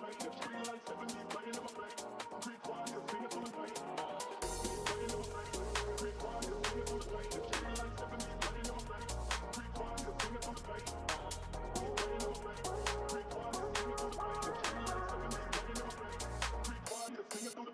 Flies on the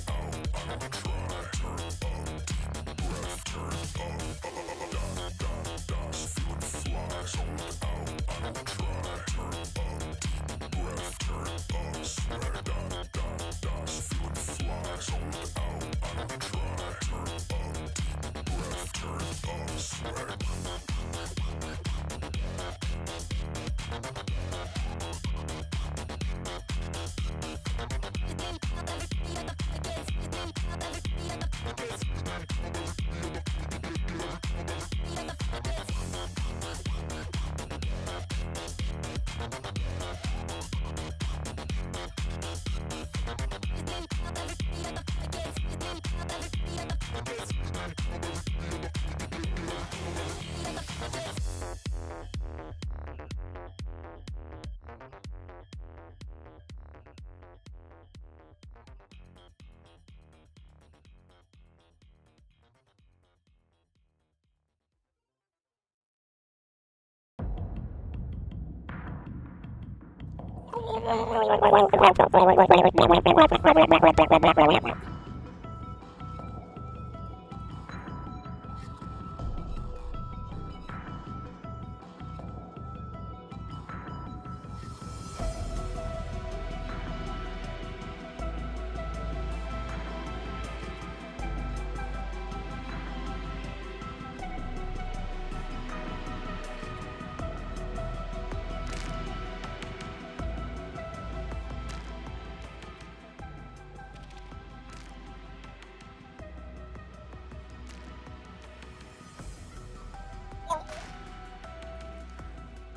out, I'm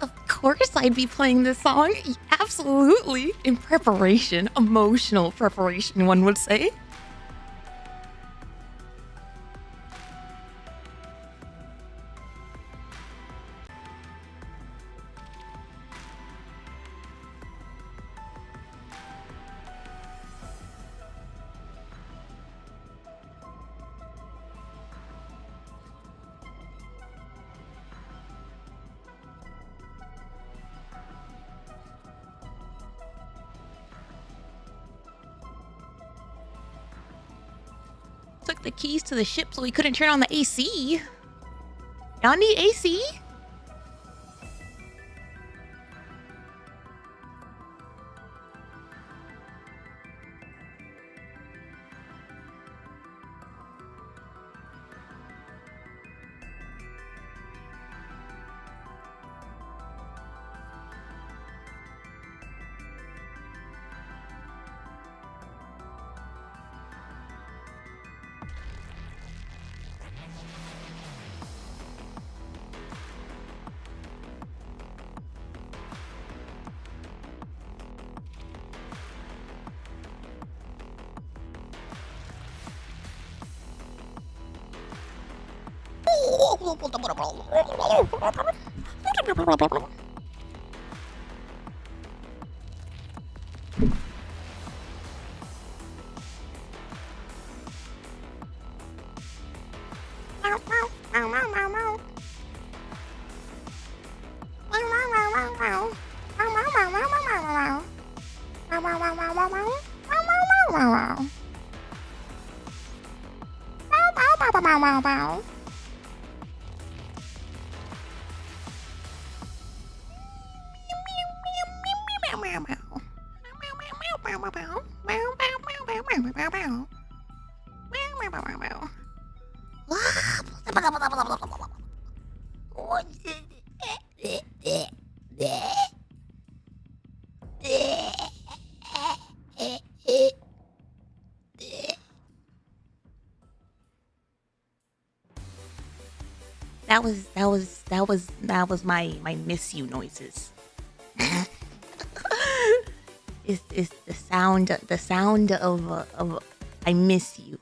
Of course I'd be playing this song. Absolutely. In preparation. Emotional preparation, one would say. Took the keys to the ship so we couldn't turn on the AC. Y'all need AC? That was my miss you noises. It's the sound of I miss you.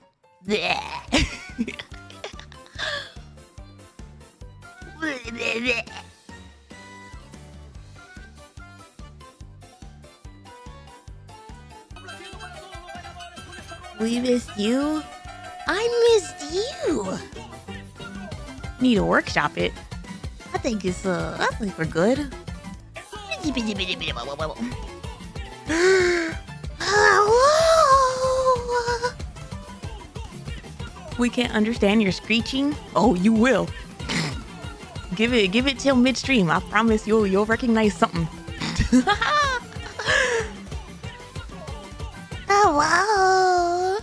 We missed you. I missed you. Need to workshop it. I think we're good. Hello. We can't understand your screeching. Oh, you will. Give it till midstream. I promise you'll recognize something. Hello.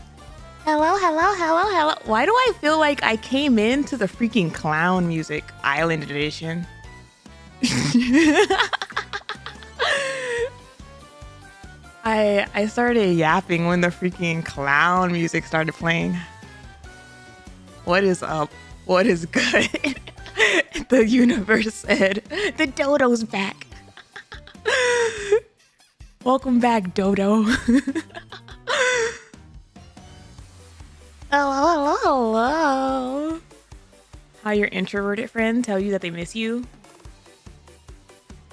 Hello. Why do I feel like I came into the freaking clown music island edition? I started yapping when the freaking clown music started playing. What is up? What is good? The universe said, the dodo's back. Welcome back, Dodo. Hello. How your introverted friends tell you that they miss you?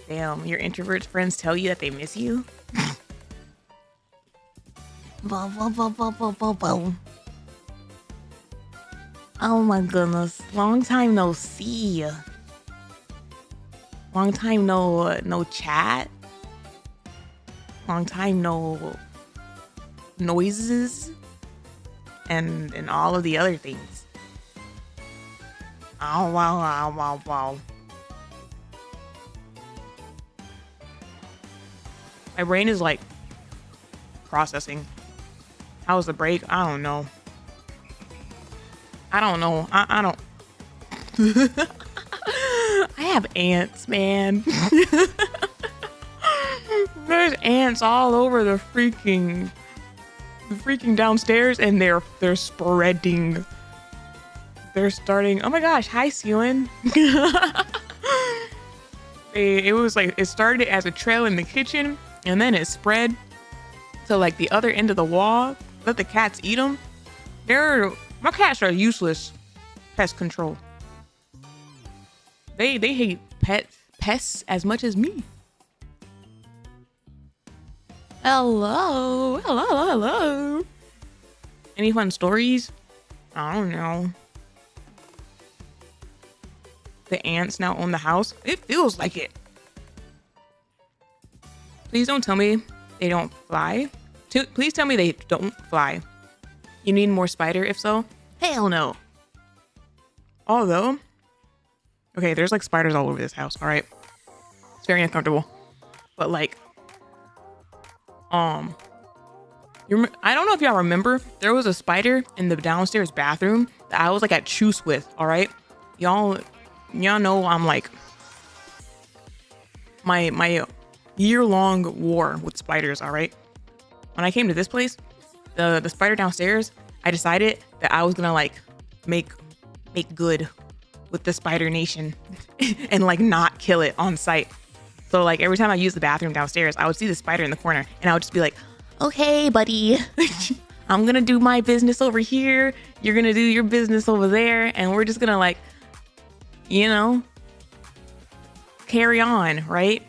Damn, your introvert friends tell you that they miss you? Oh my goodness. Long time no see. Long time no chat. Long time no noises and all of the other things. Oh wow, wow, wow, wow. My brain is like processing. How was the break? I don't know. I don't. I have ants, man. There's ants all over the freaking downstairs, and they're spreading. They're starting. Oh my gosh! Hi, Ceiling. It was like it started as a trail in the kitchen, and then it spread to like the other end of the wall. Let the cats eat them. My cats are useless pest control. They hate pests as much as me. Hello. Any fun stories? I don't know. The ants now own the house. It feels like it. Please don't tell me they don't fly. Please tell me they don't fly. You need more spider if so? Hell no. Although, okay, there's like spiders all over this house, all right? It's very uncomfortable. But like, I don't know if y'all remember, there was a spider in the downstairs bathroom that I was like at truce with, all right? Y'all know I'm like, my year-long war with spiders, all right? When I came to this place, the spider downstairs, I decided that I was gonna like make good with the spider nation and like not kill it on sight. So like every time I use the bathroom downstairs, I would see the spider in the corner and I would just be like, okay, buddy, I'm gonna do my business over here. You're gonna do your business over there. And we're just gonna like, you know, carry on, right?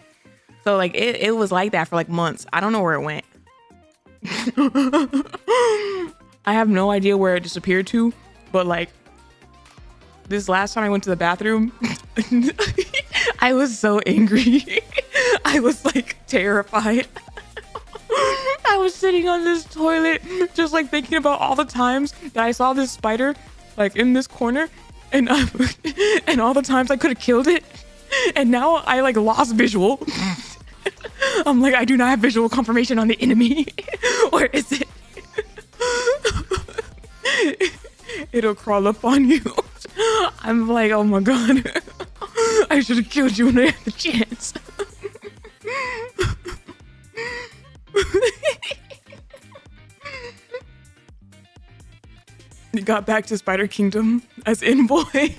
So like it was like that for like months. I don't know where it went. I have no idea where it disappeared to, but like this last time I went to the bathroom, I was so angry. I was like terrified. I was sitting on this toilet just like thinking about all the times that I saw this spider like in this corner and and all the times I could have killed it. And now I like lost visual. I'm like, I do not have visual confirmation on the enemy. Or is it? It'll crawl up on you. I'm like, oh my god. I should have killed you when I had the chance. You got back to Spider Kingdom as Envoy.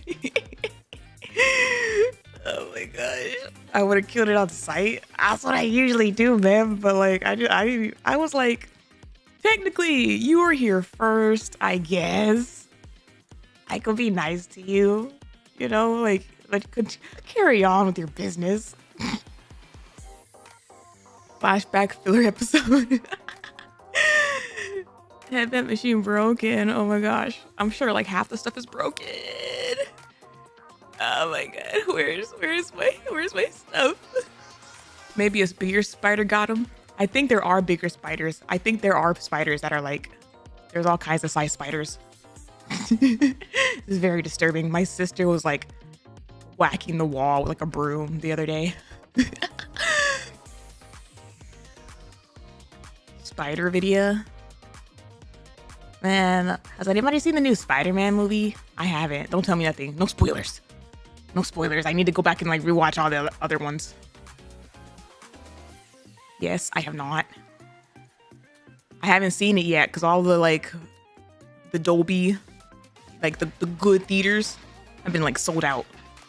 Oh my gosh. I would have killed it on sight. That's what I usually do, man. But like, I was like, technically, you were here first, I guess. I could be nice to you, you know, like could carry on with your business. Flashback filler episode. Had that machine broken. Oh my gosh. I'm sure like half the stuff is broken. Oh my god. Where's my stuff? Maybe a bigger spider got him. I think there are bigger spiders. I think there are spiders that are like, there's all kinds of size spiders. This is very disturbing. My sister was like whacking the wall with like a broom the other day. Spider video. Man, has anybody seen the new Spider-Man movie? I haven't. Don't tell me nothing. No spoilers. No spoilers. I need to go back and like rewatch all the other ones. Yes, I have not. I haven't seen it yet because all the like the Dolby, like the good theaters have been like sold out,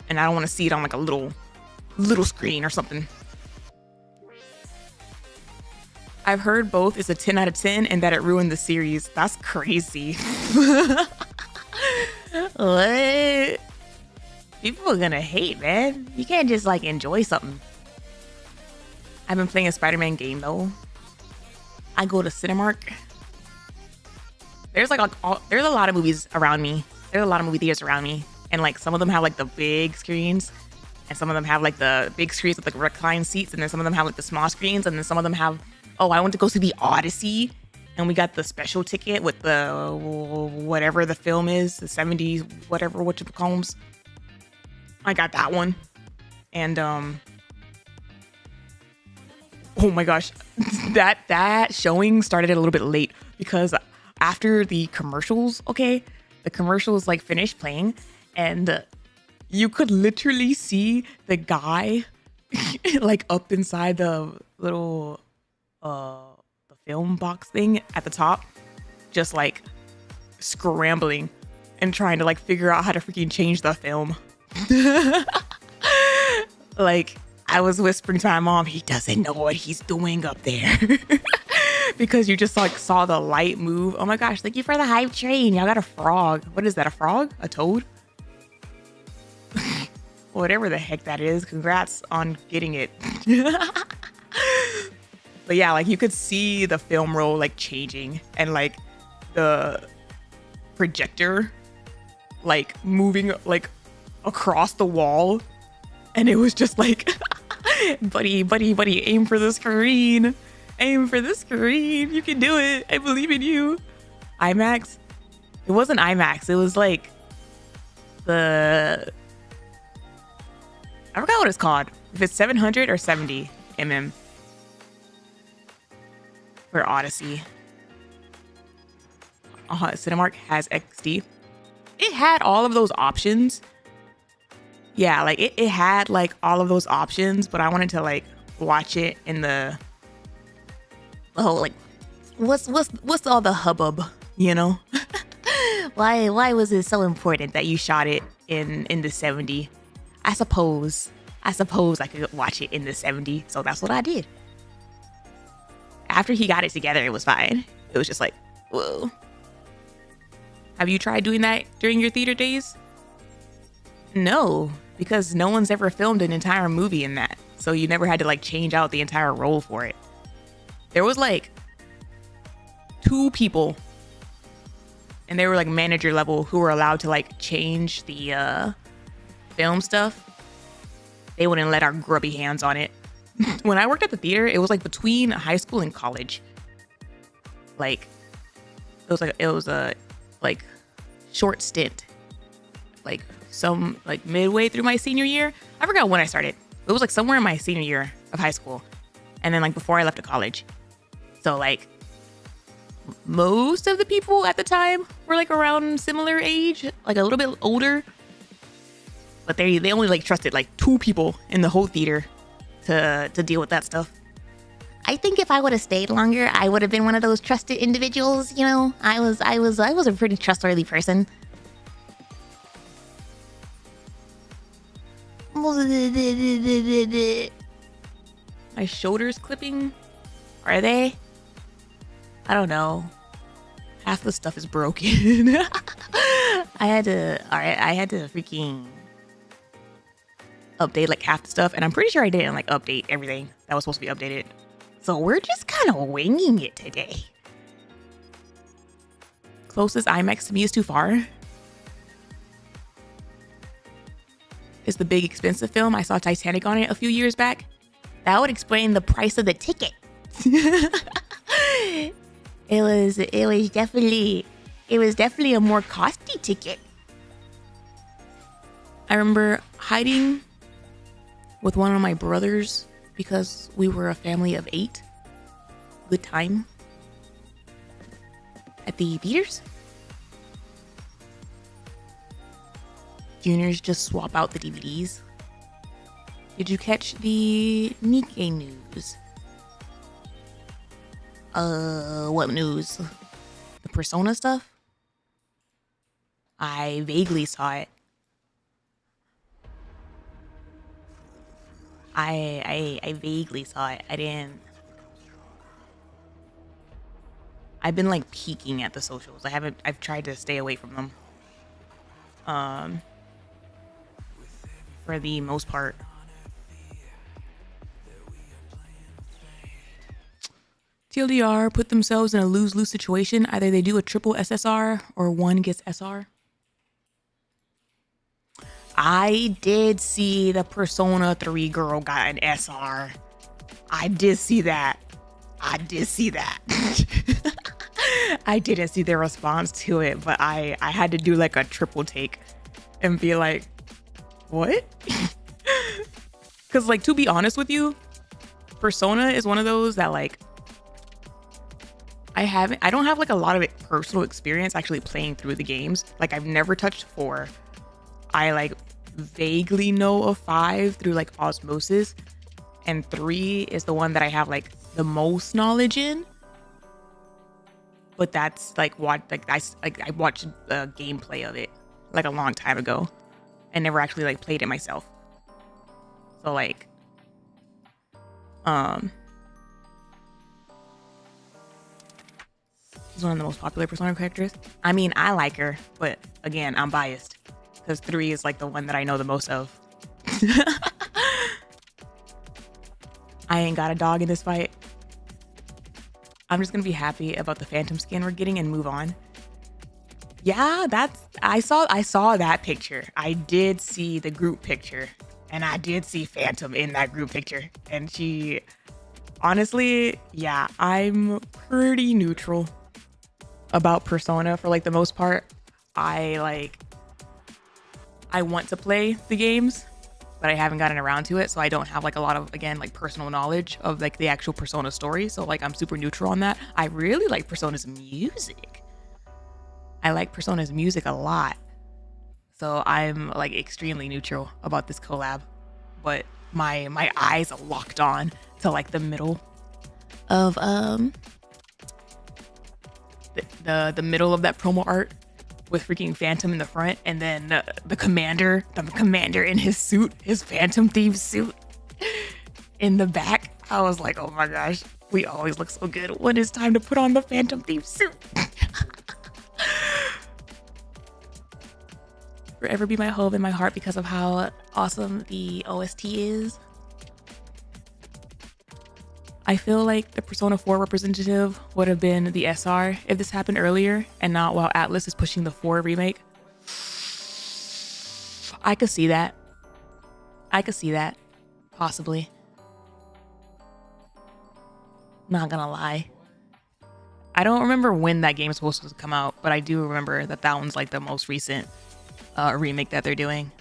and I don't want to see it on like a little screen or something. I've heard both is a 10 out of 10 and that it ruined the series. That's crazy. What? People are gonna hate, man. You can't just like enjoy something. I've been playing a Spider-Man game though. I go to Cinemark. There's like there's a lot of movies around me. There's a lot of movie theaters around me, and like some of them have like the big screens, and some of them have like the big screens with like reclined seats, and then some of them have like the small screens, and then some of them have Oh, I went to go see the Odyssey, and we got the special ticket with the whatever the film is, the 70s, whatever, whatchamacallums. I got that one. And oh my gosh, that showing started a little bit late because after the commercials, okay, the commercials like finished playing, and you could literally see the guy like up inside the little the film box thing at the top, just like scrambling and trying to like figure out how to freaking change the film. Like, I was whispering to my mom, he doesn't know what he's doing up there. Because you just like saw the light move. Oh my gosh, thank you for the hype train. Y'all got a frog. What is that, a frog? A toad? Whatever the heck that is. Congrats on getting it. But yeah, like you could see the film roll like changing and like the projector like moving like across the wall. And it was just like, buddy, aim for the screen. Aim for the screen. You can do it. I believe in you. IMAX? It wasn't IMAX. It was like I forgot what it's called. If it's 700 or 70 mm for Odyssey. Cinemark has XD. It had all of those options. Yeah, like it had like all of those options, but I wanted to like watch it in the whole like what's all the hubbub, you know? why was it so important that you shot it in the 70? I suppose I could watch it in the 70, so that's what I did. After he got it together, it was fine. It was just like, whoa. Have you tried doing that during your theater days? No, because no one's ever filmed an entire movie in that. So you never had to like change out the entire role for it. There was like 2 people, and they were like manager level, who were allowed to like change the film stuff. They wouldn't let our grubby hands on it. When I worked at the theater, it was like between high school and college. Like it was a like short stint, like some like midway through my senior year. I forgot when I started. It was like somewhere in my senior year of high school, and then like before I left to college. So like most of the people at the time were like around similar age, like a little bit older, but they only like trusted like 2 people in the whole theater to deal with that stuff. I think if I would have stayed longer, I would have been one of those trusted individuals, you know? I was a pretty trustworthy person. My shoulders clipping? Are they? I don't know. Half the stuff is broken. I had to freaking update like half the stuff, and I'm pretty sure I didn't like update everything that was supposed to be updated. So we're just kind of winging it today. Closest IMAX to me is too far. It's the big expensive film. I saw Titanic on it a few years back. That would explain the price of the ticket. It was definitely a more costly ticket. I remember hiding with one of my brothers because we were a family of 8. Good time. At the theaters. Juniors just swap out the DVDs. Did you catch the Nikke news? What news? The Persona stuff? I vaguely saw it. I vaguely saw it. I've been like peeking at the socials. I've tried to stay away from them. For the most part. TLDR put themselves in a lose-lose situation. Either they do a triple SSR or one gets SR. I did see the Persona 3 girl got an SR. I did see that. I did see that. I didn't see their response to it, but I had to do like a triple take and be like, what? Because like, to be honest with you, Persona is one of those that like, I don't have like a lot of personal experience actually playing through the games. Like I've never touched 4. I like vaguely know of 5 through like osmosis, and 3 is the one that I have like the most knowledge in. But that's like what I watched the gameplay of it like a long time ago and never actually like played it myself. So like she's one of the most popular Persona characters. I mean, I like her, but again, I'm biased because 3 is like the one that I know the most of. I ain't got a dog in this fight. I'm just gonna be happy about the Phantom skin we're getting and move on. Yeah, I saw that picture. I did see the group picture, and I did see Phantom in that group picture. And she, honestly, yeah, I'm pretty neutral about Persona for like the most part. I want to play the games, but I haven't gotten around to it, so I don't have like a lot of, again, like personal knowledge of like the actual Persona story. So like I'm super neutral on that. I really like Persona's music. I like Persona's music a lot. So I'm like extremely neutral about this collab. But my eyes are locked on to like the middle of the middle of that promo art with freaking Phantom in the front, and then the commander in his suit, his Phantom Thief suit in the back. I was like, oh my gosh, we always look so good when it's time to put on the Phantom Thief suit. Forever be my home in my heart because of how awesome the OST is. I feel like the Persona 4 representative would have been the SR if this happened earlier and not while Atlas is pushing the 4 remake. I could see that. Possibly. Not gonna lie. I don't remember when that game is supposed to come out, but I do remember that one's like the most recent remake that they're doing.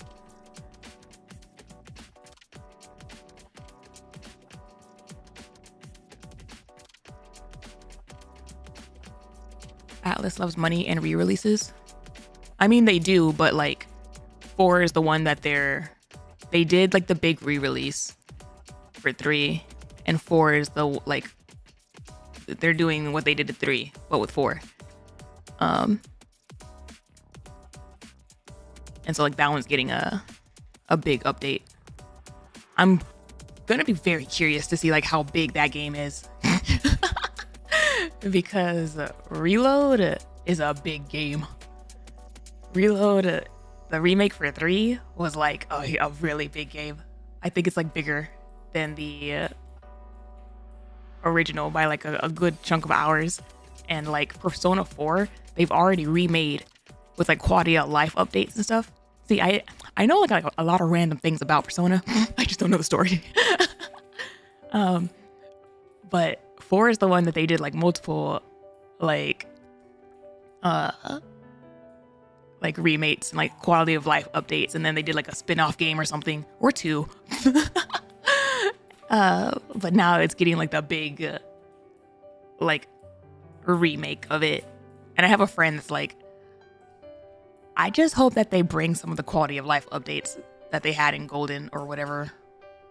Atlas loves money and re-releases. I mean, they do, but like 4 is the one that they did like the big re-release for 3, and 4 is the like they're doing what they did to 3 but with 4. And so like that one's getting a big update. I'm gonna be very curious to see like how big that game is. Because Reload is a big game. Reload, the remake for 3 was like a really big game. I think it's like bigger than the original by like a good chunk of hours. And like Persona 4, they've already remade with like quality of life updates and stuff. See, I know like a lot of random things about Persona. I just don't know the story. But 4 is the one that they did like multiple like remakes and like quality of life updates, and then they did like a spin-off game or something, or 2. But now it's getting like the big like remake of it. And I have a friend that's like, I just hope that they bring some of the quality of life updates that they had in Golden or whatever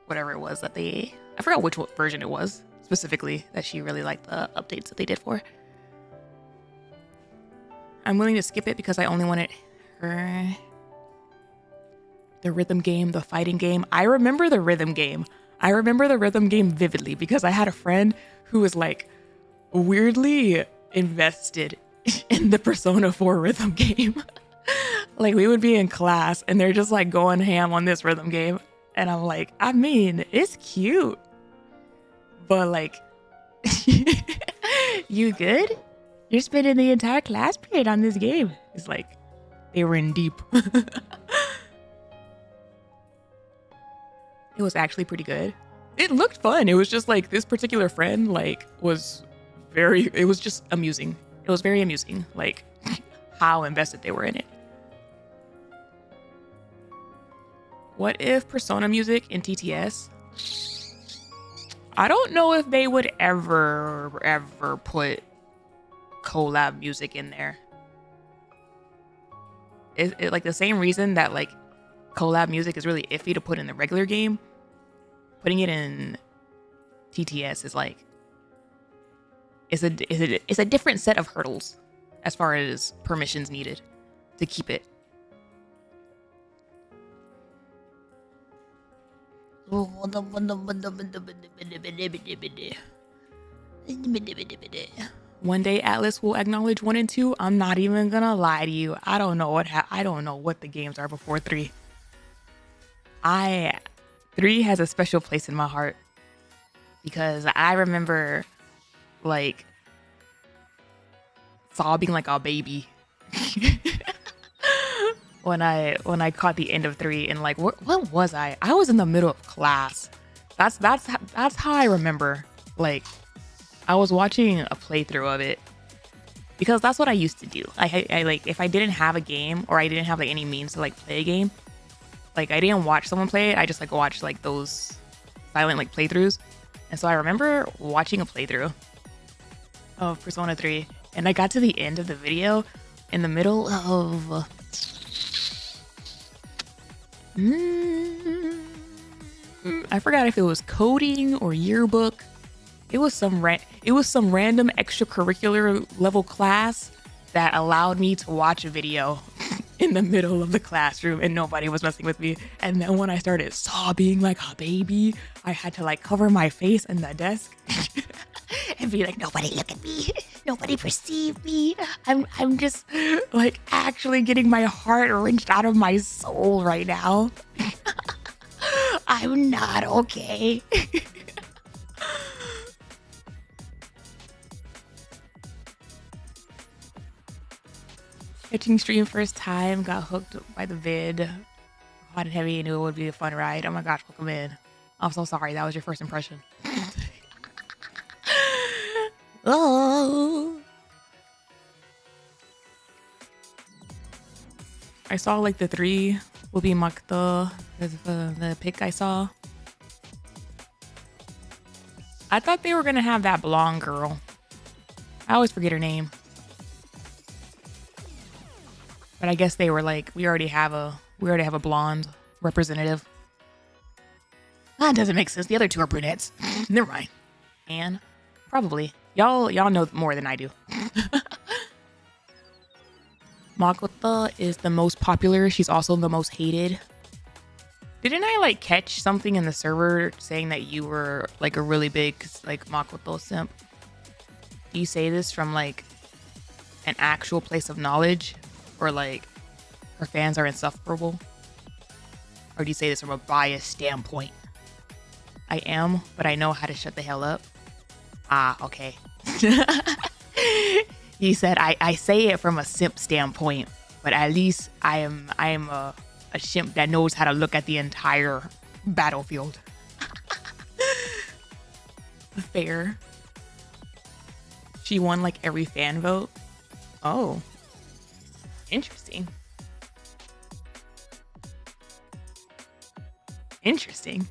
it was that I forgot which version it was specifically that she really liked the updates that they did for. I'm willing to skip it because I only wanted her. The rhythm game, the fighting game. I remember the rhythm game. I remember the rhythm game vividly because I had a friend who was like weirdly invested in the Persona 4 rhythm game. Like we would be in class and they're just like going ham on this rhythm game. And I'm like, I mean, it's cute. But like, you good? You're spending the entire class period on this game. It's like, they were in deep. It was actually pretty good. It looked fun. It was just like this particular friend like was very, it was just amusing. It was very amusing, like how invested they were in it. What if Persona music in TTS? I don't know if they would ever put collab music in there. It like the same reason that like collab music is really iffy to put in the regular game. Putting it in TTS is like it's a different set of hurdles as far as permissions needed to keep it. One day Atlas will acknowledge 1 and 2. I'm not even gonna lie to you. I don't know what the games are before 3. 3 has a special place in my heart because I remember like sobbing like a baby when I caught the end of 3 and like what was I? I was in the middle of class. That's how I remember. Like I was watching a playthrough of it because that's what I used to do. I like if I didn't have a game or I didn't have like any means to like play a game, like I didn't watch someone play it. I just like watched like those silent like playthroughs. And so I remember watching a playthrough of Persona 3 and I got to the end of the video in the middle of I forgot if it was coding or yearbook. It was some random extracurricular level class that allowed me to watch a video in the middle of the classroom and nobody was messing with me. And then when I started sobbing like a baby, I had to like cover my face in the desk and be like, nobody look at me. Nobody perceive me. I'm just like actually getting my heart wrenched out of my soul right now. I'm not okay. Catching stream first time, got hooked by the vid. Hot and heavy, knew it would be a fun ride. Oh my gosh, welcome in. I'm so sorry, that was your first impression. Oh. I saw like the 3 will be Makto, the pic I saw. I thought they were gonna have that blonde girl. I always forget her name. But I guess they were like, we already have a blonde representative. That doesn't make sense. The other 2 are brunettes. Never mind. And probably. Y'all know more than I do. Makoto is the most popular. She's also the most hated. Didn't I like catch something in the server saying that you were like a really big like Makoto simp? Do you say this from like an actual place of knowledge? Or like her fans are insufferable? Or do you say this from a biased standpoint? I am, but I know how to shut the hell up. Ah, okay. He said I say it from a simp standpoint, but at least I am a simp that knows how to look at the entire battlefield. Fair. She won like every fan vote. Oh. Interesting. Interesting.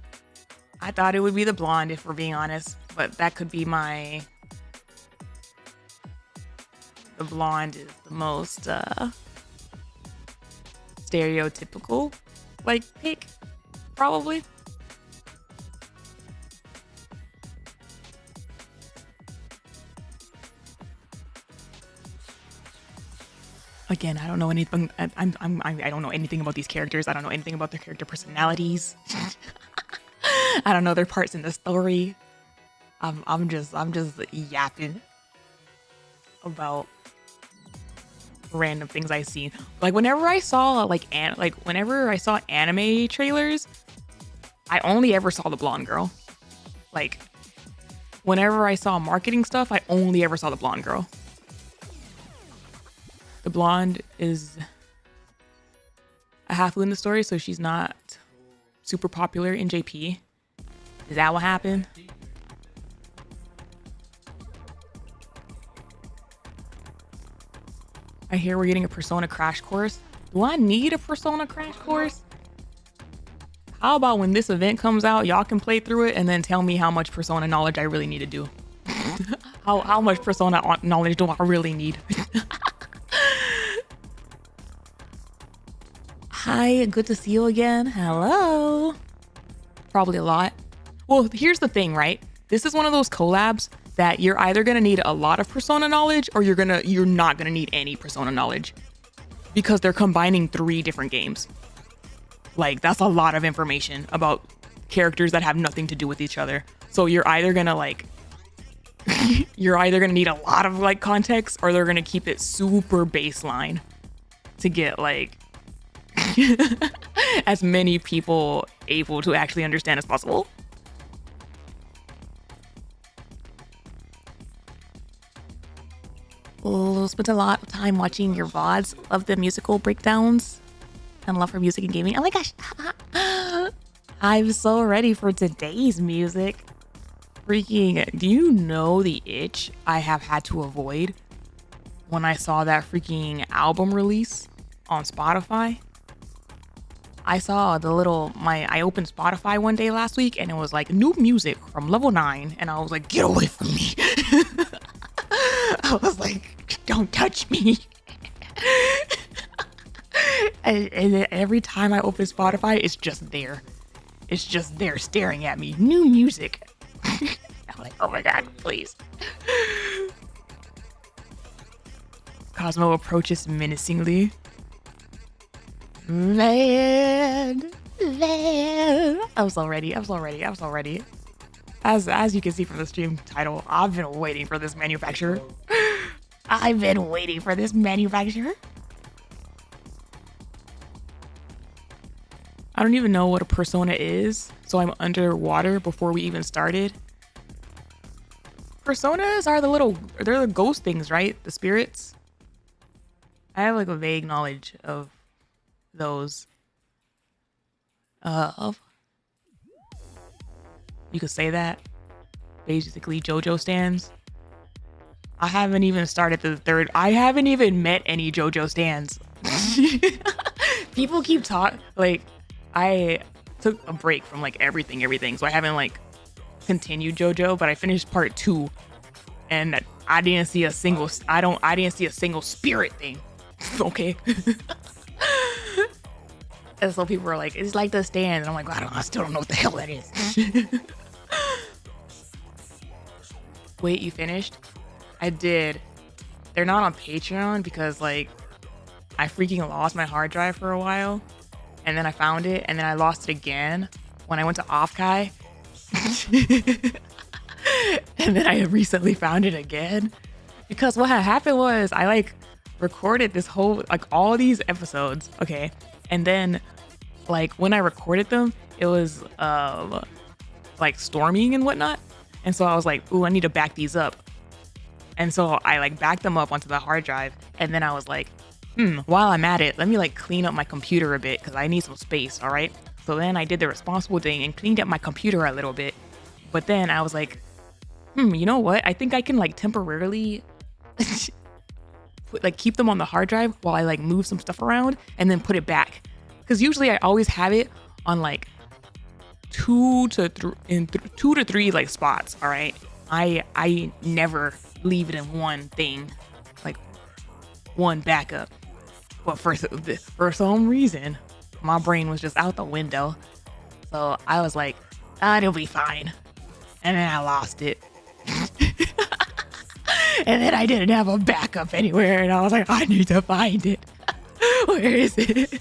I thought it would be the blonde if we're being honest, but that could be the blonde is the most stereotypical like pick, probably. Again, I don't know anything. I don't know anything about these characters. I don't know anything about their character personalities. I don't know their parts in the story. I'm just yapping about random things I seen. Like whenever I saw anime trailers, I only ever saw the blonde girl. Like whenever I saw marketing stuff, I only ever saw the blonde girl. The blonde is a half in the story, so she's not super popular in JP. Is that what happened? I hear we're getting a Persona crash course. Do I need a Persona crash course? How about when this event comes out, y'all can play through it and then tell me how much Persona knowledge I really need to do. How much Persona knowledge do I really need? Hi, good to see you again. Hello. Probably a lot. Well, here's the thing, right? This is one of those collabs that you're either gonna need a lot of Persona knowledge or you're not gonna need any Persona knowledge because they're combining 3 different games. Like, that's a lot of information about characters that have nothing to do with each other. So you're either gonna like, you're either gonna need a lot of like context or they're gonna keep it super baseline to get like as many people able to actually understand as possible. Oh, spent a lot of time watching your VODs of the musical breakdowns and love for music and gaming. Oh my gosh. I'm so ready for today's music. Freaking, do you know the itch I have had to avoid when I saw that freaking album release on Spotify? I saw I opened Spotify one day last week and it was like new music from level 9 and I was like, get away from me. I was like, don't touch me. and every time I open Spotify, it's just there. It's just there staring at me. New music. I'm like, oh my God, please. Cosmo approaches menacingly. Man. I'm so ready. As you can see from the stream title, I've been waiting for this manufacturer. I don't even know what a persona is, so I'm underwater before we even started. Personas are they're the ghost things, right? The spirits. I have like a vague knowledge of those. You could say that. Basically, JoJo stands. I haven't even started the 3rd. I haven't even met any JoJo stands. People keep talking. Like, I took a break from like everything. So I haven't like continued JoJo, but I finished part 2, and I didn't see a single. I didn't see a single spirit thing. Okay. And so people were like, it's like the stand. And I'm like, I still don't know what the hell that is. Wait, you finished? I did. They're not on Patreon because like I freaking lost my hard drive for a while. And then I found it and then I lost it again when I went to Offkai. And then I recently found it again. Because what had happened was I like recorded this whole, like all these episodes, okay? And then like when I recorded them, it was like storming and whatnot. And so I was like, ooh, I need to back these up. And so I like backed them up onto the hard drive. And then I was like, while I'm at it, let me like clean up my computer a bit because I need some space, all right? So then I did the responsible thing and cleaned up my computer a little bit. But then I was like, you know what? I think I can like temporarily keep them on the hard drive while I like move some stuff around and then put it back. Because usually I always have it on like 2 to 3 like spots, all right? I never leave it in one thing, like one backup. But for some reason, my brain was just out the window. So I was like, it'll be fine. And then I lost it. And then I didn't have a backup anywhere. And I was like, I need to find it. Where is it?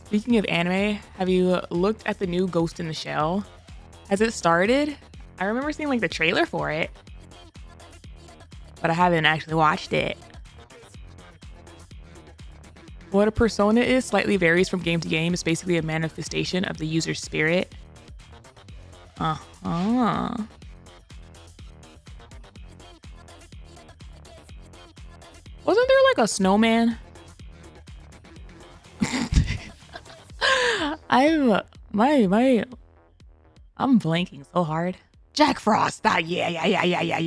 Speaking of anime, have you looked at the new Ghost in the Shell? Has it started? I remember seeing like the trailer for it, but I haven't actually watched it. What a persona is slightly varies from game to game. It's basically a manifestation of the user's spirit. Uh-huh. Wasn't there like a snowman? I'm blanking so hard. Jack Frost. That yeah.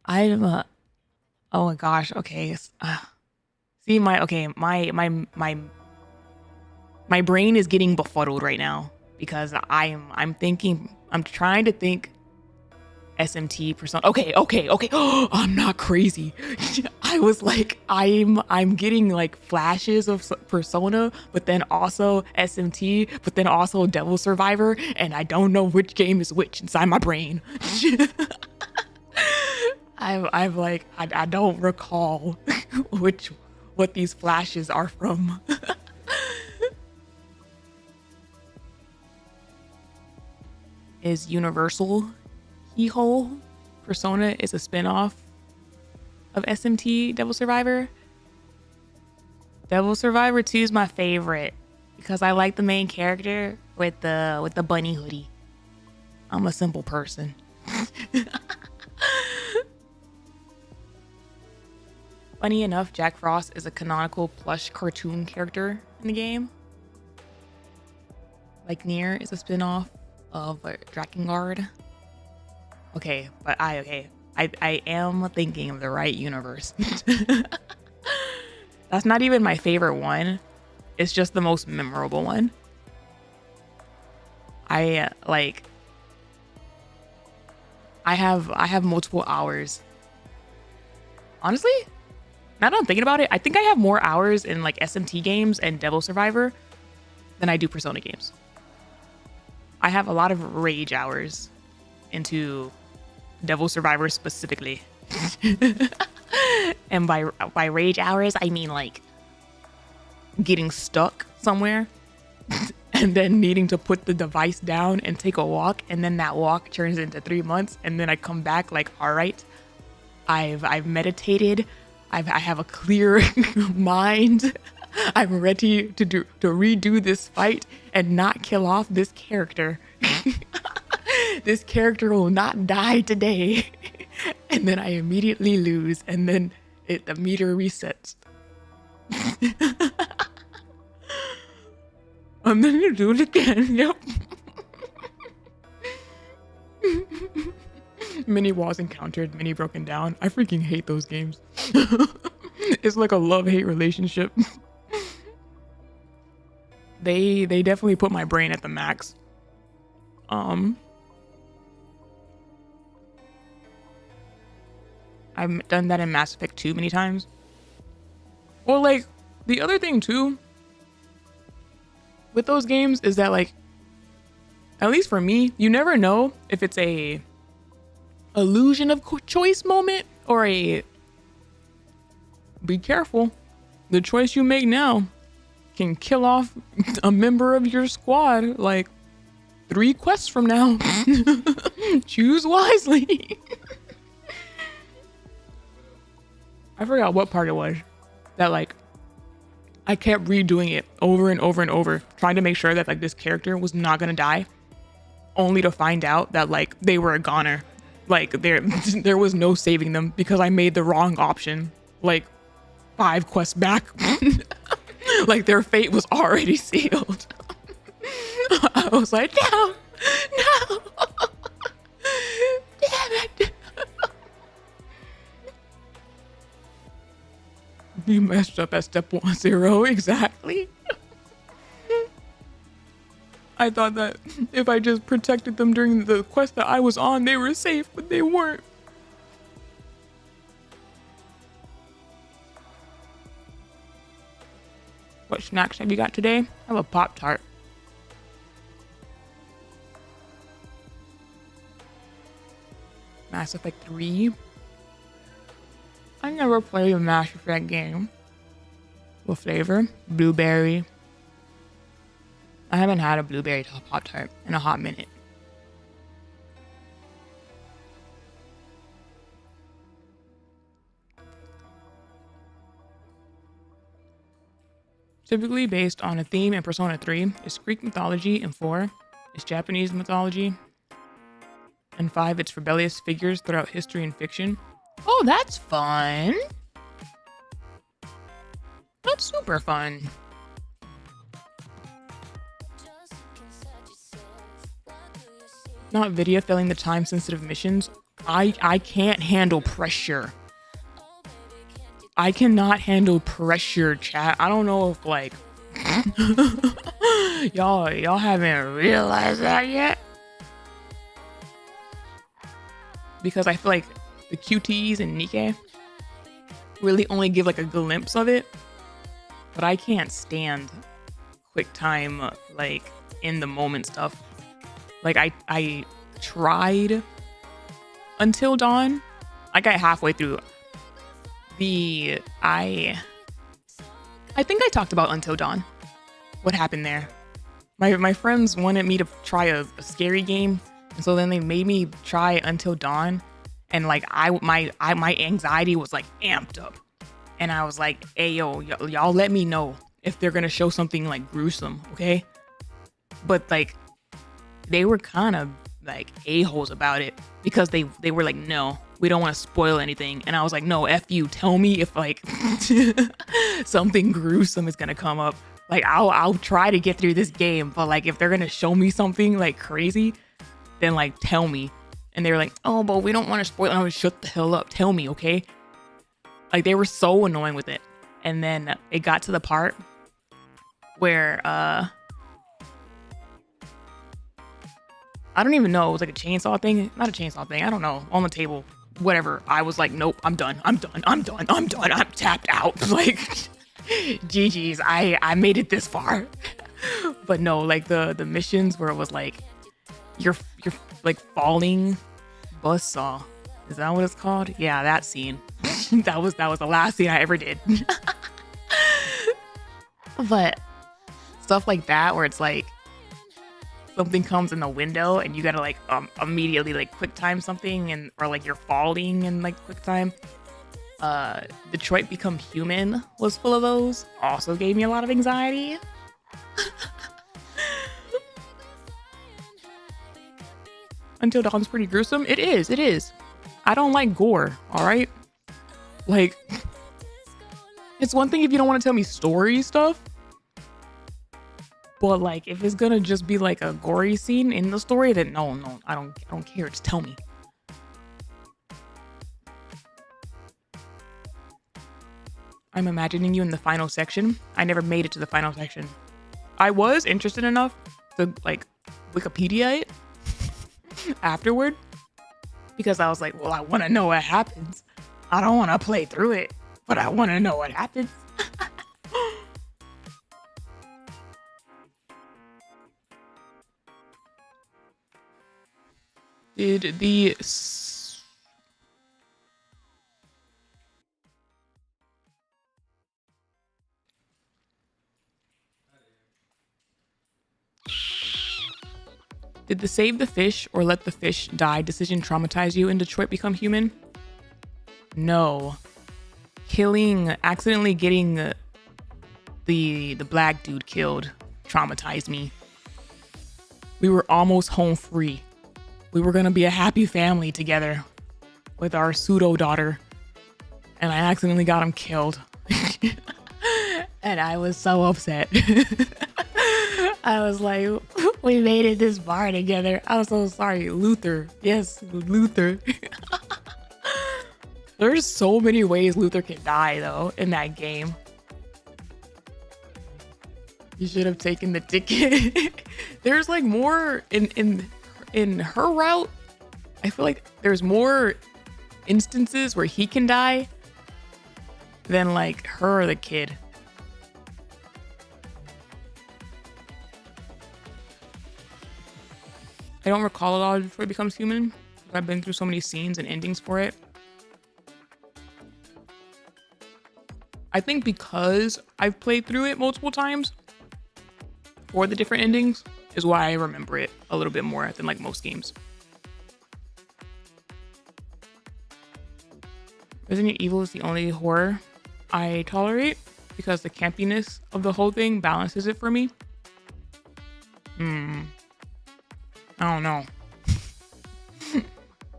I'm oh my gosh. Okay. See my brain is getting befuddled right now because I'm trying to think SMT persona. Okay. I'm not crazy. I was like, I'm getting like flashes of Persona, but then also SMT, but then also Devil Survivor, and I don't know which game is which inside my brain. I'm like, I don't recall what these flashes are from. Is Universal Keyhole Persona is a spinoff of SMT Devil Survivor. Devil Survivor 2 is my favorite because I like the main character with the bunny hoodie. I'm a simple person. Funny enough, Jack Frost is a canonical plush cartoon character in the game. Like Nier is a spinoff of Drakengard. Okay, but I am thinking of the right universe. That's not even my favorite one. It's just the most memorable one. I have multiple hours. Honestly, now that I'm thinking about it, I think I have more hours in like SMT games and Devil Survivor than I do Persona games. I have a lot of rage hours into Devil Survivor specifically. And by rage hours, I mean like getting stuck somewhere and then needing to put the device down and take a walk, and then that walk turns into 3 months, and then I come back like, all right, I've meditated, I have a clear mind, I'm ready to redo this fight and not kill off this character. This character will not die today. And then I immediately lose, and then the meter resets. And then you do it again. Yep. Many walls encountered, many broken down. I freaking hate those games. It's like a love-hate relationship. They definitely put my brain at the max. I've done that in Mass Effect 2 many times. Well, like, the other thing too with those games is that, like, at least for me, you never know if it's a illusion of choice moment or a be careful, the choice you make now can kill off a member of your squad like 3 quests from now. Choose wisely. I forgot what part it was that, like, I kept redoing it over and over and over, trying to make sure that, like, this character was not gonna die, only to find out that, like, they were a goner. Like, there was no saving them because I made the wrong option, like, 5 quests back. Like, their fate was already sealed. I was like, no. Damn it. You messed up at step 10, exactly. I thought that if I just protected them during the quest that I was on, they were safe, but they weren't. What snacks have you got today? I have a Pop-Tart. Mass Effect 3. I never played a Mass Effect game. What flavor? Blueberry. I haven't had a blueberry Pop-Tart in a hot minute. Typically based on a theme in Persona 3 is Greek mythology, and 4 is Japanese mythology, and 5 it's rebellious figures throughout history and fiction, Oh, that's fun. That's super fun. Not video failing the time sensitive missions. I can't handle pressure. I cannot handle pressure, chat. I don't know if like y'all haven't realized that yet. Because I feel like the QTs and Nikke really only give like a glimpse of it. But I can't stand quick time like in the moment stuff. Like I tried Until Dawn. I got halfway through. I think I talked about Until Dawn. What happened there? My friends wanted me to try a scary game, and so then they made me try Until Dawn, and like my anxiety was like amped up, and I was like, "Hey yo, y'all let me know if they're gonna show something like gruesome, okay?" But like they were kind of like a-holes about it because they were like, "No, we don't want to spoil anything." And I was like, "No, F you, tell me if like something gruesome is gonna come up. Like I'll try to get through this game, but like if they're gonna show me something like crazy, then like tell me." And they were like, "Oh, but we don't want to spoil." And I was, "Shut the hell up, tell me, okay?" Like they were so annoying with it. And then it got to the part where I don't even know, it was like a chainsaw thing. Not a chainsaw thing, I don't know, on the table, whatever. I was like, "Nope, I'm done, I'm tapped out." Like GG's, I made it this far. But no, like the missions where it was like you're like falling buzzsaw, is that what it's called? Yeah, that scene. that was the last scene I ever did. But stuff like that where it's like something comes in the window and you gotta like immediately like quick time something, and or like you're falling and like quick time. Detroit Become Human was full of those. Also gave me a lot of anxiety. Until Dawn's pretty gruesome. It is. I don't like gore, all right? Like, it's one thing if you don't want to tell me story stuff, but like if it's gonna just be like a gory scene in the story, then no, I don't care. Just tell me. I'm imagining you in the final section. I never made it to the final section. I was interested enough to like Wikipedia it afterward because I was like, well, I want to know what happens. I don't want to play through it, but I want to know what happens. Did the save the fish or let the fish die decision traumatize you in Detroit Become Human? No. Accidentally getting the black dude killed traumatized me. We were almost home free. We were gonna be a happy family together with our pseudo daughter, and I accidentally got him killed. And I was so upset. I was like, we made it this far together. I was so sorry. Luther. Yes, Luther. There's so many ways Luther can die, though, in that game. You should have taken the ticket. There's like more in her route. I feel like there's more instances where he can die than like her or the kid. I don't recall a lot of Detroit Becomes Human. I've been through so many scenes and endings for it. I think because I've played through it multiple times for the different endings is why I remember it a little bit more than like most games. Resident Evil is the only horror I tolerate because the campiness of the whole thing balances it for me. I don't know.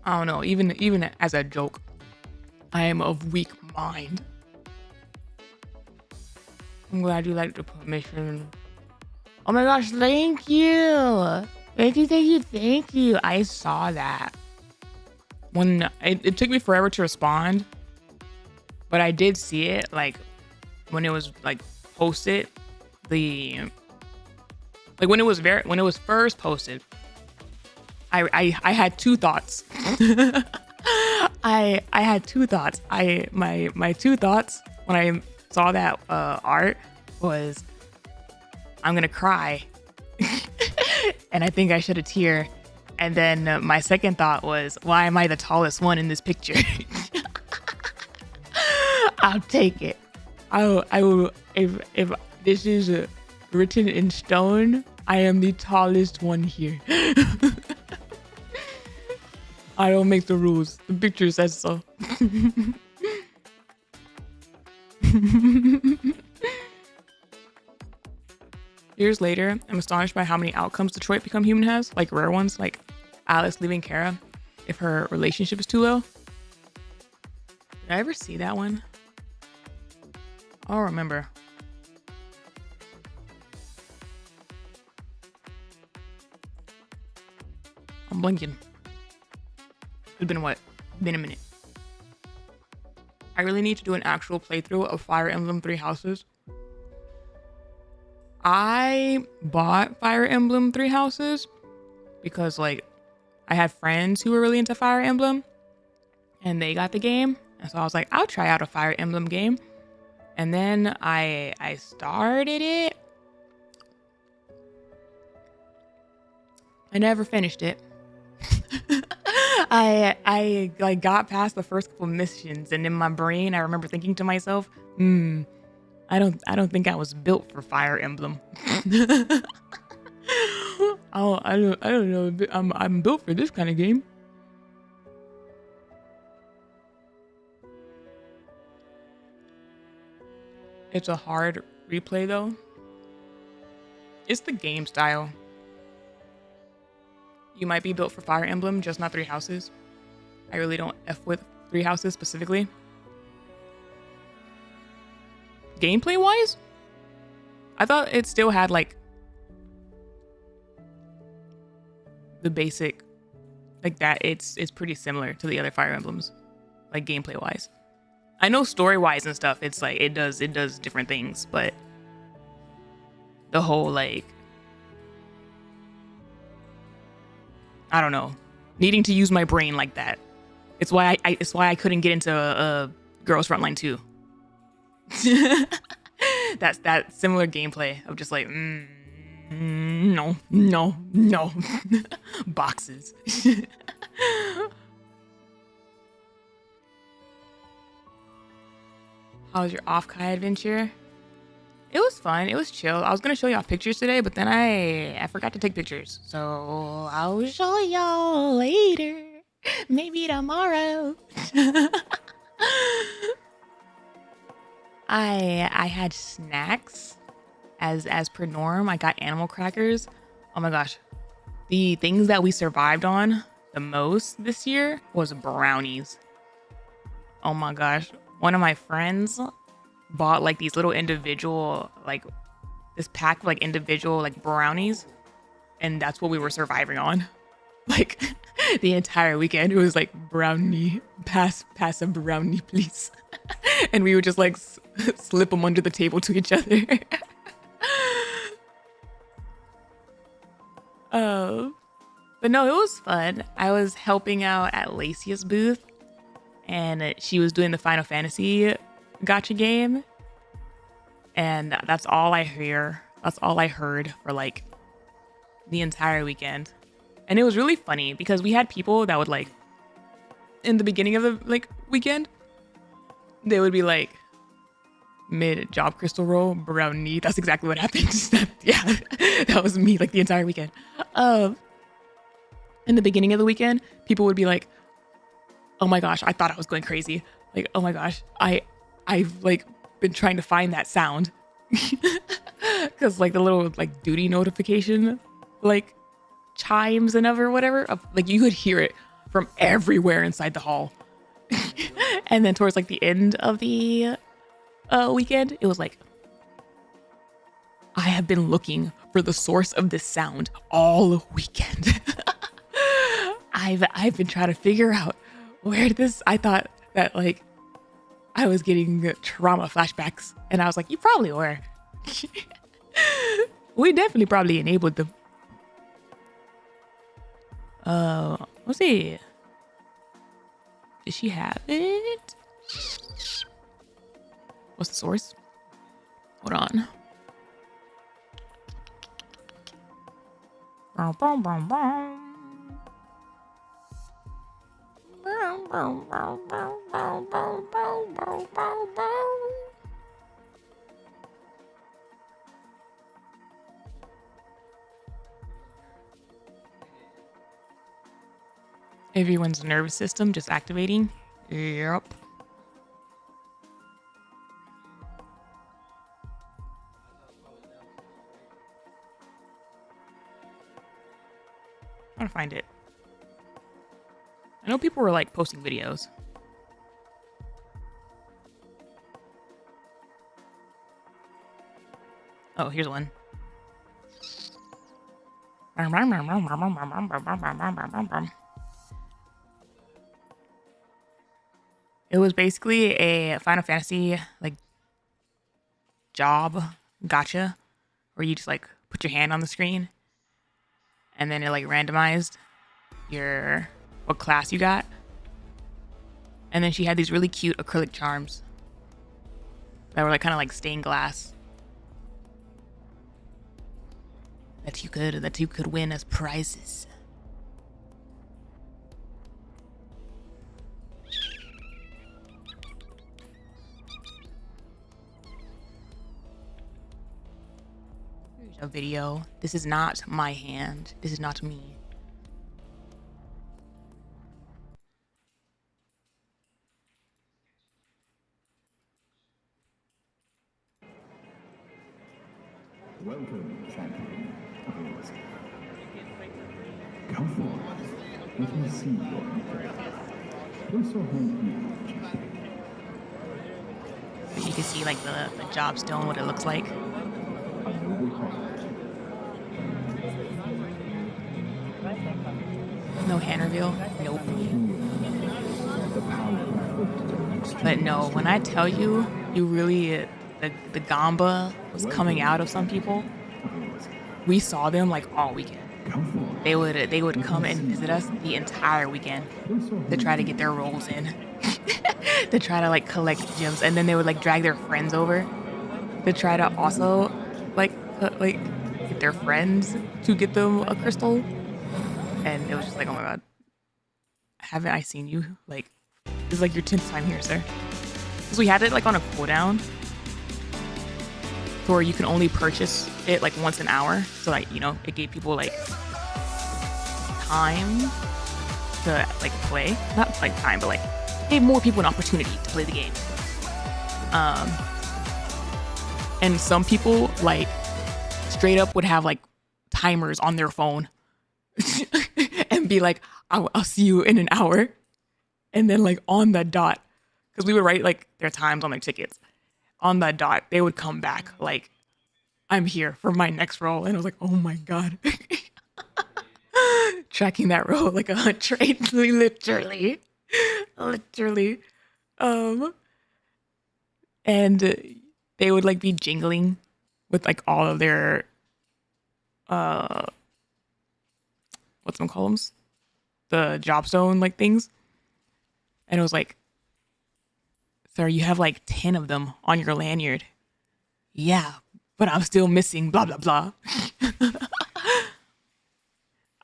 I don't know, even as a joke. I am of weak mind. I'm glad you liked the permission. Oh my gosh, thank you. Thank you, thank you, thank you. I saw that. When it took me forever to respond, but I did see it like when it was like posted, when it was first posted. I had two thoughts. I had two thoughts. My two thoughts when I saw that art was, I'm gonna cry, and I think I shed a tear. And then my second thought was, why am I the tallest one in this picture? I'll take it. I will. If this is written in stone, I am the tallest one here. I don't make the rules. The picture says so. Years later, I'm astonished by how many outcomes Detroit Become Human has, like rare ones, like Alice leaving Kara if her relationship is too low. Did I ever see that one? I don't remember. I'm blinking. It's been what? Been a minute. I really need to do an actual playthrough of Fire Emblem Three Houses. I bought Fire Emblem Three Houses because like I had friends who were really into Fire Emblem and they got the game. And so I was like, I'll try out a Fire Emblem game. And then I started it. I never finished it. I like got past the first couple missions, and in my brain I remember thinking to myself, I don't think I was built for Fire Emblem. I don't know. I'm built for this kind of game. It's a hard replay though. It's the game style. You might be built for Fire Emblem, just not Three Houses. I really don't F with Three Houses specifically. Gameplay wise, I thought it still had like the basic, like that. It's pretty similar to the other Fire Emblems, like gameplay wise. I know story wise and stuff, it's like it does different things, but the whole like, I don't know, needing to use my brain like that. It's why I couldn't get into Girls Frontline 2. That's that similar gameplay of just like, no, boxes. How was your Offkai adventure? It was fun. It was chill. I was gonna show y'all pictures today, but then I forgot to take pictures. So I'll show y'all later. Maybe tomorrow. I had snacks as per norm. I got animal crackers. Oh my gosh. The things that we survived on the most this year was brownies. Oh my gosh. One of my friends bought like these little individual, like this pack of like individual like brownies, and that's what we were surviving on. Like the entire weekend, it was like brownie, pass a brownie, please. And we would just like slip them under the table to each other. But no, it was fun. I was helping out at Lacia's booth, and she was doing the Final Fantasy gacha game, and that's all I hear. That's all I heard for like the entire weekend. And it was really funny because we had people that would like, in the beginning of the like weekend, they would be like, mid job crystal roll brownie. That's exactly what happened. Yeah, that was me like the entire weekend. In the beginning of the weekend, people would be like, oh my gosh, I thought I was going crazy. Like, oh my gosh, I've like been trying to find that sound. Cause like the little like duty notification, like chimes and whatever, like you could hear it from everywhere inside the hall. And then towards like the end of the weekend, it was like, I have been looking for the source of this sound all weekend. I've been trying to figure out where this, I thought that like I was getting trauma flashbacks, and I was like, you probably were. We definitely probably enabled them. Let's see. Did she have it? What's the source? Hold on. Everyone's nervous system just activating. Yep. I'm trying to find it. I know people were like posting videos. Oh, here's one. It was basically a Final Fantasy like job gotcha, where you just like put your hand on the screen and then it like randomized your what class you got. And then she had these really cute acrylic charms that were like kind of like stained glass that you could win as prizes. Here's a video. This is not my hand. This is not me. Welcome, champion. Come forward. Let me see your Nikke. What's your home here, champion? You can see like the job stone, what it looks like. A noble heart. No hand reveal. Nope. The powerful foot to the next But no, when I tell you, you really the gamba was coming out of some people. We saw them like all weekend. They would come and visit us the entire weekend to try to get their rolls in, to try to like collect gems, and then they would like drag their friends over to try to also like get their friends to get them a crystal. And it was just like, oh my god, haven't I seen you? Like, this is like your 10th time here, sir. Because we had it like on a cooldown, so where you can only purchase it like once an hour. So like, you know, it gave people like time to like play. Not like time, but like gave more people an opportunity to play the game. And some people like straight up would have like timers on their phone and be like, I'll see you in an hour. And then like on the dot, because we would write like their times on their tickets. On the dot, they would come back like, I'm here for my next roll. And I was like, oh my God. Tracking that roll like a train, literally. And they would like be jingling with like all of their, whatchamacallums? The jobstone like things. And it was like, sir, you have like 10 of them on your lanyard. Yeah, but I'm still missing blah, blah, blah.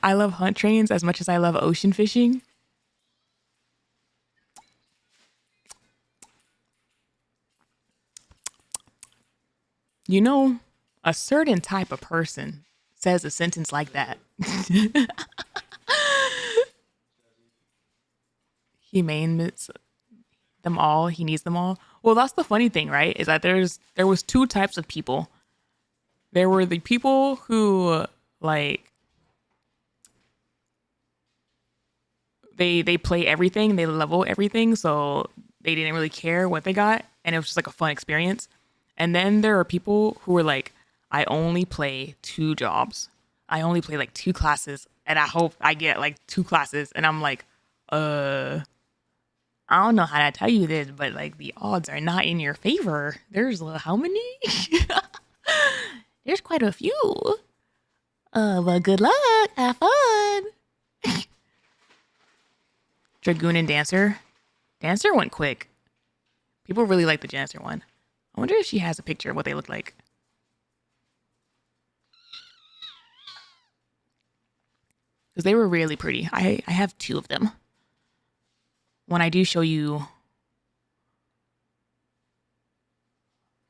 I love hunt trains as much as I love ocean fishing. You know, a certain type of person says a sentence like that. He means them all. He needs them all. Well, that's the funny thing, right? Is that there was two types of people. There were the people who like they play everything, they level everything, so they didn't really care what they got, and it was just like a fun experience. And then there are people who were like, I only play 2 jobs. I only play like 2 classes, and I hope I get like 2 classes. And I'm like, I don't know how to tell you this, but like the odds are not in your favor. There's how many? There's quite a few. But good luck. Have fun. Dragoon and Dancer. Dancer went quick. People really like the Dancer one. I wonder if she has a picture of what they look like. Because they were really pretty. I have 2 of them. When I do show you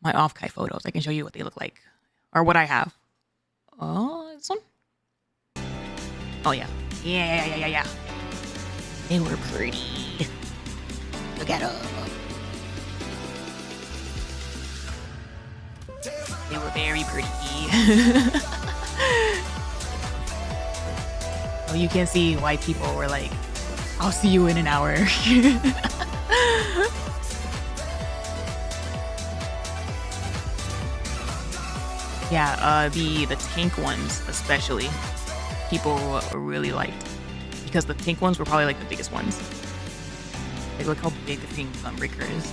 my Offkai photos, I can show you what they look like. Or what I have. Oh, this one? Oh, yeah. Yeah. They were pretty. Look at them. They were very pretty. Oh, you can see why people were like, I'll see you in an hour. Yeah, the tank ones especially, people really liked, because the tank ones were probably like the biggest ones. Like, look how big the pink Gunbreaker is.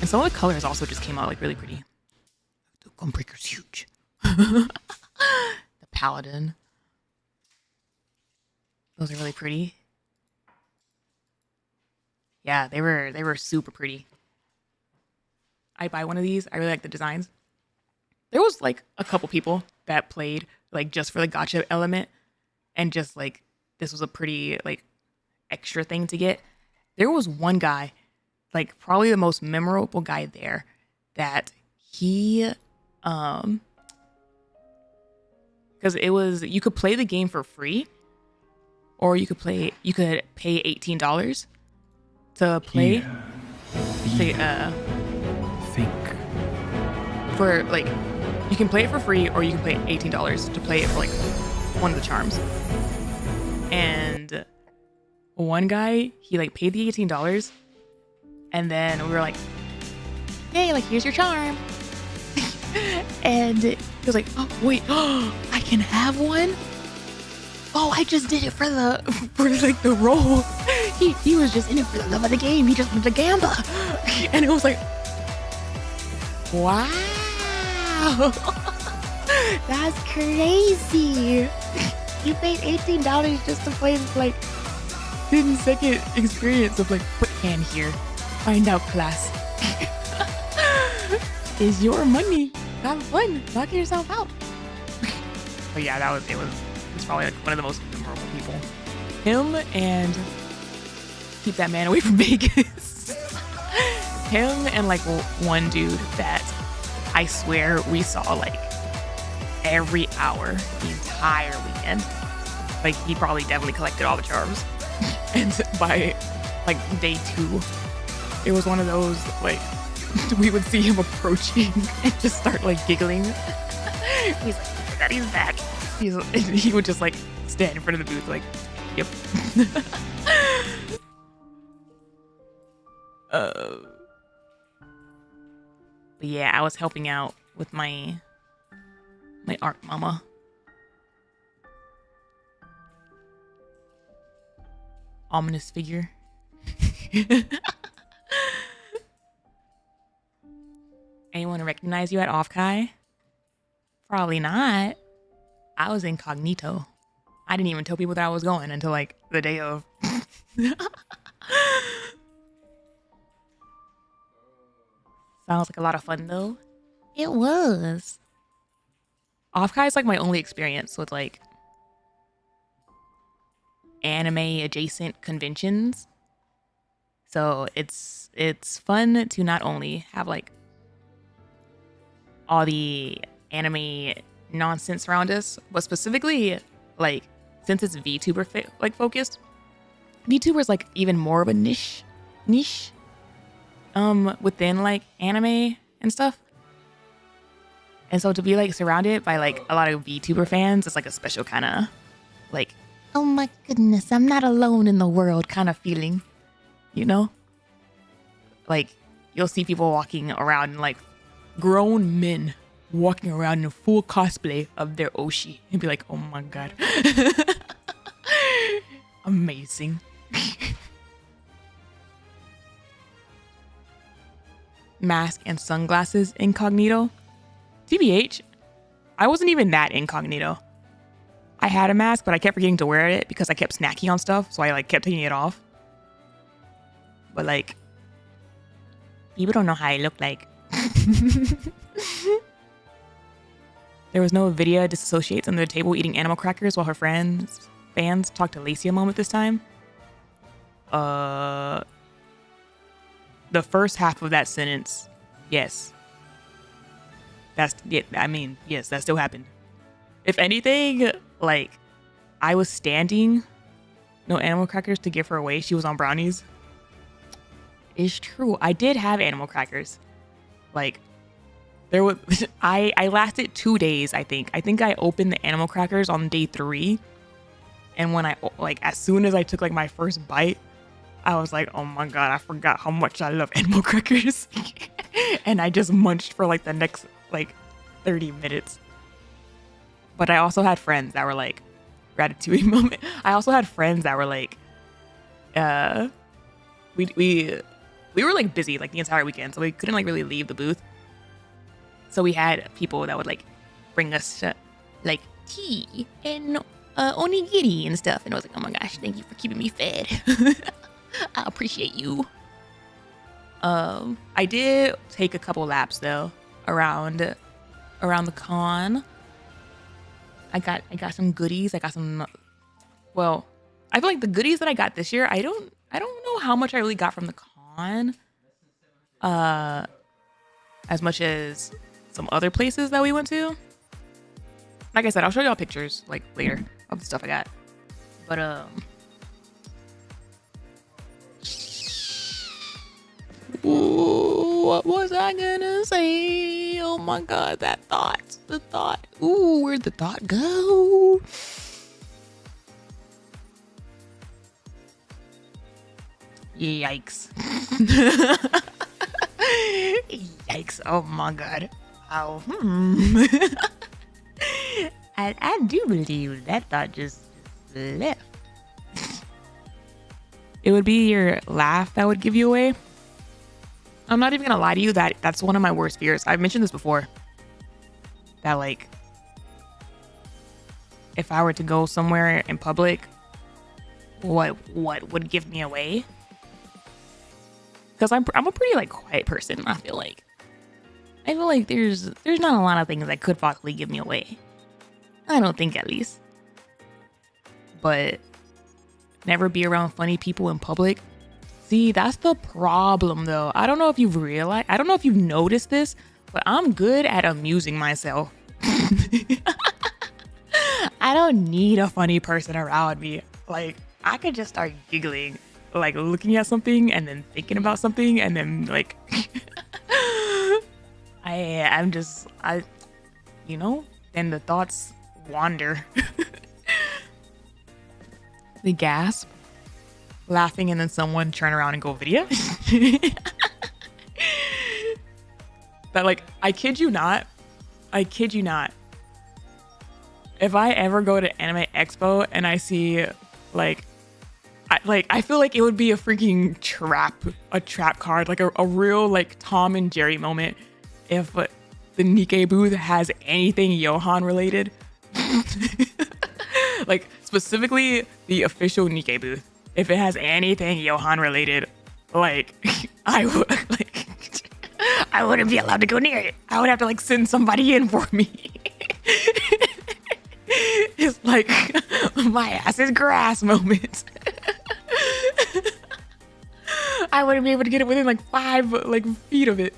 And some of the colors also just came out like really pretty. The Gunbreaker's huge. The Paladin. Those are really pretty. Yeah, they were super pretty. I'd buy one of these. I really like the designs. There was like a couple people that played like just for the gacha element, and just like this was a pretty like extra thing to get. There was one guy, like probably the most memorable guy there, that he because it was, you could play the game for free, or you could pay $18 to play. Think. For like, you can play it for free, or you can pay $18 to play it for like one of the charms. And one guy, he like paid the $18, and then we were like, hey, like, here's your charm. And he was like, oh wait, I can have one. Oh, I just did it for like the role. He was just in it for the love of the game. He just wanted to gamble. And it was like, wow. That's crazy. You paid $18 just to play this like 10-second experience of like, put hand here, find out class. Is your money. Have fun. Knock yourself out. But yeah, it was probably like one of the most memorable people. Him and keep that man away from Vegas. Him and like one dude that I swear we saw like every hour the entire weekend. Like, he probably definitely collected all the charms. And by like day 2, it was one of those like, we would see him approaching and just start like giggling. He's like, Daddy's back. He would just like stand in front of the booth like, yep. But yeah, I was helping out with my art mama. Ominous figure. Anyone recognize you at Offkai? Probably not. I was incognito. I didn't even tell people that I was going until like the day of. Sounds like a lot of fun though. It was. Offkai is like my only experience with like anime adjacent conventions. So it's fun to not only have like all the anime nonsense around us, but specifically like, since it's VTuber like focused, VTuber is like even more of a niche within like anime and stuff. And so to be like surrounded by like a lot of VTuber fans, it's like a special kind of like, oh my goodness, I'm not alone in the world kind of feeling. you know? Like, you'll see people walking around, like, grown men walking around in full cosplay of their Oshi and be like, oh my god. Amazing. Mask and sunglasses incognito. TBH, I wasn't even that incognito. I had a mask, but I kept forgetting to wear it because I kept snacking on stuff, so I like kept taking it off. But like, people don't know how I look like. There was no Vidya disassociates under the table eating animal crackers while her fans talked to Lacey a moment this time. The first half of that sentence, yes. That's it. I mean, yes, that still happened. If anything, like, I was standing, no animal crackers to give her away. She was on brownies. It's true. I did have animal crackers. Like, there was, I lasted 2 days, I think. I think I opened the animal crackers on day 3. And when as soon as I took like my first bite, I was like, oh my god, I forgot how much I love animal crackers. And I just munched for like the next like 30 minutes. But I also had friends that were like, gratitude moment. I also had friends that were like, we were like busy like the entire weekend, so we couldn't like really leave the booth. So we had people that would like bring us like tea and onigiri and stuff. And I was like, oh my gosh, thank you for keeping me fed. I appreciate you. I did take a couple laps though around the con. I got some goodies. I got some. Well, I feel like the goodies that I got this year, I don't know how much I really got from the con. As much as some other places that we went to. Like I said, I'll show y'all pictures like later of the stuff I got. But ooh, what was I gonna say? Oh my god, the thought. Ooh, where'd the thought go? Yikes. Yikes. Oh my god. Oh. I do believe that thought just left. It would be your laugh that would give you away. I'm not even gonna lie to you, that's one of my worst fears. I've mentioned this before. That like, if I were to go somewhere in public, what would give me away? Because I'm a pretty like quiet person. I feel like there's not a lot of things that could possibly give me away. I don't think, at least. But never be around funny people in public. See, that's the problem though. I don't know if you've noticed this, but I'm good at amusing myself. I don't need a funny person around me. Like, I could just start giggling, like looking at something and then thinking about something and then like I'm just then the thoughts wander. The gasp, laughing, and then someone turn around and go video. But like, I kid you not. If I ever go to Anime Expo and I see I feel like it would be a freaking trap card, like a real like Tom and Jerry moment if the Nikke booth has anything Johan related. Like specifically the official Nikke booth. If it has anything Johan related, like I wouldn't be allowed to go near it. I would have to like send somebody in for me. It's like my ass is grass moment. I wouldn't be able to get it within like 5 feet of it.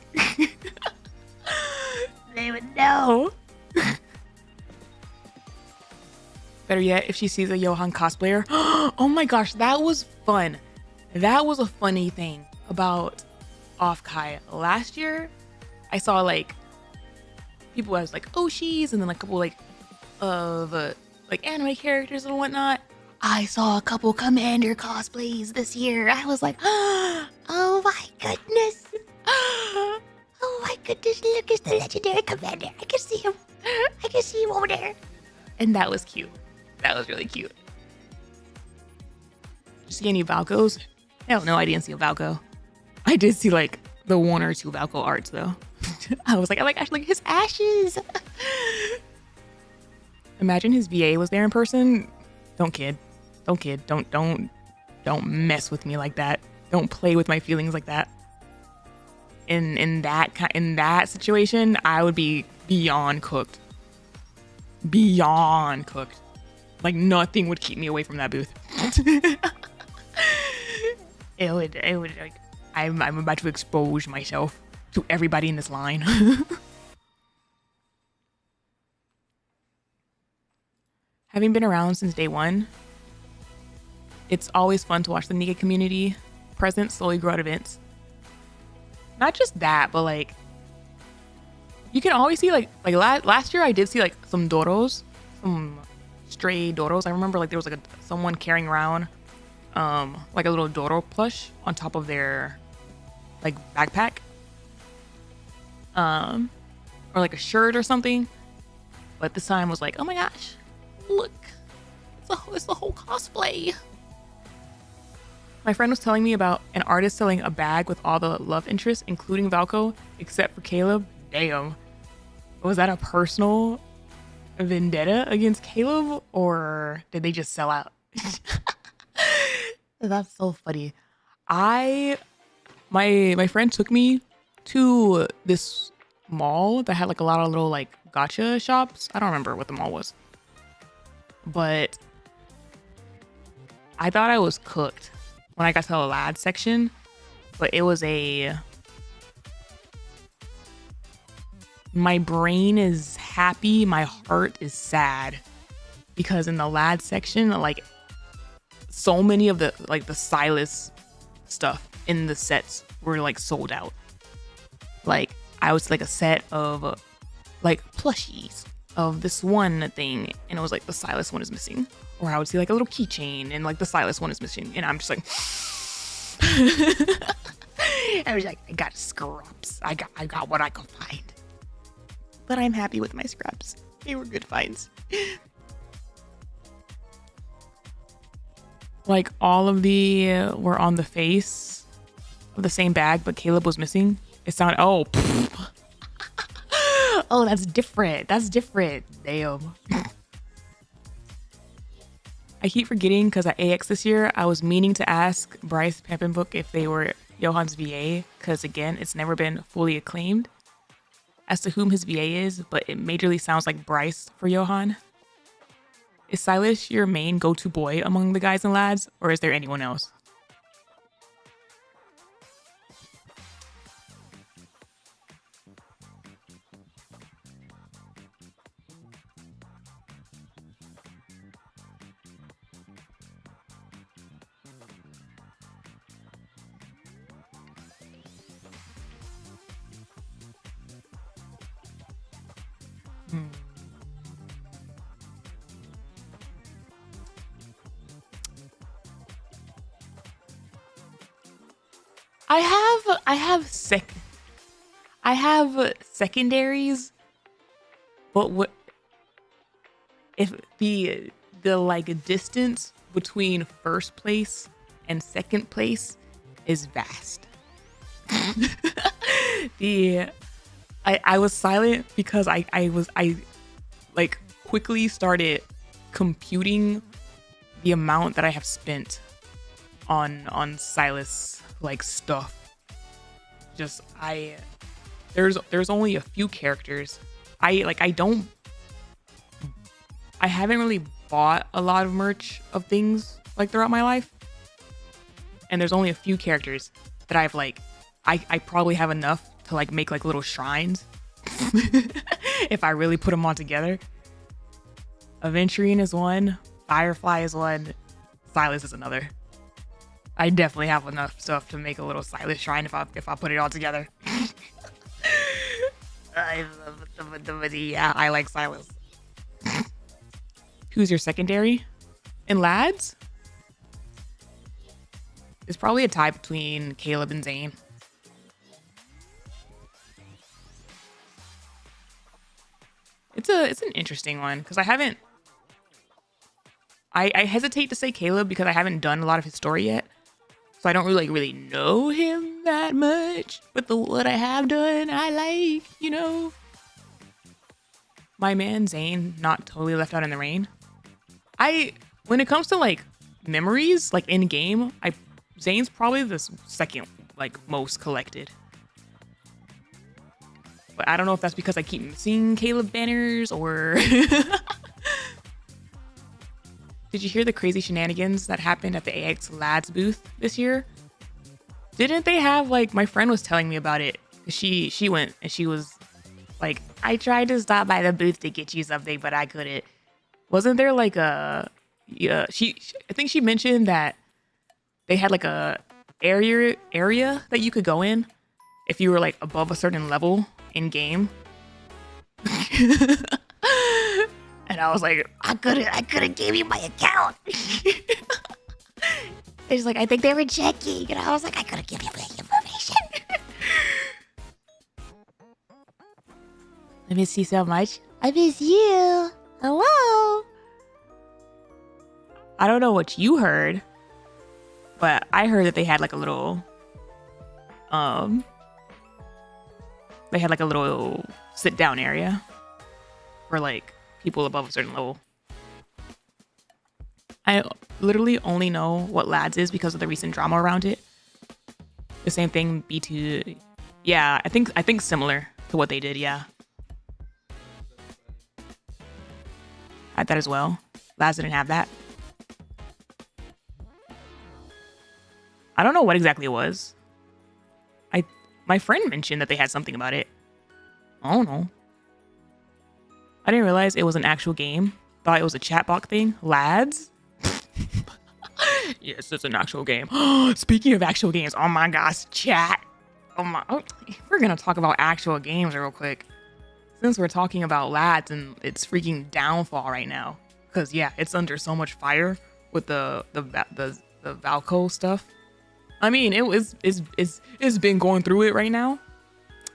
They would know. Better yet, if she sees a Johan cosplayer. Oh my gosh, that was fun. That was a funny thing about Offkai. Last year, I saw like people as like Oshis and then like a couple of anime characters and whatnot. I saw a couple Commander cosplays this year. I was like, oh my goodness. Oh my goodness, look, it's the legendary Commander. I can see him. I can see him over there. And that was cute. That was really cute. Did you see any Valkos? Hell no, I didn't see a Valko. I did see like the 1 or 2 Valko arts though. I was like, oh my gosh, look at his ashes. Imagine his VA was there in person. Don't kid. Don't mess with me like that. Don't play with my feelings like that. In that situation, I would be beyond cooked. Beyond cooked. Like nothing would keep me away from that booth. it would like I'm about to expose myself to everybody in this line. Having been around since day one, it's always fun to watch the Nikke community presence slowly grow at events. Not just that, but like you can always see like last year I did see like some Doros, some stray Doros. I remember like there was like someone carrying around like a little Doro plush on top of their like backpack, or like a shirt or something. But this time was like, oh my gosh, look, it's the whole cosplay. My friend was telling me about an artist selling a bag with all the love interests, including Valko, except for Caleb. Damn. Was that a personal vendetta against Caleb, or did they just sell out? That's so funny. My friend took me to this mall that had like a lot of little like gacha shops. I don't remember what the mall was, but I thought I was cooked when I got to the lad section, but it was my brain is happy, my heart is sad, because in the lad section, like so many of the like the Silas stuff in the sets were like sold out. Like I was like a set of like plushies of this one thing, and it was like the Silas one is missing. Or I would see like a little keychain and like the Silas one is missing. And I'm just like, I was like, I got scraps. I got what I could find. But I'm happy with my scraps. They were good finds. Like all of the were on the face of the same bag, but Caleb was missing. It sounded, oh, oh, that's different. That's different. Damn. I keep forgetting because at AX this year, I was meaning to ask Bryce Pampenbook if they were Johan's VA, because again, it's never been fully acclaimed as to whom his VA is, but it majorly sounds like Bryce for Johan. Is Silas your main go-to boy among the guys and lads, or is there anyone else? I have secondaries, but what if the like distance between first place and second place is vast. I was silent because I like quickly started computing the amount that I have spent on Silas like stuff. Just there's only a few characters. I haven't really bought a lot of merch of things like throughout my life. And there's only a few characters that I've like I probably have enough to like make like little shrines if I really put them all together. Aventurine is one, Firefly is one, Silas is another. I definitely have enough stuff to make a little Silas shrine if I put it all together. Yeah, I like Silas. Who's your secondary? in lads, it's probably a tie between Caleb and Zane. It's an interesting one because I hesitate to say Caleb because I haven't done a lot of his story yet. So I don't really know him that much. But what I have done, I like, you know. My man Zane, not totally left out in the rain. When it comes to like memories, like in game, Zane's probably the second like most collected. But I don't know if that's because I keep missing Caleb banners or Did you hear the crazy shenanigans that happened at the AX Lads booth this year? Didn't they have like, my friend was telling me about it. She went and she was like, I tried to stop by the booth to get you something, but I couldn't. Wasn't there like I think she mentioned that they had like a area that you could go in if you were like above a certain level in game. And I was like, I couldn't give you my account. It's like, I think they were checking. And I was like, I couldn't give you my information. I miss you so much. I miss you. Hello. I don't know what you heard, but I heard that they had like a little, sit down area for like people above a certain level. I literally only know what Lads is because of the recent drama around it. The same thing B2, yeah, I think similar to what they did, yeah. I had that as well. Lads didn't have that. I don't know what exactly it was. My friend mentioned that they had something about it. I don't know. I didn't realize it was an actual game. Thought it was a chatbot thing. Lads? Yes, it's an actual game. Speaking of actual games, oh my gosh, chat. We're gonna talk about actual games real quick. Since we're talking about Lads and its freaking downfall right now. Because yeah, it's under so much fire with the Valco stuff. I mean, it's been going through it right now.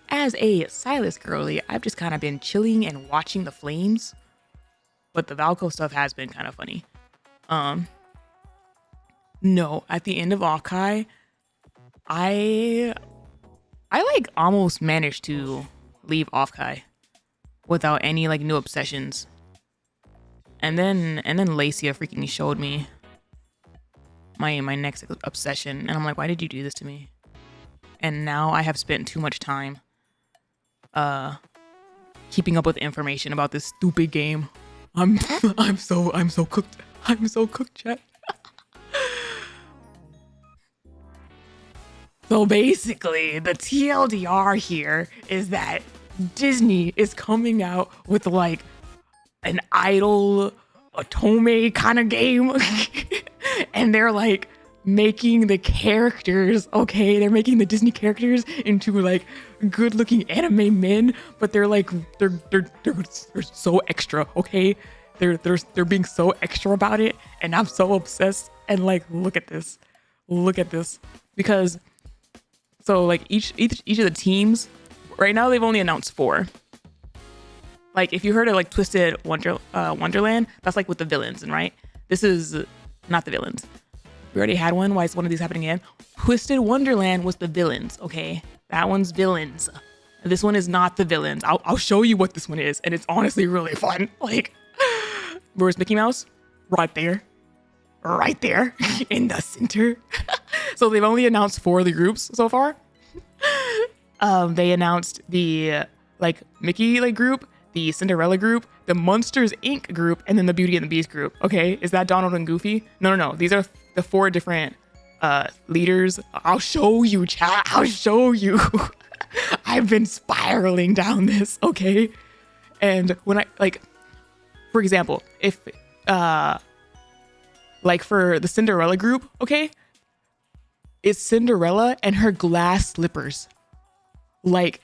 As a Silas girly, I've just kind of been chilling and watching the flames. But the Valco stuff has been kind of funny. No, at the end of Offkai, I like almost managed to leave Offkai without any like new obsessions. And then Lacey freaking showed me my next obsession, and I'm like, why did you do this to me? And now I have spent too much time keeping up with information about this stupid game. I'm so cooked. I'm so cooked, chat. So basically, the TLDR here is that Disney is coming out with like an idol otome kind of game. And they're like making the characters, okay, they're making the Disney characters into like good looking anime men, but they're like they're so extra, okay? They're being so extra about it, and I'm so obsessed. And like, look at this because so like each of the teams right now, they've only announced 4. Like if you heard of like Twisted Wonderland, that's like with the villains, and right, this is not the villains. We already had one. Why is one of these happening again? Twisted Wonderland was the villains, okay? That one's villains. This one is not the villains. I'll show you what this one is, and it's honestly really fun. Like, where's Mickey Mouse? Right there in the center. So they've only announced 4 of the groups so far. They announced the like Mickey like group, the Cinderella group, the Monsters Inc. group, and then the Beauty and the Beast group. Okay, is that Donald and Goofy? No. These are the 4 different leaders. I'll show you, chat. I'll show you. I've been spiraling down this, okay? And when I like, for example, if like for the Cinderella group, okay, it's Cinderella and her glass slippers. Like,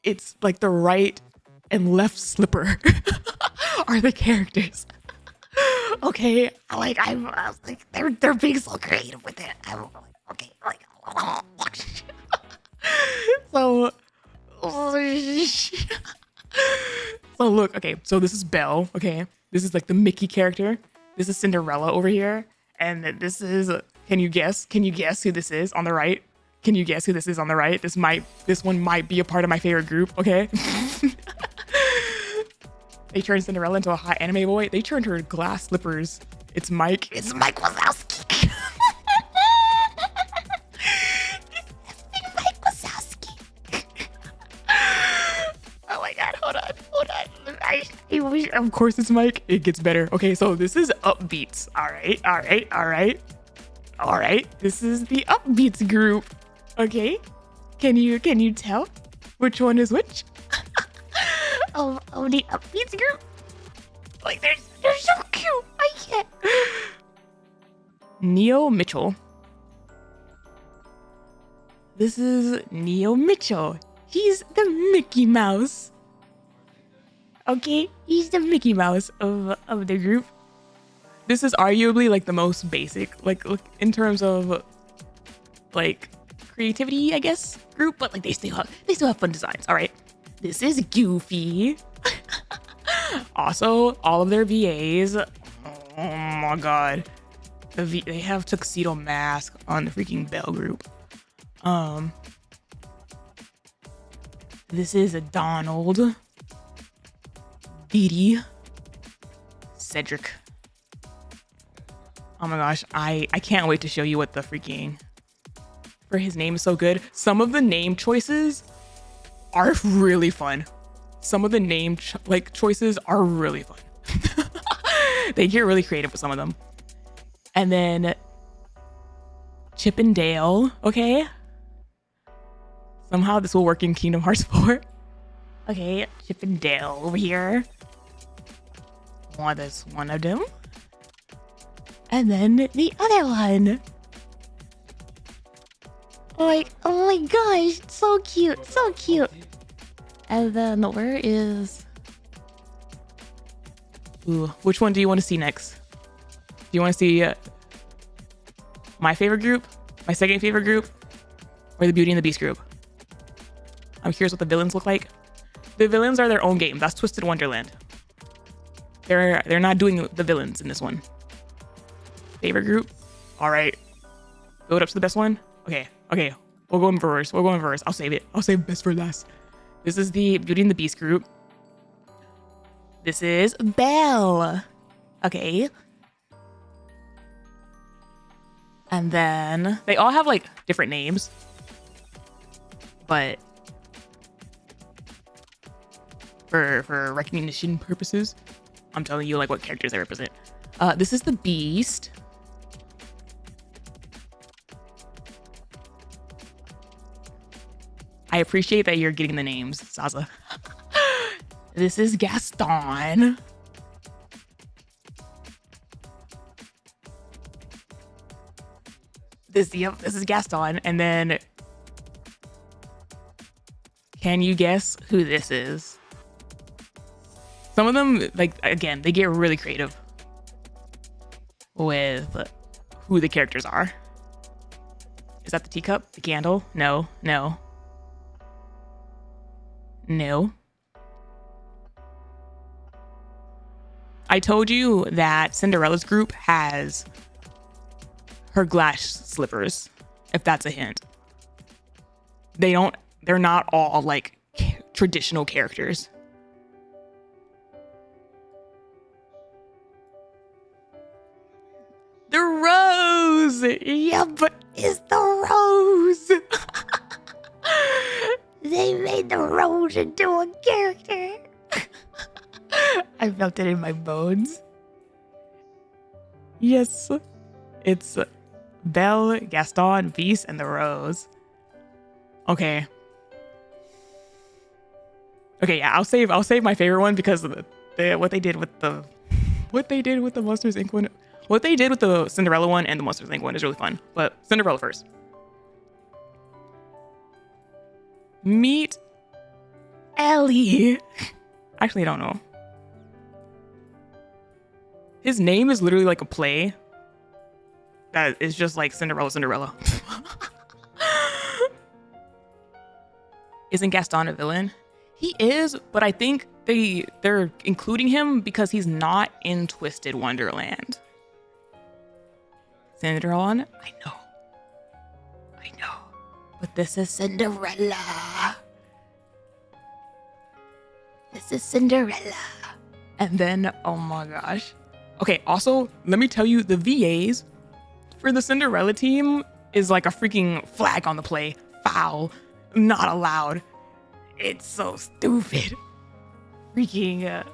it's like the right and left slipper are the characters. Okay, I was like, they're being so creative with it. I'm like, okay, like, so, so look, okay, so this is Belle, okay, this is like the Mickey character. This is Cinderella over here, and this is. Can you guess? Can you guess who this is on the right? Can you guess who this is on the right? This one might be a part of my favorite group. Okay. They turned Cinderella into a hot anime boy. They turned her glass slippers. It's Mike. It's Mike Wazowski. Mike Wazowski. Oh my god, hold on. Of course it's Mike. It gets better. Okay, so this is Upbeats. All right. This is the Upbeats group. Okay. Can you tell which one is which? Oh, the Upbeats group. Like they're so cute. I can't. Neo Mitchell. This is Neo Mitchell. He's the Mickey Mouse. Okay, he's the Mickey Mouse of the group. This is arguably like the most basic, like in terms of like creativity, I guess, group, but like they still have fun designs. All right, this is Goofy. Also, all of their VAs. Oh my god, they have tuxedo mask on the freaking Belle group. This is a Donald. Dee, Cedric. Oh my gosh, I can't wait to show you what the freaking for his name is so good. Some of the name choices are really fun. Some of the name choices are really fun. They get really creative with some of them. And then Chip and Dale, okay? Somehow this will work in Kingdom Hearts 4. Okay, Chip and Dale over here. Oh, there's one of them. And then the other one. Like, oh my gosh, so cute, so cute. And then where is... Ooh, which one do you want to see next? Do you want to see my favorite group, my second favorite group, or the Beauty and the Beast group? I'm curious what the villains look like. The villains are their own game. That's Twisted Wonderland. They're not doing the villains in this one. Favorite group? All right. Build up to the best one? Okay. We'll go in reverse. I'll save it. I'll save best for last. This is the Beauty and the Beast group. This is Belle. Okay. And then they all have like different names. But for recognition purposes, I'm telling you like what characters they represent. This is the Beast. I appreciate that you're getting the names, Zaza. This is Gaston. This is Gaston. And then can you guess who this is? Some of them, like, again, they get really creative with who the characters are. Is that the teacup? The candle? No. I told you that Cinderella's group has her glass slippers, if that's a hint. They're not all like traditional characters. The rose! Yep, it's the rose! They made the rose into a character. I felt it in my bones. Yes, it's Belle, Gaston, Beast, and the rose. Okay, yeah, I'll save my favorite one because of what they did with the Monsters Inc. one. What they did with the Cinderella one and the Monsters Inc. one is really fun. But Cinderella first. Meet Ellie. Actually, I don't know. His name is literally like a play that is just like Cinderella. Isn't Gaston a villain? He is, but I think they're including him because he's not in Twisted Wonderland. Cinderella? I know. But this is Cinderella. This is Cinderella. And then, oh my gosh. Okay, also, let me tell you, the VAs for the Cinderella team is like a freaking flag on the play. Foul. Not allowed. It's so stupid. Freaking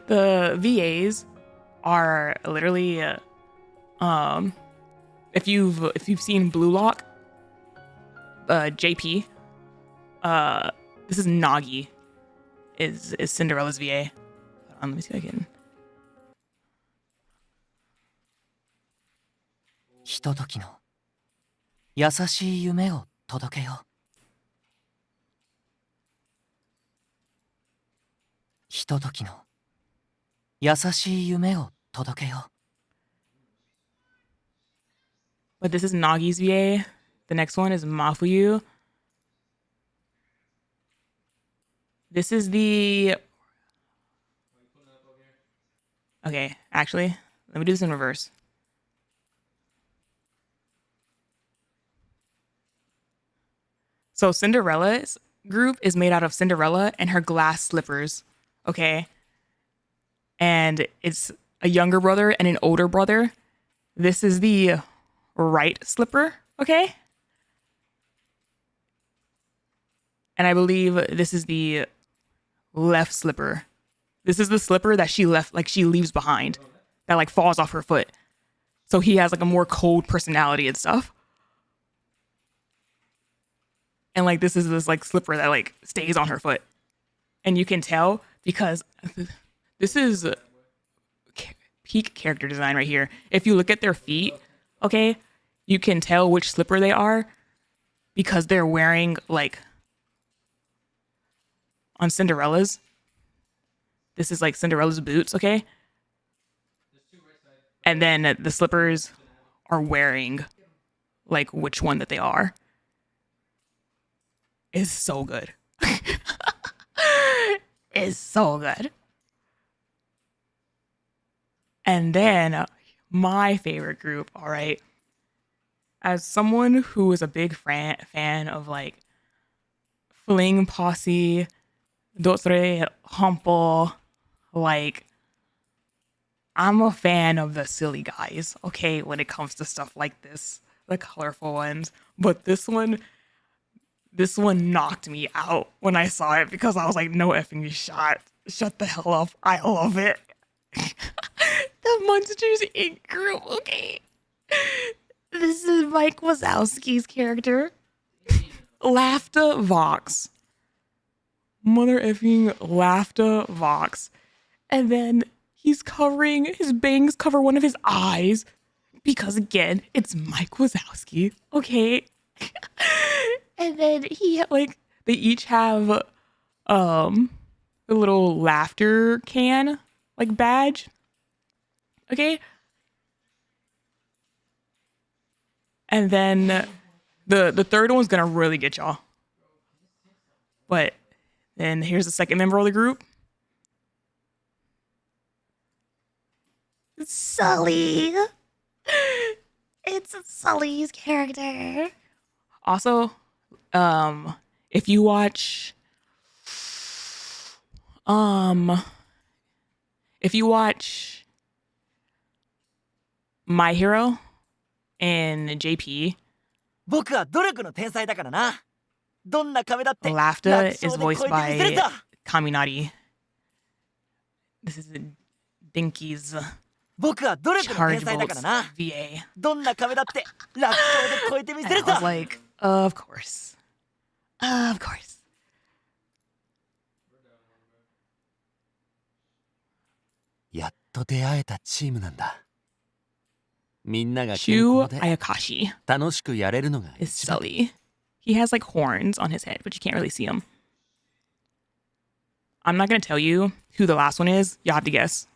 the VAs are literally if you've seen Blue Lock, JP, this is Nagi is Cinderella's VA. Let me see if I can. ひとときの優しい夢を届けよう。ひとときの優しい夢を届けよう。 But this is Nagi's VA. The next one is Mafuyu. This is the... Okay, actually, let me do this in reverse. So Cinderella's group is made out of Cinderella and her glass slippers, okay? And it's a younger brother and an older brother. This is the right slipper, okay? And I believe this is the left slipper. This is the slipper that she left, like she leaves behind, that like falls off her foot. So he has like a more cold personality and stuff. And like this is this like slipper that like stays on her foot. And you can tell because this is peak character design right here. If you look at their feet, okay, you can tell which slipper they are because they're wearing like on Cinderella's. This is like Cinderella's boots, okay? And then the slippers are wearing like which one that they are. Is so good. Is so good. And then my favorite group, all right. As someone who is a big fan of like Fling Posse, Dotsure Humple, like I'm a fan of the silly guys, okay, when it comes to stuff like this, the colorful ones. But this one knocked me out when I saw it because I was like, no effing shot. Shut the hell up. I love it. The Monsters Inc. group, okay. This is Mike Wazowski's character. Laughter Vox. Mother effing Laughter Vox. And then his bangs cover one of his eyes. Because again, it's Mike Wazowski, okay? And then they each have a little laughter can like badge. Okay? And then the third one's gonna really get y'all. But then here's the second member of the group. Sully. It's Sully's character. Also, if you watch My Hero and JP, Laughter is voiced by Kaminari. This is Dinky's Charge Bolts VA. And I was like, of course. Of course. Shu Ayakashi is Sully. He has like horns on his head, but you can't really see them. I'm not going to tell you who the last one is. You'll have to guess.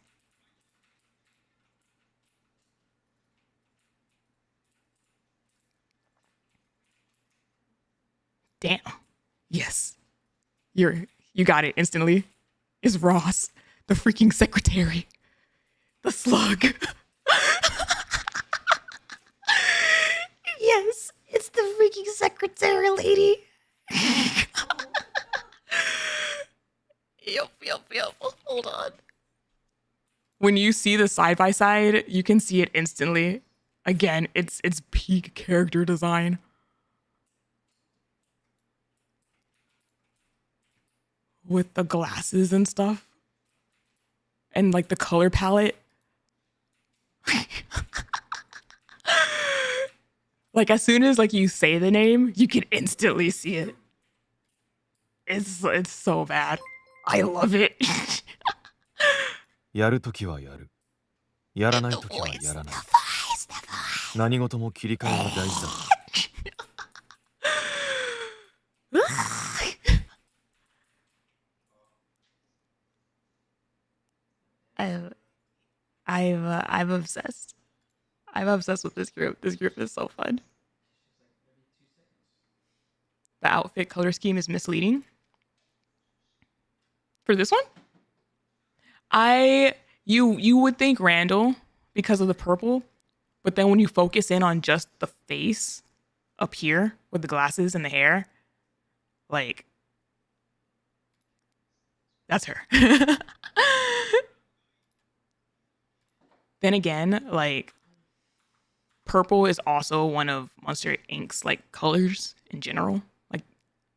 Damn. Yes. You got it instantly. It's Ross, the freaking secretary. The slug. Yes, it's the freaking secretary lady. Yep. Hold on. When you see the side by side, you can see it instantly. Again, it's peak character design. With the glasses and stuff. And like the color palette. Like as soon as like you say the name, you can instantly see it. It's so bad. I love it. やるときはやる。やらないときはやらない。何事も切り替えは大事だ。I'm obsessed. I'm obsessed with this group. This group is so fun. The outfit color scheme is misleading. For this one? You would think Randall because of the purple, but then when you focus in on just the face up here with the glasses and the hair, like that's her. Then again, like purple is also one of Monster Inc.'s like colors in general. Like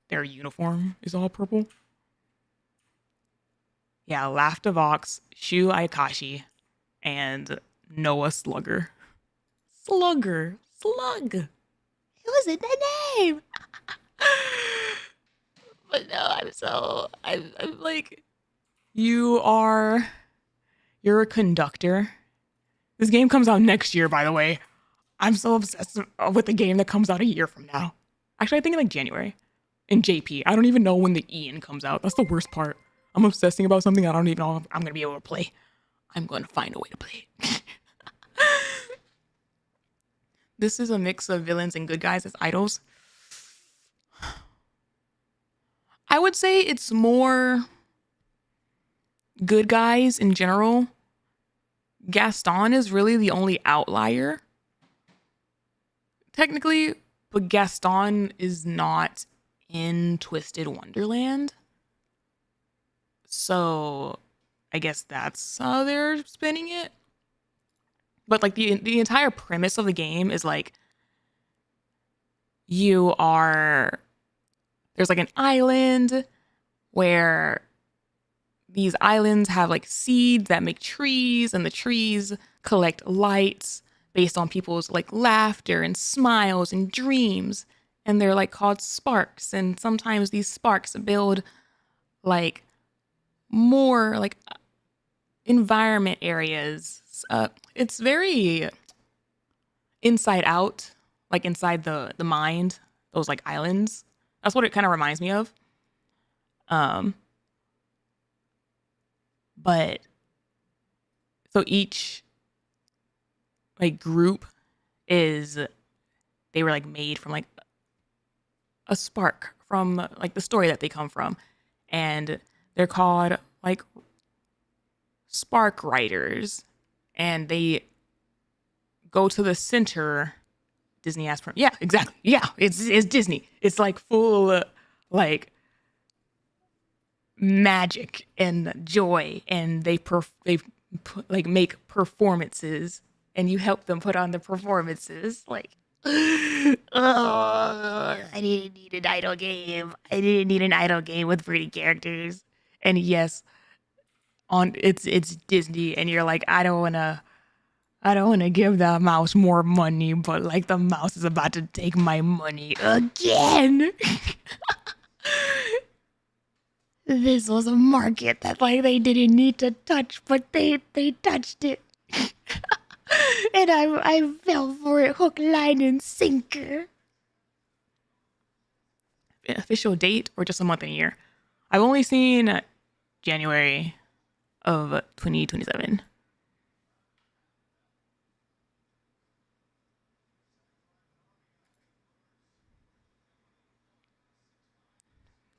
their uniform is all purple. Yeah, Laugh Vox, Shu Ayakashi, and Noah Slugger. Slug. It wasn't the name. But no, I'm like, you're a conductor. This game comes out next year, by the way. I'm so obsessed with the game that comes out a year from now. Actually, I think in like January. In JP. I don't even know when the Ian comes out. That's the worst part. I'm obsessing about something I don't even know if I'm going to be able to play. I'm going to find a way to play it. This is a mix of villains and good guys as idols. I would say it's more good guys in general. Gaston is really the only outlier. Technically, but Gaston is not in Twisted Wonderland. So I guess that's how they're spinning it. But like the entire premise of the game is like there's like an island where these islands have like seeds that make trees, and the trees collect lights based on people's like laughter and smiles and dreams. And they're like called sparks. And sometimes these sparks build like more like environment areas. It's very inside out, like inside the mind, those like islands. That's what it kind of reminds me of. But so each like group they were like made from like a spark from like the story that they come from, and they're called like spark writers, and they go to the center. Disney asked for, yeah, exactly, yeah, it's Disney. It's like full like magic and joy, and they like make performances, and you help them put on the performances. Like, oh, I didn't need an idol game. I didn't need an idol game with pretty characters. And yes, it's Disney, and you're like, I don't wanna give the mouse more money, but like the mouse is about to take my money again. This was a market that like they didn't need to touch, but they touched it. And I fell for it hook, line, and sinker. Official date or just a month and a year? I've only seen January of 2027.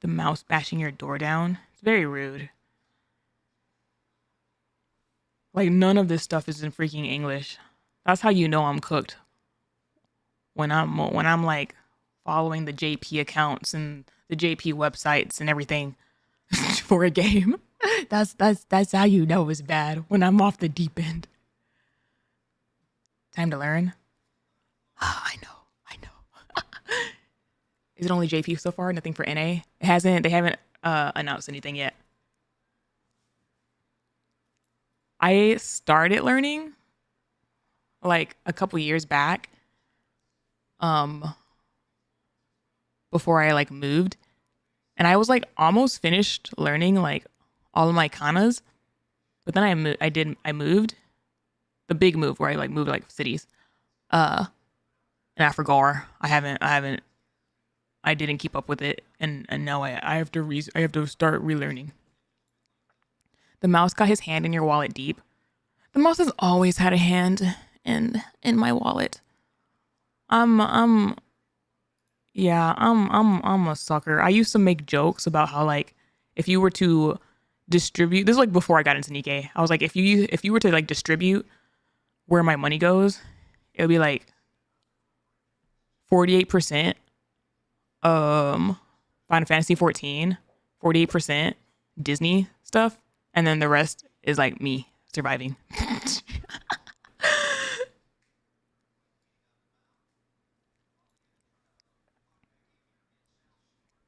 The mouse bashing your door down. It's very rude. Like, none of this stuff is in freaking English. That's how you know I'm cooked. When I'm like following the JP accounts and the JP websites and everything for a game. That's how you know it's bad, when I'm off the deep end. Time to learn. I know. Is it only JP so far? Nothing for NA? They haven't announced anything yet. I started learning like a couple years back. Before I like moved. And I was like almost finished learning like all of my kanas. But then I moved. The big move where I like moved like cities. And I forgot. I didn't keep up with it, and now I have to start relearning. The mouse got his hand in your wallet deep. The mouse has always had a hand in my wallet. I'm a sucker. I used to make jokes about how like if you were to distribute, this is like before I got into Nikke. I was like, if you were to like distribute where my money goes, it would be like 48% Final Fantasy 14, 48% Disney stuff, and then the rest is like me surviving.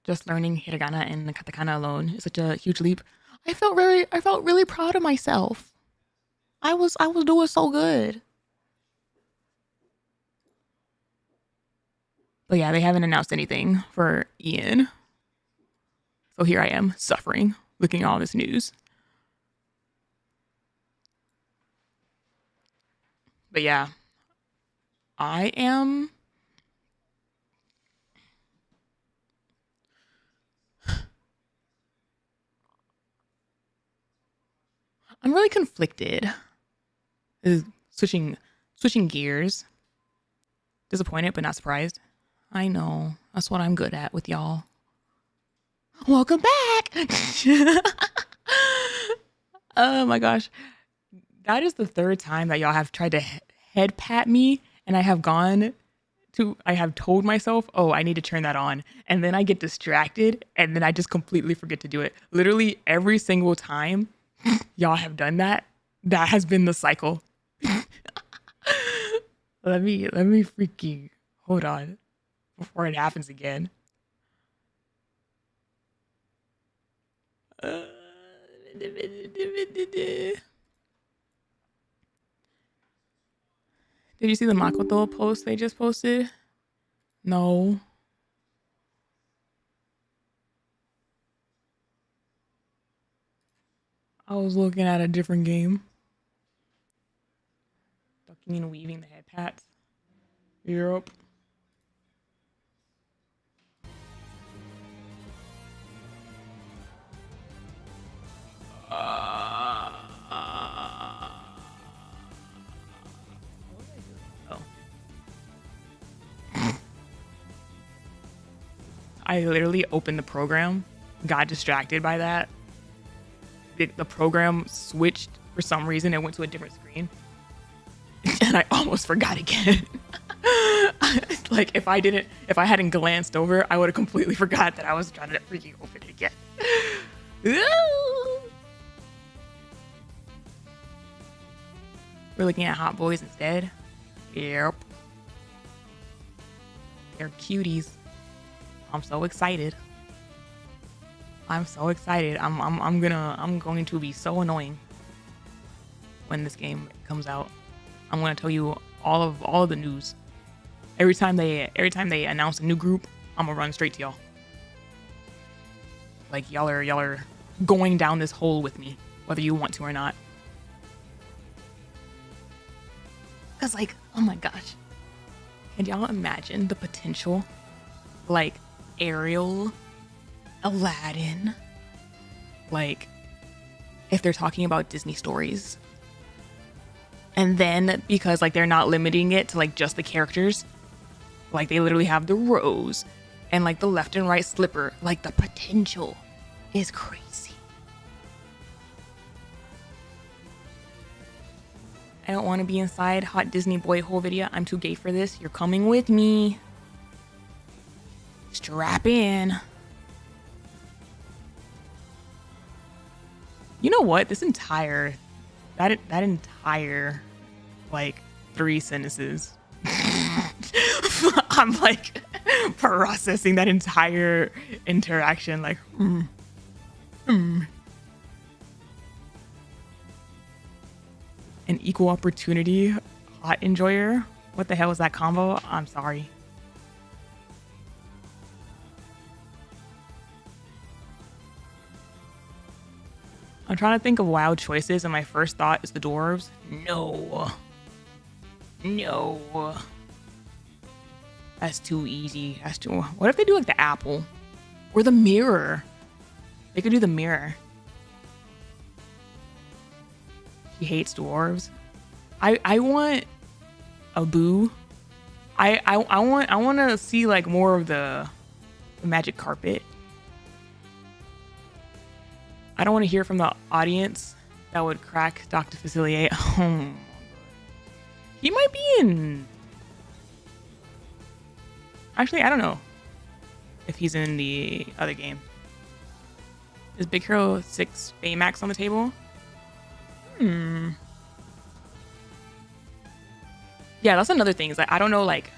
Just learning hiragana and katakana alone is such a huge leap. I felt really proud of myself. I was doing so good. But yeah, they haven't announced anything for Ian. So here I am, suffering, looking at all this news. But yeah, I'm really conflicted. Switching gears. Disappointed, but not surprised. I know. That's what I'm good at with y'all. Welcome back! Oh my gosh. That is the third time that y'all have tried to head pat me, and I have told myself, oh, I need to turn that on. And then I get distracted, and then I just completely forget to do it. Literally every single time y'all have done that, that has been the cycle. Let me freaking hold on before it happens again. Did you see the Makoto post they just posted? No. I was looking at a different game. Ducking and weaving the head pats. Europe. I literally opened the program, got distracted by that. The program switched for some reason. It went to a different screen. And I almost forgot again. Like if I hadn't glanced over, I would have completely forgot that I was trying to freaking open it again. We're looking at hot boys instead. Yep. They're cuties. I'm so excited. I'm so excited. I'm going to be so annoying when this game comes out. I'm gonna tell you all of the news. Every time they announce a new group, I'm gonna run straight to y'all. Like y'all are going down this hole with me, whether you want to or not. Cause like, oh my gosh, can y'all imagine the potential? Like Ariel, Aladdin, like if they're talking about Disney stories. And then because like they're not limiting it to like just the characters, like they literally have the Rose And like the left and right slipper, like the potential is crazy. I don't want to be inside hot Disney boy hole video. I'm too gay for this. You're coming with me. Strap in. You know what? This entire that entire like 3 sentences. I'm like processing that entire interaction like an equal opportunity hot enjoyer. What the hell is that combo? I'm sorry. I'm trying to think of wild choices, and my first thought is the dwarves. No. No. That's too easy. That's too... What if they do like the apple? Or the mirror? They could do the mirror. She hates dwarves. I want a boo. I want to see like more of the magic carpet. I don't want to hear from the audience. That would crack Dr. Facilier. Oh, he might be in... Actually, I don't know if he's in the other game. Is Big Hero 6 Baymax on the table? Yeah, that's another thing. Is like I don't know like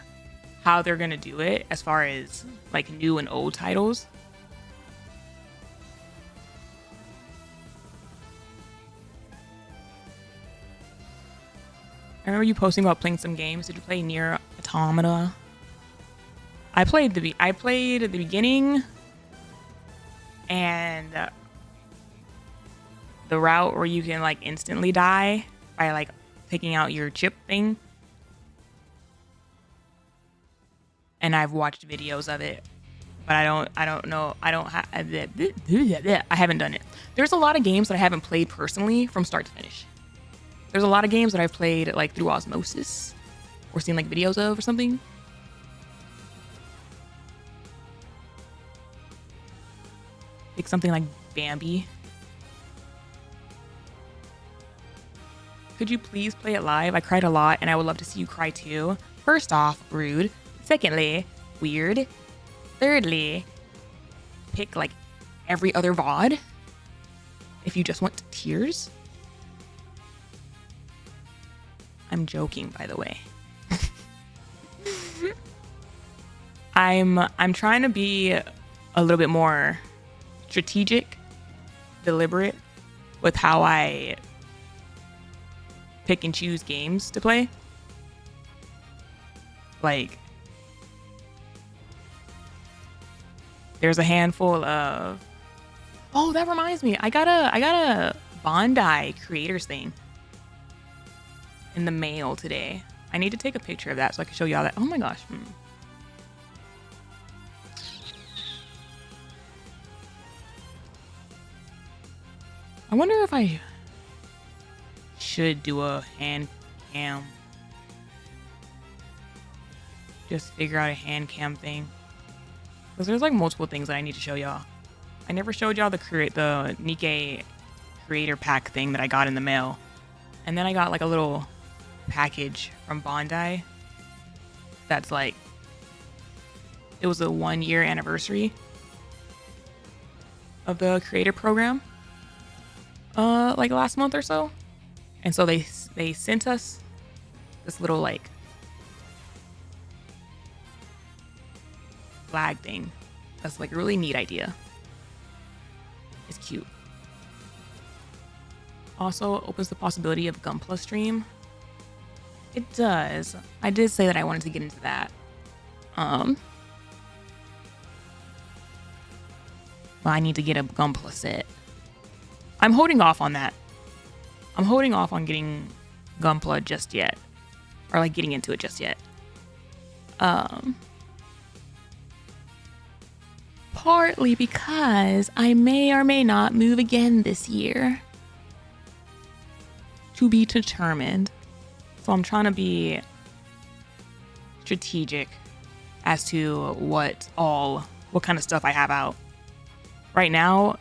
how they're gonna do it as far as like new and old titles. I remember you posting about playing some games. Did you play Nier Automata? I played at the beginning and the route where you can like instantly die by like taking out your chip thing. And I've watched videos of it, but I don't know. I haven't done it. There's a lot of games that I haven't played personally from start to finish. There's a lot of games that I've played like through osmosis or seen like videos of or something. Like something like Bambi. Could you please play it live? I cried a lot and I would love to see you cry too. First off, rude. Secondly, weird. Thirdly, pick like every other VOD if you just want tears. I'm joking, by the way. I'm trying to be a little bit more strategic, deliberate with how I pick and choose games to play. Like, there's a handful of... Oh, that reminds me. I got a Bondi creators thing in the mail today. I need to take a picture of that so I can show y'all that. Oh my gosh. I wonder if I should do a hand cam. Just figure out a hand cam thing. Because there's like multiple things that I need to show y'all. I never showed y'all the Nikke creator pack thing that I got in the mail. And then I got like a little package from Bondi that's like, it was a 1-year anniversary of the creator program, like last month or so. And so they sent us this little like flag thing. That's like a really neat idea. It's cute. Also opens the possibility of Gunpla stream. It does. I did say that I wanted to get into that. Well, I need to get a Gunpla set. I'm holding off on that. I'm holding off on getting Gunpla just yet. Or like getting into it just yet. Partly because I may or may not move again this year. To be determined. So I'm trying to be strategic as to what kind of stuff I have out. Right now,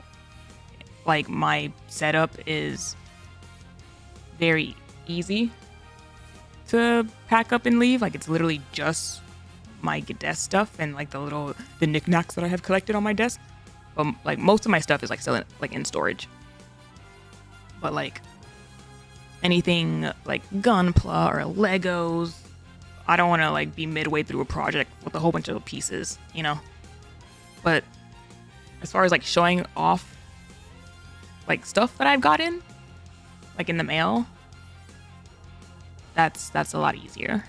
like my setup is very easy to pack up and leave. Like it's literally just my desk stuff and like the knickknacks that I have collected on my desk. But like most of my stuff is like still in storage. But like anything like Gunpla or Legos, I don't want to like be midway through a project with a whole bunch of pieces, you know. But as far as like showing off like stuff that I've gotten like in the mail, that's a lot easier.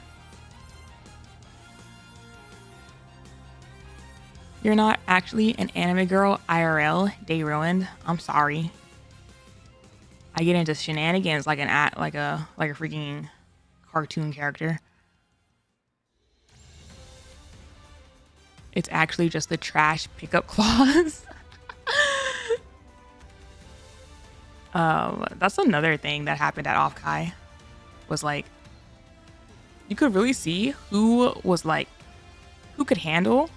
You're not actually an anime girl IRL, day ruined. I'm sorry. I get into shenanigans like a freaking cartoon character. It's actually just the trash pickup clause. That's another thing that happened at Offkai. Was like, you could really see who could handle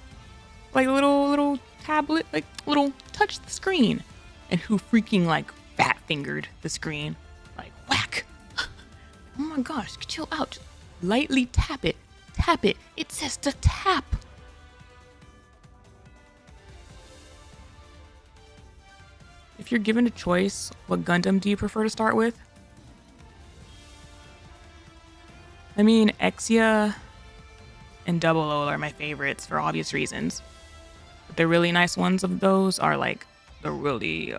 like a little tablet, like little touch the screen, and who freaking like fat fingered the screen, like whack. Oh my gosh, chill out. Just lightly tap it. It says to tap. If you're given a choice, what Gundam do you prefer to start with? I mean, Exia and Double O are my favorites for obvious reasons. But the really nice ones of those are like the really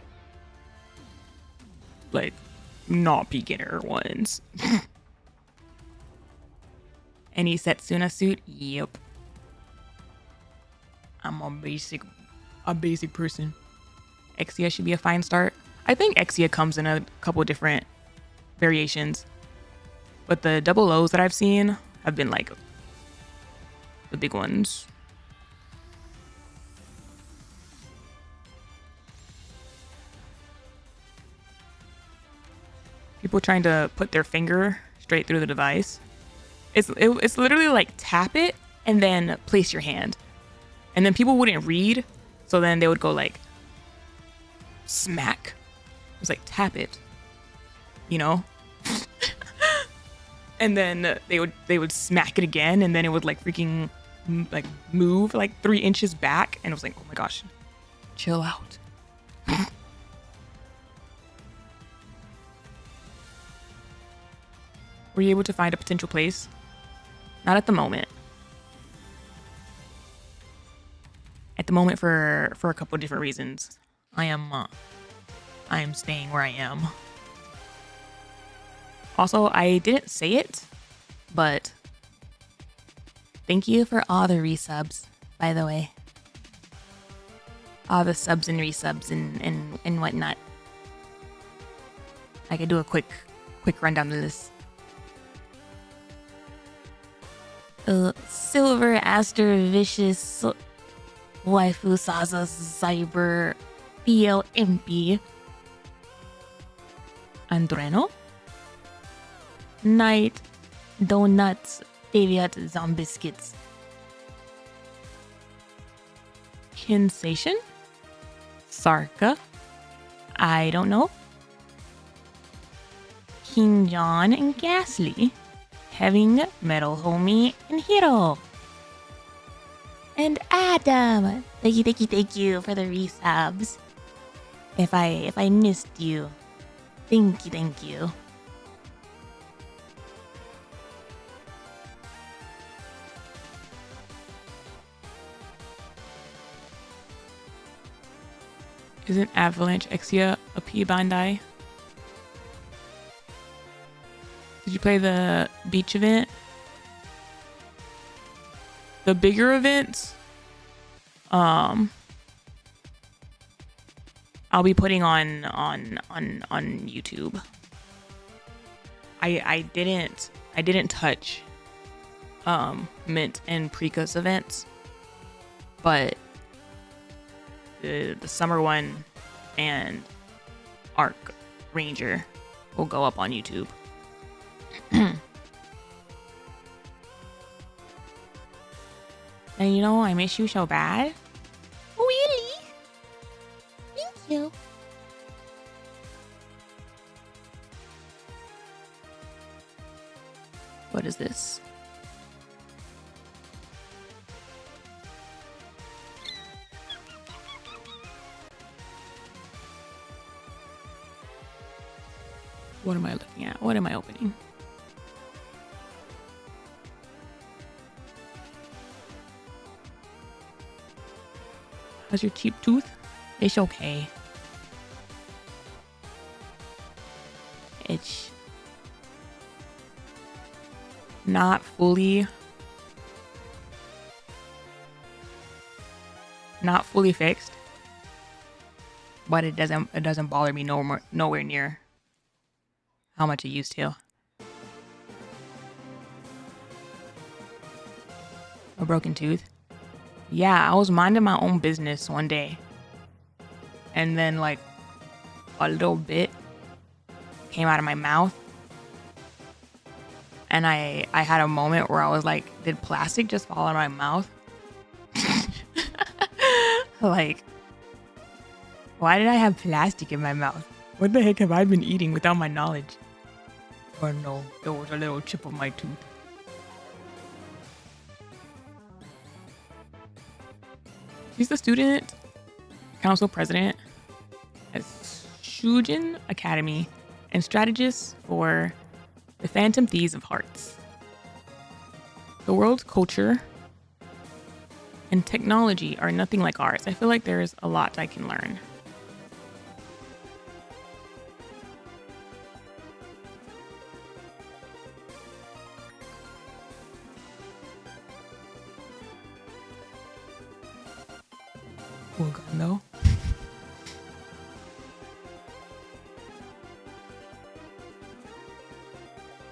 like not beginner ones. Any Setsuna suit? Yep. I'm a basic person. Exia should be a fine start. I think Exia comes in a couple different variations. But the double O's that I've seen have been like the big ones. People trying to put their finger straight through the device. It's literally like tap it and then place your hand. And then people wouldn't read. So then they would go like smack. It was like tap it. You know? And then they would smack it again, and then it would like freaking like move like 3 inches back, and it was like, oh my gosh, chill out. Were you able to find a potential place? Not at the moment. At the moment, for a couple of different reasons, I am staying where I am. Also, I didn't say it, but thank you for all the resubs, by the way. All the subs and resubs and whatnot. I could do a quick rundown of this. Silver Aster Vicious Waifu Saza Cyber PLMP Andreno Night Donuts Favorite Zombiscuits Kinsation Sarka I don't know King John and Ghastly Having Metal Homie and Hero and Adam. Thank you for the resubs. If I missed you, thank you. Isn't Avalanche Exia a P Bandai? Did you play the beach event? The bigger events, I'll be putting on YouTube. I didn't touch Mint and Prika's events, but the summer one and Arc Ranger will go up on YouTube. And you know, I miss you so bad. Really? Thank you. What is this? What am I looking at? What am I opening? How's your cheap tooth? It's okay. It's not fully fixed, but it doesn't bother me nowhere near how much it used to. A broken tooth. Yeah, I was minding my own business one day, and then like a little bit came out of my mouth, and I had a moment where I was like, did plastic just fall out of my mouth? Like, why did I have plastic in my mouth? What the heck have I been eating without my knowledge? Oh no, there was a little chip of my tooth. She's the student council president at Shujin Academy and strategist for the Phantom Thieves of Hearts. The world's culture and technology are nothing like ours. I feel like there's a lot I can learn. Cool gun though.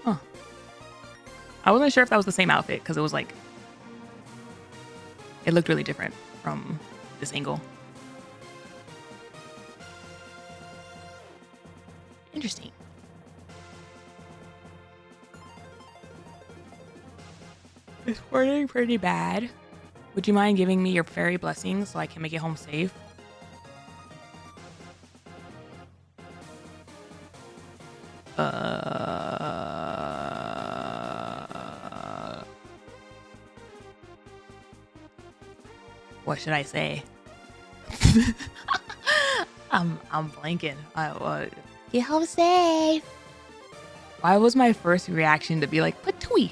Huh. I wasn't sure if that was the same outfit because it was like, it looked really different from this angle. Interesting. It's wording pretty bad. Would you mind giving me your fairy blessings so I can make it home safe? What should I say? I'm blanking. Get home safe. Why was my first reaction to be like, patooey?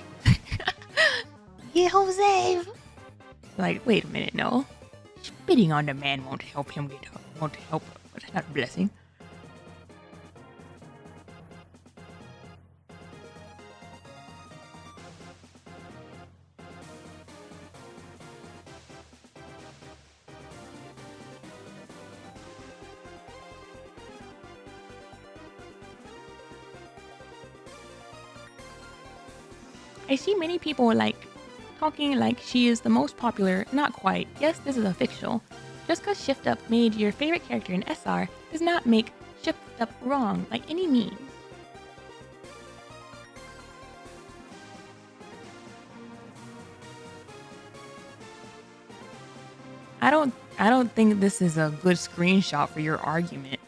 Get home safe. Like, wait a minute, no. Spitting on the man won't help him get up. Won't help. That's not a blessing. I see many people talking like she is the most popular. Not quite. Yes, this is official. Just because Shift Up made your favorite character in SR does not make Shift Up wrong by any means. I don't think this is a good screenshot for your argument,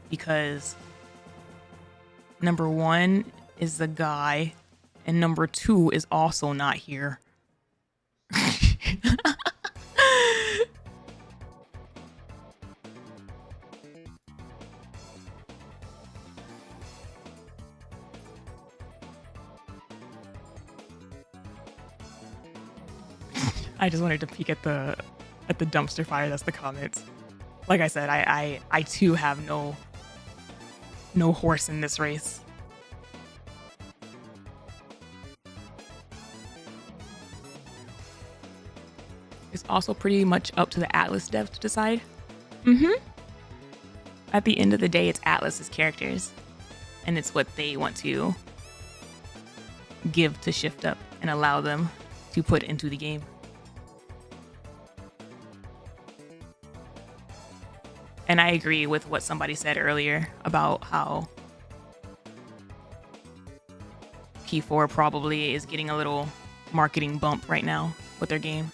because number one is the guy and number two is also not here. I just wanted to peek at the dumpster fire. That's the comments. Like I said, I too have no horse in this race. It's also pretty much up to the Atlas devs to decide. At the end of the day, it's Atlas's characters, and it's what they want to give to Shift Up and allow them to put into the game. And I agree with what somebody said earlier about how P4 probably is getting a little marketing bump right now. with their game.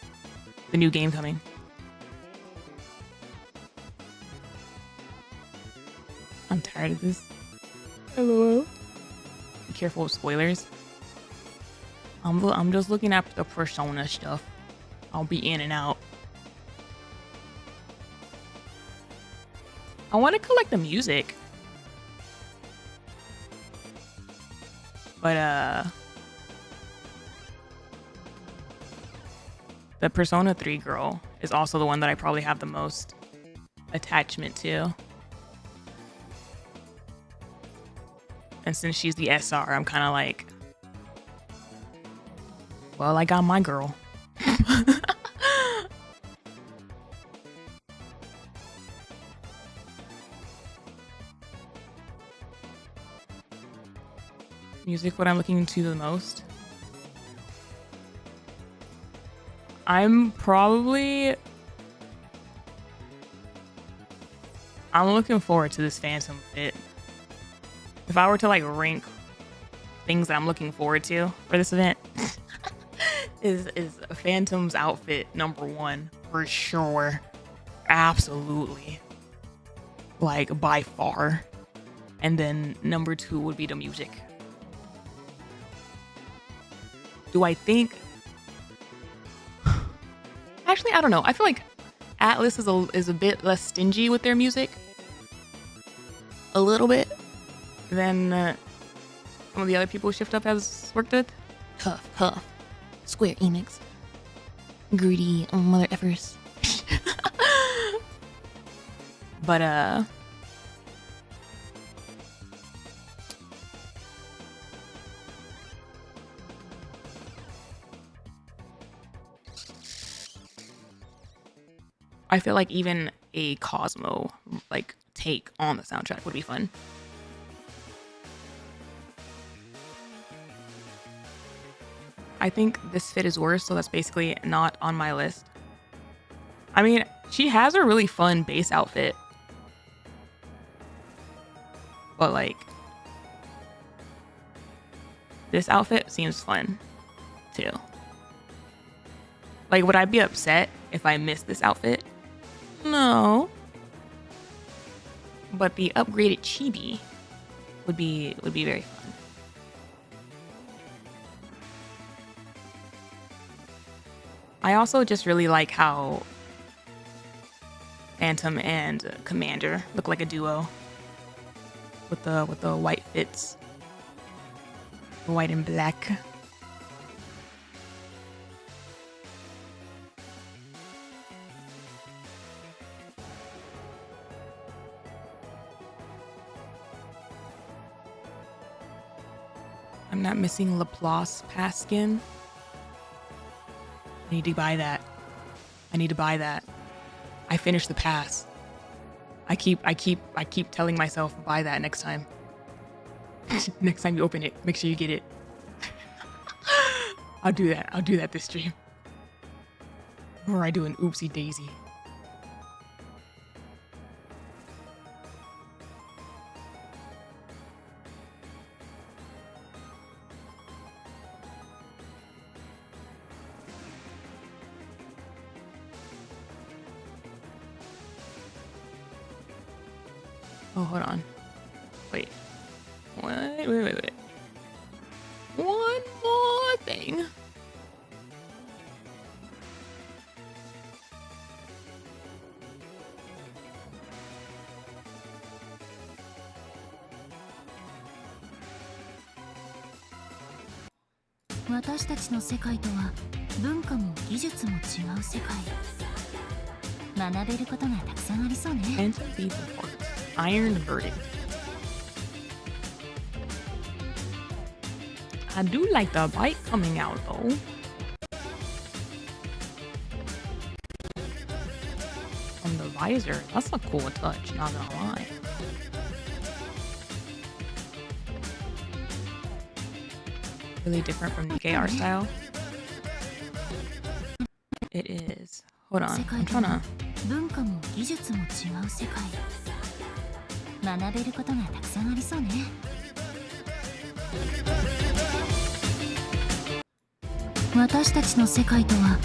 The new game coming. I'm tired of this. LOL. Be careful with spoilers. I'm just looking at the Persona stuff. I'll be in and out. I want to collect the music. But the Persona 3 girl is also the one that I probably have the most attachment to. And since she's the SR, I'm kind of like, well, I got my girl. Music, what I'm looking into the most? I'm looking forward to this Phantom fit. If I were to like rank things that I'm looking forward to for this event, is Phantom's outfit #1 for sure. Absolutely. Like by far. And then #2 would be the music. Do I think? Actually, I don't know. I feel like Atlas is a bit less stingy with their music. A little bit. Than some of the other people Shift Up has worked with. Huff. Square Enix. Greedy mother effers. But I feel like even a Cosmo like take on the soundtrack would be fun. I think this fit is worse, so that's basically not on my list. I mean, she has a really fun base outfit. But like, this outfit seems fun too. Like, would I be upset if I missed this outfit? No. But the upgraded chibi would be very fun. I also just really like how Phantom and Commander look like a duo with the white fits, white and black. I'm not missing Laplace pass skin. I need to buy that. I finished the pass. I keep telling myself buy that next time. Next time you open it, make sure you get it. I'll do that this stream. Or I do an oopsie daisy. Oh, hold on. Wait. Wait. One more thing. Iron Verdict. I do like the bite coming out though. From the visor, that's a cool touch, not gonna lie. Really different from Nikke art style. It is. Hold on, I'm trying to. 私たちの世界とは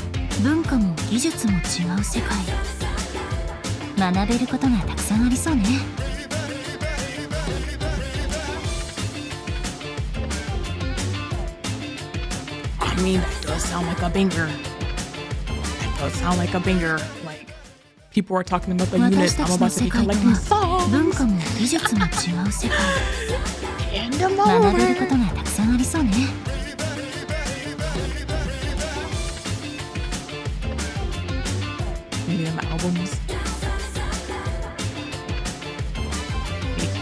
文化も技術も違う世界。学べることがたくさんありそうね。I mean, that does sound like a banger. That does sound like a banger. Like, people are talking about the unit. I'm about to be collecting songs. 文化も技術も違う世界。 Hand them 学べる over. ことがたくさんありそうね。Give me them albums.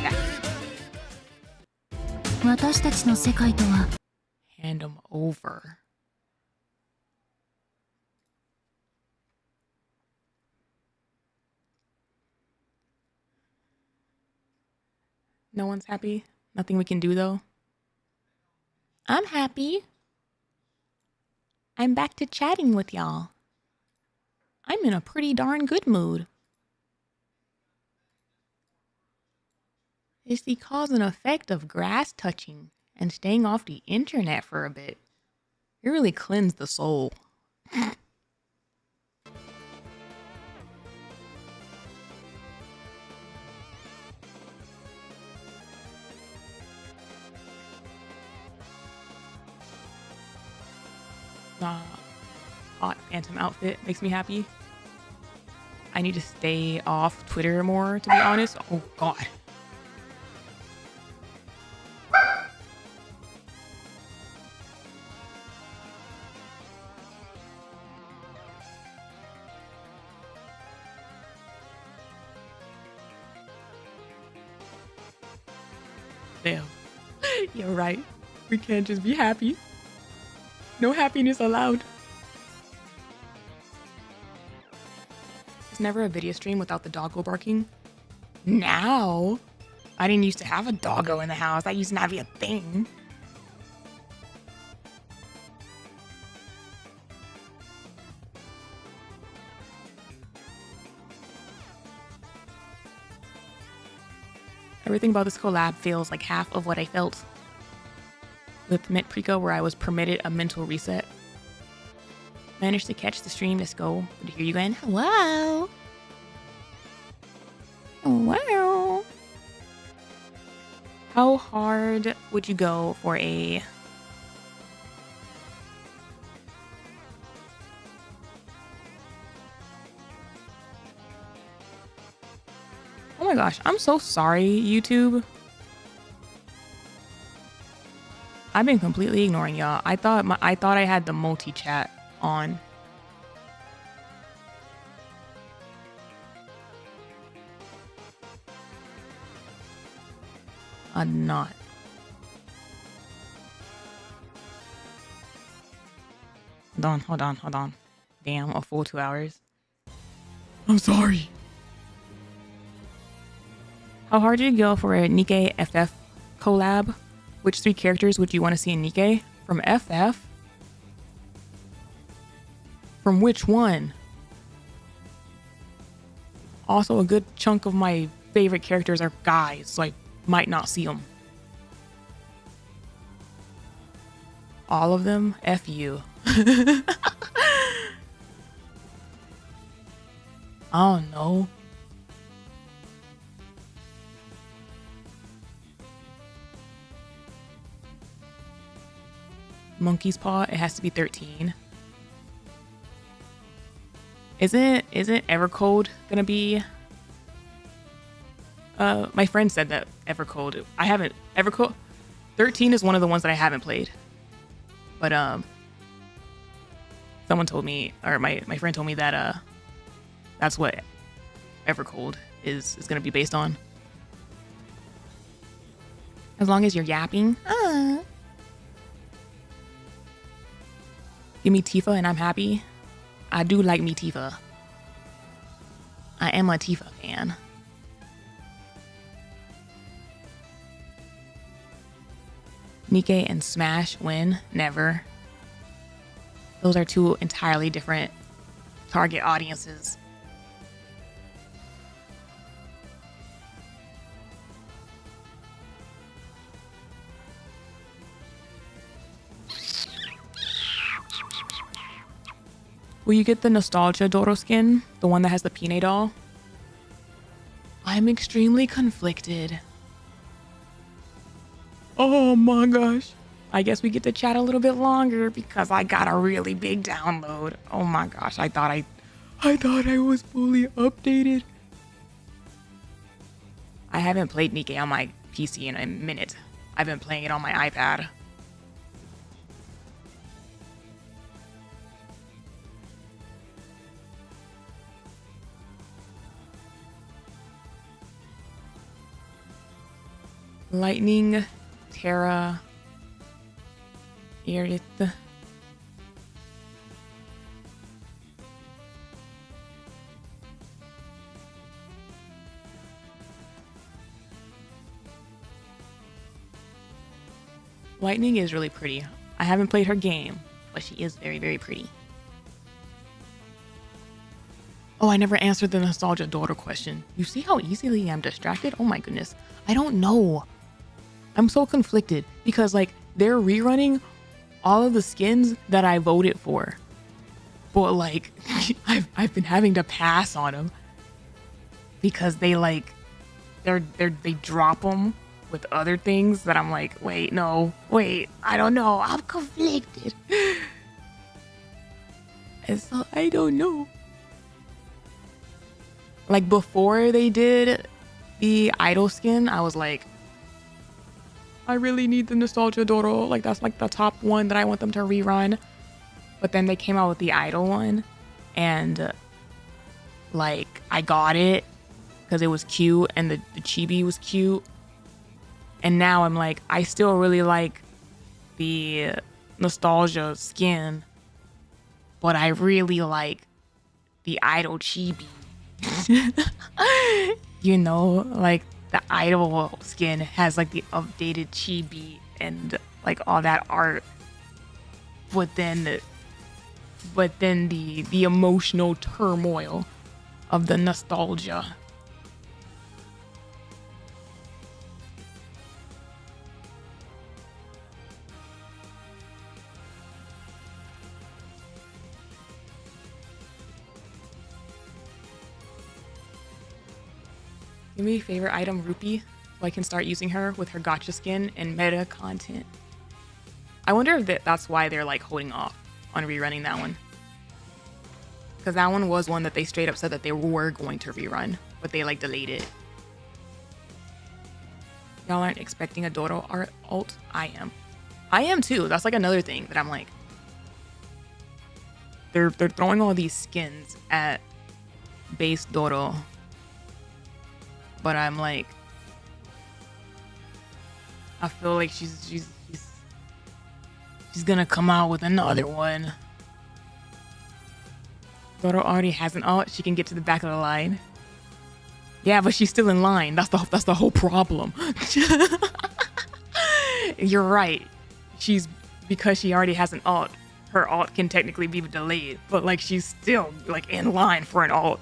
Yeah. 私たちの世界とは Hand them over. No one's happy? Nothing we can do though? I'm happy. I'm back to chatting with y'all. I'm in a pretty darn good mood. It's the cause and effect of grass touching and staying off the internet for a bit. It really cleansed the soul. Hot Phantom outfit makes me happy. I need to stay off Twitter more, to be honest. Oh god. Damn. You're right. We can't just be happy. No happiness allowed. It's never a video stream without the doggo barking. Now, I didn't used to have a doggo in the house. That used to not be a thing. Everything about this collab feels like half of what I felt with Mint Preco, where I was permitted a mental reset. Managed to catch the stream. Let's go. Good to hear you again. Hello. Wow. How hard would you go for a... Oh my gosh, I'm so sorry, YouTube. I've been completely ignoring y'all. I thought I had the multi-chat on. I'm not. Hold on. Damn, a full 2 hours. I'm sorry. How hard did you go for a Nikke FF collab? Which 3 characters would you want to see in Nikke? From FF? From which one? Also, a good chunk of my favorite characters are guys, so I might not see them. All of them? F you. I don't know. Monkey's Paw, it has to be 13. Isn't Evercold gonna be... my friend said that Evercold... I haven't... Evercold... 13 is one of the ones that I haven't played. But, someone told me... Or my friend told me that, that's what Evercold is gonna be based on. As long as you're yapping. Give me Tifa and I'm happy. I do like me Tifa. I am a Tifa fan. Nikke and Smash win? Never. Those are 2 entirely different target audiences. Will you get the Nostalgia Doro skin? The one that has the Pine doll? I'm extremely conflicted. Oh my gosh. I guess we get to chat a little bit longer because I got a really big download. Oh my gosh, I thought I was fully updated. I haven't played Nikke on my PC in a minute. I've been playing it on my iPad. Lightning, Terra, Aerith. Lightning is really pretty. I haven't played her game, but she is very, very pretty. Oh, I never answered the Nostalgia Daughter question. You see how easily I'm distracted? Oh my goodness. I don't know. I'm so conflicted because like they're rerunning all of the skins that I voted for. But like I've been having to pass on them because they like they drop them with other things that I'm like, wait, no, wait, I don't know. I'm conflicted. And so I don't know. Like before they did the idol skin, I was like, I really need the Nostalgia Doro. Like that's like the top one that I want them to rerun. But then they came out with the idol one and like I got it because it was cute and the chibi was cute. And now I'm like, I still really like the Nostalgia skin, but I really like the idol chibi. You know, like the idol skin has like the updated chibi and like all that art, but then the emotional turmoil of the nostalgia. Give me favorite item Rupee so I can start using her with her gotcha skin and meta content. I wonder if that's why they're like holding off on rerunning that one. Because that one was one that they straight up said that they were going to rerun, but they like delayed it. Y'all aren't expecting a Doro art alt? I am. I am too. That's like another thing that I'm like, they're throwing all these skins at base Doro. But I'm like, I feel like she's gonna come out with another one. Doro already has an alt. She can get to the back of the line. Yeah, but she's still in line. That's the whole problem. You're right. Because she already has an alt. Her alt can technically be delayed, but like she's still like in line for an alt.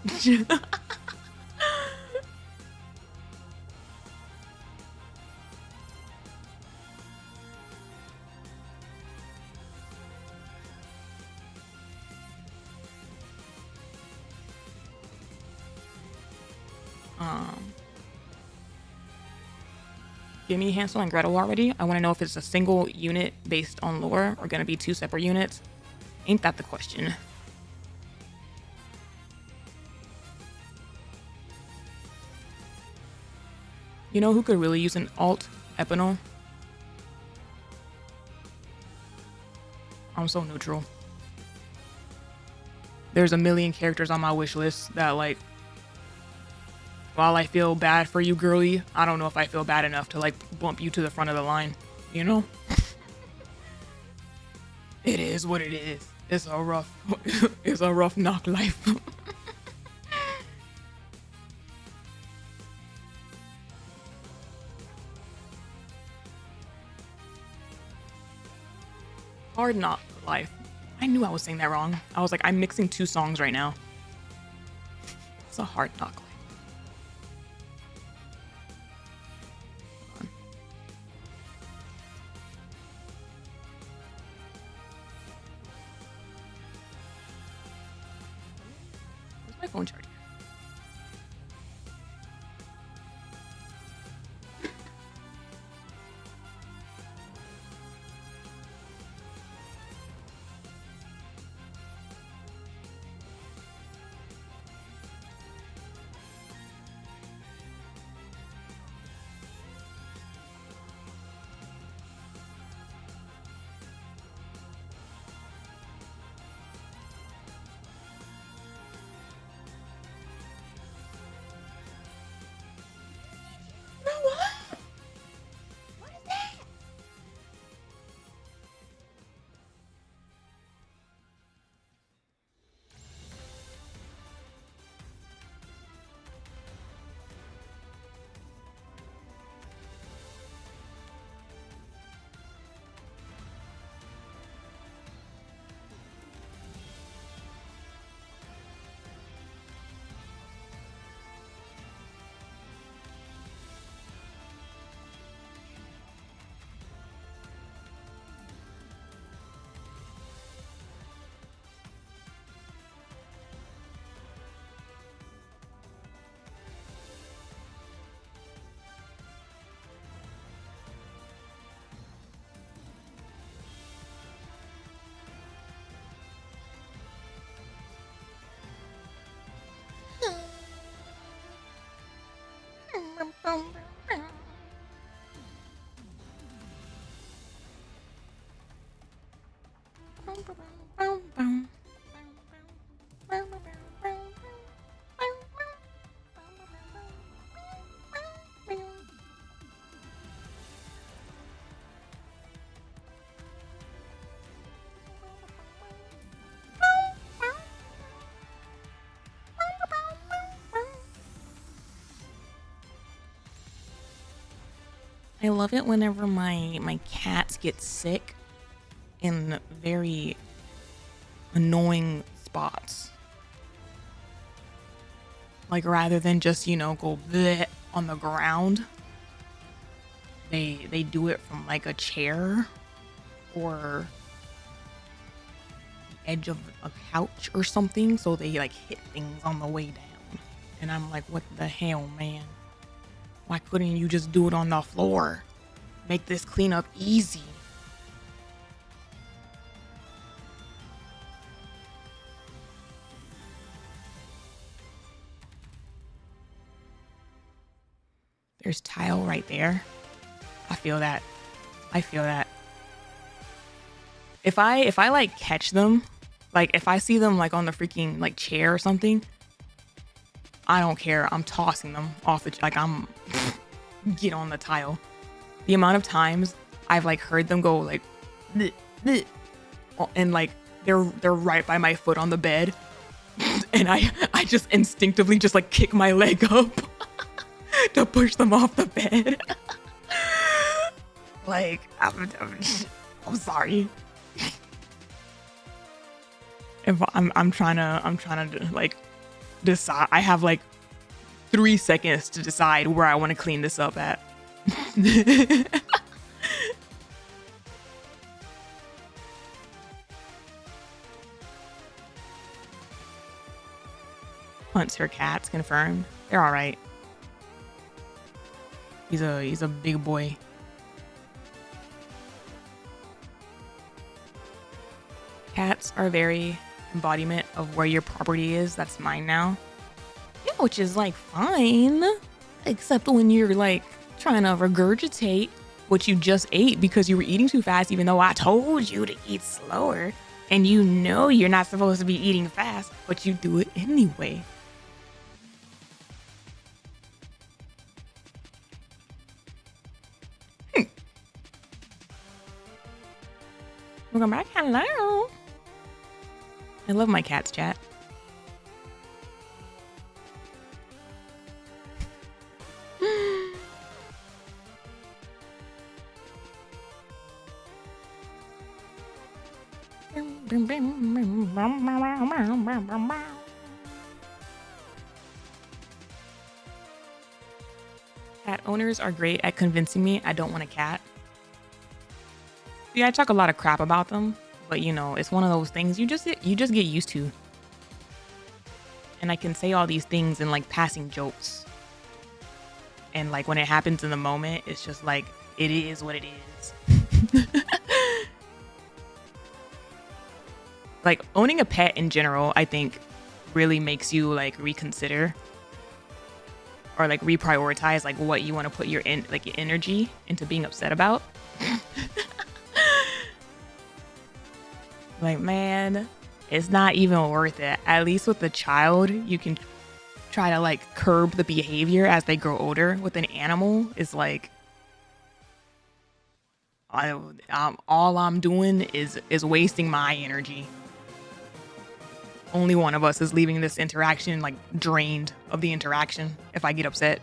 Give me Hansel and Gretel already. I want to know if it's a single unit based on lore or going to be two separate units. Ain't that the question? You know who could really use an alt? Epinal. I'm so neutral. There's a million characters on my wish list that like, while I feel bad for you, girly, I don't know if I feel bad enough to like bump you to the front of the line, you know? It is what it is. It's a rough knock life. Hard knock life. I knew I was saying that wrong. I was like, I'm mixing two songs right now. It's a hard knock life. My phone charger. I love it whenever my cats get sick in very annoying spots. Like rather than just, you know, go bleh on the ground, they do it from like a chair or the edge of a couch or something, so they like hit things on the way down. And I'm like, what the hell, man? Why couldn't you just do it on the floor? Make this cleanup easy. There's tile right there. I feel that. I feel that. If I like catch them, like if I see them like on the freaking like chair or something, I don't care. I'm tossing them off the, like I'm get on the tile. The amount of times I've like heard them go like bleh, bleh, and like they're right by my foot on the bed, and I just instinctively just like kick my leg up to push them off the bed. Like I'm sorry. If I'm trying to like decide. I have like 3 seconds to decide where I want to clean this up at. Hunts her cats, confirmed. They're all right. He's a big boy. Cats are very embodiment of where your property is. That's mine now. Yeah, which is like fine, except when you're like trying to regurgitate what you just ate because you were eating too fast, even though I told you to eat slower, and you know you're not supposed to be eating fast, but you do it anyway. Welcome back. Hello. I love my cats, chat. Cat owners are great at convincing me I don't want a cat. Yeah, I talk a lot of crap about them, but you know, it's one of those things you just get used to. And I can say all these things in like passing jokes. And like when it happens in the moment, it's just like, it is what it is. Like owning a pet in general, I think really makes you like reconsider or like reprioritize like what you want to put your energy into being upset about. Like, man, it's not even worth it. At least with a child, you can try to like curb the behavior as they grow older. With an animal, is like, all I'm doing is wasting my energy. Only one of us is leaving this interaction like drained of the interaction if I get upset.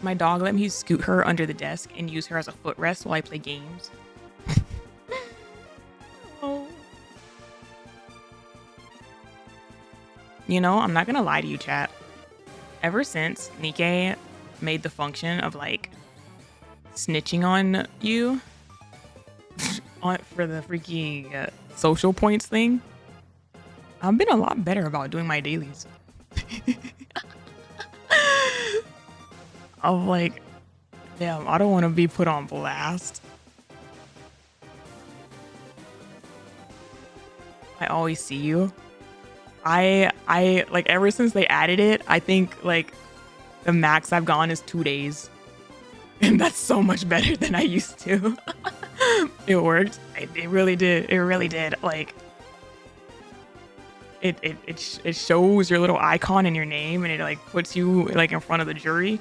My dog let me scoot her under the desk and use her as a footrest while I play games. Oh. You know, I'm not gonna lie to you, chat. Ever since Nikke made the function of like snitching on you for the freaking social points thing, I've been a lot better about doing my dailies. Of like, damn, I don't want to be put on blast. I always see you. I like ever since they added it, I think like the max I've gone is 2 days. And that's so much better than I used to. It worked. It really did. It really did. Like it shows your little icon in your name and it like puts you like in front of the jury.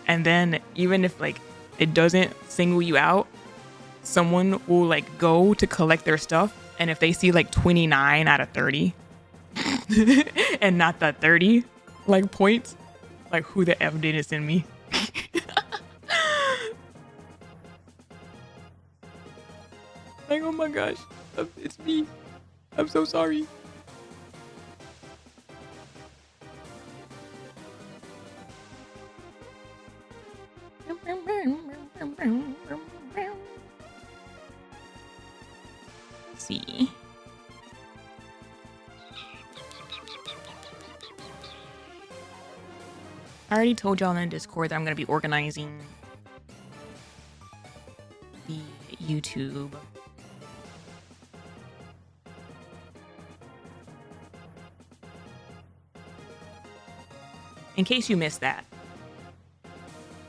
And then even if like it doesn't single you out, someone will like go to collect their stuff. And if they see like 29 out of 30 and not the 30 like points, like who the F did it send me? Like, oh my gosh, it's me. I'm so sorry. Let's see. I already told y'all in Discord that I'm going to be organizing the YouTube. In case you missed that,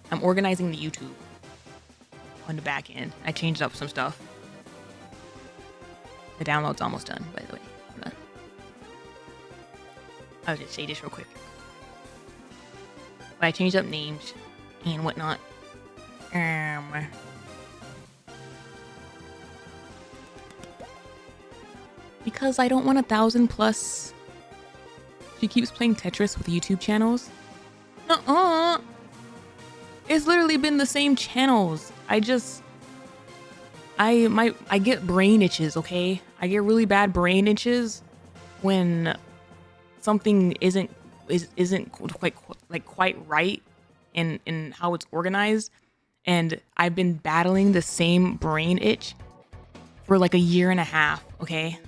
I'm organizing the YouTube on the back end. I changed up some stuff. The download's almost done, by the way. I'll just say this real quick. But I changed up names and whatnot. Because I don't want 1,000 plus. She keeps playing Tetris with YouTube channels. It's literally been the same channels. I get brain itches, okay? I get really bad brain itches when something isn't quite right in how it's organized. And I've been battling the same brain itch for like 1.5 years, okay?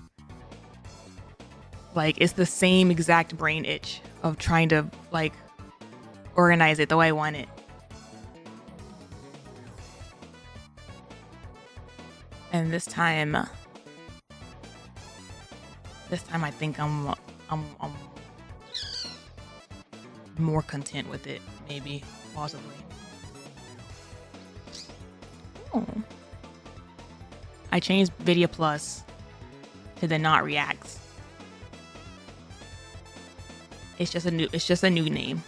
Like it's the same exact brain itch of trying to like organize it the way I want it. And this time I think I'm more content with it, maybe, possibly. Oh. I changed Video Plus to the Not Reacts. It's just a new name.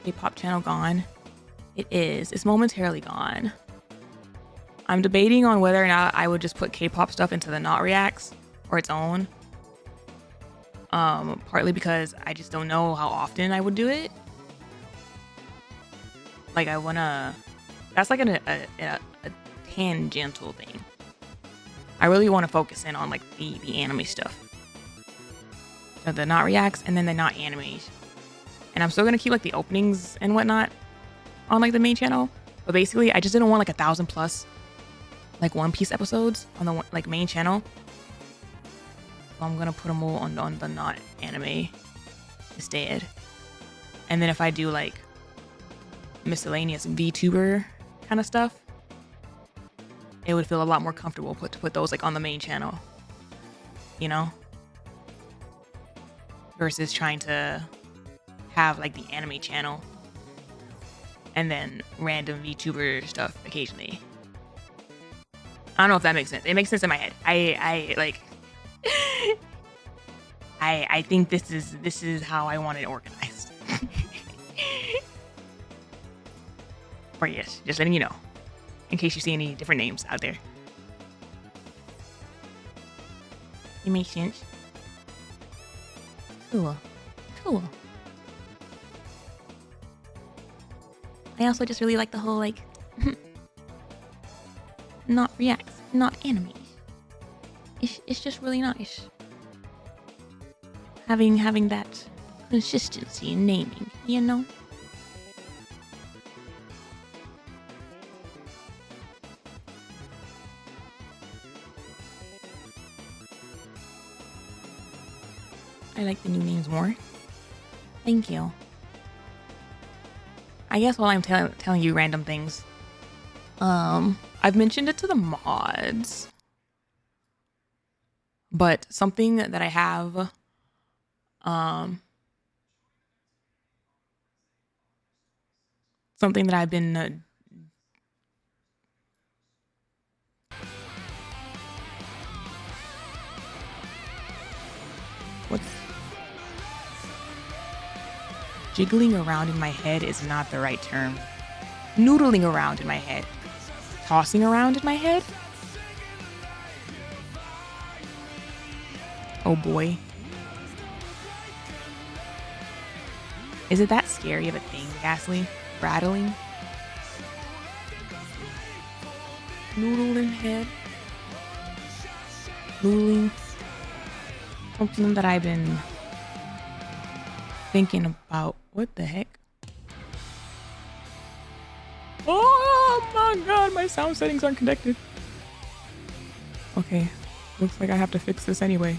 K-pop channel gone. It is. It's momentarily gone. I'm debating on whether or not I would just put K-pop stuff into the Not Reacts or its own. Partly because I just don't know how often I would do it. Like I wanna. That's like a tangential thing. I really want to focus in on like the anime stuff. So the Not Reacts and then the Not Animes. And I'm still gonna keep like the openings and whatnot on like the main channel, But basically, I just didn't want like 1,000+ like One Piece episodes on the like main channel. So I'm gonna put them all on the not anime instead. And then if I do like miscellaneous VTuber kind of stuff, it would feel a lot more comfortable to put those like on the main channel, you know, versus trying to have like the anime channel and then random VTuber stuff occasionally. I don't know if that makes sense. It makes sense in my head. I like I think this is how I want it organized. Or yes, just letting you know, in case you see any different names out there. It makes sense. Cool. Cool. I also just really like the whole like not reacts, not anime. It's just really nice. Having that consistency in naming, you know? I like the new names more. Thank you. I guess while I'm telling you random things, I've mentioned it to the mods, but something that I have, something that I've been what's jiggling around in my head is not the right term. Noodling around in my head. Tossing around in my head? Oh boy. Is it that scary of a thing, Ghastly? Rattling? Noodling head? Noodling? Something that I've been thinking about. What the heck? Oh my god, my sound settings aren't connected. Okay, looks like I have to fix this anyway.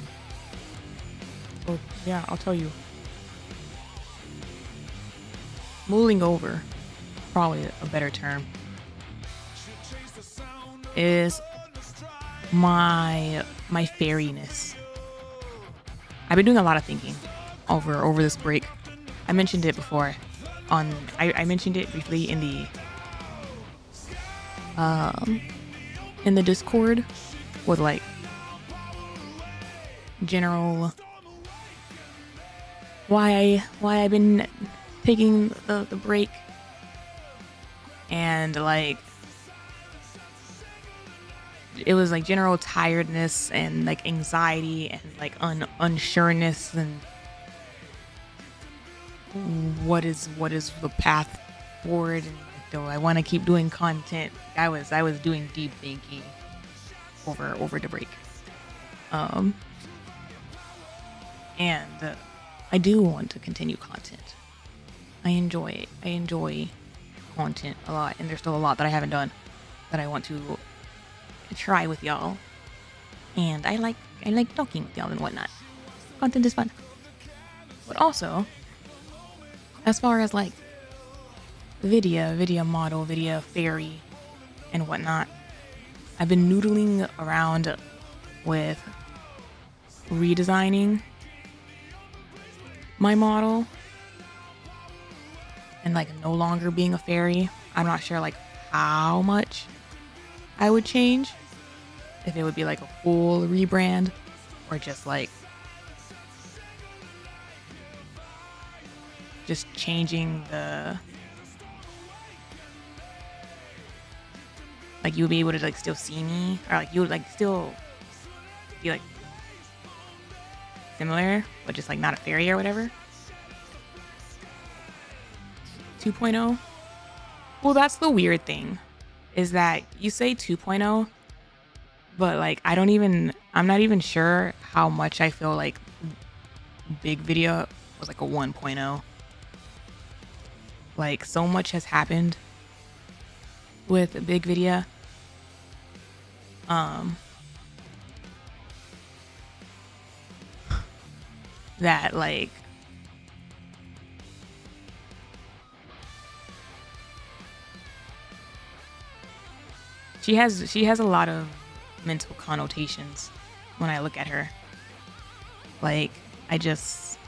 Oh yeah, I'll tell you. Mulling over, probably a better term, is my fairiness. I've been doing a lot of thinking over this break. I mentioned it before I mentioned it briefly in the Discord with like general why I've been taking the break, and like it was like general tiredness and like anxiety and like unsureness and what is the path forward, and do I want to keep doing content? I was doing deep thinking over the break, and I do want to continue content. I enjoy it. I enjoy content a lot, and there's still a lot that I haven't done that I want to try with y'all, and I like talking with y'all and whatnot. Content is fun, but also as far as like video model, video fairy and whatnot, I've been noodling around with redesigning my model and like no longer being a fairy. I'm not sure like how much I would change, if it would be like a full rebrand or just like just changing the, like you would be able to like still see me, or like you would like still be like similar but just like not a fairy or whatever. 2.0. Well, that's the weird thing, is that you say 2.0, but like I'm not even sure how much I feel like big video was like a 1.0. Like so much has happened with big video. That like she has a lot of mental connotations when I look at her. Like I just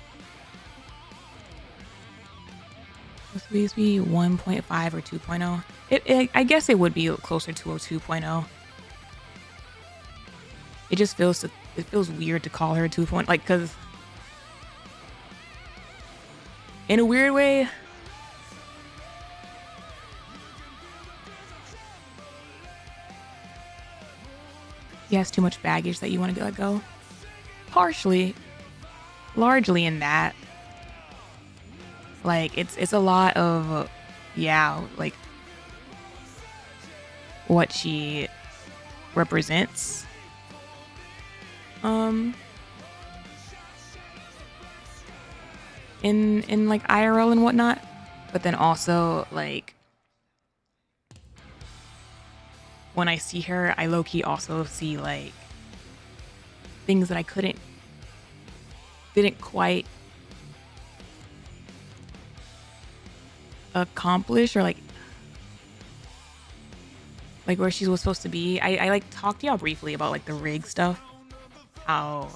supposed to be 1.5 or 2.0. I guess it would be closer to a 2.0. It just feels weird to call her a 2.0, like, cause in a weird way, he has too much baggage that you want to let go. Largely in that. Like it's a lot of, yeah, like what she represents. In like IRL and whatnot, but then also like when I see her, I low-key also see like things that I didn't quite accomplish, or like where she was supposed to be. I like talked to y'all briefly about like the rig stuff, how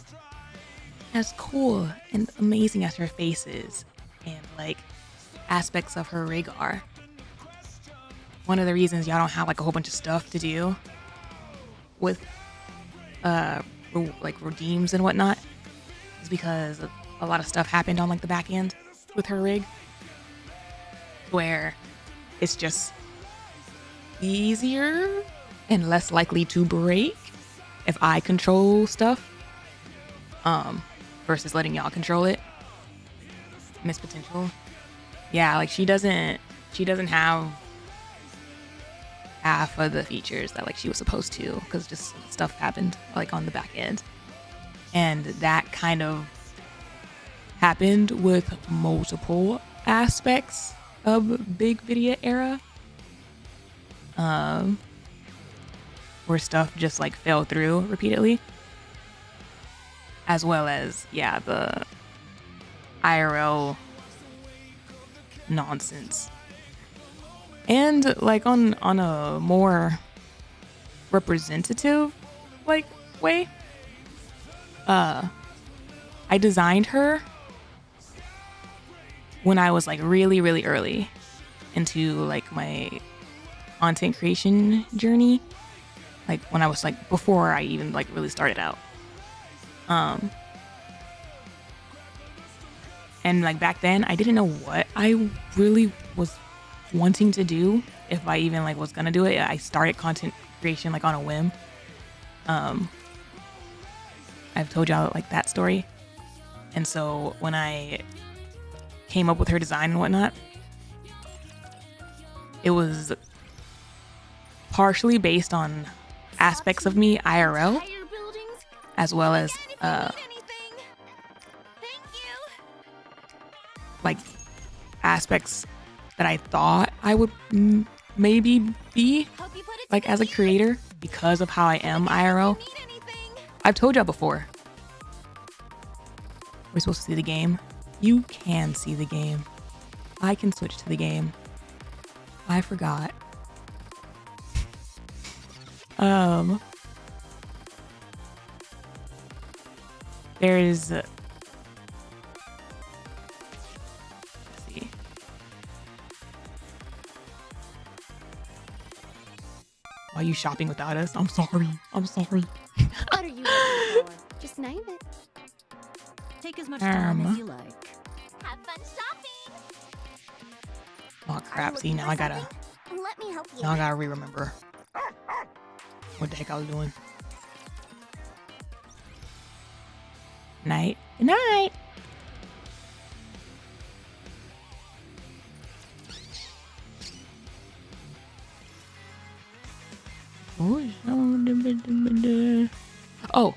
as cool and amazing as her face is, and like aspects of her rig are, one of the reasons y'all don't have like a whole bunch of stuff to do with like redeems and whatnot is because a lot of stuff happened on like the back end with her rig, where it's just easier and less likely to break if I control stuff, versus letting y'all control it. Miss potential. Yeah, like she doesn't have half of the features that like she was supposed to, because just stuff happened like on the back end. And that kind of happened with multiple aspects of big video era, where stuff just like fell through repeatedly, as well as, yeah, the IRL nonsense. And like on a more representative like way, I designed her when I was like really early into like my content creation journey, like when I was like before I even like really started out, and like back then I didn't know what I really was wanting to do, if I even like was gonna do it. I started content creation like on a whim. I've told y'all like that story. And so when I came up with her design and whatnot, it was partially based on aspects of me IRL, as well as like aspects that I thought I would maybe be like as a creator because of how I am IRL. I've told y'all before, we're supposed to see the game. You can see the game. I can switch to the game. I forgot. There's let's see. Why are you shopping without us? I'm sorry. What are you looking for? Just name it. Take as much time as you like. Have fun shopping. Oh crap! See, now I gotta Let me help you. now I gotta re-remember what the heck I was doing. Night. Good night. Oh,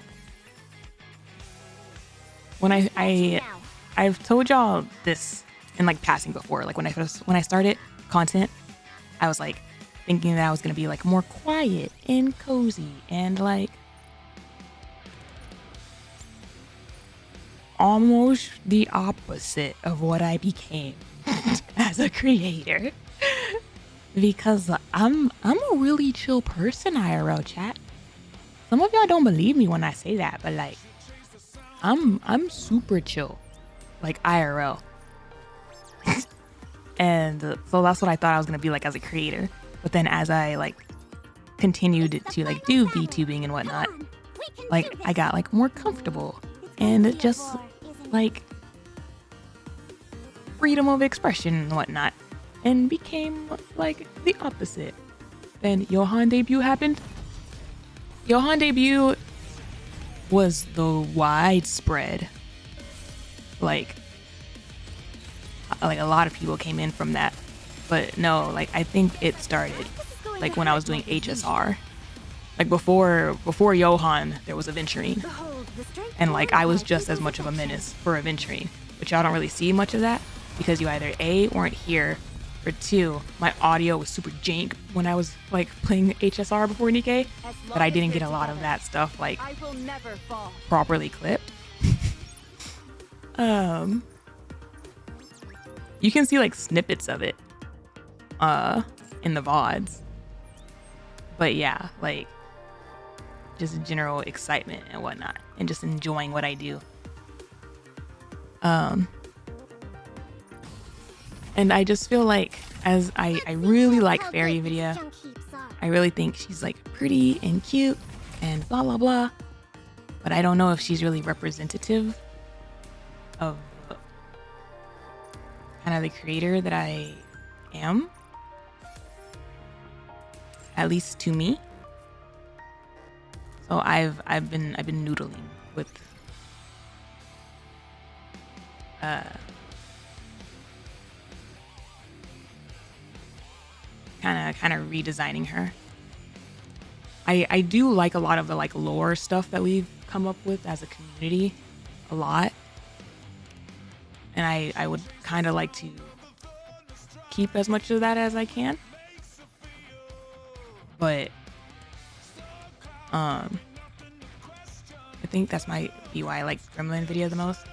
when I've told y'all this in like passing before. Like when I started content, I was like, thinking that I was gonna be like more quiet and cozy and like almost the opposite of what I became as a creator. Because I'm a really chill person, IRL chat. Some of y'all don't believe me when I say that, but like I'm super chill, like IRL. And so that's what I thought I was gonna be like as a creator. But then as I like continued to like do VTubing and whatnot, like I got like more comfortable and it just like freedom of expression and whatnot, and became like the opposite. Then Johan debut happened. Johan debut was the widespread, like a lot of people came in from that, but no, like I think it started like when I was doing HSR, like before Johan there was Aventurine, and like I was just as much of a menace for Aventurine, but y'all don't really see much of that because you either A, weren't here, or two, my audio was super jank when I was like playing HSR before Nikke, that I didn't get a lot of that stuff like properly clipped. You can see like snippets of it in the VODs. But yeah, like just general excitement and whatnot, and just enjoying what I do. And I just feel like, as I really like Fairy Video. I really think she's like pretty and cute and blah blah blah, but I don't know if she's really representative of kind of the creator that I am, at least to me. So I've been noodling with kind of redesigning her. I do like a lot of the like lore stuff that we've come up with as a community a lot, and I would kind of like to keep as much of that as I can, but I think that's might be why I like Gremlin Video the most.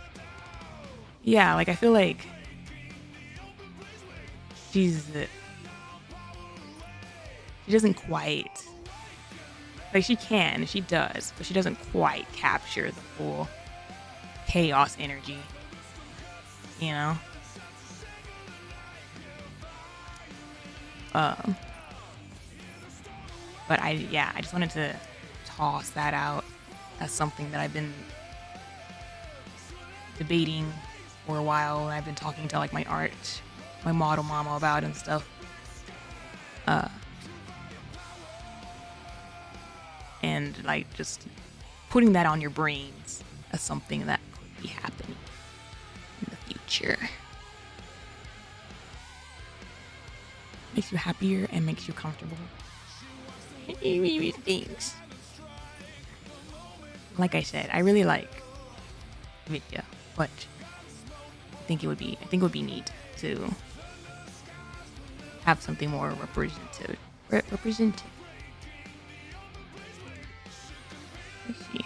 Yeah, like I feel like she doesn't quite, like she does, but she doesn't quite capture the full chaos energy, you know? But I just wanted to toss that out as something that I've been debating for a while, and I've been talking to like my model mama about and stuff. And like just putting that on your brains as something that could be happening in the future. Makes you happier and makes you comfortable. Thanks. Like I said, I really like video, but I think it would be neat to have something more representative. Let's see.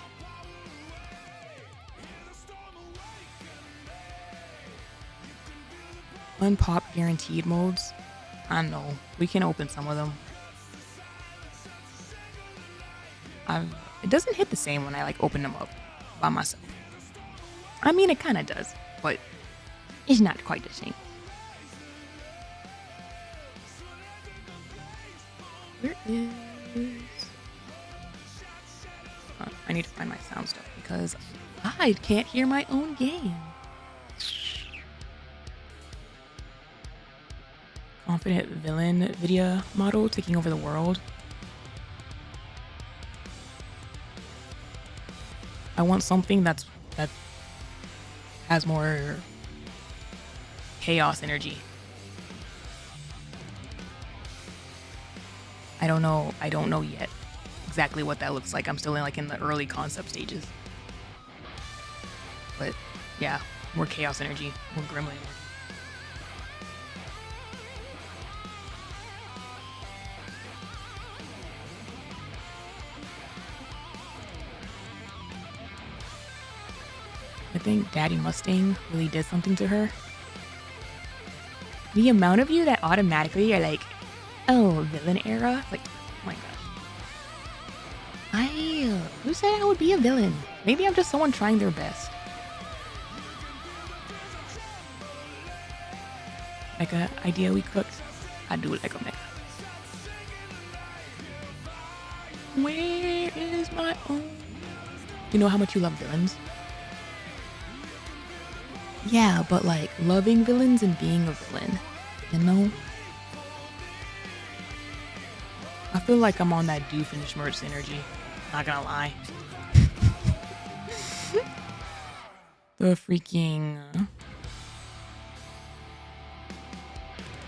Unpop guaranteed modes. I know we can open some of them. It doesn't hit the same when I like open them up by myself. I mean, it kind of does, but it's not quite the same. Where is? I need to find my sound stuff because I can't hear my own game. Confident villain video model taking over the world. I want something that has more chaos energy. I don't know yet exactly what that looks like. I'm still in the early concept stages. But yeah, more chaos energy, more gremlin energy. I think Daddy Mustang really did something to her. The amount of you that automatically are like, oh, villain era? Like, oh my gosh. Who said I would be a villain? Maybe I'm just someone trying their best. Like a idea we cooked, I do it like a mecha. Where is my own? You know how much you love villains? Yeah, but like loving villains and being a villain, you know? I feel like I'm on that Doofenshmirtz energy, not gonna lie. The freaking...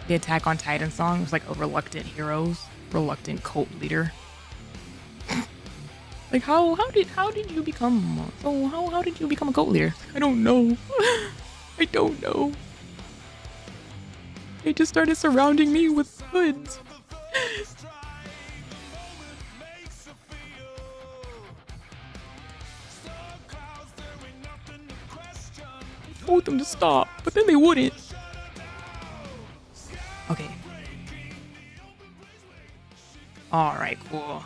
the Attack on Titan song was like a reluctant heroes, reluctant cult leader. Like how did you become how did you become a cult leader? I don't know. I don't know. They just started surrounding me with hoods. I told them to stop, but then they wouldn't. Okay. Alright, cool.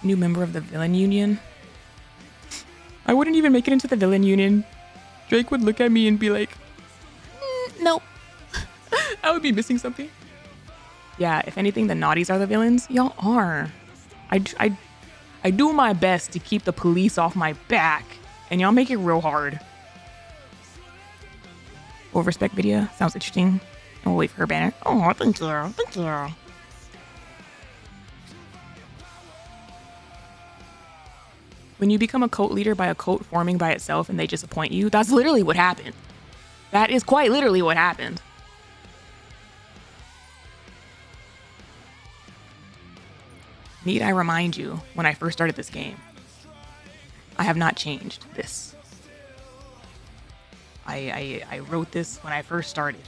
New member of the villain union. I wouldn't even make it into the villain union. Drake would look at me and be like, nope. I would be missing something. Yeah, if anything, the naughties are the villains. Y'all are. I do my best to keep the police off my back, and y'all make it real hard. Overspec video sounds interesting. I'll wait for her banner. Oh, thank you. Thank you. When you become a cult leader by a cult forming by itself and they disappoint you, that's literally what happened. That is quite literally what happened. Need I remind you, when I first started this game, I have not changed this. I wrote this when I first started.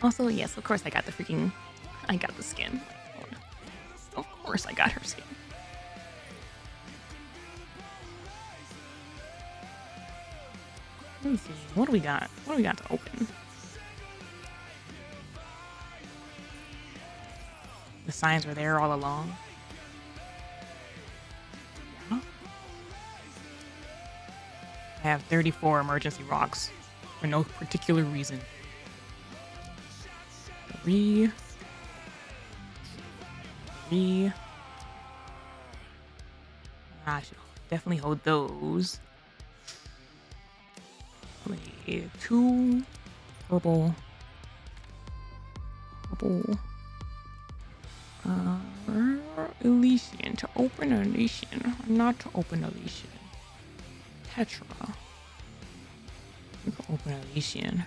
Also, yes, of course I got the skin. Of course I got her skin. Let me see. What do we got? What do we got to open? The signs were there all along. Yeah. I have 34 emergency rocks for no particular reason. 3. I should definitely hold those. 2 purple. Elysian. To open Elysian. Not to open Elysian. Tetra. We can open Elysian.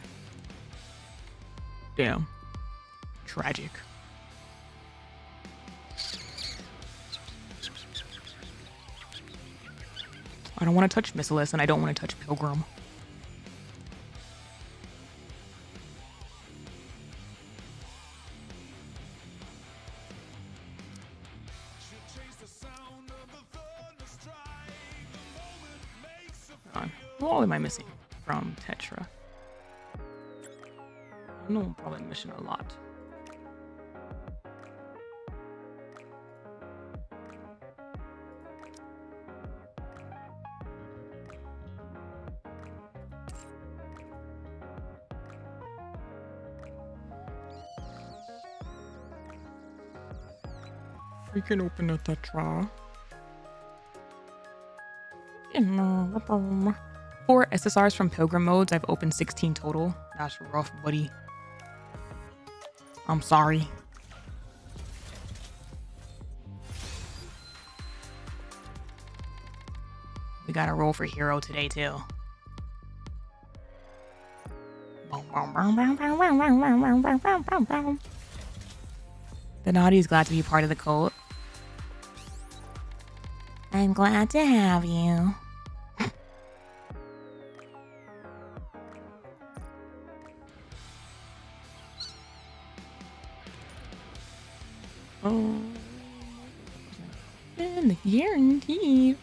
Damn. Tragic. I don't want to touch MISSILIS and I don't want to touch Pilgrim. What am I missing from Tetra? I know I'm probably missing a lot. We can open a Tetra. 4 SSRs from Pilgrim modes. I've opened 16 total. That's rough, buddy. I'm sorry. We got a roll for hero today too. The naughty is glad to be part of the cult. I'm glad to have you. Oh. And guaranteed.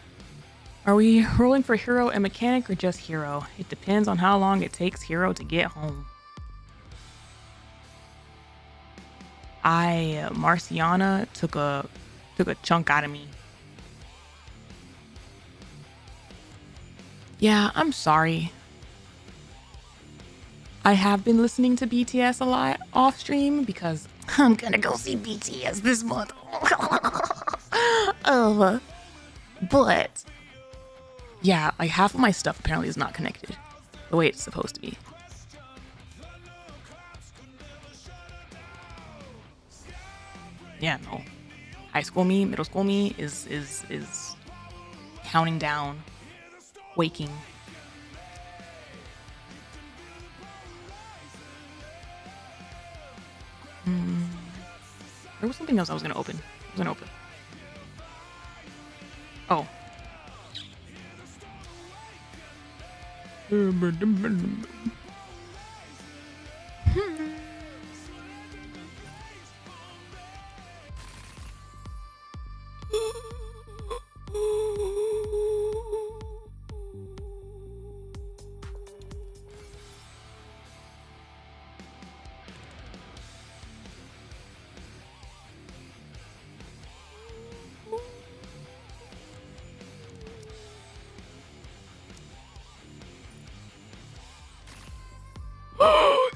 Are we rolling for hero and mechanic or just hero? It depends on how long it takes hero to get home. Marciana took a chunk out of me. Yeah, I'm sorry. I have been listening to BTS a lot off stream because I'm gonna go see BTS this month. But yeah, like half of my stuff apparently is not connected the way it's supposed to be. Yeah, no. High school me, middle school me is counting down, waking. There was something else I was gonna open. Oh.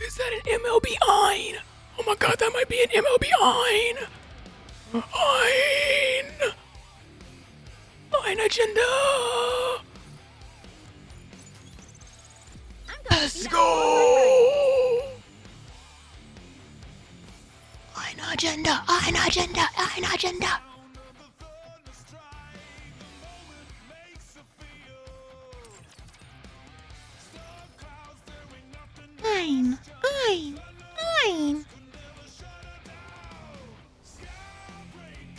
Is that an MLB Ein? Oh my god, that might be an MLB Ein! Ein agenda! Let's go! Ein agenda! Ein.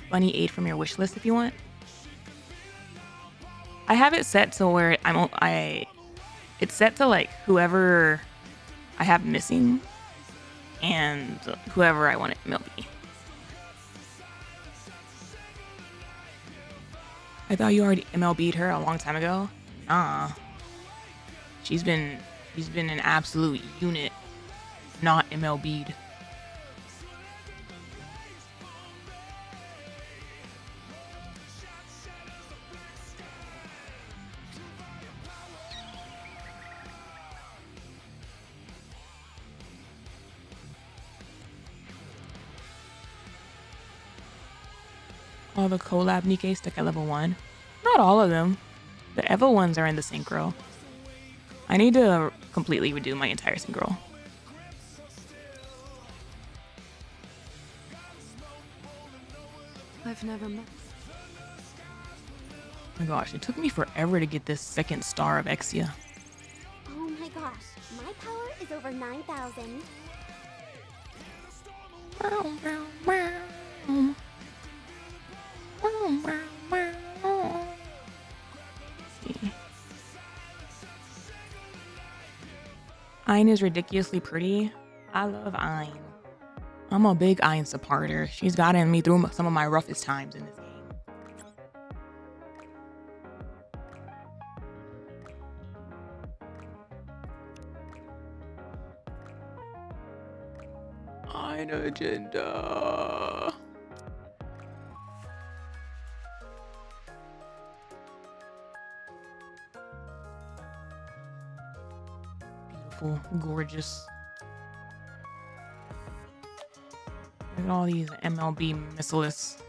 Bunny 8 from your wish list if you want. I have it set to where it's set to like whoever I have missing and whoever I want it to MLB. I thought you already MLB'd her a long time ago. Nah. She's been an absolute unit, not MLB'd. All the collab Nikke stuck at level 1. Not all of them. The Evo ones are in the synchro. I need to completely redo my entire synchro. I've never met. Oh my gosh, it took me forever to get this second star of Exia. Oh my gosh, my power is over 9,000. Ein is ridiculously pretty. I love Ein. I'm a big Ein supporter. She's gotten me through some of my roughest times in this game. Ein agenda. Beautiful, gorgeous. Look at all these MLB MISSILIS.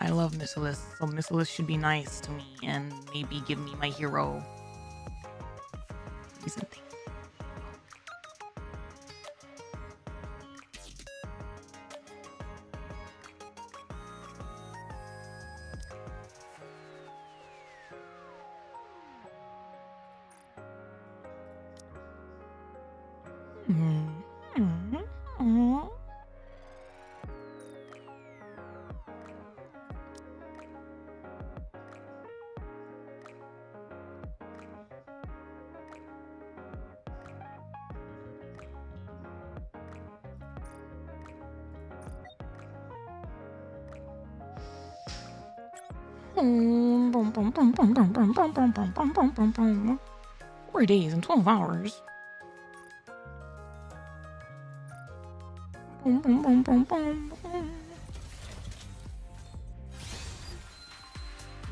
I love MISSILIS, so MISSILIS should be nice to me and maybe give me my hero. Decent thing. 4 days and 12 hours.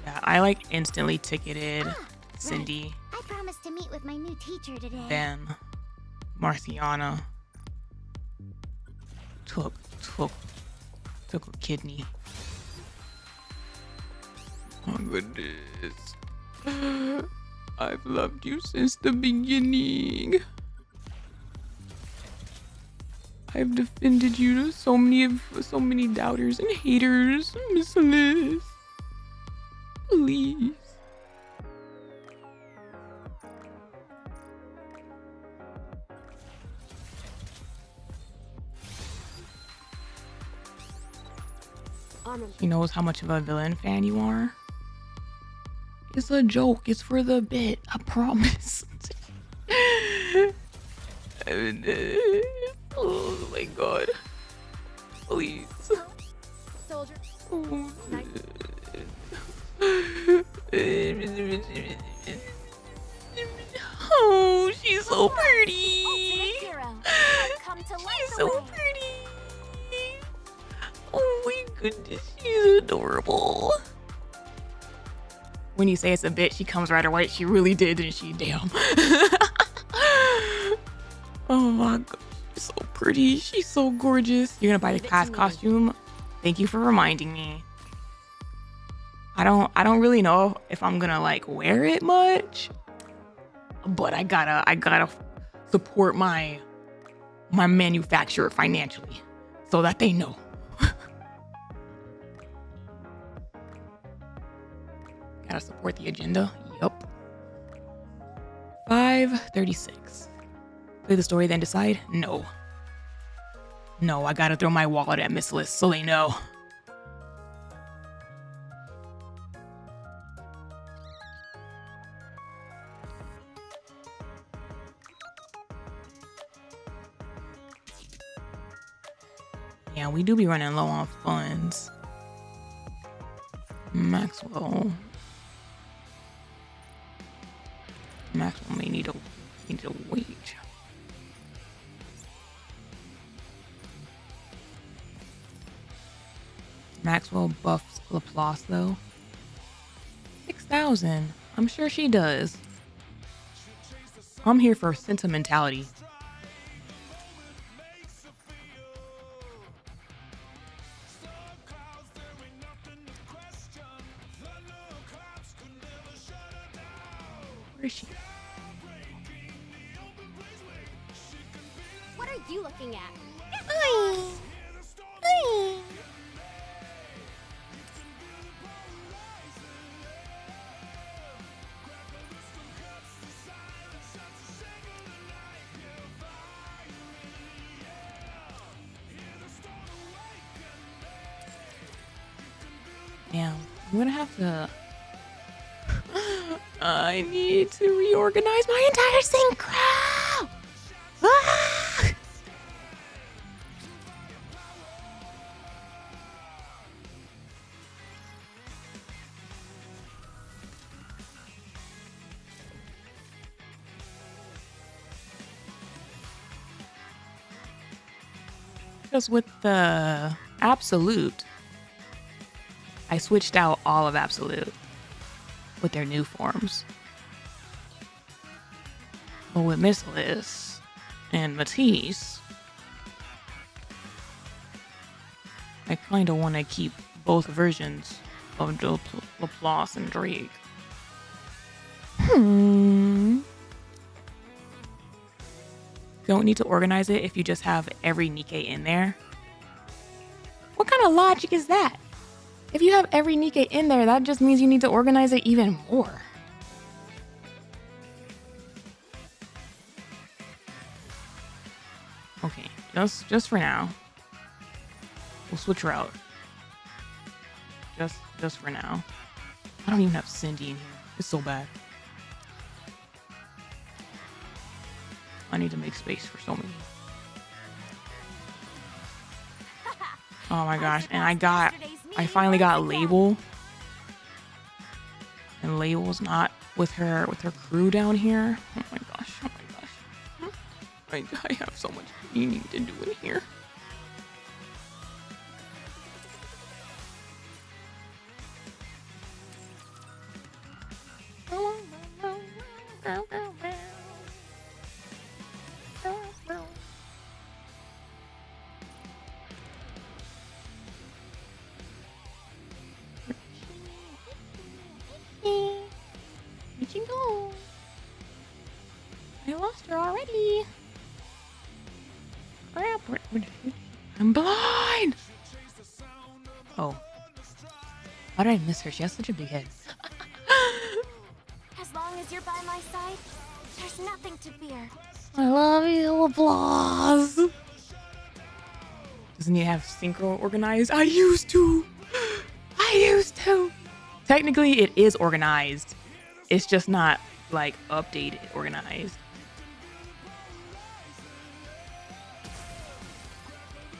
Yeah, I like instantly ticketed Cindy, I promised to meet with my new teacher today. then Marciana took a kidney. Oh goodness. I've loved you since the beginning. I've defended you to so many doubters and haters. MISSILIS. Please. She knows how much of a villain fan you are. It's a joke. It's for the bit. I promise. Oh my god. Please. Soldier. Oh, she's so pretty. Hero. Come to life. She's so pretty. Oh my goodness, she's adorable. When you say it's a bit, she comes right away. She really did, didn't she? Damn. Oh my god, she's so pretty. She's so gorgeous. You're gonna buy the class costume? Thank you for reminding me. I don't really know if I'm gonna like wear it much, but I gotta support my manufacturer financially so that they know. Gotta support the agenda. Yup. 5:36. Play the story, then decide? No. No, I gotta throw my wallet at MISSILIS so they know. Yeah, we do be running low on funds. Maxwell may need to wait. Maxwell buffs Laplace though. 6,000. I'm sure she does. I'm here for sentimentality. Where is she? What are you looking at? Damn, I'm gonna have to. I need to reorganize my entire synchro. Ah! Because with the Absolute, I switched out all of Absolute with their new forms. But with MISSILIS and MATIS, I kind of want to keep both versions of Laplace and Drake. Don't need to organize it if you just have every Nikke in there. What kind of logic is that? If you have every Nikke in there, that just means you need to organize it even more. Okay, just for now. We'll switch her out. Just for now. I don't even have Cindy in here. It's so bad. I need to make space for so many. Oh my gosh, and I finally got a label. and Layle's not with her crew down here. Oh my gosh. Oh my gosh. I have so much cleaning to do in here. Where'd she go? I lost her already. Crap, I'm blind! Oh. How did I miss her? She has such a big head. As long as you're by my side, there's nothing to fear. I love you, applause. Doesn't he have synchro organized? I used to. Technically, it is organized. It's just not like updated organized.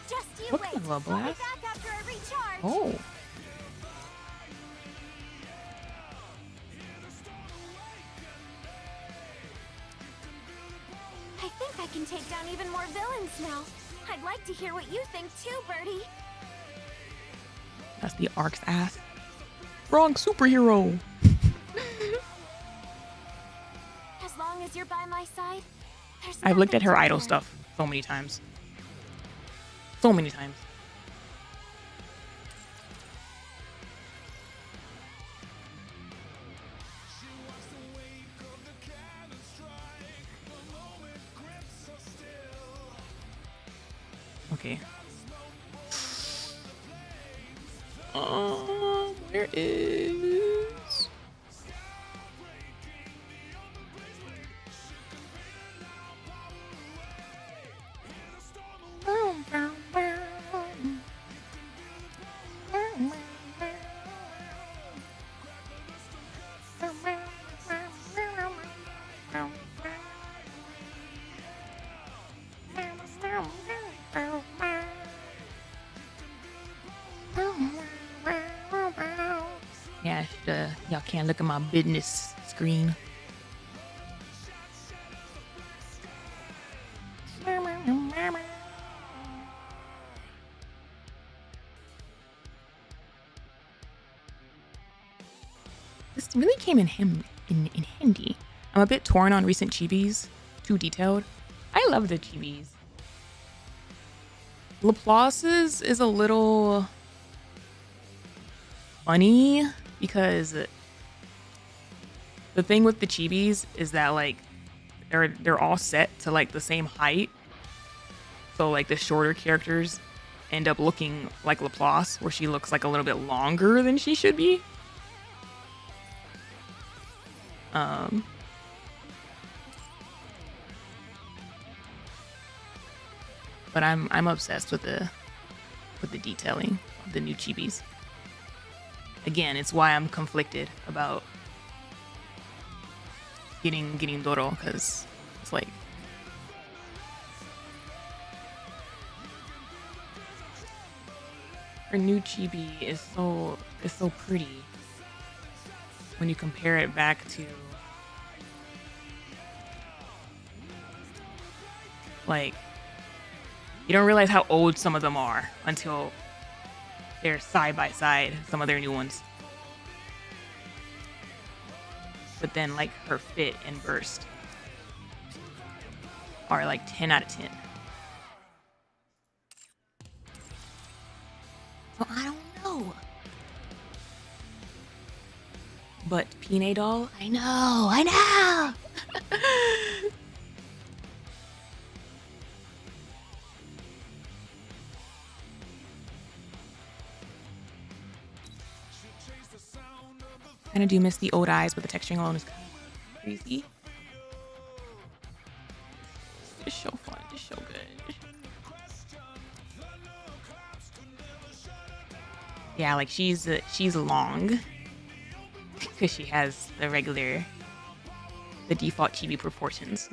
Just you What wait. kind of a I'll be blast? back after I recharge. Oh. I think I can take down even more villains now. I'd like to hear what you think too, Birdie. That's the Ark's ass. Wrong superhero. As long as you're by my side, there's I've looked at nothing her to idol fear. stuff so many times. So many times. Okay. Where is... Yeah, y'all can't look at my business screen. This really came in handy. I'm a bit torn on recent chibis. Too detailed. I love the chibis. Laplace's is a little funny because the thing with the chibis is that like they're all set to like the same height. So like the shorter characters end up looking like Laplace, where she looks like a little bit longer than she should be. But I'm obsessed with the detailing of the new chibis. Again, it's why I'm conflicted about getting Doro, because it's like her new chibi is so pretty when you compare it back to like you don't realize how old some of them are until they're side by side, some of their new ones. But then like her fit and burst are like 10 out of 10. So I don't know. But Pine doll, I know. Kind of do miss the old eyes, but the texturing alone is kind of crazy. It's so fun. It's so good. Yeah, like she's long because she has the default chibi proportions,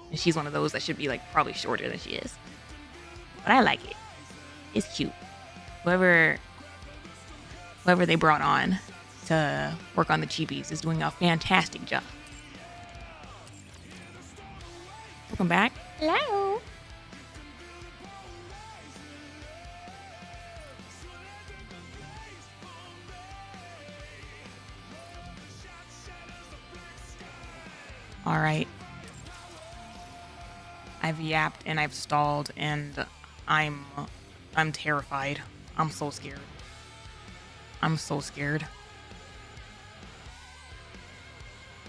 and she's one of those that should be like probably shorter than she is. But I like it. It's cute. Whoever they brought on to work on the chibis is doing a fantastic job. Welcome back. Hello. All right. I've yapped and I've stalled and I'm terrified. I'm so scared. I'm so scared.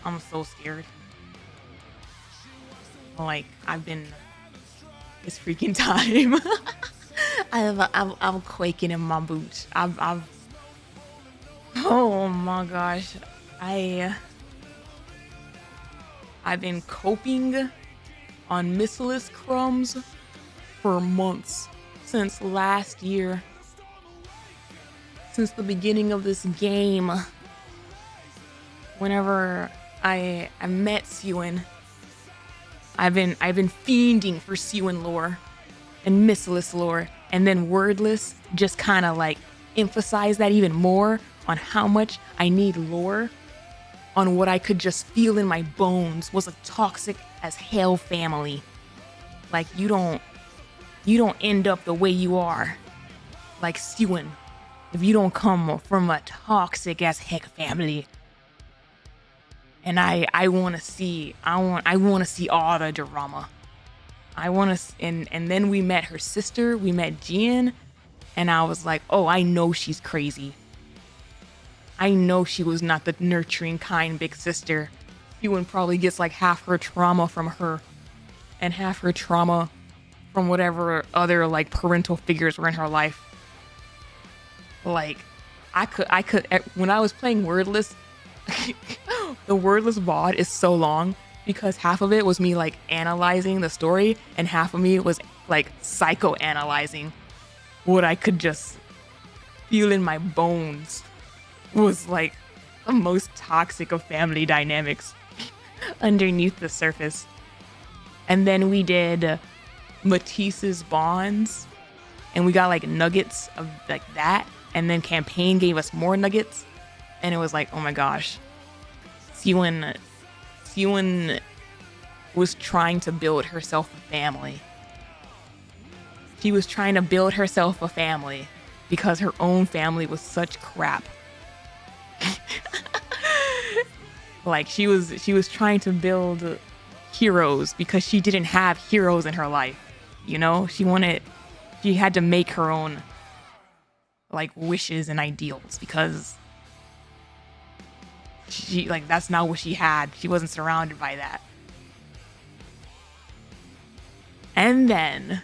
I'm so scared. Like, I've been this freaking time. I'm quaking in my boots. Oh my gosh. I've been coping on MISSILIS crumbs for months, since last year, since the beginning of this game. Whenever I met Siwin, I've been fiending for Siwin lore and MISSILIS lore, and then Wordless just kind of like emphasized that even more on how much I need lore on what I could just feel in my bones was a toxic as hell family. Like, you don't end up the way you are, like Siwin, if you don't come from a toxic as heck family. And I want to see all the drama. And then we met her sister, we met Jian, and I was like, oh, I know she's crazy. I know she was not the nurturing, kind big sister. Siwin probably gets like half her trauma from her and half her trauma from whatever other like parental figures were in her life. Like, I could, when I was playing Wordless, the Wordless VOD is so long because half of it was me like analyzing the story and half of me was like psychoanalyzing what I could just feel in my bones. Was like the most toxic of family dynamics underneath the surface. And then we did Matis's bonds and we got like nuggets of like that, and then campaign gave us more nuggets, and it was like, oh my gosh, Siwin was trying to build herself a family. She was trying to build herself a family because her own family was such crap. Like, she was trying to build heroes because she didn't have heroes in her life, you know? She had to make her own like wishes and ideals because she, like, that's not what she had. She wasn't surrounded by that. And then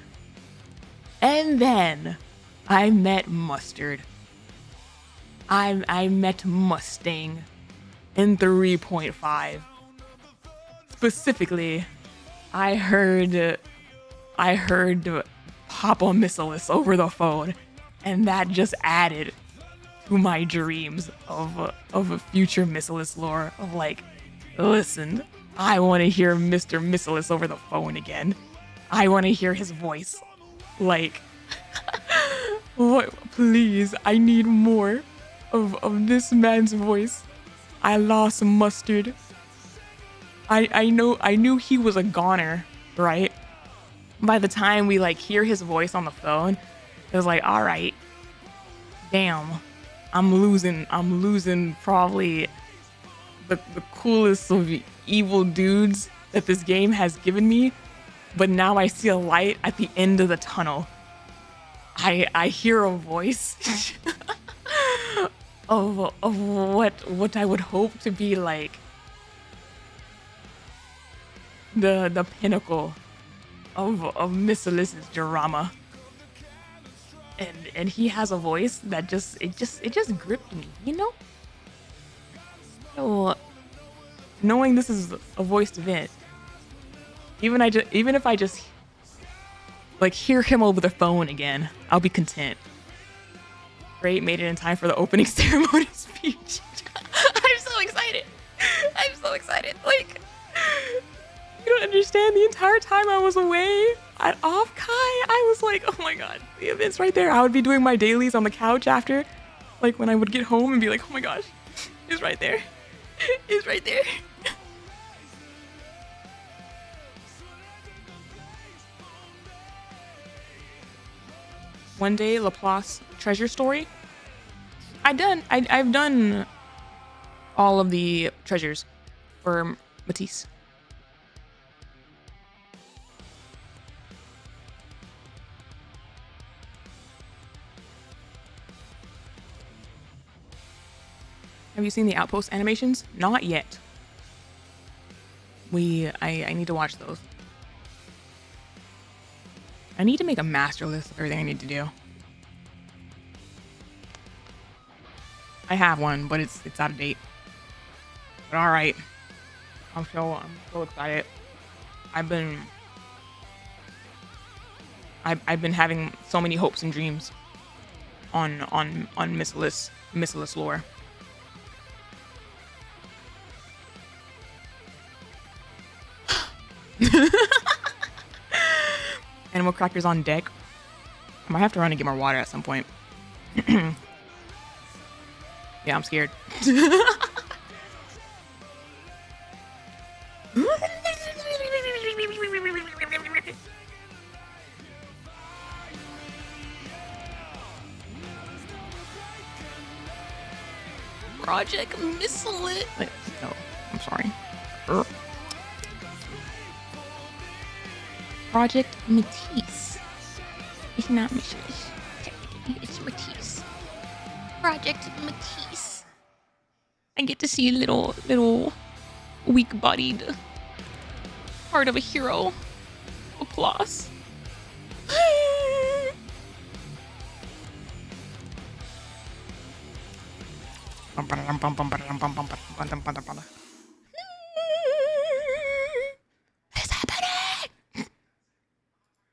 I met Mustard. I met Mustang in 3.5. Specifically, I heard Papa MISSILIS over the phone, and that just added to my dreams of a future MISSILIS lore of like, listen, I want to hear Mr. MISSILIS over the phone again. I want to hear his voice. Like, what? Please, I need more of this man's voice. I lost Mustard. I knew he was a goner, right? By the time we like hear his voice on the phone, it was like, all right, damn, I'm losing probably the coolest of evil dudes that this game has given me. But now I see a light at the end of the tunnel. I hear a voice of what I would hope to be like the pinnacle of MISSILIS's drama. And he has a voice that just gripped me, you know? So knowing this is a voiced event, even if I just like hear him over the phone again, I'll be content. Great, made it in time for the opening ceremony speech. I'm so excited. Like, you don't understand, the entire time I was away at Offkai, I was like, oh my god, the event's right there. I would be doing my dailies on the couch after, like when I would get home and be like, oh my gosh, It's right there. It's right there. One day, Laplace treasure story. I've done all of the treasures for MATIS. Have you seen the Outpost animations? Not yet. I need to watch those. I need to make a master list of everything I need to do. I have one, but it's out of date. But all right, I'm so excited. I've been having so many hopes and dreams on MISSILIS lore. Animal crackers on deck. I might have to run and get more water at some point. Yeah, I'm scared. Project MISSILIS. Wait, no, I'm sorry. Project MATIS. It's not MISSILIS. Technically, it's MATIS. Project MATIS. I get to see a little weak-bodied part of a hero. Applause.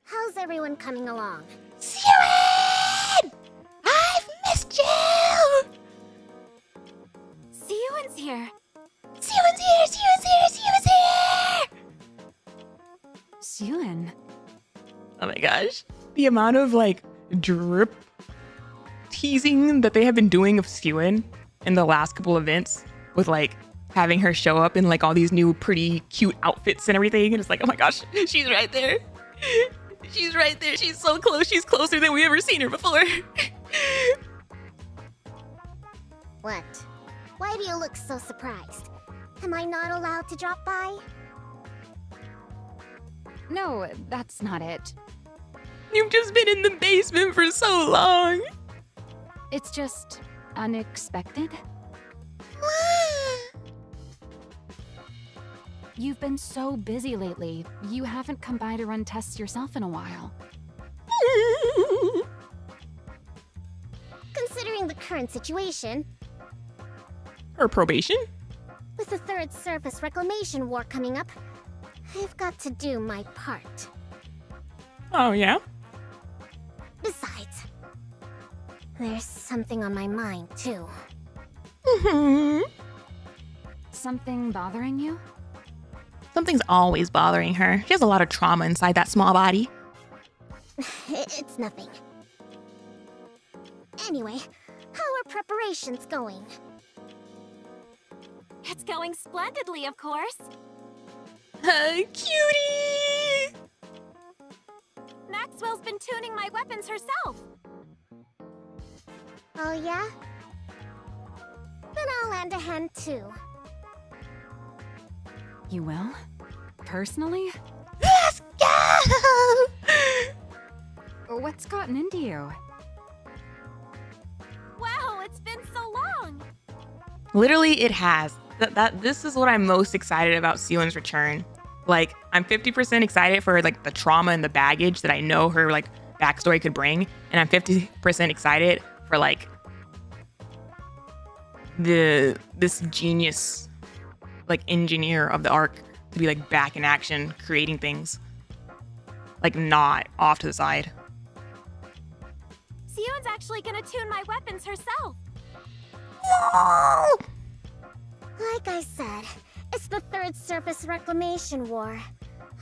How's everyone coming along? Siwan! I've missed you! Siwan's here. Siwan's here! Siwan's here! Siwan's here! Siwan. Oh my gosh. The amount of like drip teasing that they have been doing of Siwan in the last couple events with like having her show up in like all these new pretty cute outfits and everything. And it's like, oh my gosh, she's right there. She's right there. She's so close. She's closer than we've ever seen her before. What? Why do you look so surprised? Am I not allowed to drop by? No, that's not it. You've just been in the basement for so long. It's just unexpected. You've been so busy lately. You haven't come by to run tests yourself in a while. Considering the current situation, Her probation? with the third surface reclamation war coming up, I've got to do my part. Oh, yeah? Besides, there's something on my mind, too. Something bothering you? Something's always bothering her. She has a lot of trauma inside that small body. It's nothing. Anyway, how are preparations going? It's going splendidly, of course. Cutie! Maxwell's been tuning my weapons herself. Oh, yeah? Then I'll lend a hand, too. You will? Personally? Let's go! What's gotten into you? Wow, it's been so long. Literally, it has. This is what I'm most excited about Siwan's return. Like, I'm 50% excited for like the trauma and the baggage that I know her like backstory could bring, and I'm 50% excited for like this genius like engineer of the arc to be like back in action, creating things, like not off to the side. Siwan's actually gonna tune my weapons herself. Like I said, it's the third surface reclamation war.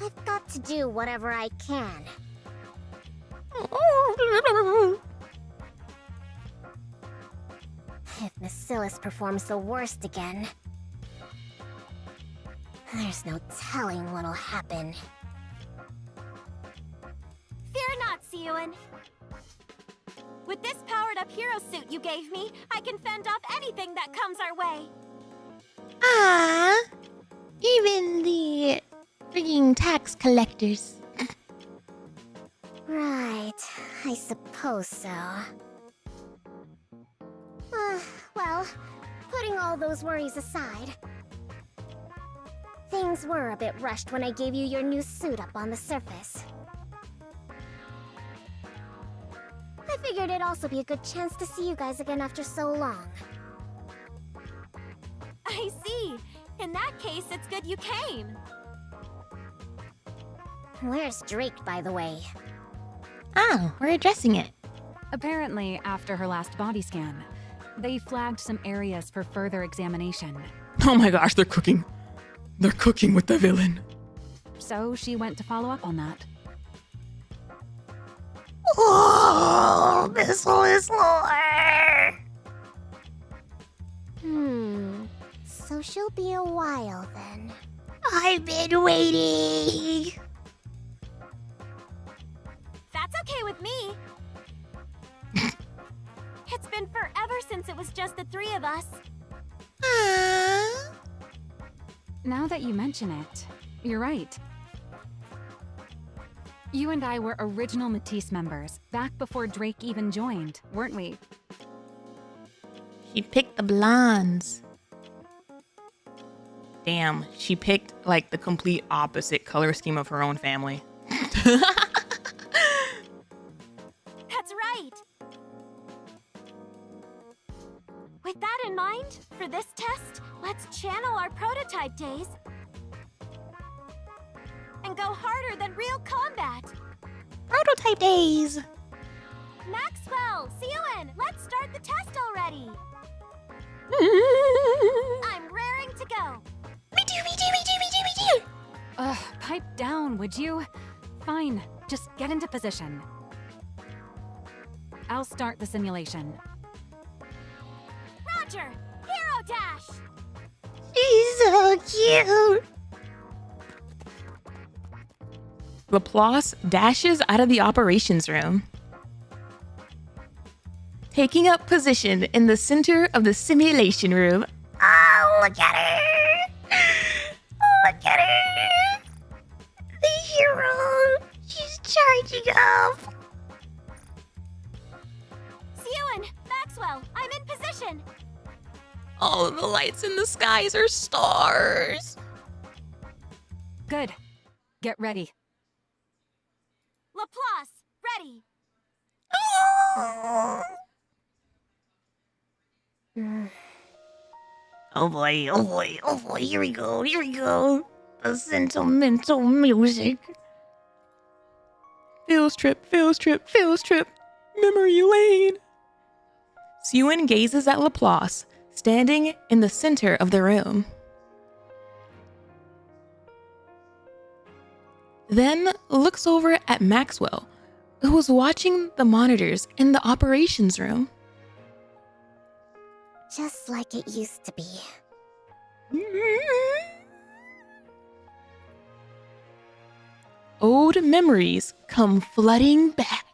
I've got to do whatever I can. If MISSILIS MISSILIS performs the worst again, there's no telling what'll happen. Fear not, Siyun. With this powered-up hero suit you gave me, I can fend off anything that comes our way. Ah, even the freaking tax collectors. Right, I suppose so. Well, putting all those worries aside, things were a bit rushed when I gave you your new suit up on the surface. I figured it'd also be a good chance to see you guys again after so long. I see. In that case, it's good you came. Where's Drake, by the way? Oh, we're addressing it. Apparently, after her last body scan, they flagged some areas for further examination. Oh my gosh, they're cooking. They're cooking with the villain. So she went to follow up on that. Oh, MISSILIS lore. So she'll be a while then. I've been waiting. That's okay with me. It's been forever since it was just the three of us. Now that you mention it, you're right. You and I were original MATIS members, back before Drake even joined, weren't we? She picked the blondes. Damn, she picked like the complete opposite color scheme of her own family. That's right. With that in mind, for this test, let's channel our prototype days and go harder than real combat. Prototype days. Maxwell, Siyun, let's start the test already. I'm raring to go. Me too. Ugh, pipe down, would you? Fine, just get into position. I'll start the simulation. Roger, Hero Dash. She's so cute. Laplace dashes out of the operations room, taking up position in the center of the simulation room. Oh, look at her. Look at her. The hero. She's charging up. Siyun, Maxwell, I'm in position. All the lights in the skies are stars. Good. Get ready. Laplace, ready. Oh boy, here we go. The sentimental music. Feels trip, memory lane. Siyun gazes at Laplace, standing in the center of the room. Then looks over at Maxwell, who was watching the monitors in the operations room. Just like it used to be. Old memories come flooding back.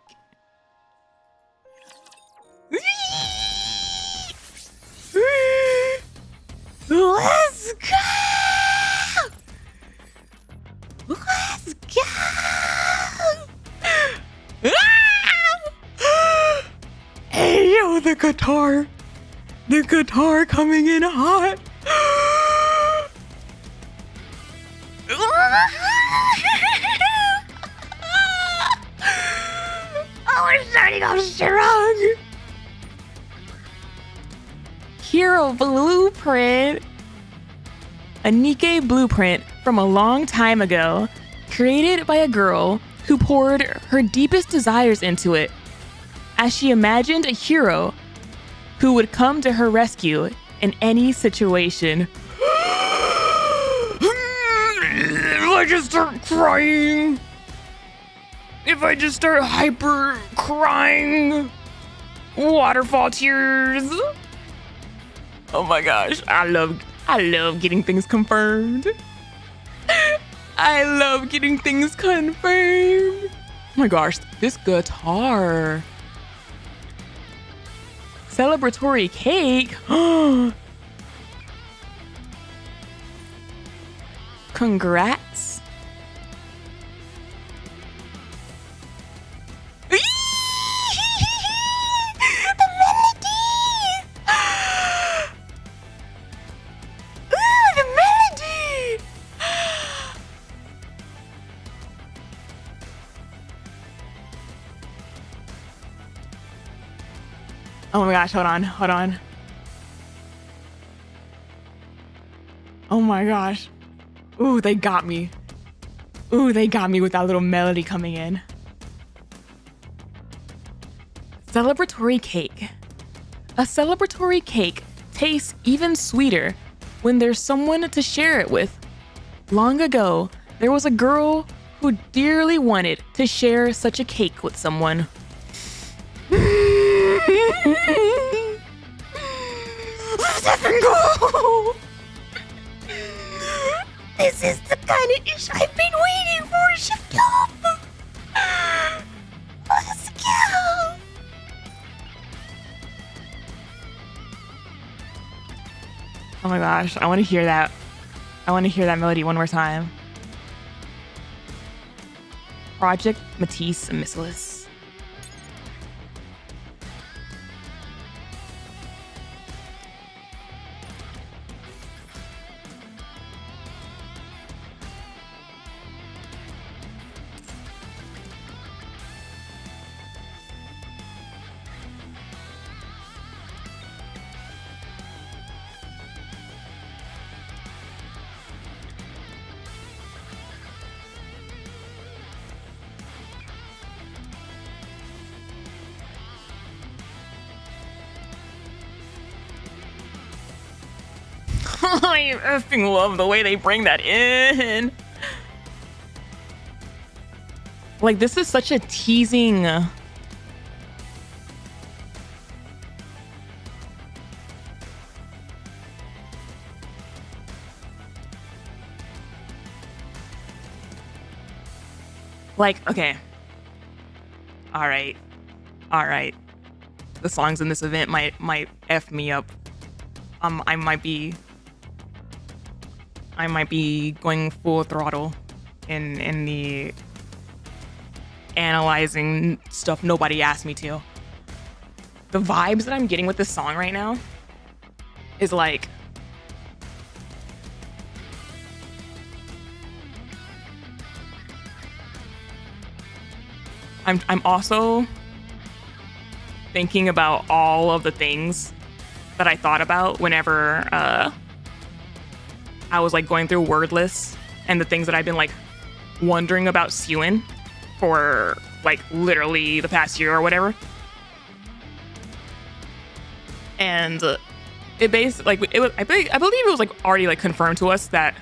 Let's go! Let's go! Hey, yo, the guitar. The guitar coming in hot. Oh, we're starting off strong. Hero blueprint. A Nikke blueprint from a long time ago, created by a girl who poured her deepest desires into it, as she imagined a hero who would come to her rescue in any situation. If I just start crying, if I just start hyper crying, waterfall tears. Oh my gosh, I love getting things confirmed. I love getting things confirmed. Oh my gosh, this guitar. Celebratory cake. Congrats. The melody. The melody. Oh my gosh, hold on. Oh my gosh. Ooh, they got me. Ooh, they got me with that little melody coming in. Celebratory cake. A celebratory cake tastes even sweeter when there's someone to share it with. Long ago, there was a girl who dearly wanted to share such a cake with someone. This is the kind of ish I've been waiting for, shift up. Let's go. Oh my gosh, I want to hear that. I want to hear that melody one more time. Project MATIS and MISSILIS. I effing love the way they bring that in. Like, this is such a teasing. Like, okay. All right. The songs in this event might F me up. I might be going full throttle in the analyzing stuff nobody asked me to. The vibes that I'm getting with this song right now is like, I'm also thinking about all of the things that I thought about whenever I was like going through word lists and the things that I've been like wondering about Sewin for like literally the past year or whatever. And it basically like I believe it was like already like confirmed to us that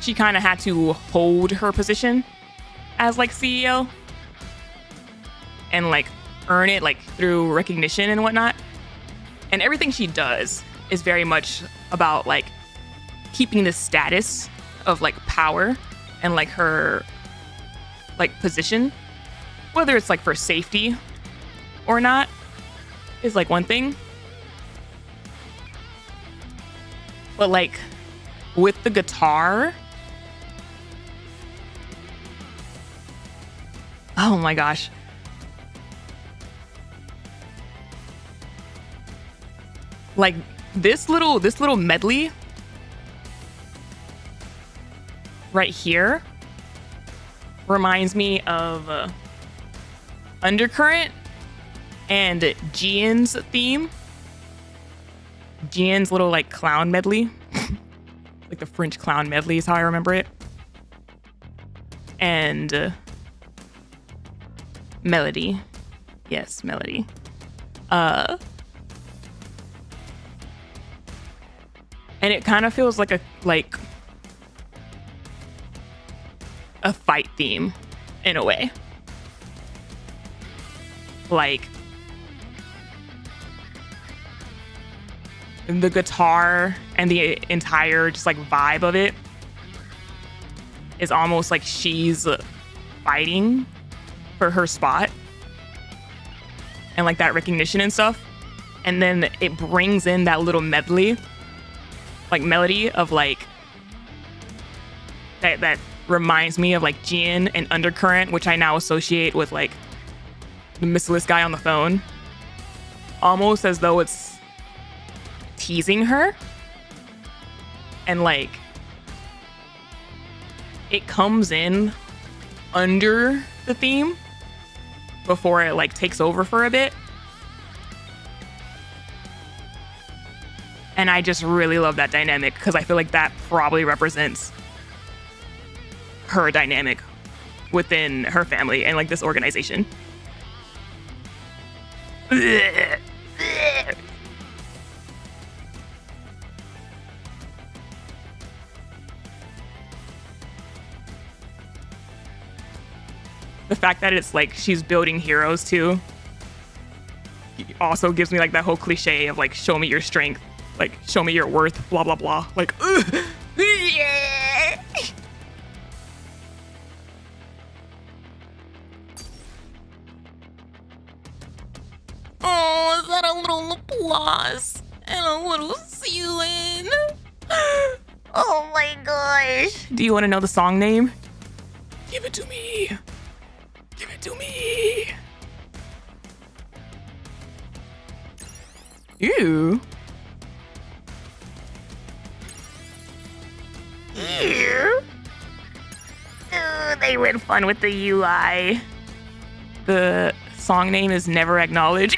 she kind of had to hold her position as like CEO and like earn it like through recognition and whatnot. And everything she does is very much about like keeping this status of like power and like her like position, whether it's like for safety or not, is like one thing. But like with the guitar, oh my gosh. Like this little medley right here reminds me of Undercurrent and Jian's theme. Jian's little like clown medley. Like the French clown medley is how I remember it. And Melody. Yes, Melody. And it kind of feels like a fight theme in a way. Like the guitar and the entire just like vibe of it is almost like she's fighting for her spot and like that recognition and stuff. And then it brings in that little medley, like melody of like that reminds me of like Jin and Undercurrent, which I now associate with like the MISSILIS guy on the phone, almost as though it's teasing her. And like it comes in under the theme before it like takes over for a bit. And I just really love that dynamic because I feel like that probably represents her dynamic within her family and like this organization. The fact that it's like she's building heroes too also gives me like that whole cliche of like, show me your strength, like show me your worth, blah blah blah, like oh, is that a little applause and a little ceiling? Oh my gosh. Do you want to know the song name? Give it to me. Give it to me. Ew. Ew. Ooh, they went fun with the UI. The song name is Never Acknowledge.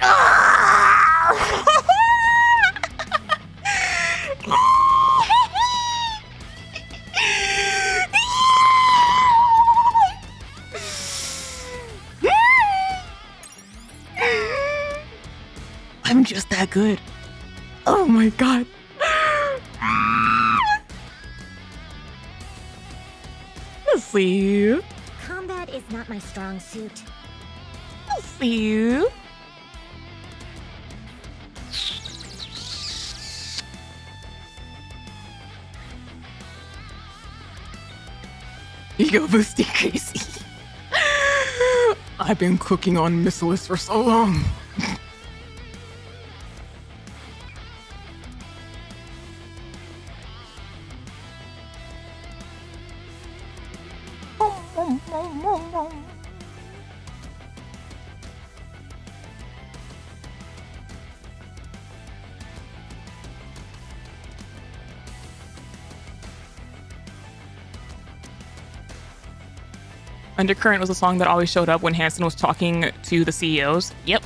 I'm just that good. Oh my god. Let's see. Combat is not my strong suit. Let's see. Ego boosting crazy. I've been cooking on MISSILIS for so long. Undercurrent was a song that always showed up when Hanson was talking to the CEOs. Yep.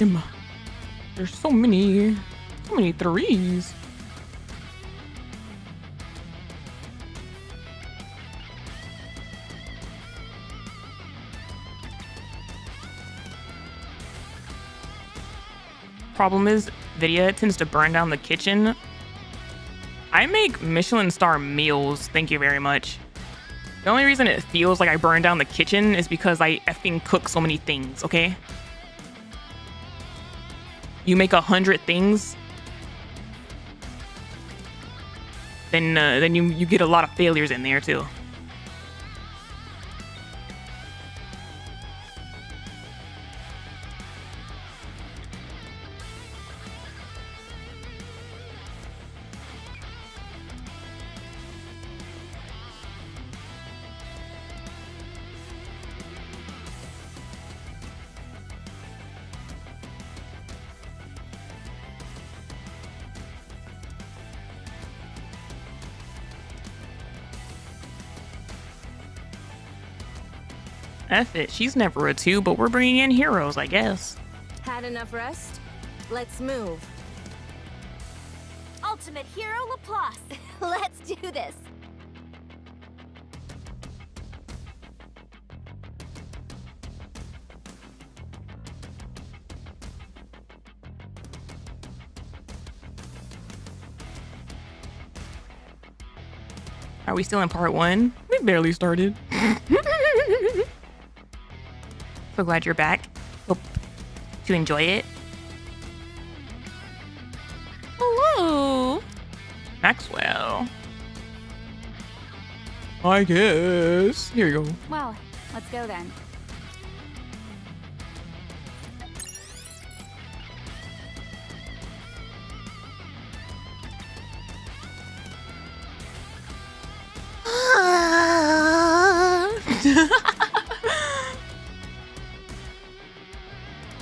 Emma, there's so many threes. Problem is, Vidya tends to burn down the kitchen. I make Michelin star meals, thank you very much. The only reason it feels like I burn down the kitchen is because I effing cook so many things, okay? You make 100 things, then you get a lot of failures in there too. F it. She's never a 2, but we're bringing in heroes, I guess. Had enough rest? Let's move. Ultimate hero Laplace. Let's do this. Are we still in part 1? We barely started. So glad you're back. Hope you enjoy it. Hello, Maxwell. I guess. Here you go. Well, let's go then.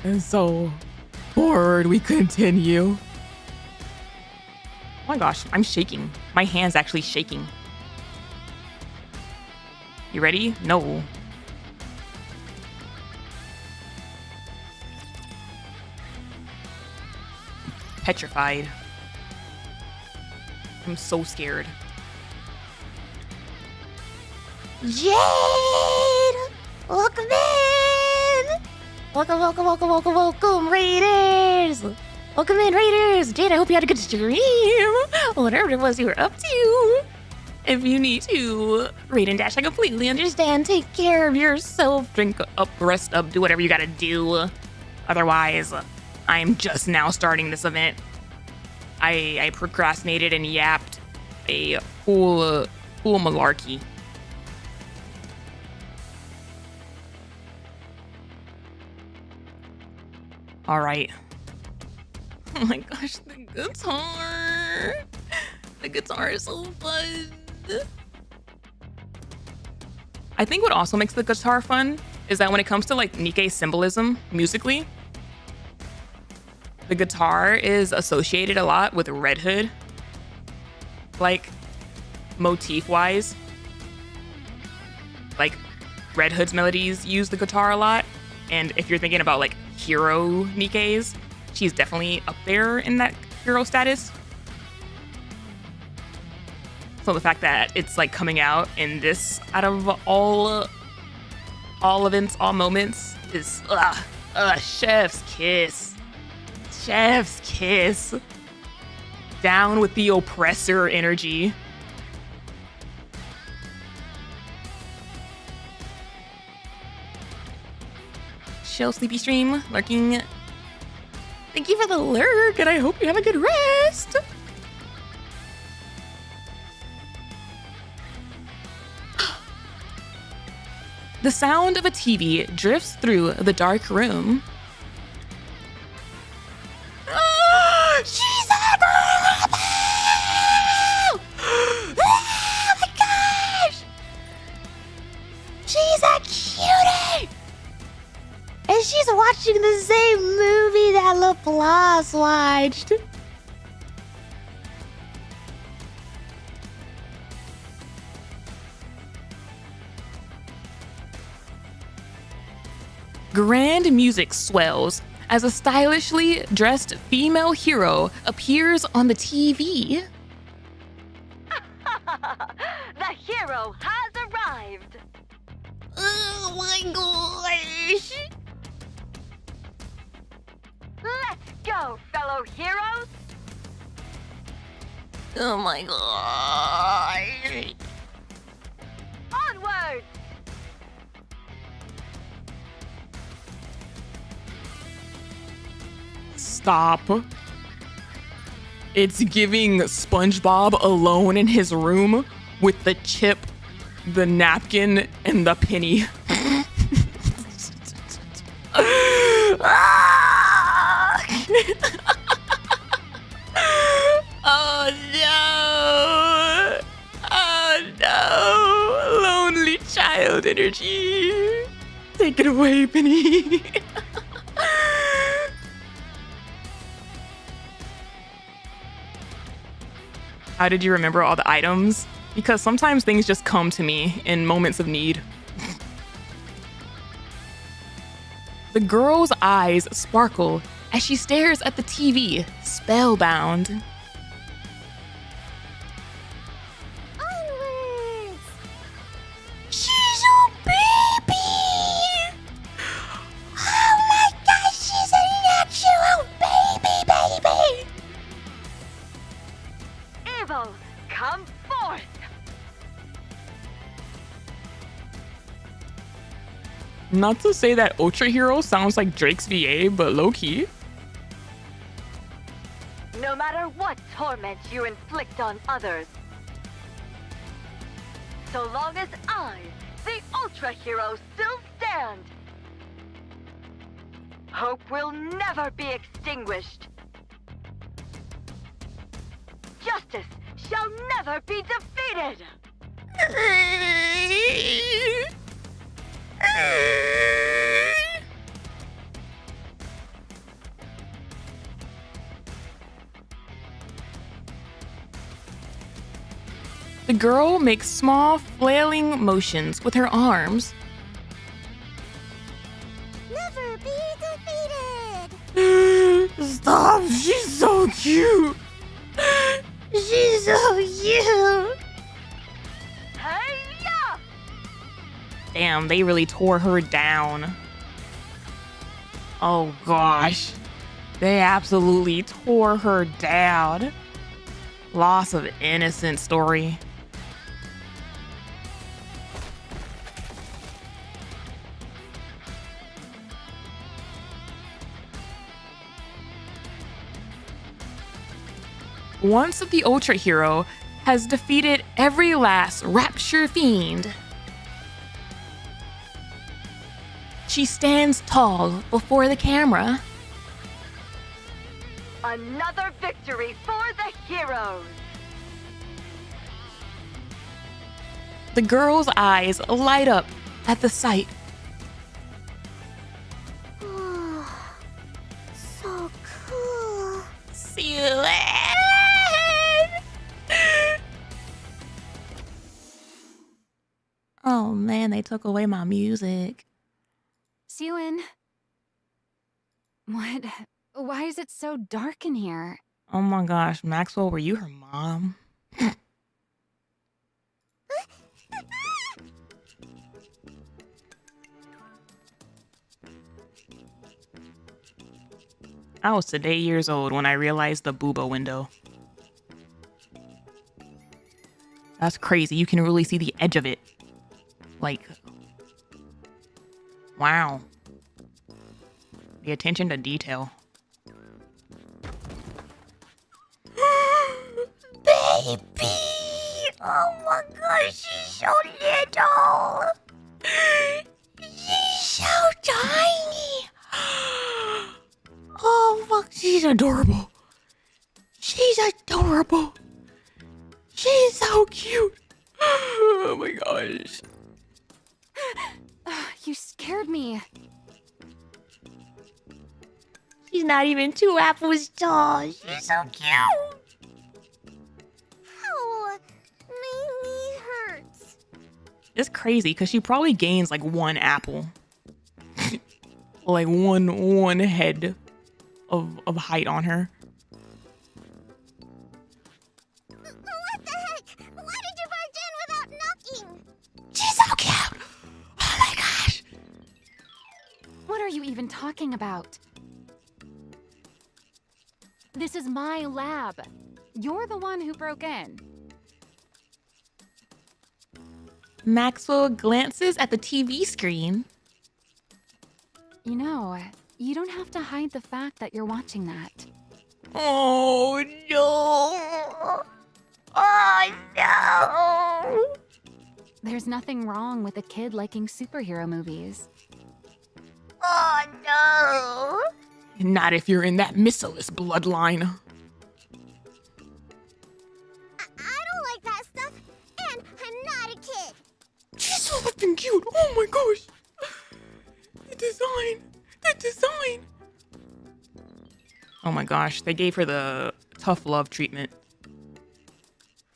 And so, forward we continue. Oh my gosh, I'm shaking. My hand's actually shaking. You ready? No. Petrified. I'm so scared. Jade! Welcome in! Welcome, Raiders! Welcome in, Raiders! Jade, I hope you had a good stream! Whatever it was you were up to. If you need to raid and dash, I completely understand. Take care of yourself. Drink up, rest up, do whatever you gotta do. Otherwise, I'm just now starting this event. I procrastinated and yapped a full malarkey. All right. Oh my gosh, the guitar. The guitar is so fun. I think what also makes the guitar fun is that when it comes to like Nikke symbolism musically, the guitar is associated a lot with Red Hood. Like motif-wise. Like Red Hood's melodies use the guitar a lot. And if you're thinking about like hero Nikkes, she's definitely up there in that hero status. So the fact that it's like coming out in this out of all events, all moments is chef's kiss. Chef's kiss. Down with the oppressor energy. Chill, sleepy stream, lurking. Thank you for the lurk, and I hope you have a good rest. The sound of a TV drifts through the dark room. She's adorable! Oh my gosh! She's a cutie! And she's watching the same movie that Laplace watched. Grand music swells as a stylishly dressed female hero appears on the TV. The hero has arrived. Oh my gosh! Let's go, fellow heroes. Oh my gosh! Onward. Stop. It's giving SpongeBob alone in his room with the chip, the napkin, and the penny. Oh no! Oh no! Lonely child energy. Take it away, Penny. How did you remember all the items? Because sometimes things just come to me in moments of need. The girl's eyes sparkle as she stares at the TV, spellbound. Onwards! She's a baby! Oh my gosh, she's a natural baby! Evil, come forth! Not to say that Ultra Hero sounds like Drake's VA, but low-key. No matter what torment you inflict on others, so long as I, the Ultra Hero, still stand, hope will never be extinguished. Justice shall never be defeated! The girl makes small, flailing motions with her arms. Never be defeated! Stop! She's so cute! She's so cute! Hey-ya! Damn, they really tore her down. Oh gosh. They absolutely tore her down. Loss of innocence story. Once the Ultra Hero has defeated every last Rapture Fiend, she stands tall before the camera. Another victory for the heroes! The girl's eyes light up at the sight. So cool. Oh man, they took away my music. Siwon. What? Why is it so dark in here? Oh my gosh, Maxwell, were you her mom? I was today years old when I realized the booba window. That's crazy. You can really see the edge of it. Like, wow. The attention to detail. Baby! Oh my gosh, she's so little! She's so tiny! Oh fuck, she's adorable! She's adorable! She's so cute! Oh my gosh. You scared me. She's not even 2 apples tall. She's so cute. Ow, my knee hurts. It's crazy because she probably gains like 1 apple. Like one head of height on her. What the heck? Why did you barge in without knocking? She's so cute. Oh my gosh. What are you even talking about? This is my lab. You're the one who broke in. Maxwell glances at the TV screen. You know, you don't have to hide the fact that you're watching that. Oh no. Oh no. There's nothing wrong with a kid liking superhero movies. Oh no. Not if you're in that MISSILIS bloodline. I don't like that stuff, and I'm not a kid. She's so fucking cute. Oh my gosh. The design. Oh my gosh, they gave her the tough love treatment.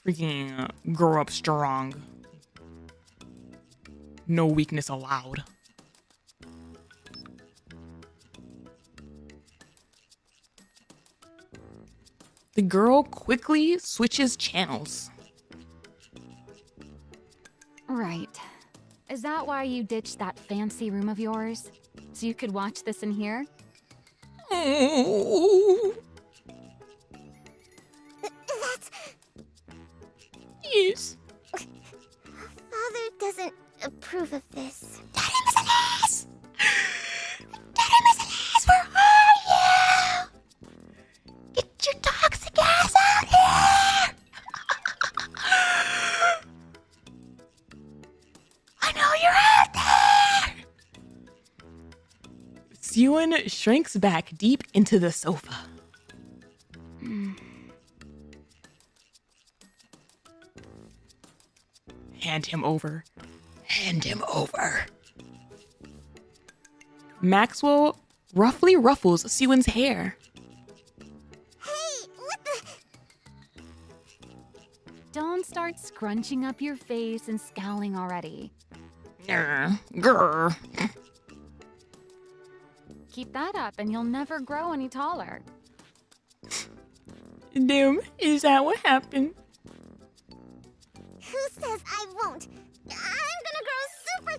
Freaking grow up strong. No weakness allowed. The girl quickly switches channels. Right. Is that why you ditched that fancy room of yours? So you could watch this in here? Oh. That's... Yes. Father doesn't approve of this. Daddy MISSILIS! Daddy MISSILIS, where are you? Get your toxic ass out here! I know you're out there! Sewin shrinks back deep into the sofa. Hand him over. Hand him over. Maxwell roughly ruffles Sewin's hair. Hey, what the... Don't start scrunching up your face and scowling already. Grr. Keep that up and you'll never grow any taller. Damn, is that what happened? Who says I won't? I'm gonna grow super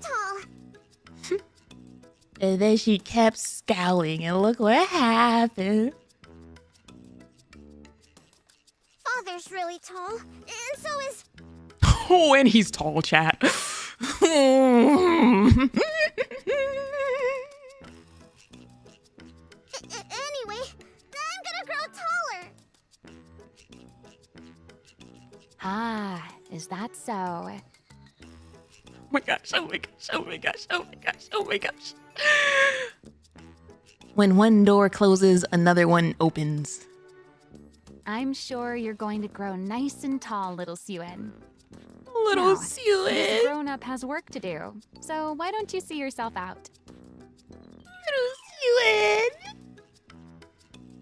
tall. And then she kept scowling, and look what happened. Father's really tall, and so is... Oh, and he's tall, chat. Anyway, I'm gonna grow taller. Ah, is that so? Oh my gosh, oh my gosh, oh my gosh, oh my gosh, oh my gosh. When one door closes, another one opens. I'm sure you're going to grow nice and tall, little Sewin. Little Now, Sewin. This grown-up has work to do, so why don't you see yourself out? Little Sewin.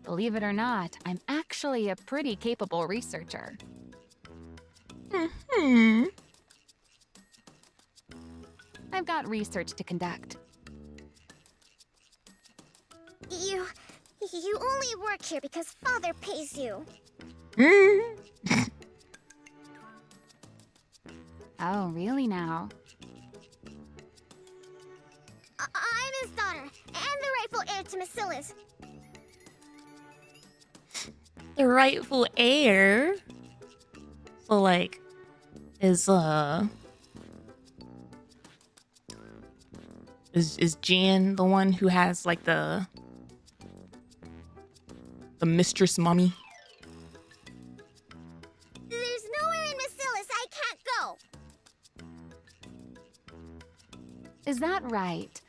Believe it or not, I'm actually a pretty capable researcher. I've got research to conduct. You only work here because Father pays you. Oh, really now? I'm his daughter, and the rightful heir to MISSILIS. The rightful heir. So like, is Jan the one who has like the mistress mummy? There's nowhere in MISSILIS I can't go. Is that right?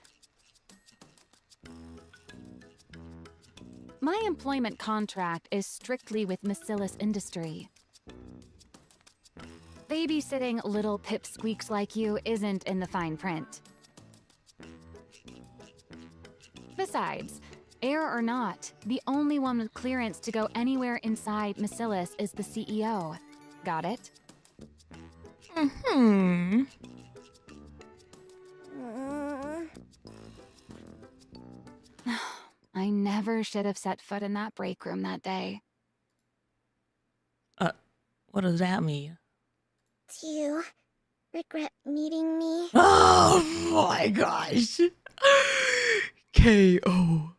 My employment contract is strictly with MISSILIS Industry. Babysitting little pipsqueaks like you isn't in the fine print. Besides, heir or not, the only one with clearance to go anywhere inside MISSILIS is the CEO. Got it? I never should have set foot in that break room that day. What does that mean? Do you regret meeting me? Oh my gosh. KO.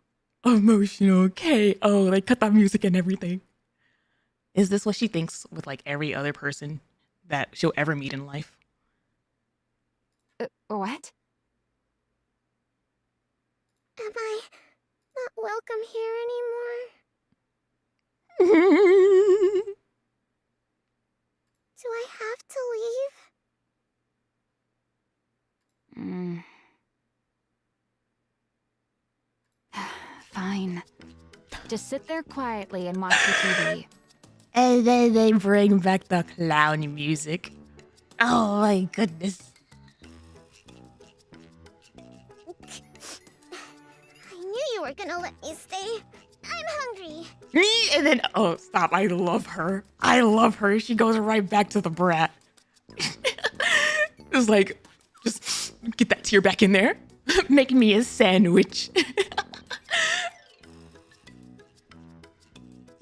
Emotional KO. They cut that music and everything. Is this what she thinks with like every other person that she'll ever meet in life? What? Am I not welcome here anymore? Do I have to leave? Fine. Just sit there quietly and watch your TV. And then they bring back the clown music. Oh my goodness. I knew you were gonna let me stay. I'm hungry. And then, oh, stop. I love her. I love her. She goes right back to the brat. It's like, just get that tear back in there. Make me a sandwich.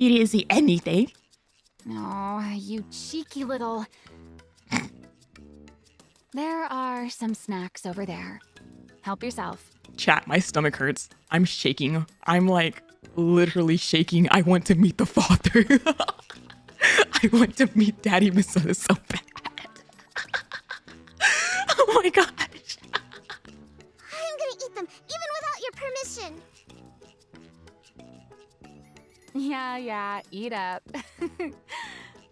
You didn't see anything. Oh, you cheeky little... There are some snacks over there. Help yourself. Chat, my stomach hurts. I'm shaking. I'm like literally shaking. I want to meet the father. I want to meet Daddy MISSILIS so bad. Oh my gosh. I'm gonna eat them, even without your permission. Yeah, eat up.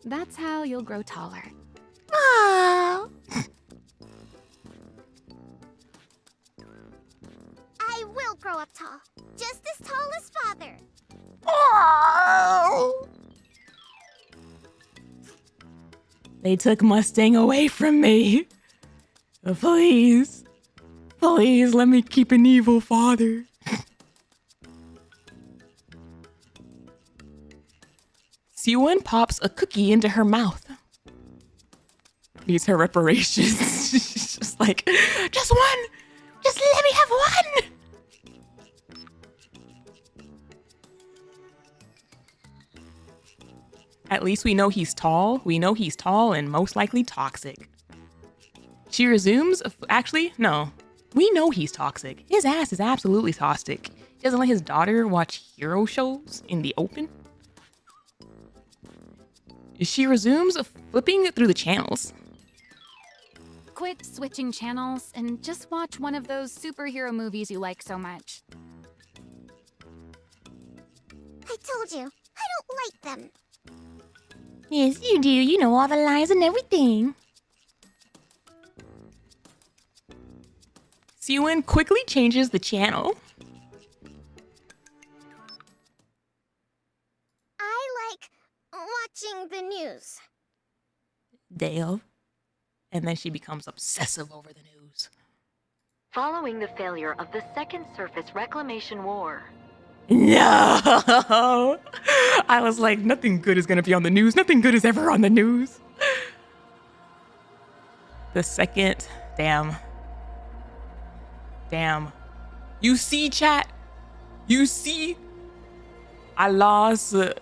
That's how you'll grow taller. Aww. I will grow up tall, just as tall as father. Oh. They took Mustang away from me. Please. Please let me keep an evil father. Siwon pops a cookie into her mouth. Needs her reparations. She's just like, just one! Just let me have one! At least we know he's tall. We know he's tall and most likely toxic. She resumes. Actually, no. We know he's toxic. His ass is absolutely toxic. He doesn't let his daughter watch hero shows in the open. She resumes flipping through the channels. Quit switching channels and just watch one of those superhero movies you like so much. I told you, I don't like them. Yes, you do. You know all the lines and everything. Siwon quickly changes the channel. I like watching the news. Dale. And then she becomes obsessive over the news. Following the failure of the Second Surface Reclamation War. No! I was like, nothing good is gonna be on the news. Nothing good is ever on the news. The second, damn. You see, chat? You see? I lost a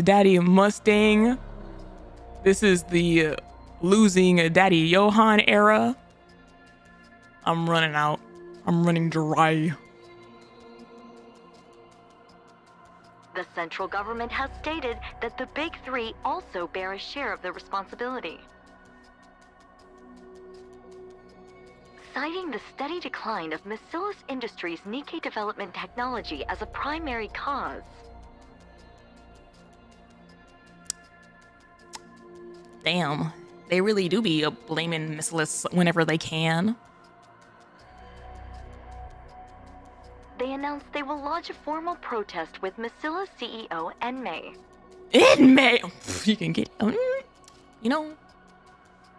Daddy Mustang. This is the losing a Daddy Johan era. I'm running out. I'm running dry. The central government has stated that the Big Three also bear a share of the responsibility. Citing the steady decline of MISSILIS Industries' Nikke development technology as a primary cause. Damn. They really do be blaming MISSILIS whenever they can. They announced they will lodge a formal protest with MISSILIS CEO Enmei. Enmei! You can get... You know,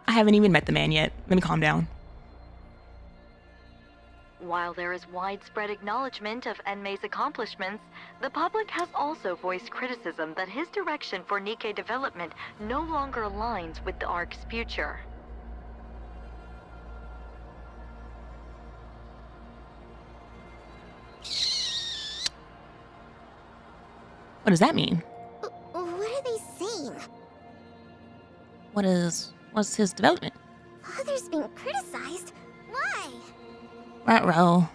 I haven't even met the man yet. Let me calm down. While there is widespread acknowledgement of Enmei's accomplishments, the public has also voiced criticism that his direction for Nikke development no longer aligns with the ARC's future. What does that mean? What are they saying? What's his development? Father's being criticized? Why? Ruh-roh.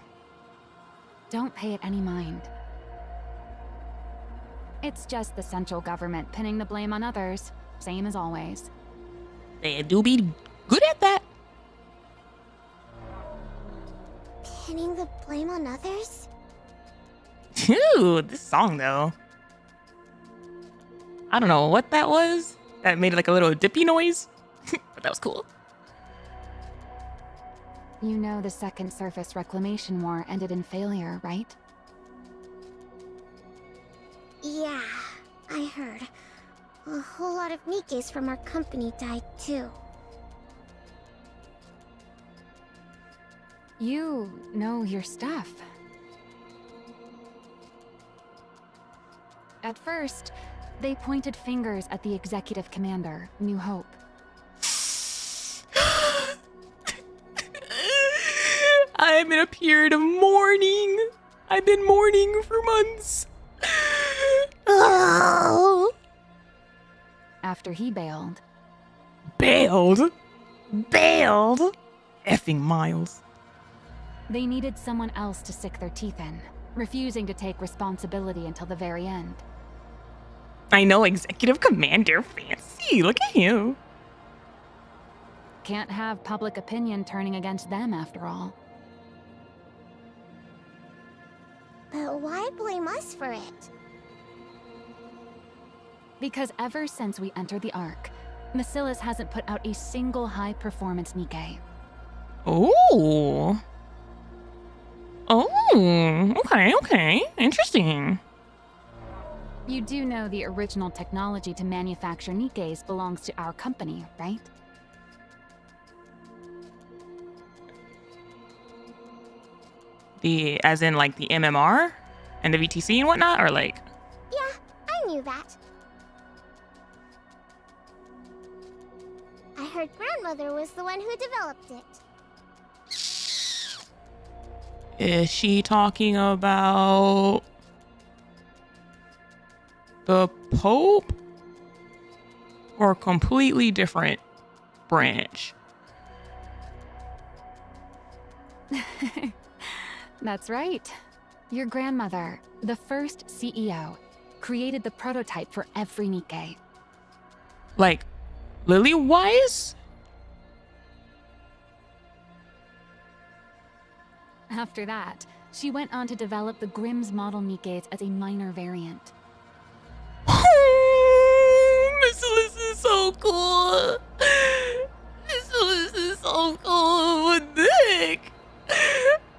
Don't pay it any mind. It's just the central government pinning the blame on others, same as always. They do be good at that. Pinning the blame on others? Ooh, this song though. I don't know what that was. That made like a little dippy noise, but that was cool. You know the Second Surface Reclamation War ended in failure, right? Yeah, I heard. A whole lot of Nikkes from our company died too. You know your stuff. At first, they pointed fingers at the executive commander, New Hope. I'm in a period of mourning. I've been mourning for months. No! After he bailed, Bailed? Effing Miles. they needed someone else to sink their teeth in, refusing to take responsibility until the very end. I know, Executive Commander Fancy. Look at you. Can't have public opinion turning against them after all. But why blame us for it? Because ever since we entered the Ark, MISSILIS hasn't put out a single high-performance Nikke. Oh. Oh, okay. Interesting. You do know the original technology to manufacture Nikkes belongs to our company, right? As in like the MMR and the VTC and whatnot, or like? Yeah, I knew that. I heard grandmother was the one who developed it. Is she talking about the Pope or a completely different branch? That's right. Your grandmother, the first CEO, created the prototype for every Nikke. Like Lily-wise? After that, she went on to develop the Grimm's model Nikkes as a minor variant. MISSILIS is so cool. MISSILIS is so cool. What the heck?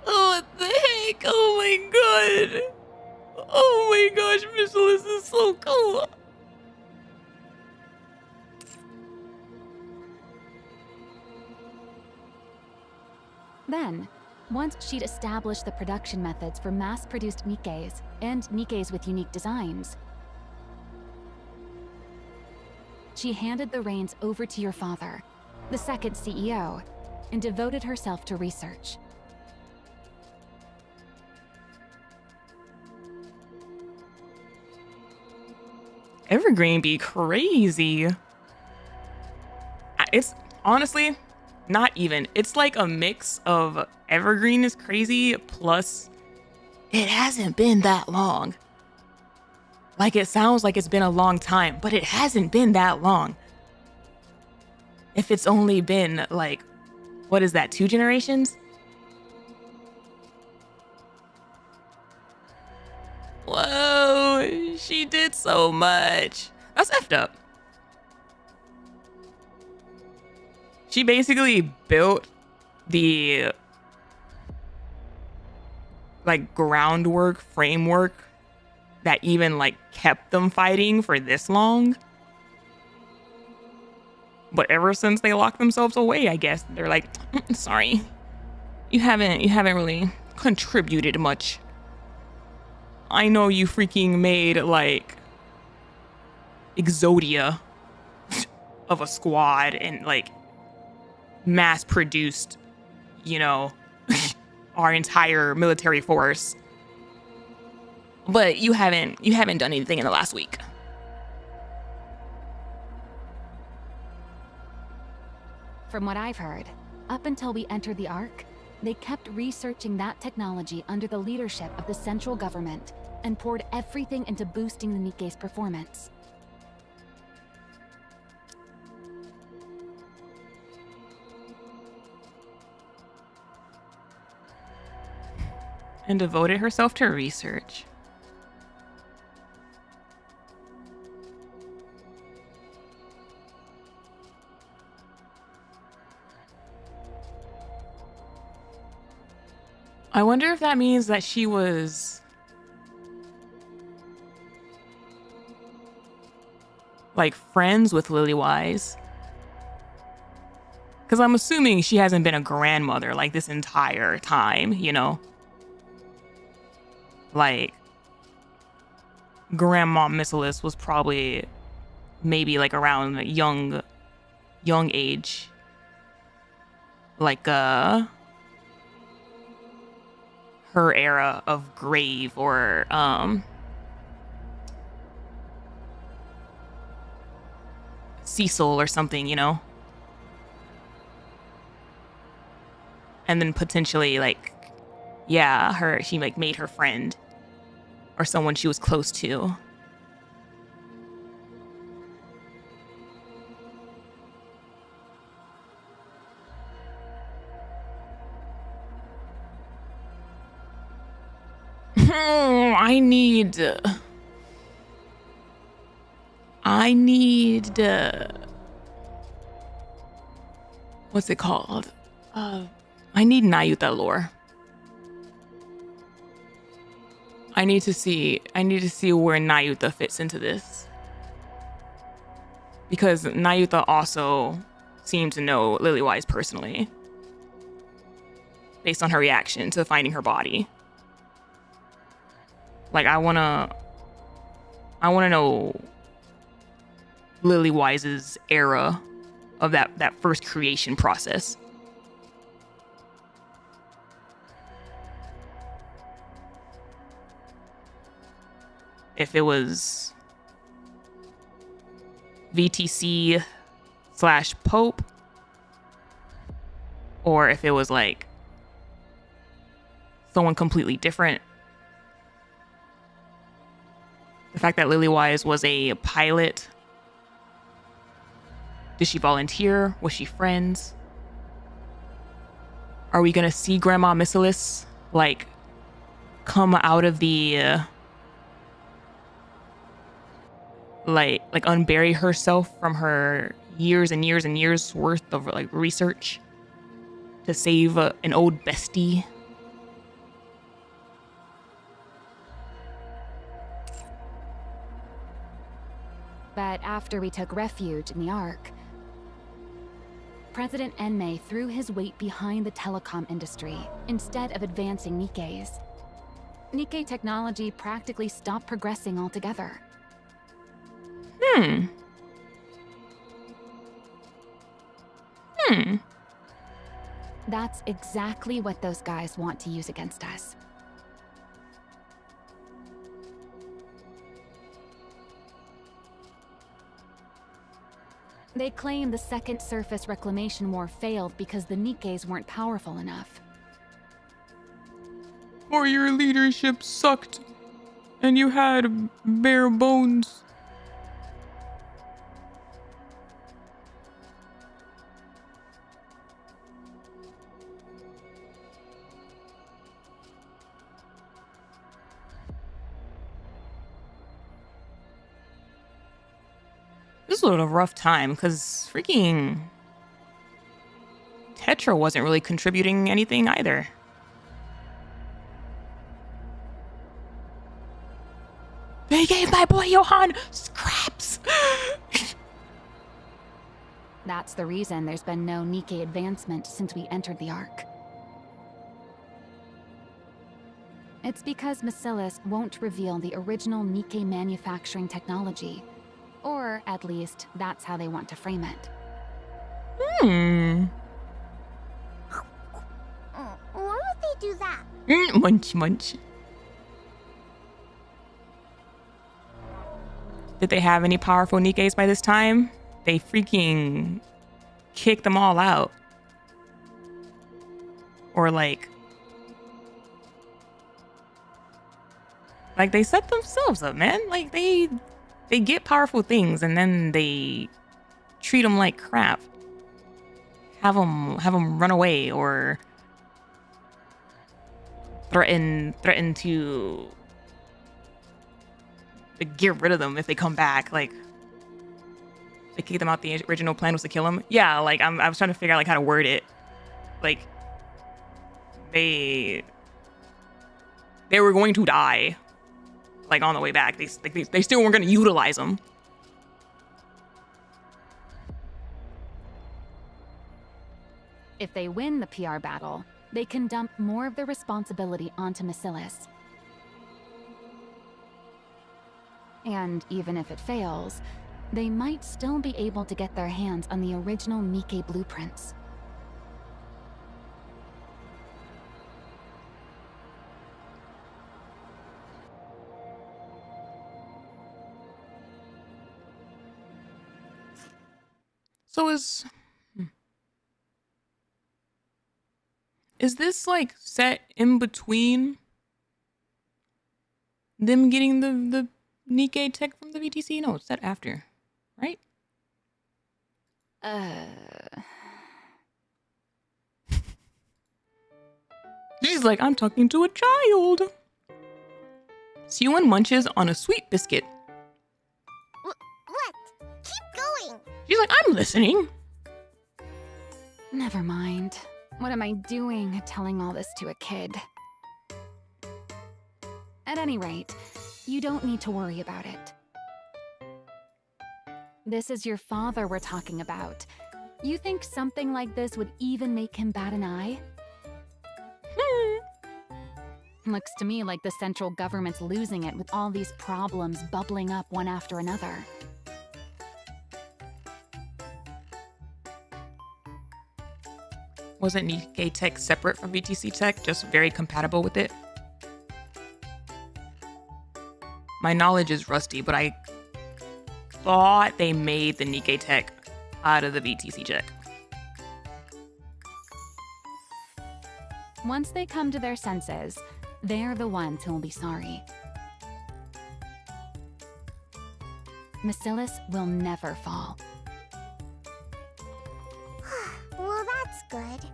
What the heck? Oh my god. Oh my gosh, MISSILIS is so cool. Then, once she'd established the production methods for mass-produced Nikkes and Nikkes with unique designs, she handed the reins over to your father, the second CEO, and devoted herself to research. Evergreen be crazy. It's honestly not even. It's like a mix of Evergreen is crazy plus it hasn't been that long. Like it sounds like it's been a long time, but it hasn't been that long. If it's only been like, what is that, 2 generations? Whoa, she did so much. That's effed up. She basically built the like groundwork, framework that even like kept them fighting for this long. But ever since they locked themselves away, I guess they're like, sorry, you haven't really contributed much. I know you freaking made like Exodia of a squad and like mass produced, you know, our entire military force. But you haven't done anything in the last week. From what I've heard, up until we entered the Ark, they kept researching that technology under the leadership of the central government and poured everything into boosting the Nikke's performance. And devoted herself to research. I wonder if that means that she was like friends with Lily-wise. Because I'm assuming she hasn't been a grandmother like this entire time, you know? Like, Grandma MISSILIS was probably maybe like around young age. Like, her era of grave or Cecil or something, you know? And then potentially, like, yeah, she like made her friend or someone she was close to. I need what's it called? I need Nayuta lore. I need to see where Nayuta fits into this. Because Nayuta also seemed to know Lilywise personally. Based on her reaction to finding her body. Like, I wanna know Lilywise's era of that first creation process. If it was VTC / Pope, or if it was like someone completely different. The fact that Lilywise was a pilot. Did she volunteer? Was she friends? Are we gonna see Grandma MISSILIS like come out of the like unbury herself from her years and years and years worth of like research to save an old bestie? But after we took refuge in the Ark, President Enmei threw his weight behind the telecom industry instead of advancing Nikke's. Nikke technology practically stopped progressing altogether. That's exactly what those guys want to use against us. They claim the Second Surface Reclamation War failed because the Nikkes weren't powerful enough. Or your leadership sucked and you had bare bones. This was a rough time because freaking Tetra wasn't really contributing anything either. They gave my boy Johan scraps. That's the reason there's been no Nikke advancement since we entered the Ark. It's because MISSILIS won't reveal the original Nikke manufacturing technology. Or, at least, that's how they want to frame it. Why would they do that? Munch, munch. Did they have any powerful Nikkes by this time? They freaking kicked them all out. Or like they set themselves up, man. Like they get powerful things and then they treat them like crap. Have them run away or threaten to get rid of them if they come back. Like they kick them out. The original plan was to kill them. Yeah, like I was trying to figure out like how to word it. Like they were going to die. Like on the way back, they still weren't going to utilize them. If they win the PR battle, they can dump more of the responsibility onto MISSILIS. And even if it fails, they might still be able to get their hands on the original Nikke blueprints. So is this like set in between them getting the Nikke tech from the VTC? No, it's set after, right? She's like, I'm talking to a child. Sewin munches on a sweet biscuit. What? Keep going! She's like, I'm listening. Never mind. What am I doing telling all this to a kid? At any rate, you don't need to worry about it. This is your father we're talking about. You think something like this would even make him bat an eye? Looks to me like the central government's losing it with all these problems bubbling up one after another. Wasn't Nikke tech separate from VTC tech, just very compatible with it? My knowledge is rusty, but I thought they made the Nikke tech out of the VTC tech. Once they come to their senses, they're the ones who will be sorry. MISSILIS will never fall. Well, that's good.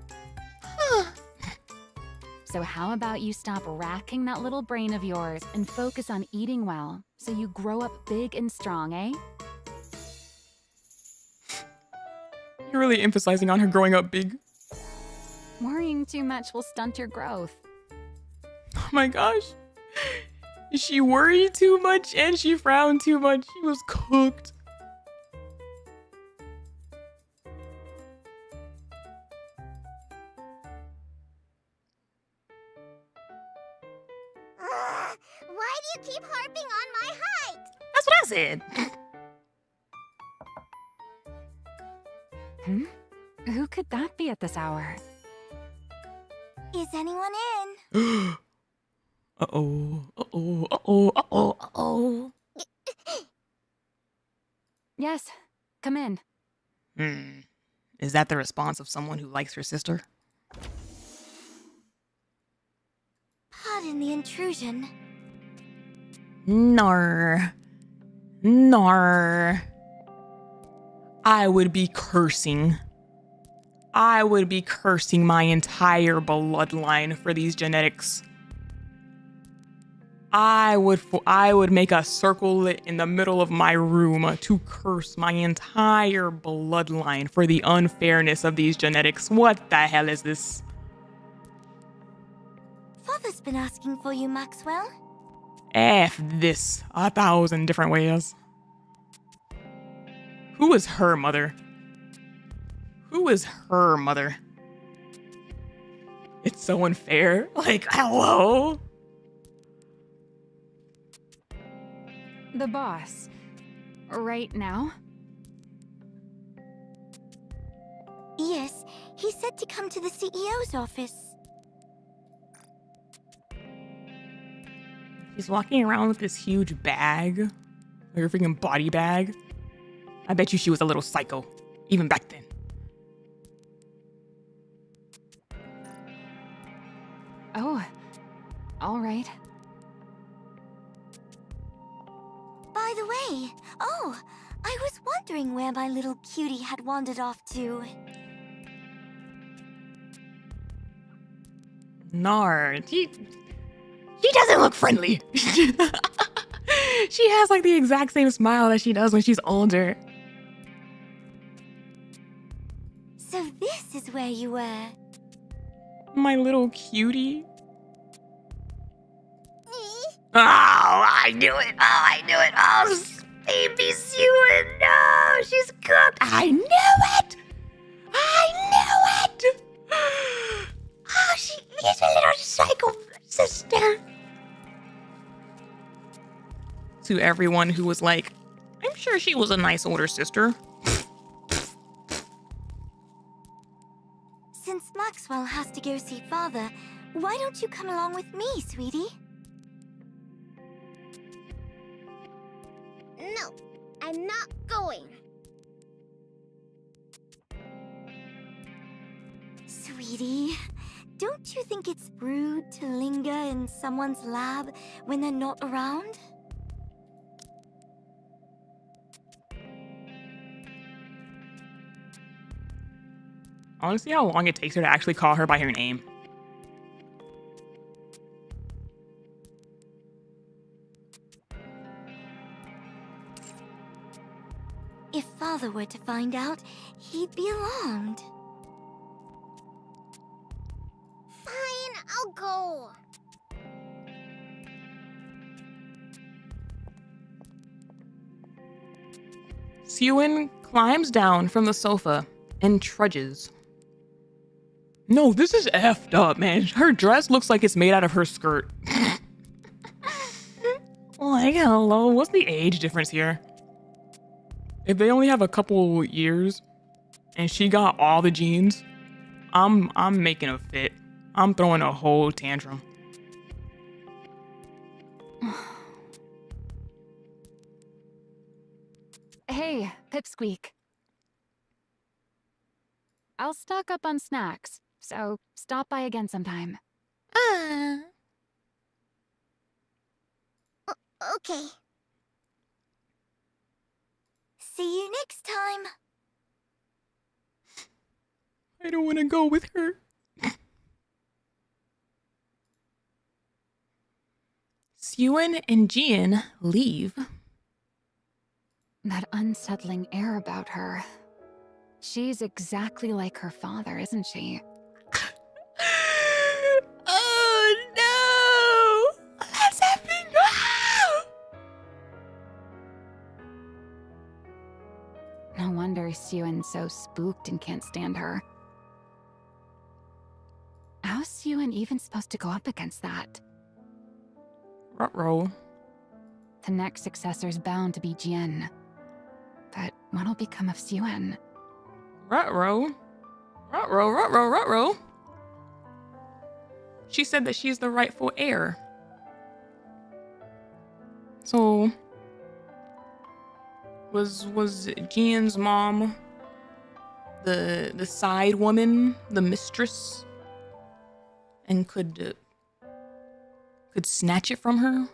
So how about you stop racking that little brain of yours and focus on eating well, so you grow up big and strong, eh? You're really emphasizing on her growing up big. Worrying too much will stunt your growth. Oh my gosh. She worried too much and she frowned too much. She was cooked. Why do you keep harping on my height? That's what I said. Who could that be at this hour? Is anyone in? Uh-oh. Uh-oh. Uh-oh. Uh-oh. Uh-oh. Yes, come in. Is that the response of someone who likes her sister? Pardon the intrusion. Nar. Nar. I would be cursing. I would be cursing my entire bloodline for these genetics. I would make a circle in the middle of my room to curse my entire bloodline for the unfairness of these genetics. What the hell is this? Father's been asking for you, Maxwell. F this 1,000 different ways. Who is her mother? Who is her mother? It's so unfair. Like, hello? The boss. Right now? Yes, he said to come to the CEO's office. She's walking around with this huge bag. Like a freaking body bag. I bet you she was a little psycho. Even back then. Oh, all right. By the way, I was wondering where my little cutie had wandered off to. Nar. She doesn't look friendly. She has like the exact same smile that she does when she's older. So this is where you were. My little cutie. Oh, I knew it. Oh, I knew it. Oh, baby Sewin. No, she's cooked. I knew it. I knew it. Oh, she is a little psycho sister. To everyone who was like, I'm sure she was a nice older sister. Since Maxwell has to go see Father, why don't you come along with me, sweetie? No, I'm not going. Sweetie, don't you think it's rude to linger in someone's lab when they're not around? I want to see how long it takes her to actually call her by her name. If Father were to find out, he'd be alarmed. Fine, I'll go. Sewin climbs down from the sofa and trudges. No, this is effed up, man. Her dress looks like it's made out of her skirt. Like, hello, what's the age difference here? If they only have a couple years and she got all the jeans, I'm making a fit. I'm throwing a whole tantrum. Hey, Pipsqueak. I'll stock up on snacks, so stop by again sometime. Okay. See you next time. I don't want to go with her. Sewin and Jian leave. That unsettling air about her. She's exactly like her father, isn't she? Oh no! What's happening? No wonder Sewin's so spooked and can't stand her. How's Sewin even supposed to go up against that? Ruh-roh. The next successor's bound to be Jian. But what'll become of Sewin? Ruh-roh. Ruh-roh, ruh-roh, ruh-roh. She said that she's the rightful heir. So, was Jian's mom the side woman, the mistress, and could snatch it from her?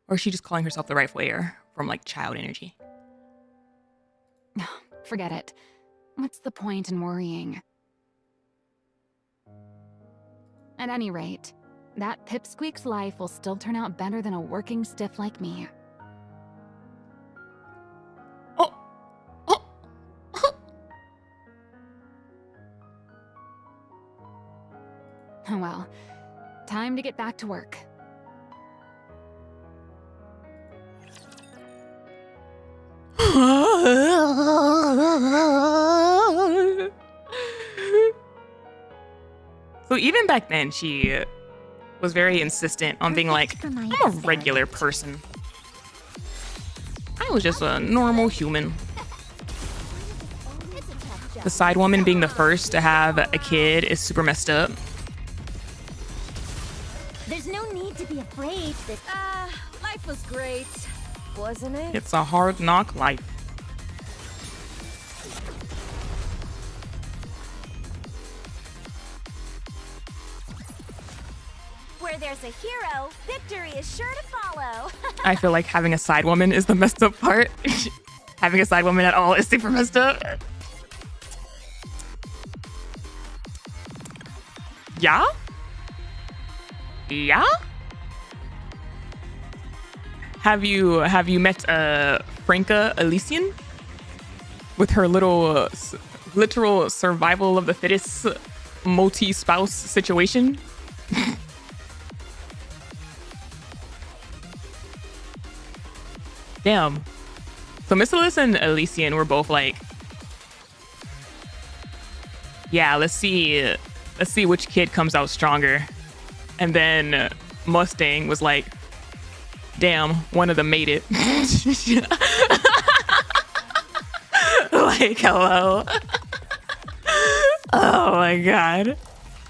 Or is she just calling herself the rightful heir from like child energy? Forget it. What's the point in worrying? At any rate, that Pipsqueak's life will still turn out better than a working stiff like me. Oh. Well, time to get back to work. So even back then, she was very insistent on being like, I'm a regular person. I was just a normal human. The side woman being the first to have a kid is super messed up. There's no need to be afraid that... life was great, wasn't it? It's a hard knock life. Where there's a hero, victory is sure to follow. I feel like having a side woman is the messed up part. Having a side woman at all is super messed up. Yeah? Yeah? Have you met Franca Elysian? With her little literal survival of the fittest multi-spouse situation? Damn. So MISSILIS and Elysian were both like, yeah, let's see which kid comes out stronger. And then Mustang was like, damn, one of them made it. Like, hello. Oh my god.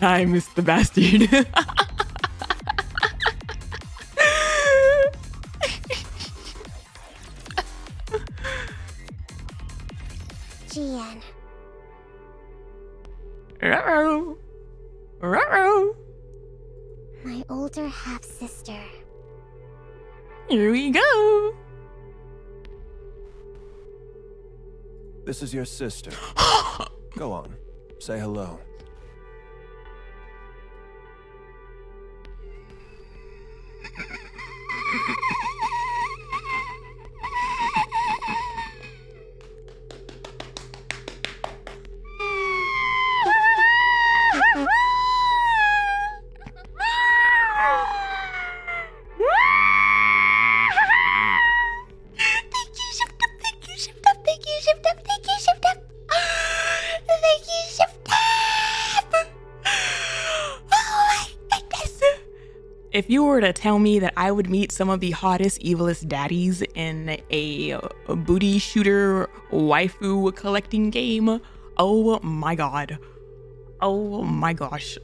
I missed the bastard. Jian, Ruh-roh. Ruh-roh. My older half-sister. Here we go. This is your sister. Go on, say hello. If you were to tell me that I would meet some of the hottest, evilest daddies in a booty shooter waifu collecting game, oh my god. Oh my gosh.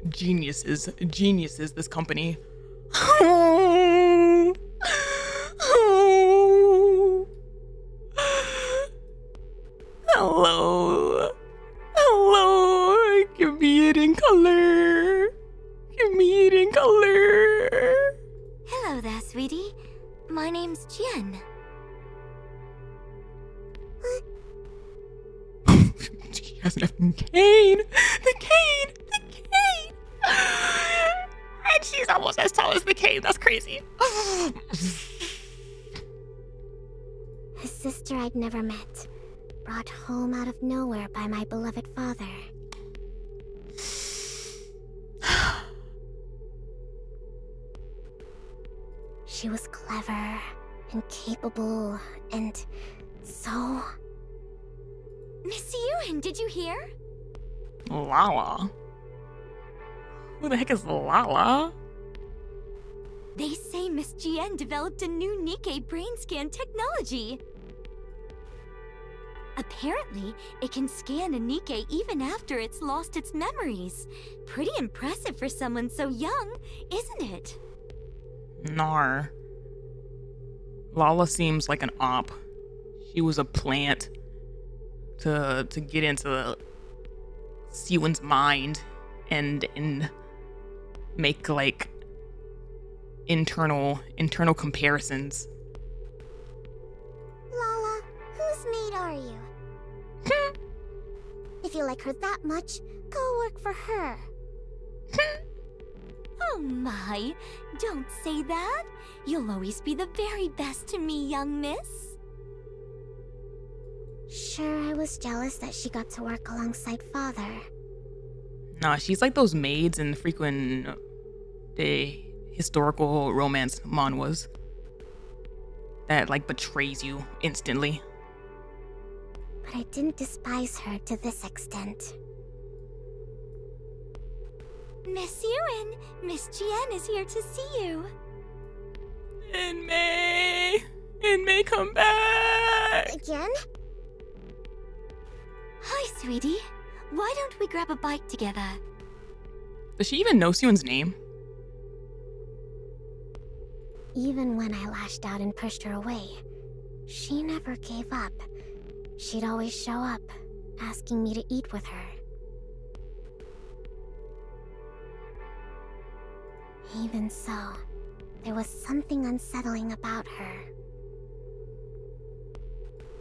Geniuses, this company. Hello. Hello. Give me it in color. Give me it in color. Hello there, sweetie. My name's Jen. She has enough cane. The cane. And she's almost as tall as the cane. That's crazy. A sister I'd never met, brought home out of nowhere by my beloved father. She was clever and capable and so... Miss Ewan, did you hear? Lala. Who the heck is Lala? They say Miss Jien developed a new Nikke brain scan technology. Apparently, it can scan a Nikke even after it's lost its memories. Pretty impressive for someone so young, isn't it? Nar. Lala seems like an op. She was a plant to get into Siwon's mind and make like internal comparisons. Lala, whose maid are you? If you like her that much, go work for her. Oh my, don't say that. You'll always be the very best to me, young miss. Sure, I was jealous that she got to work alongside father. Nah, she's like those maids in frequent historical romance manhwas that like betrays you instantly. But I didn't despise her to this extent. Miss Ewan, Miss Jien is here to see you. In May, come back. Again? Hi, sweetie. Why don't we grab a bite together? Does she even know Siwon's name? Even when I lashed out and pushed her away, she never gave up. She'd always show up, asking me to eat with her. Even so, there was something unsettling about her.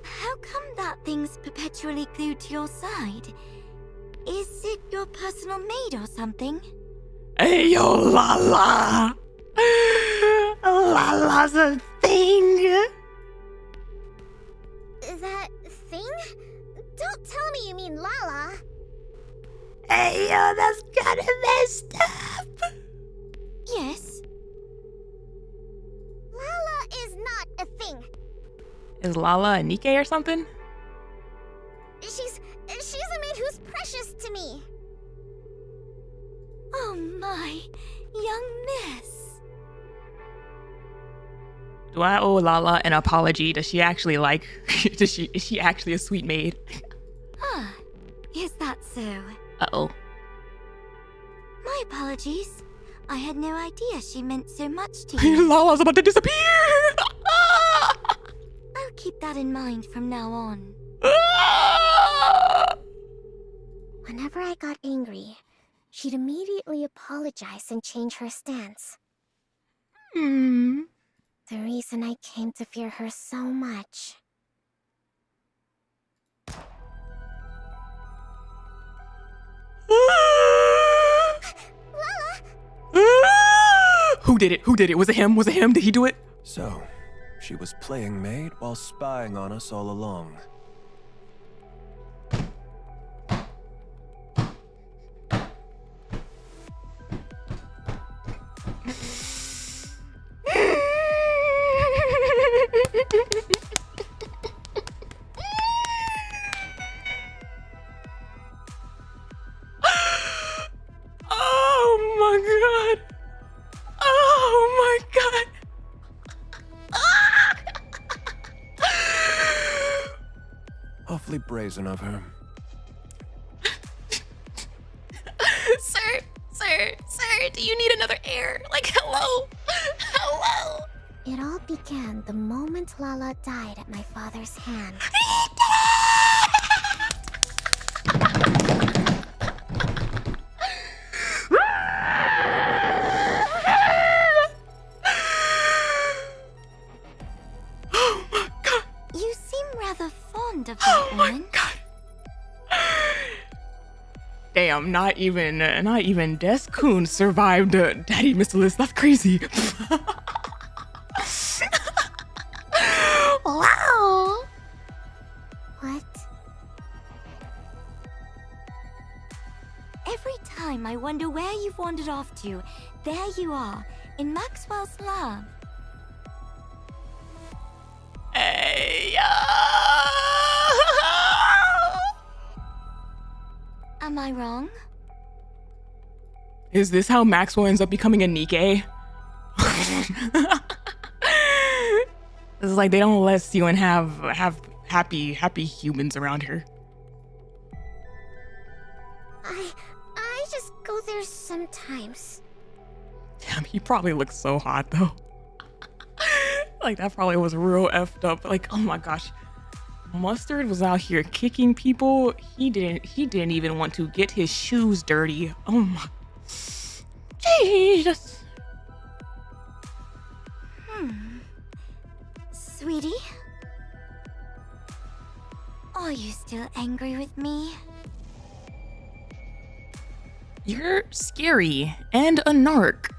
How come that thing's perpetually glued to your side? Is it your personal maid or something? Hey, yo, Lala! Lala's a thing! That thing? Don't tell me you mean Lala! Hey, yo, that's kinda messed up! Yes. Lala is not a thing. Is Lala a Nikke or something? She's a maid who's precious to me. Oh my, young miss. Do I owe Lala an apology? Does she actually like... is she actually a sweet maid? Ah, is that so? Uh-oh. My apologies. I had no idea she meant so much to you. Lala's about to disappear! I'll keep that in mind from now on. Whenever I got angry, she'd immediately apologize and change her stance. The reason I came to fear her so much. Who did it? Who did it? Was it him? Was it him? Did he do it? So, she was playing maid while spying on us all along. Awfully brazen of her. Sir, do you need another air? Like, hello? Hello? It all began the moment Lala died at my father's hand. You seem rather fond of that woman. Damn, not even Des-kun survived Daddy MISSILIS. That's crazy. Wow! What? Every time I wonder where you've wandered off to, there you are, in Maxwell's lab. Hey, Am I wrong? Is this how Maxwell ends up becoming a Nikke? It's like they don't let Seon have happy humans around her. I just go there sometimes. Damn, he probably looks so hot though. Like that probably was real effed up. Like, oh my gosh. Mustard was out here kicking people. He didn't even want to get his shoes dirty. Oh my Jesus. Sweetie? Are you still angry with me? You're scary and a narc.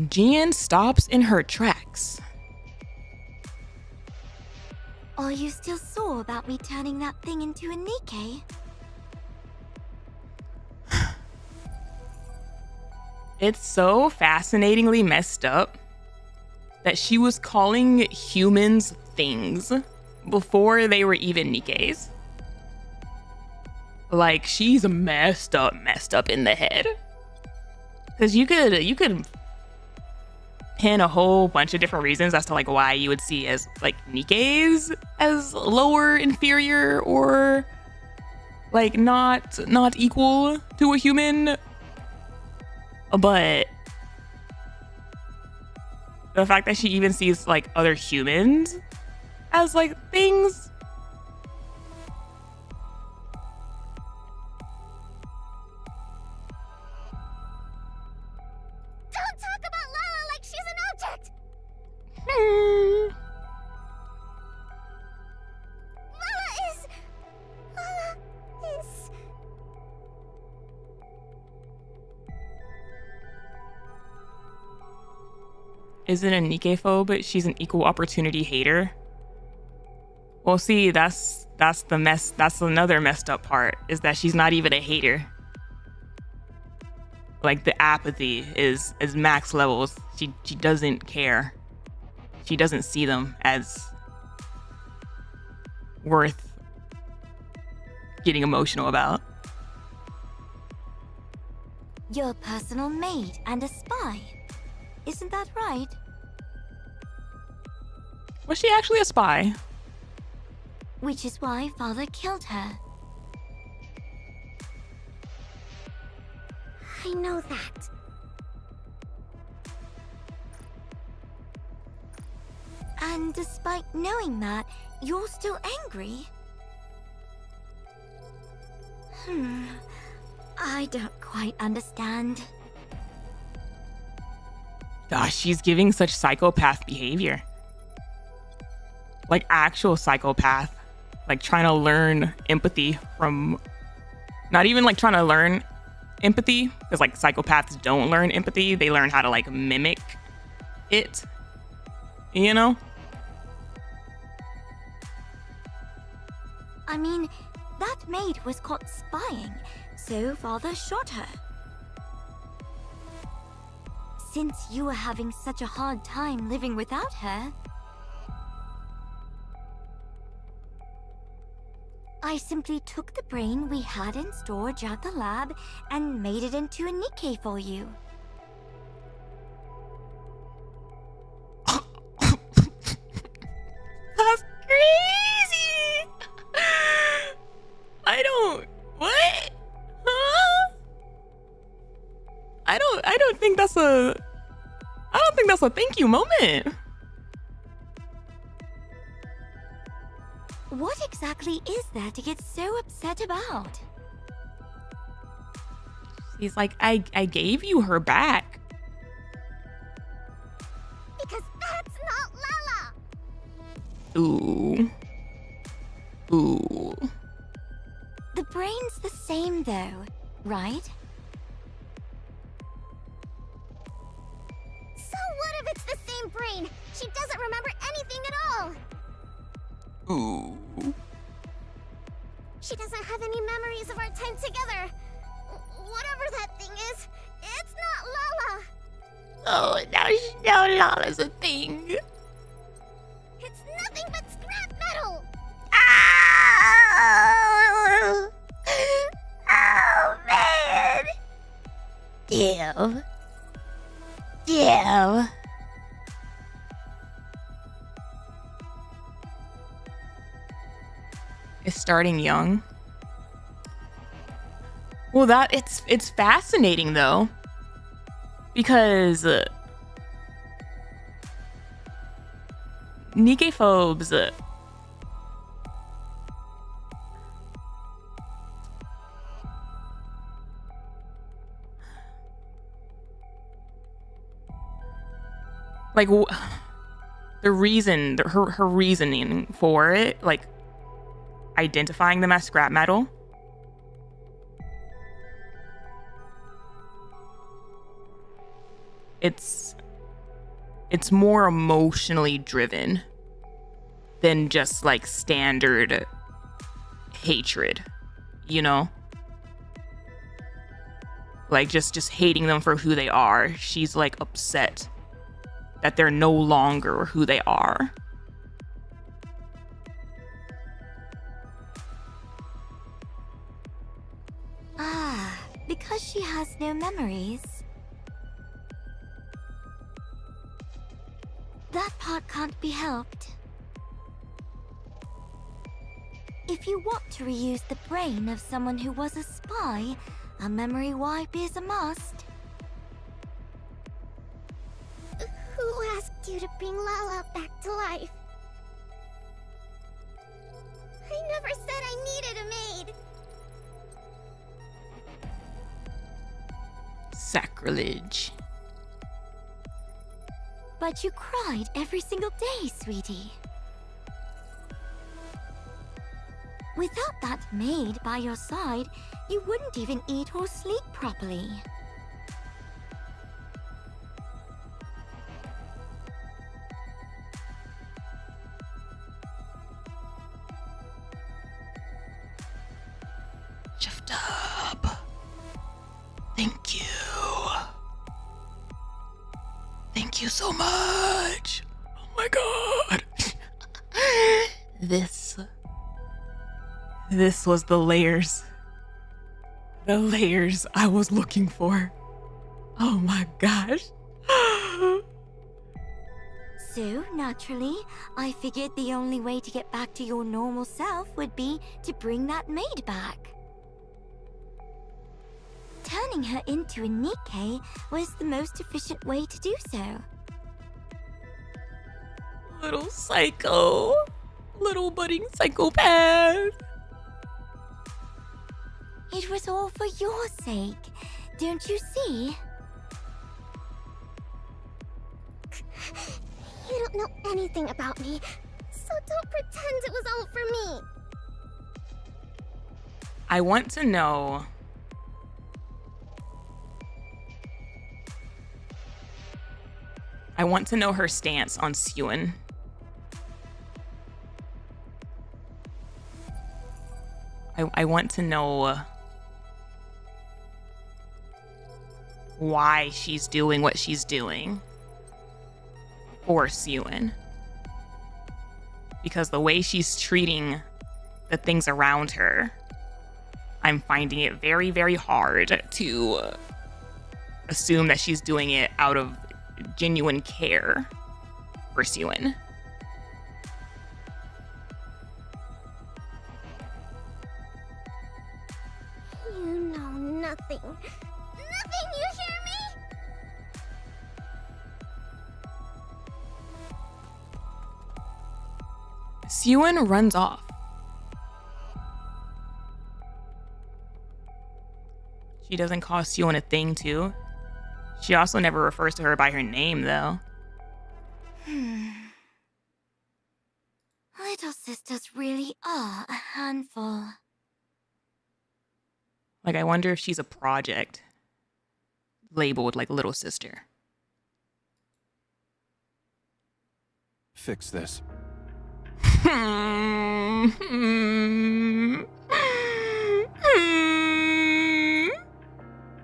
Jian stops in her tracks. Are you still sore about me turning that thing into a Nikke? It's so fascinatingly messed up that she was calling humans things before they were even Nikkes. Like, she's messed up in the head. Because you could pin a whole bunch of different reasons as to like why you would see as like Nikkes as lower, inferior, or like not equal to a human. But the fact that she even sees like other humans as like things. Don't talk about Lala like she's an object! Lala is... Isn't a Nikke phobe, she's an equal opportunity hater. Well, see, that's the mess. That's another messed up part, is that she's not even a hater. Like, the apathy is max levels. She doesn't care. She doesn't see them as worth getting emotional about. You're a personal maid and a spy. Isn't that right? Was she actually a spy? Which is why Father killed her. I know that. And despite knowing that, you're still angry? I don't quite understand. Gosh, she's giving such psychopath behavior. Like actual psychopath. Like trying to learn empathy from... Not even like trying to learn empathy, because like psychopaths don't learn empathy. They learn how to like mimic it. You know? I mean, that maid was caught spying, so father shot her. Since you were having such a hard time living without her, I simply took the brain we had in storage at the lab and made it into a Nikke for you. That's crazy! I don't... What? Huh? I don't think that's a... I don't think that's a thank you moment. What exactly is there to get so upset about? He's like, I gave you her back. Because that's not Lala! Ooh. Ooh. The brain's the same though, right? So what if it's the same brain? She doesn't remember anything at all! Ooh. She doesn't have any memories of our time together. Whatever that thing is, it's not Lala! Oh, now Lala's a thing. It's nothing but scrap metal! Oh, oh man. Damn. Damn. Is starting young. Well, it's fascinating though, because Nikke phobes like the reason, her reasoning for it, like identifying them as scrap metal, it's more emotionally driven than just like standard hatred, you know? Like just hating them for who they are. She's like upset that they're no longer who they are. Ah, because she has no memories. That part can't be helped. If you want to reuse the brain of someone who was a spy, a memory wipe is a must. Who asked you to bring Lala back to life? I never said I needed a maid. Sacrilege. But you cried every single day, sweetie. Without that maid by your side, you wouldn't even eat or sleep properly. Shift up. Thank you. Thank you so much. Oh my god. This was the layers. The layers I was looking for. Oh my gosh. So, naturally, I figured the only way to get back to your normal self would be to bring that maid back. Turning her into a Nikke was the most efficient way to do so. Little psycho. Little budding psychopath. It was all for your sake. Don't you see? You don't know anything about me, so don't pretend it was all for me. I want to know her stance on Sewin. I want to know why she's doing what she's doing for Sewin. Because the way she's treating the things around her, I'm finding it very, very hard to assume that she's doing it out of genuine care for Sewin. You know nothing. Nothing, you hear me? Sewin runs off. She doesn't call Sewin a thing, too. She also never refers to her by her name, though. Little sisters really are a handful. Like, I wonder if she's a project labeled like little sister. Fix this.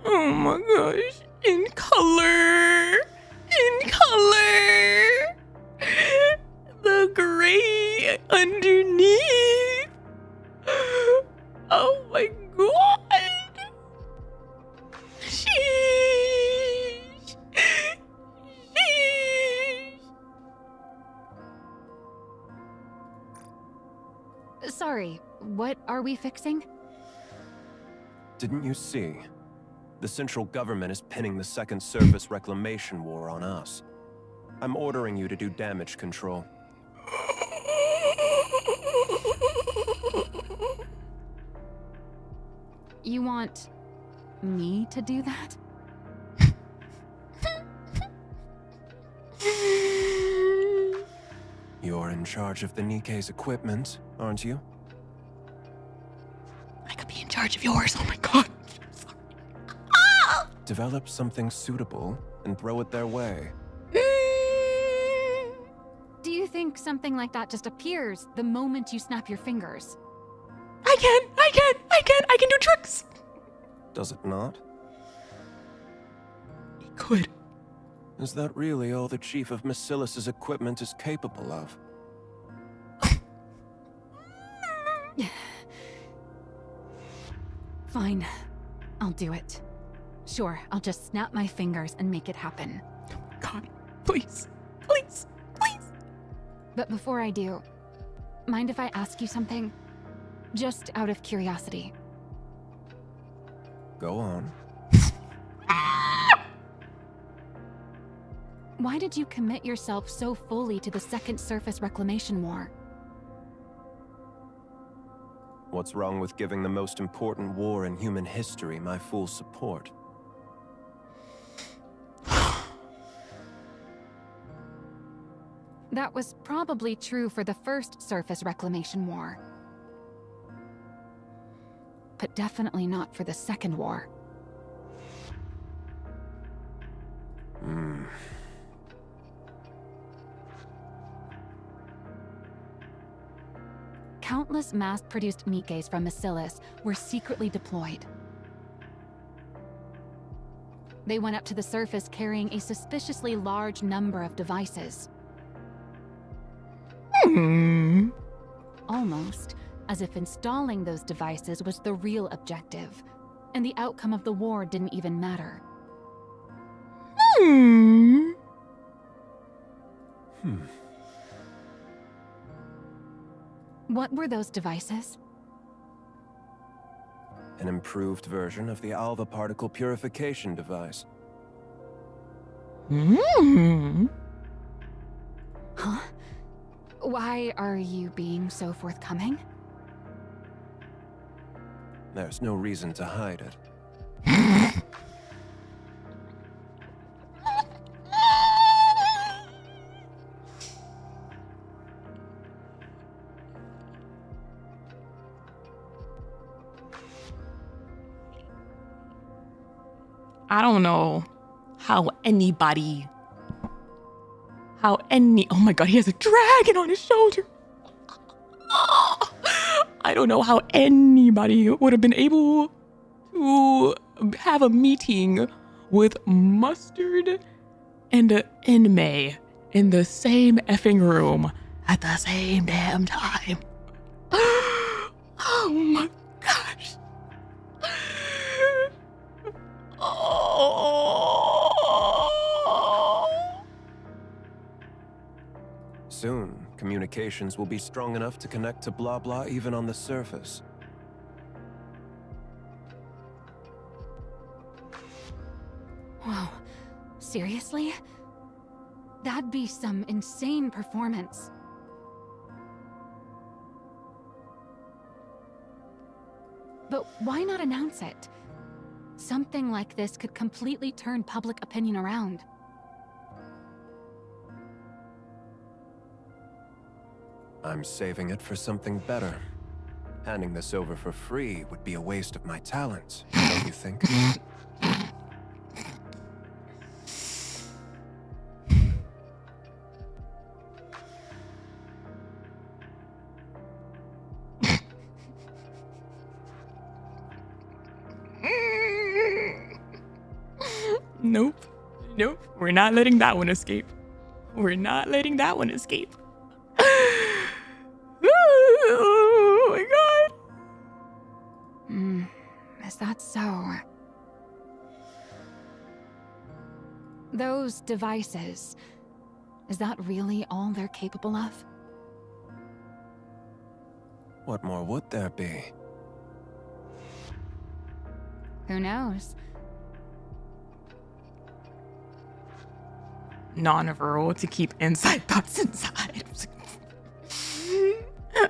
Oh my gosh. In color. The gray underneath. Oh my god. Sheesh. Sorry, what are we fixing? Didn't you see? The central government is pinning the second surface reclamation war on us. I'm ordering you to do damage control. You want me to do that? You're in charge of the Nikke's equipment, aren't you? I could be in charge of yours. Oh my god. Develop something suitable and throw it their way. Do you think something like that just appears the moment you snap your fingers? I can do tricks. Does it not? It could. Is that really all the Chief of MISSILIS' equipment is capable of? Fine, I'll do it. Sure, I'll just snap my fingers and make it happen. God, please. But before I do, mind if I ask you something? Just out of curiosity. Go on. Why did you commit yourself so fully to the Second Surface Reclamation War? What's wrong with giving the most important war in human history my full support? That was probably true for the First Surface Reclamation War. But definitely not for the Second War. Countless mass-produced Nikkes from MISSILIS were secretly deployed. They went up to the surface carrying a suspiciously large number of devices. Almost as if installing those devices was the real objective, and the outcome of the war didn't even matter. What were those devices? An improved version of the alpha particle purification device. Huh? Why are you being so forthcoming? There's no reason to hide it. I don't know how oh my god, he has a dragon on his shoulder. I don't know how anybody would have been able to have a meeting with Mustard and Enmei in the same effing room at the same damn time. Oh my gosh. Soon, communications will be strong enough to connect to blah blah even on the surface. Whoa, seriously? That'd be some insane performance. But why not announce it? Something like this could completely turn public opinion around. I'm saving it for something better. Handing this over for free would be a waste of my talents, don't you think? Nope. Nope. We're not letting that one escape. We're not letting that one escape. Oh my god. Is that so? Those devices, is that really all they're capable of? What more would there be? Who knows? Non-verbal to keep inside thoughts inside.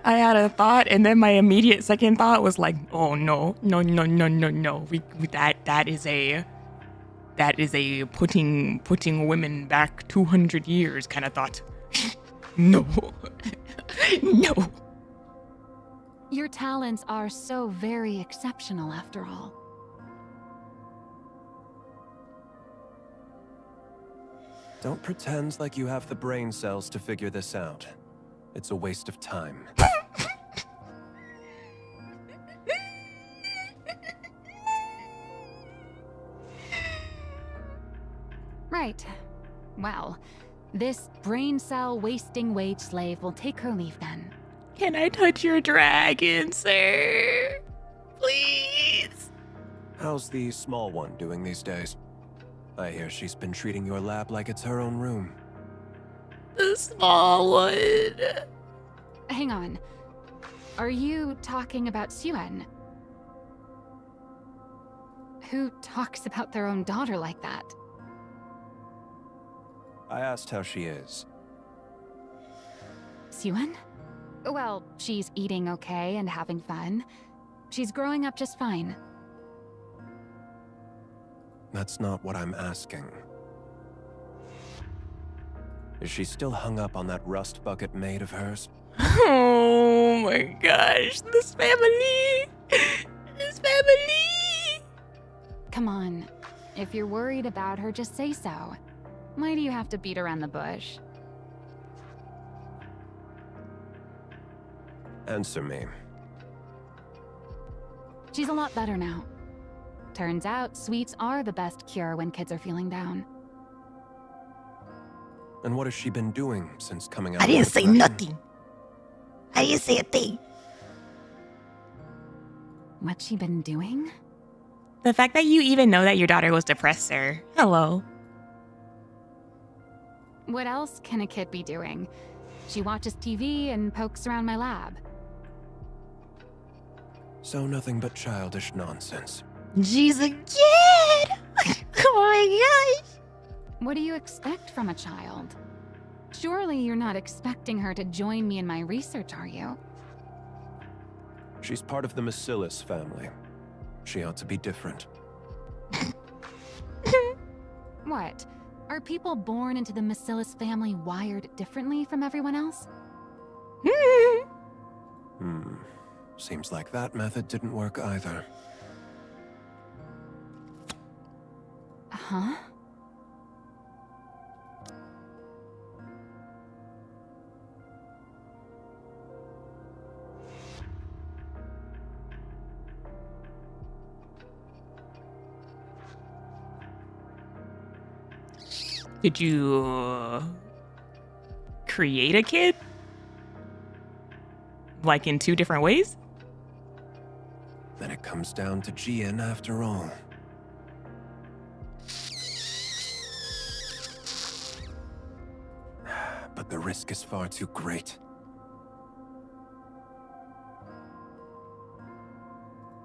I had a thought, and then my immediate second thought was like, "Oh no, no, no, no, no, no! That is a putting women back 200 years kind of thought." No, no. Your talents are so very exceptional, after all. Don't pretend like you have the brain cells to figure this out. It's a waste of time. Right. Well, this brain cell wasting wage slave will take her leave then. Can I touch your dragon, sir? Please. How's the small one doing these days? I hear she's been treating your lab like it's her own room. The small one. Hang on. Are you talking about Suen? Who talks about their own daughter like that? I asked how she is. Suen? Well, she's eating okay and having fun. She's growing up just fine. That's not what I'm asking. Is she still hung up on that rust bucket maid of hers? Oh my gosh, this family! This family! Come on. If you're worried about her, just say so. Why do you have to beat around the bush? Answer me. She's a lot better now. Turns out, sweets are the best cure when kids are feeling down. And what has she been doing since coming out? I didn't say nothing. I didn't say a thing. What's she been doing? The fact that you even know that your daughter was depressed, sir. Hello. What else can a kid be doing? She watches TV and pokes around my lab. So nothing but childish nonsense. She's a kid! Oh my gosh! What do you expect from a child? Surely you're not expecting her to join me in my research, are you? She's part of the MISSILIS family. She ought to be different. What? Are people born into the MISSILIS family wired differently from everyone else? Seems like that method didn't work either. Huh? Did you create a kid? Like in 2 different ways? Then it comes down to Jian after all. But the risk is far too great.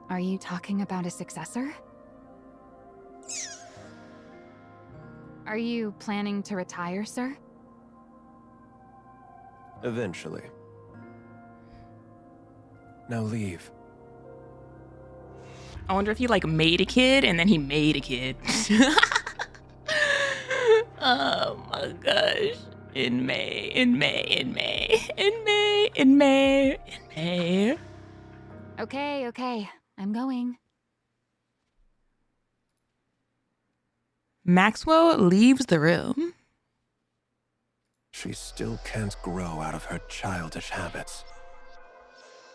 Are you talking about a successor? Are you planning to retire, sir? Eventually. Now leave. I wonder if he like made a kid and then he made a kid. Oh my gosh. In May. Okay. I'm going. Maxwell leaves the room. She still can't grow out of her childish habits.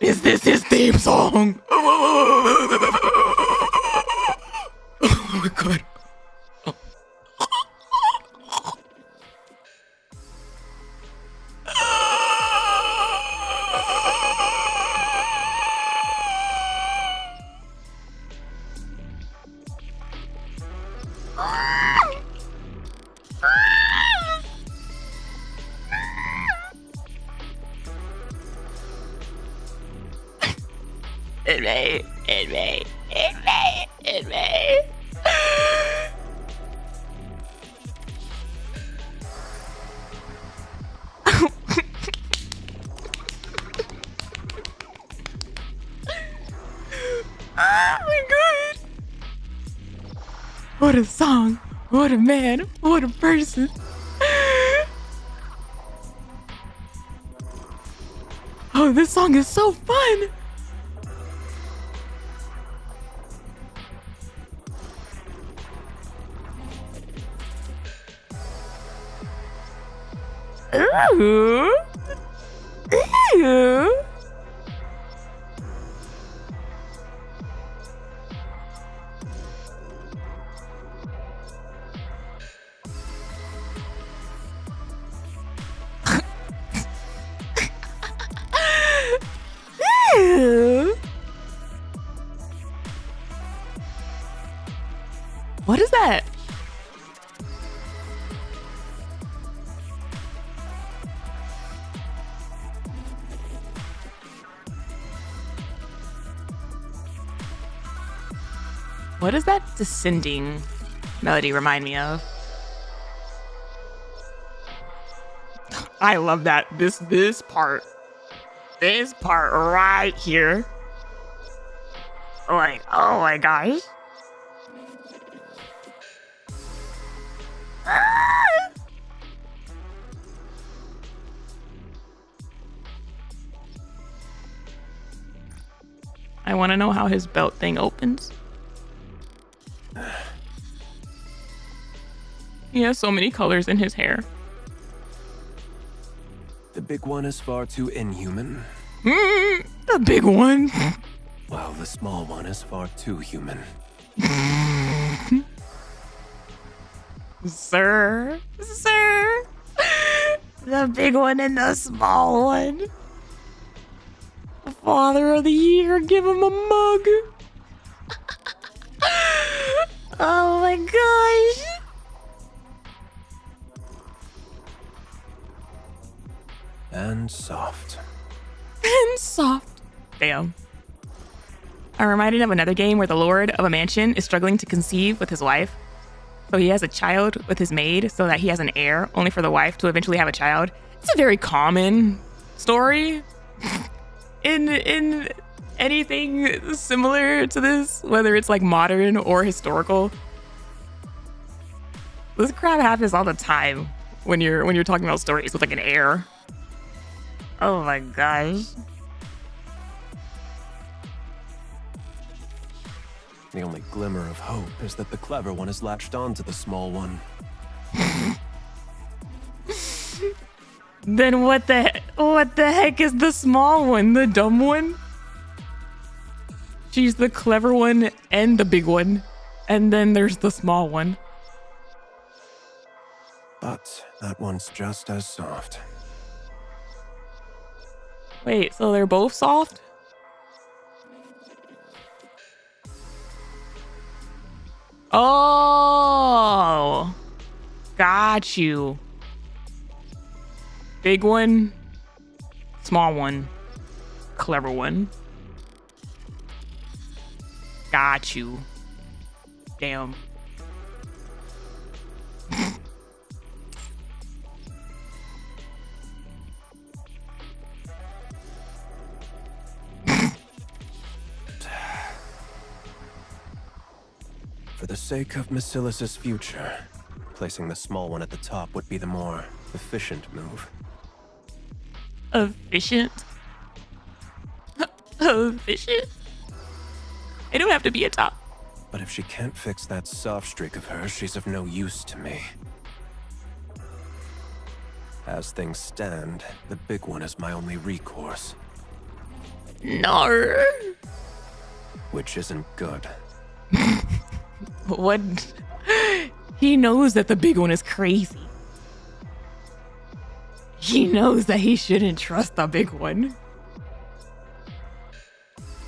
Is this his theme song? Oh my god. It may. Oh my god. What a song. What a man. What a person. Oh, this song is so fun. Ooh. Ooh. Ooh. What is that? What does that descending melody remind me of? I love that. This part right here. Like, oh my gosh. I want to know how his belt thing opens. He has so many colors in his hair. The big one is far too inhuman. The big one. While the small one is far too human. Sir. The big one and the small one. Father of the Year, give him a mug. Oh my gosh. And soft. Damn. I'm reminded of another game where the lord of a mansion is struggling to conceive with his wife. So he has a child with his maid so that he has an heir, only for the wife to eventually have a child. It's a very common story in anything similar to this, whether it's like modern or historical? This crap happens all the time when you're talking about stories with like an air. Oh my gosh. The only glimmer of hope is that the clever one has latched on to the small one. Then what the heck is the small one? The dumb one? She's the clever one and the big one. And then there's the small one. But that one's just as soft. Wait, so they're both soft? Oh, got you. Big one, small one, clever one. Got you. Damn. For the sake of MISSILIS' future, placing the small one at the top would be the more efficient move. Efficient? Efficient? It don't have to be a top. But if she can't fix that soft streak of hers, she's of no use to me. As things stand, the big one is my only recourse. No. Which isn't good. What? He knows that the big one is crazy. He knows that he shouldn't trust the big one.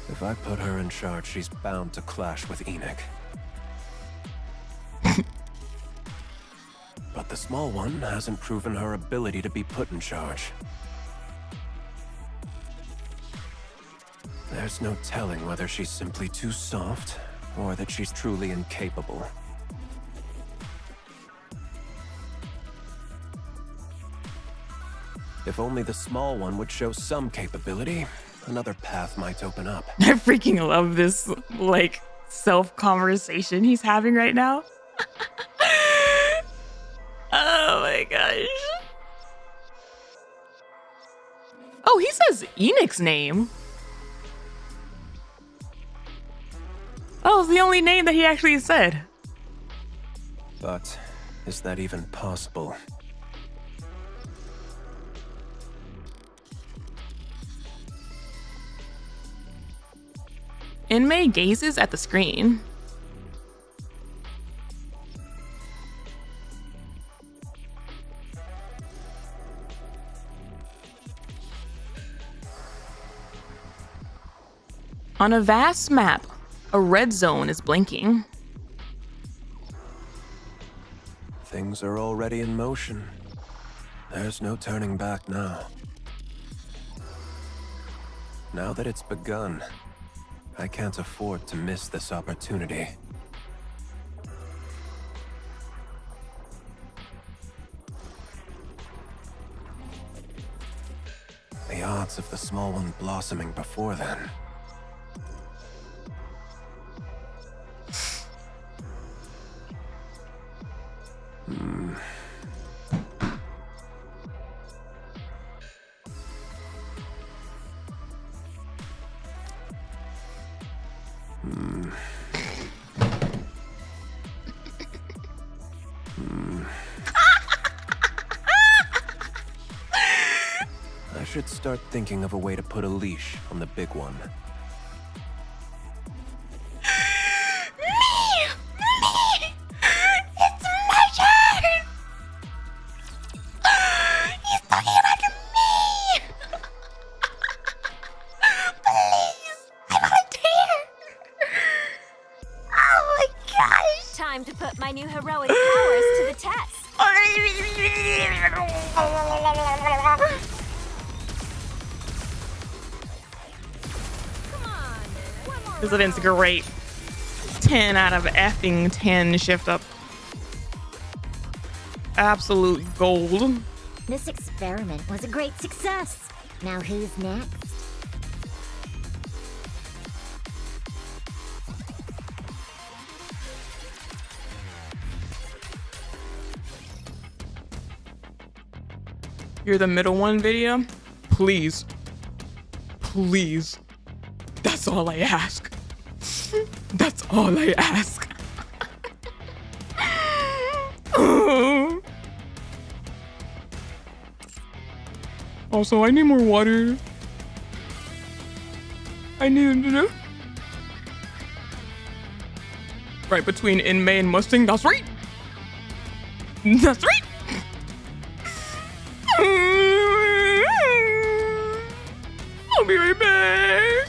If I put her in charge, she's bound to clash with Enoch. But the small one hasn't proven her ability to be put in charge. There's no telling whether she's simply too soft, or that she's truly incapable. If only the small one would show some capability, another path might open up. I freaking love this, like, self-conversation he's having right now. Oh my gosh. Oh, he says Enoch's name. Oh, it's the only name that he actually said. But is that even possible? Inmei gazes at the screen. On a vast map, a red zone is blinking. Things are already in motion. There's no turning back now. Now that it's begun, I can't afford to miss this opportunity. The odds of the small one blossoming before then. I should start thinking of a way to put a leash on the big one. Time to put my new heroic powers to the test. This event's great. 10 out of effing 10 shift up. Absolute gold. This experiment was a great success. Now who's next? You're the middle one video? Please. Please. That's all I ask. That's all I ask. Also, I need more water. I need right between Inmei and Mustang. That's right. That's right. I'll be right back.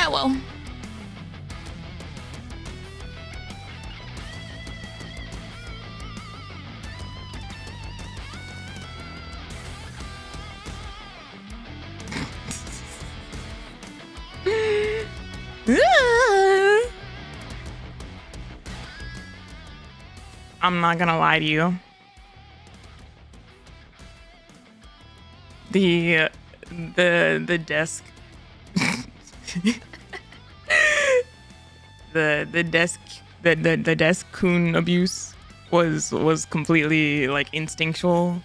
Yeah, well. I'm not gonna lie to you. The desk the desk coon abuse was completely like instinctual.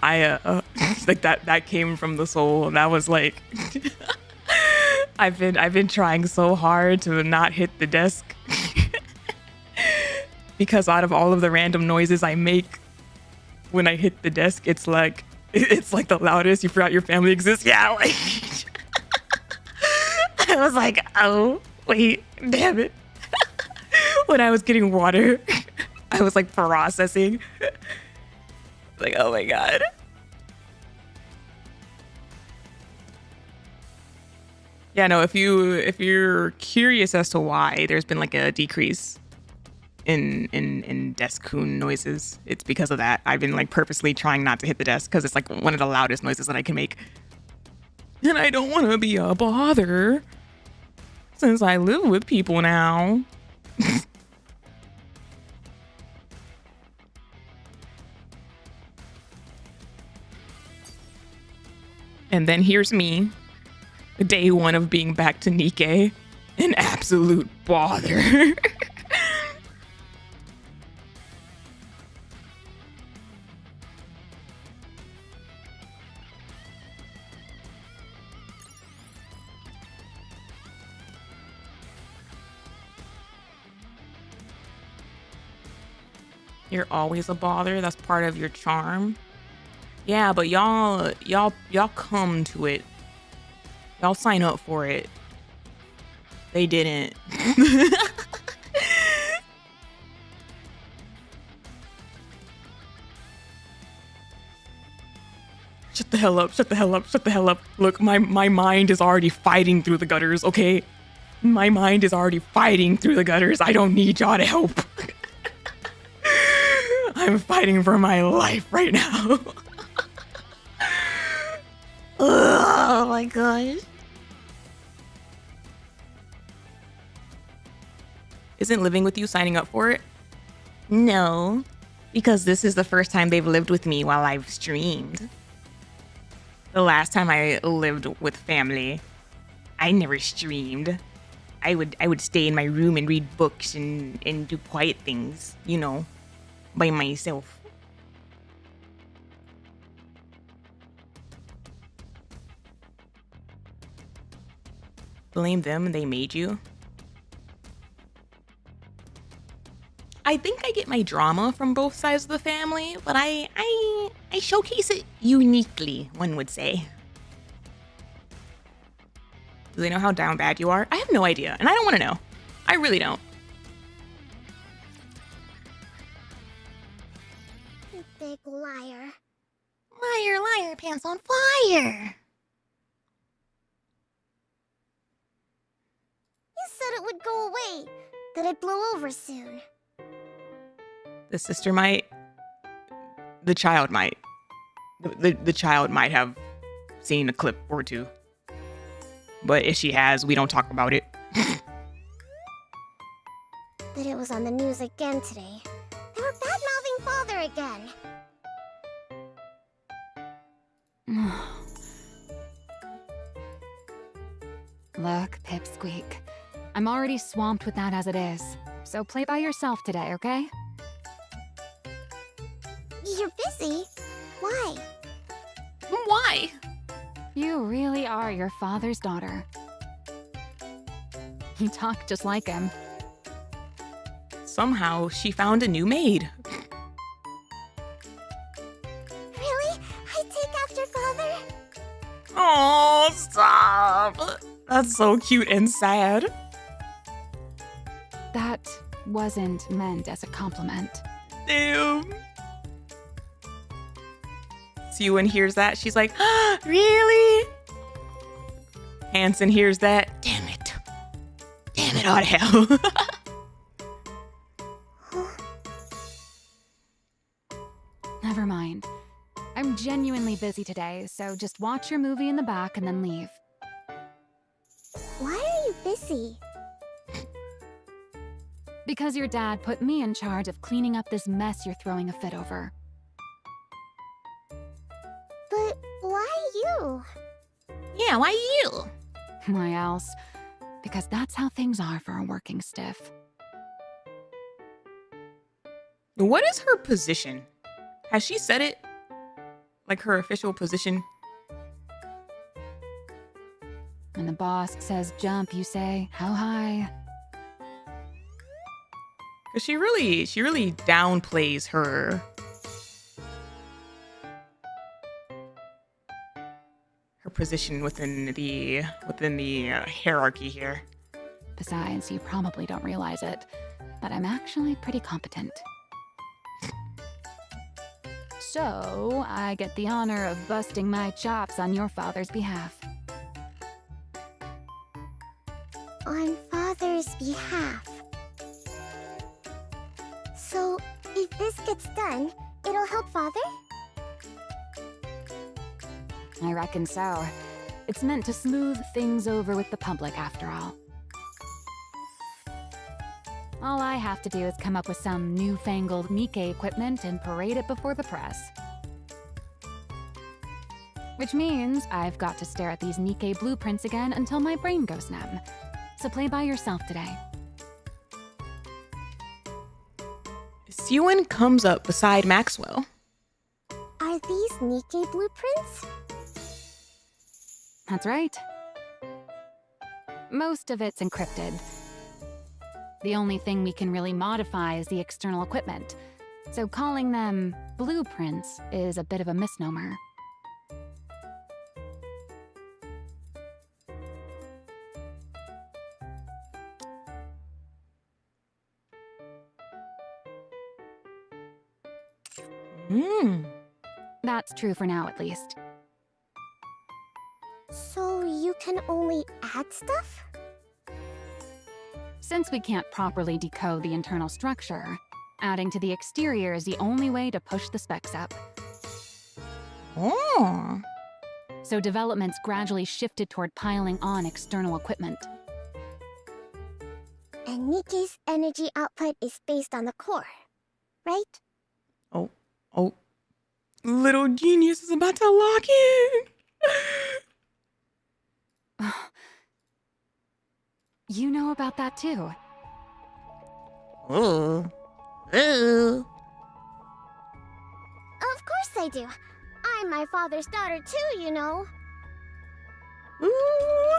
I like that came from the soul. That was like I've been trying so hard to not hit the desk because out of all of the random noises I make when I hit the desk, it's like the loudest. You forgot your family exists. Yeah, like I was like, oh wait, damn it. When I was getting water, I was like processing. Like, oh my god. Yeah, no, if you're curious as to why there's been like a decrease in desk coon noises, it's because of that. I've been like purposely trying not to hit the desk because it's like one of the loudest noises that I can make. And I don't want to be a bother since I live with people now. And then here's me, day one of being back to Nikke, an absolute bother. You're always a bother. That's part of your charm. Yeah, but y'all come to it. Y'all sign up for it. They didn't. Shut the hell up, shut the hell up, shut the hell up. Look, my mind is already fighting through the gutters, okay? My mind is already fighting through the gutters. I don't need y'all to help. I'm fighting for my life right now. Oh my gosh. Isn't living with you signing up for it? No, because this is the first time they've lived with me while I've streamed. The last time I lived with family, I never streamed. I would stay in my room and read books and do quiet things, you know, by myself. blame them, they made you. I think I get my drama from both sides of the family, but I showcase it uniquely, one would say. Do they know how down bad you are? I have no idea, and I don't want to know. I really don't. You big liar. Liar, liar, pants on fire. You said it would go away, that it'd blow over soon. The sister might. The child might. The child might have seen a clip or two. But if she has, we don't talk about it. But it was on the news again today. They were bad-mouthing father again. Look, Pipsqueak. I'm already swamped with that as it is. So play by yourself today, okay? You're busy. Why? Why? You really are your father's daughter. You talk just like him. Somehow, she found a new maid. Really? I take after father? Oh, stop. That's so cute and sad. That wasn't meant as a compliment. Damn. Siwon hears that. She's like, really? Hansen hears that. Damn it. Damn it, all to hell. Never mind. I'm genuinely busy today, so just watch your movie in the back and then leave. Why are you busy? Because your dad put me in charge of cleaning up this mess you're throwing a fit over. But why you? Yeah, why you? Why else? Because that's how things are for a working stiff. What is her position? Has she said it? Like her official position? When the boss says jump, you say, how high? Cause she really downplays her position within the hierarchy here. Besides, you probably don't realize it, but I'm actually pretty competent. So, I get the honor of busting my chops on your father's behalf. On Father's behalf. So, if this gets done, it'll help Father? I reckon so. It's meant to smooth things over with the public, after all. All I have to do is come up with some newfangled Nikke equipment and parade it before the press. Which means I've got to stare at these Nikke blueprints again until my brain goes numb. So play by yourself today. Sewin comes up beside Maxwell. Are these Nikke blueprints? That's right. Most of it's encrypted. The only thing we can really modify is the external equipment, so calling them blueprints is a bit of a misnomer. That's true for now, at least. So you can only add stuff? Since we can't properly decode the internal structure, adding to the exterior is the only way to push the specs up. Oh. So development's gradually shifted toward piling on external equipment. And Nikke's energy output is based on the core, right? Oh. Little genius is about to lock in. You know about that too. Ooh. Of course I do. I'm my father's daughter too, you know. Ooh.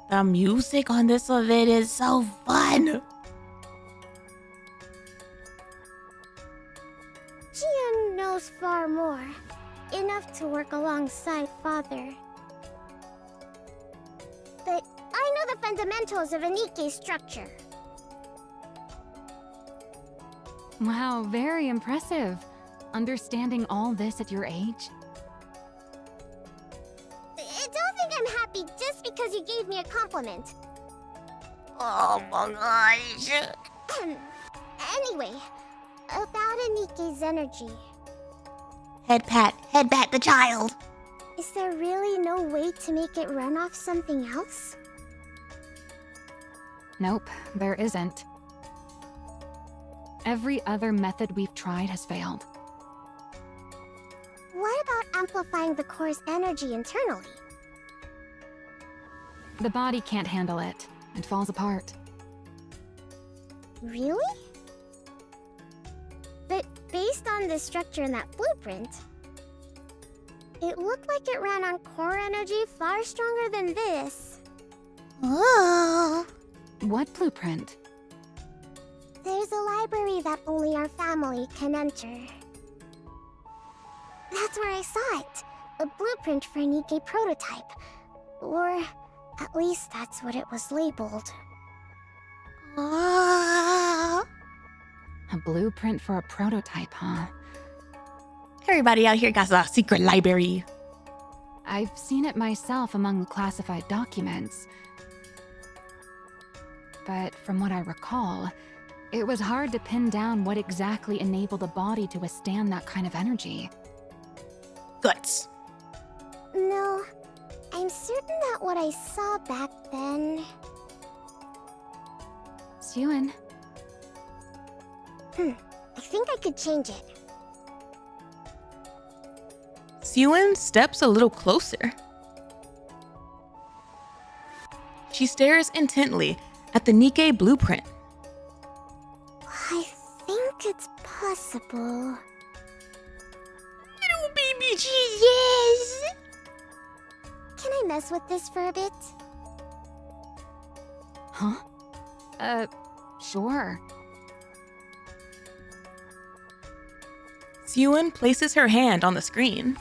The music on this of it is so fun. Jian knows far more. Enough to work alongside Father. But I know the fundamentals of a Nikke structure. Wow, very impressive. Understanding all this at your age? Don't think I'm happy just because you gave me a compliment. Oh my gosh. Anyway, about a Nikke's energy. Head pat the child. Is there really no way to make it run off something else? Nope, there isn't. Every other method we've tried has failed. What about amplifying the core's energy internally? The body can't handle it. It falls apart. Really? But based on the structure in that blueprint, it looked like it ran on core energy far stronger than this. Oh. What blueprint? There's a library that only our family can enter. That's where I saw it. A blueprint for a Nikke prototype. Or at least that's what it was labeled. Oh. A blueprint for a prototype, huh? Everybody out here got a secret library. I've seen it myself among the classified documents. But from what I recall, it was hard to pin down what exactly enabled a body to withstand that kind of energy. Guts. No, I'm certain that what I saw back then... Suen. I think I could change it. Suen steps a little closer. She stares intently at the Nikke blueprint. I think it's possible. Little baby Jesus! Can I mess with this for a bit? Huh? Sure. Suen places her hand on the screen.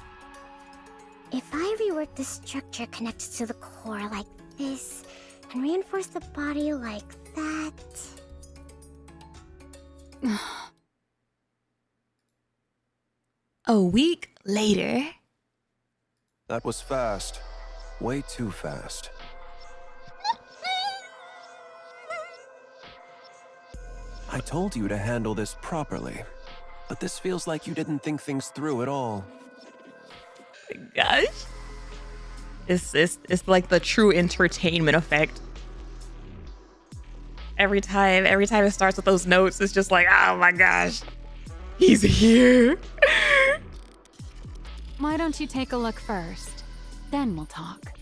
If I rework the structure connected to the core like this, and reinforce the body like that... A week later... That was fast. Way too fast. I told you to handle this properly, but this feels like you didn't think things through at all. Gosh. It's like the true entertainment effect. Every time it starts with those notes, it's just like, oh my gosh, he's here. Why don't you take a look first? Then we'll talk.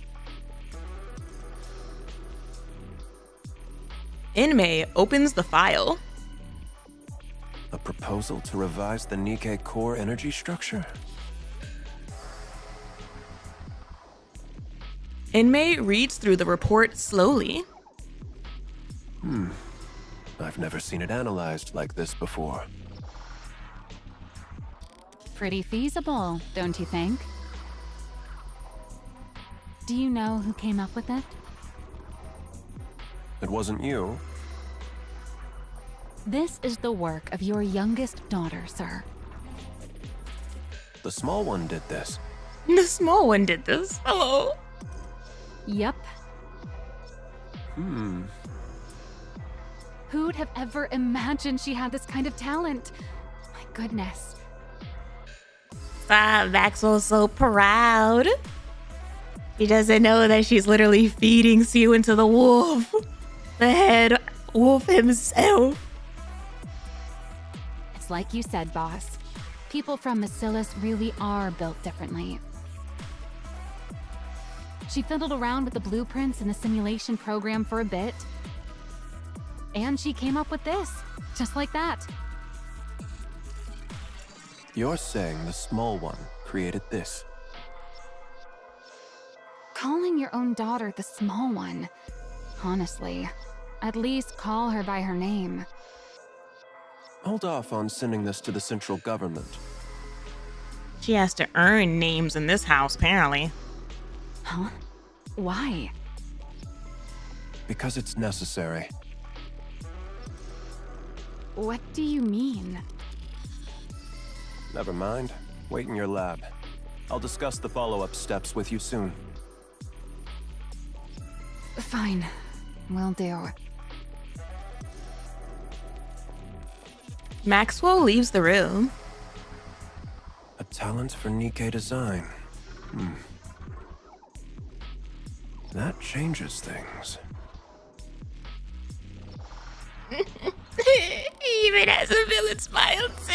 Inmei opens the file. A proposal to revise the Nikke core energy structure? Inmei reads through the report slowly. I've never seen it analyzed like this before. Pretty feasible, don't you think? Do you know who came up with it? It wasn't you. This is the work of your youngest daughter, sir. The small one did this. The small one did this. Hello. Yep. Who'd have ever imagined she had this kind of talent? My goodness. Maxwell's so proud. He doesn't know that she's literally feeding Suen to the wolf. The head wolf himself. It's like you said, boss. People from MISSILIS really are built differently. She fiddled around with the blueprints in the simulation program for a bit. And she came up with this, just like that. You're saying the small one created this? Calling your own daughter the small one. Honestly, at least call her by her name. Hold off on sending this to the central government. She has to earn names in this house, apparently. Huh? Why? Because it's necessary. What do you mean? Never mind. Wait in your lab. I'll discuss the follow-up steps with you soon. Fine. Will do. Maxwell leaves the room. A talent for Nikke design. That changes things. He even has a villain smile too.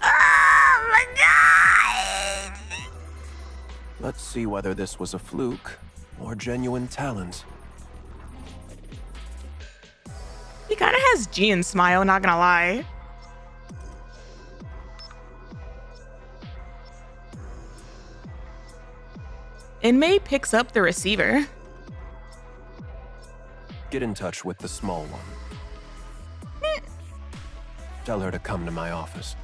Oh my god! Let's see whether this was a fluke or genuine talent. He kind of has Jian's smile, not gonna lie. Inmei picks up the receiver. Get in touch with the small one. Tell her to come to my office.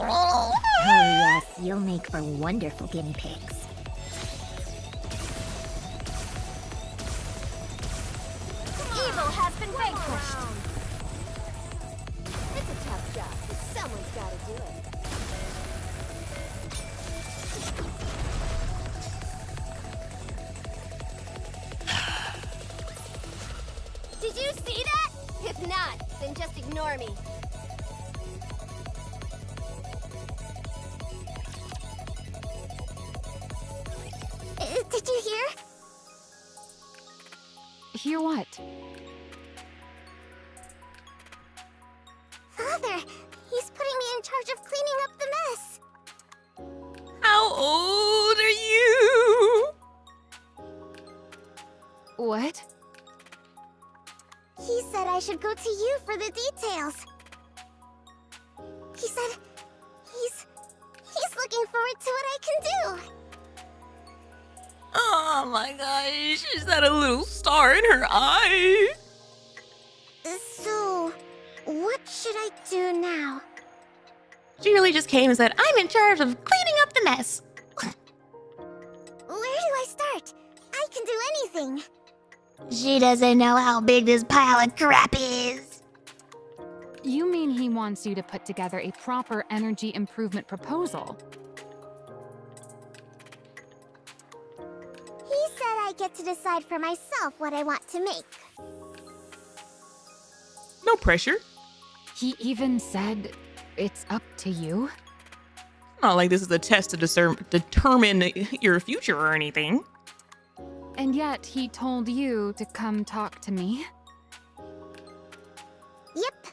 Oh yes, you'll make for wonderful guinea pigs. down. It's a tough job, but someone's gotta do it. Did you see that? If not, then just ignore me. Did you hear? Hear what? Father, he's putting me in charge of cleaning up the mess. How old are you? What? He said I should go to you for the details. He said he's looking forward to what I can do. Oh my gosh, is that a little star in her eye? So, what should I do now? She really just came and said, I'm in charge of cleaning up the mess. Where do I start? I can do anything. She doesn't know how big this pile of crap is. You mean he wants you to put together a proper energy improvement proposal? He said I get to decide for myself what I want to make. No pressure. He even said it's up to you? Not like this is a test to determine your future or anything. And yet he told you to come talk to me? Yep.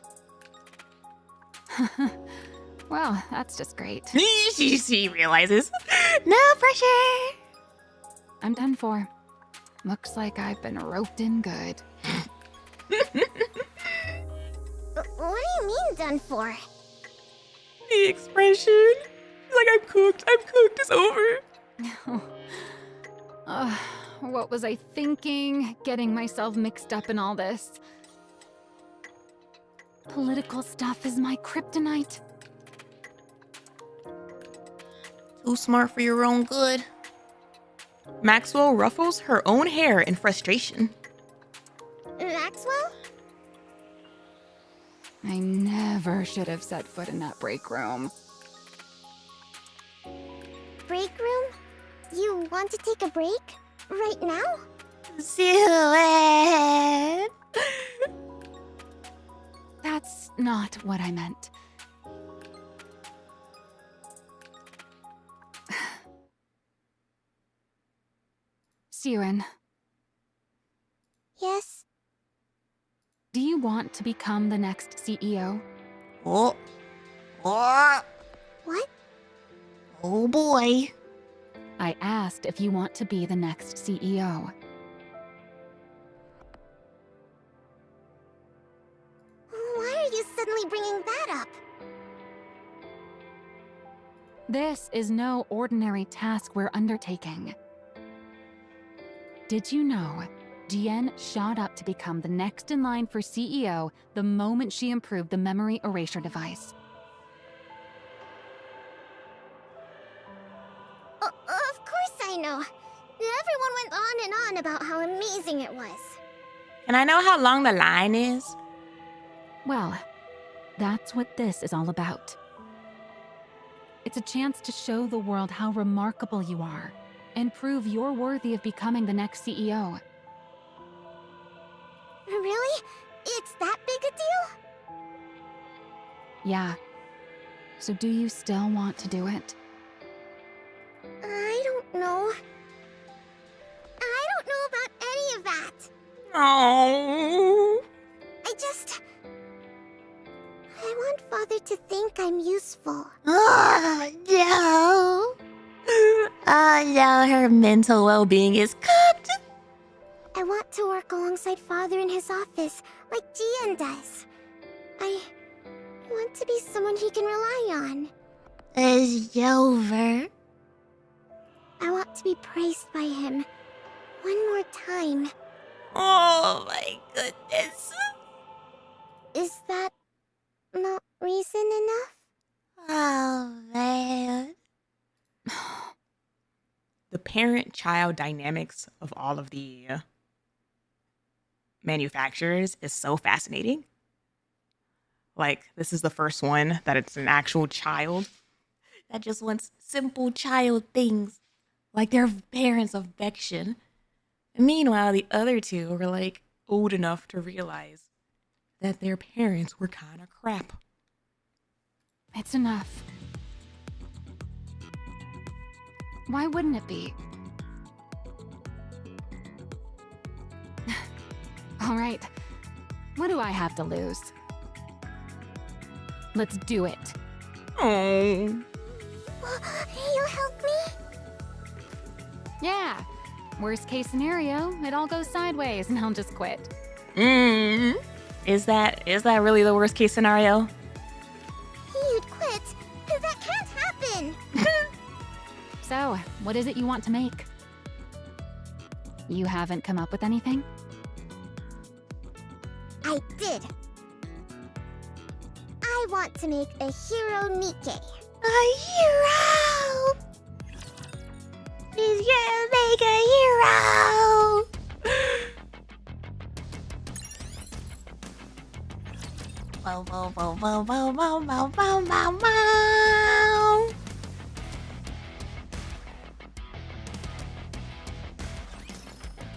Well, that's just great. She realizes. No pressure. I'm done for. Looks like I've been roped in good. What do you mean done for? The expression. She's like, I'm cooked, it's over. What was I thinking? Getting myself mixed up in all this. Political stuff is my kryptonite. Too smart for your own good. Maxwell ruffles her own hair in frustration. Maxwell? I never should have set foot in that break room. Break room? You want to take a break? Right now? Silhouette. That's not what I meant. Siren, Yes? do you want to become the next CEO? Oh. What? Oh boy. I asked if you want to be the next CEO. Why are you suddenly bringing that up? This is no ordinary task we're undertaking. Did you know Jian shot up to become the next in line for CEO the moment she improved the memory erasure device? Of course I know. Everyone went on and on about how amazing it was. Can I know how long the line is? Well, that's what this is all about. It's a chance to show the world how remarkable you are and prove you're worthy of becoming the next CEO. Really? It's that big a deal? Yeah. So do you still want to do it? I don't know. I don't know about any of that. Oh. I want Father to think I'm useful. Oh no. Oh no, her mental well-being is cooked. I want to work alongside Father in his office, like Jian does. I want to be someone he can rely on. It's over. I want to be praised by him. One more time. Oh my goodness. Is that not reason enough? Oh man. The parent-child dynamics of all of the manufacturers is so fascinating. Like, this is the first one that it's an actual child that just wants simple child things, like their parents' affection. And meanwhile, the other two were like old enough to realize that their parents were kind of crap. It's enough. Why wouldn't it be? All right. What do I have to lose? Let's do it. Oh. You help me? Yeah. Worst case scenario, it all goes sideways and I'll just quit. Is that really the worst case scenario? You'd quit? That can't happen! So, what is it you want to make? You haven't come up with anything? I did. I want to make a hero Nikke. A hero! She's gonna make a hero! Wow, wow, wow, wow, wow, wow, wow, wow, wow, wow.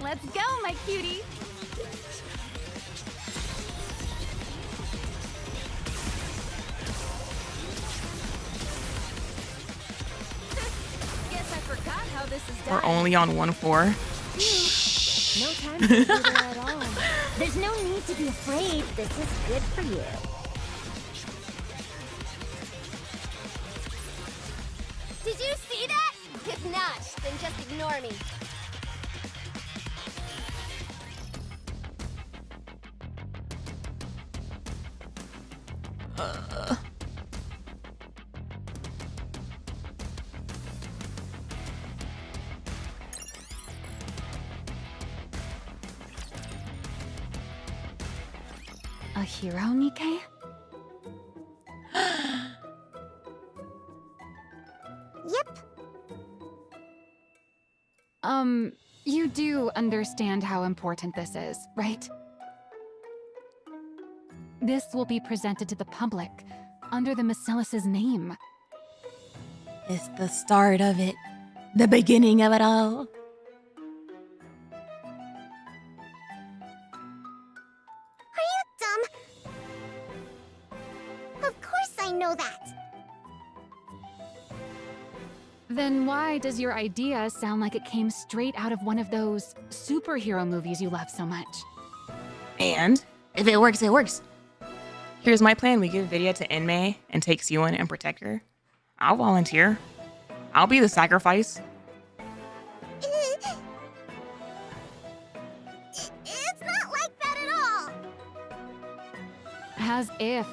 Let's go, my cutie! Guess I forgot how this is done. We're only on 1-4. No time to be there at all. There's no need to be afraid. This is good for you. Did you see that? If not, then just ignore me. A hero, Nikke? Yep. You do understand how important this is, right? This will be presented to the public under the MISSILIS' name. It's the start of it. The beginning of it all. Are you dumb? Of course I know that. Then why does your idea sound like it came straight out of one of those superhero movies you love so much? And if it works, it works. Here's my plan. We give Vidya to Enmei and take Siwon and protect her. I'll volunteer. I'll be the sacrifice. It's not like that at all. As if.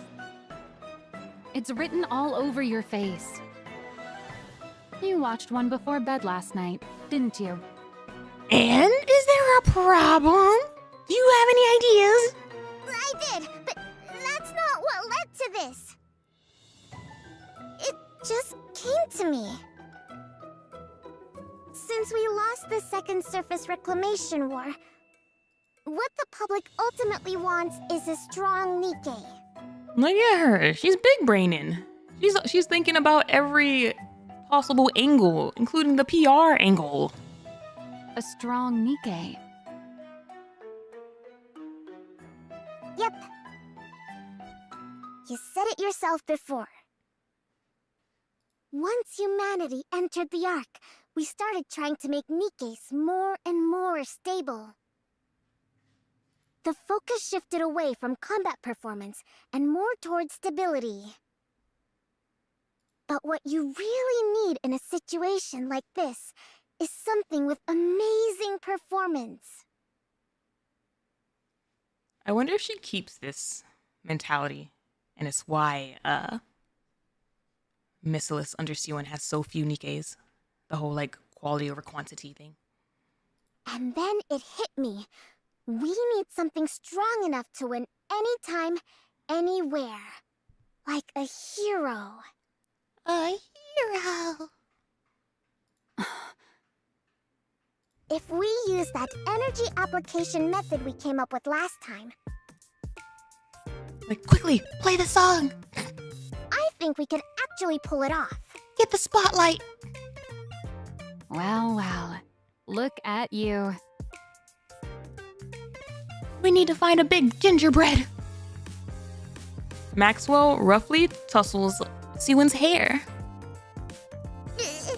It's written all over your face. You watched one before bed last night, didn't you? And is there a problem? Do you have any ideas? I did, but that's not what led to this. It just came to me. Since we lost the Second Surface Reclamation War, what the public ultimately wants is a strong Nikke. Look at her. She's big braining. She's thinking about every possible angle, including the PR angle. A strong Nikke. Yep. You said it yourself before. Once humanity entered the Ark, we started trying to make Nikkes more and more stable. The focus shifted away from combat performance and more towards stability. But what you really need in a situation like this is something with amazing performance. I wonder if she keeps this mentality, and it's why MISSILIS under Siwon has so few Nikkes. The whole like quality over quantity thing. And then it hit me. We need something strong enough to win anytime, anywhere. Like a hero. A hero. if we use that energy application method we came up with last time. Like, quickly, play the song. I think we could actually pull it off. Get the spotlight. Well, well. Look at you. We need to find a big gingerbread. Maxwell roughly tussles Siwon's hair. Hey!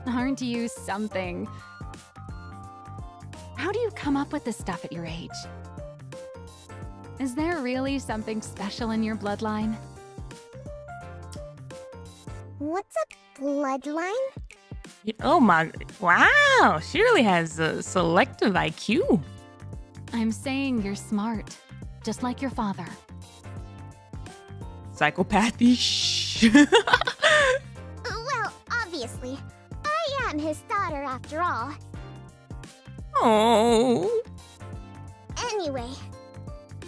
Aren't you something? How do you come up with this stuff at your age? Is there really something special in your bloodline? What's a bloodline? Oh my, wow, she really has a selective IQ. I'm saying you're smart, just like your father. Psychopathy-ish. Well, obviously. I am his daughter after all. Oh. Anyway,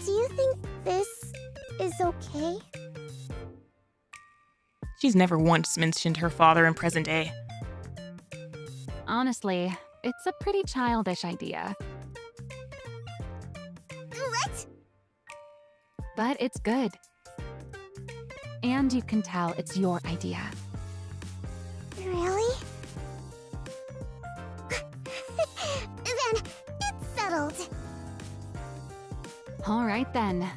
do you think this is okay? She's never once mentioned her father in present day. Honestly, it's a pretty childish idea. What? But it's good. And you can tell it's your idea. Really? Then it's settled. All right then.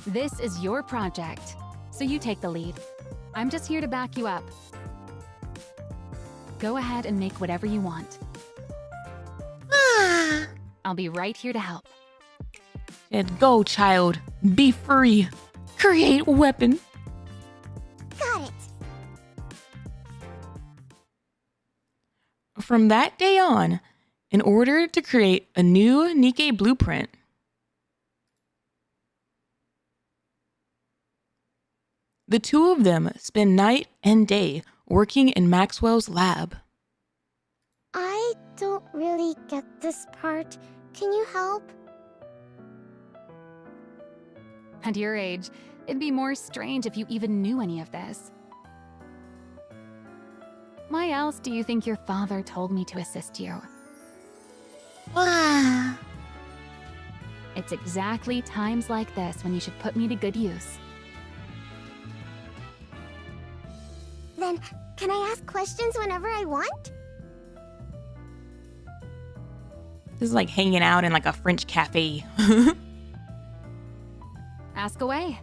This is your project, so you take the lead. I'm just here to back you up. Go ahead and make whatever you want. I'll be right here to help. And go, child. Be free. Create weapon. Got it. From that day on, in order to create a new Nikke blueprint, the two of them spend night and day working in Maxwell's lab. I don't really get this part. Can you help? At your age, it'd be more strange if you even knew any of this. Why else do you think your father told me to assist you? It's exactly times like this when you should put me to good use. Then, can I ask questions whenever I want? This is like hanging out in like a French cafe. Ask away.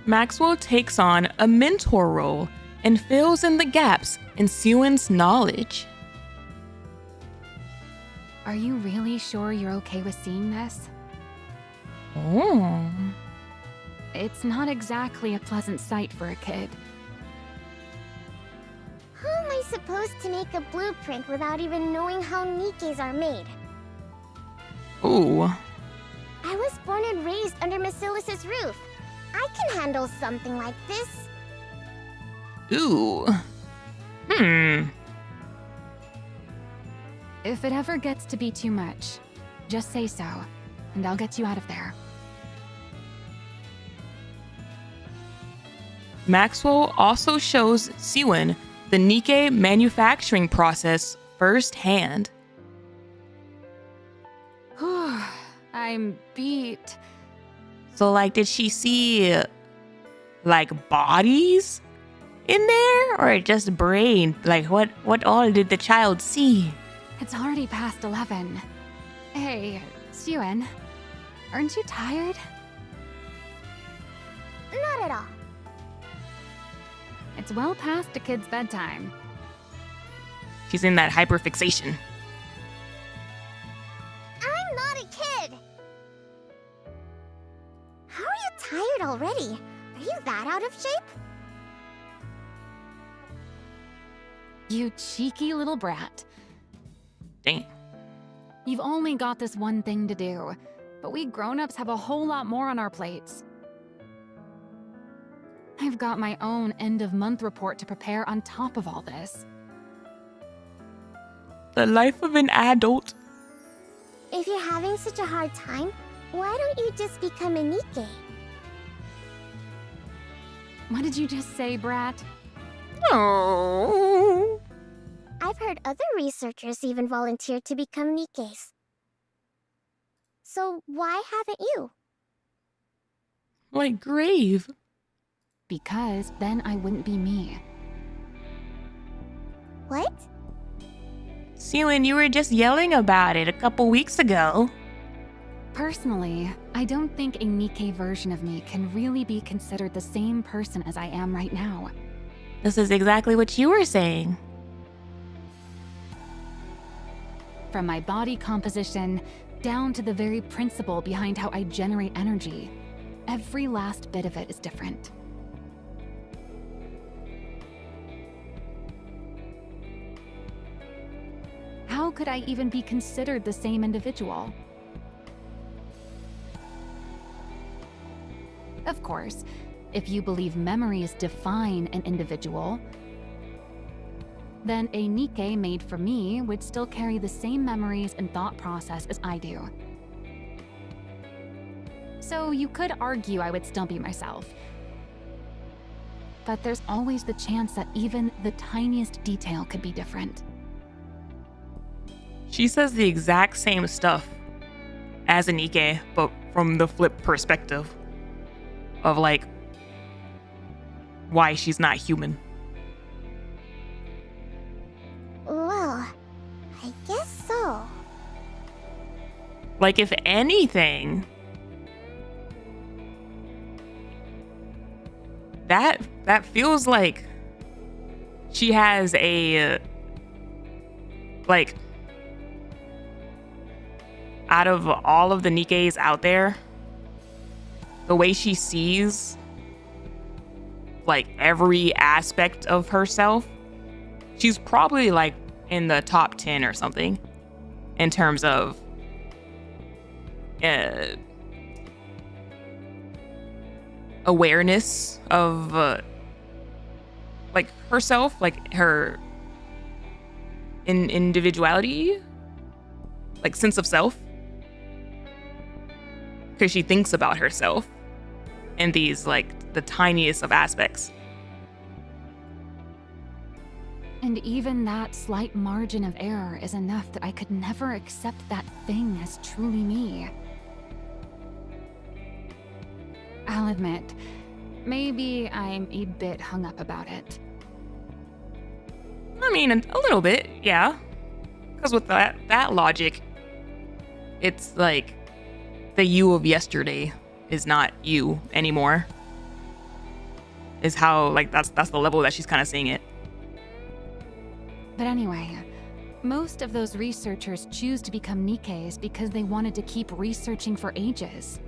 Maxwell takes on a mentor role and fills in the gaps in Siwon's knowledge. Are you really sure you're okay with seeing this? Oh. It's not exactly a pleasant sight for a kid. How am I supposed to make a blueprint without even knowing how Nikkes are made? Ooh. I was born and raised under MISSILIS' roof. I can handle something like this. Ooh. If it ever gets to be too much, just say so, and I'll get you out of there. Maxwell also shows Siwon the Nikke manufacturing process firsthand. I'm beat. So, like, did she see, like, bodies in there? Or just brain? Like, what all did the child see? It's already past 11. Hey, Siwon, aren't you tired? Not at all. It's well past a kid's bedtime. She's in that hyperfixation. I'm not a kid. How are you tired already? Are you that out of shape? You cheeky little brat. Dang. You've only got this one thing to do, but we grown-ups have a whole lot more on our plates. I've got my own end-of-month report to prepare on top of all this. The life of an adult. If you're having such a hard time, why don't you just become a Nikke? What did you just say, brat? Oh. I've heard other researchers even volunteered to become Nikkes. So why haven't you? Like grave. Because then I wouldn't be me. What? Siwon, you were just yelling about it a couple weeks ago. Personally, I don't think a Nikke version of me can really be considered the same person as I am right now. This is exactly what you were saying. From my body composition down to the very principle behind how I generate energy, every last bit of it is different. How could I even be considered the same individual? Of course, if you believe memories define an individual, then a Nikke made for me would still carry the same memories and thought process as I do. So you could argue I would still be myself. But there's always the chance that even the tiniest detail could be different. She says the exact same stuff as a Nikke, but from the flip perspective of like why she's not human. Well, I guess so. Like if anything, that feels like she has a like out of all of the Nikkes out there, the way she sees like every aspect of herself, she's probably like in the top 10 or something in terms of awareness of like herself, like her individuality, like sense of self, because she thinks about herself in these like the tiniest of aspects. And even that slight margin of error is enough that I could never accept that thing as truly me. I'll admit, maybe I'm a bit hung up about it. I mean, a little bit, yeah. Because with that logic, it's like the you of yesterday is not you anymore. Is how, like, that's the level that she's kind of seeing it. But anyway, most of those researchers choose to become Nikkes because they wanted to keep researching for ages.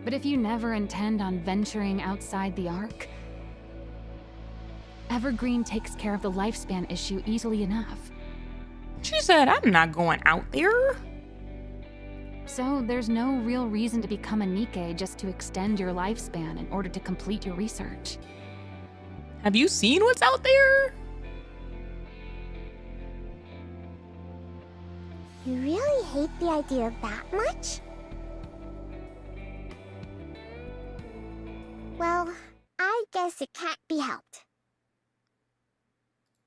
But if you never intend on venturing outside the Ark, Evergreen takes care of the lifespan issue easily enough. She said, I'm not going out there. So there's no real reason to become a Nikke just to extend your lifespan in order to complete your research. Have you seen what's out there? You really hate the idea that much? Well, I guess it can't be helped.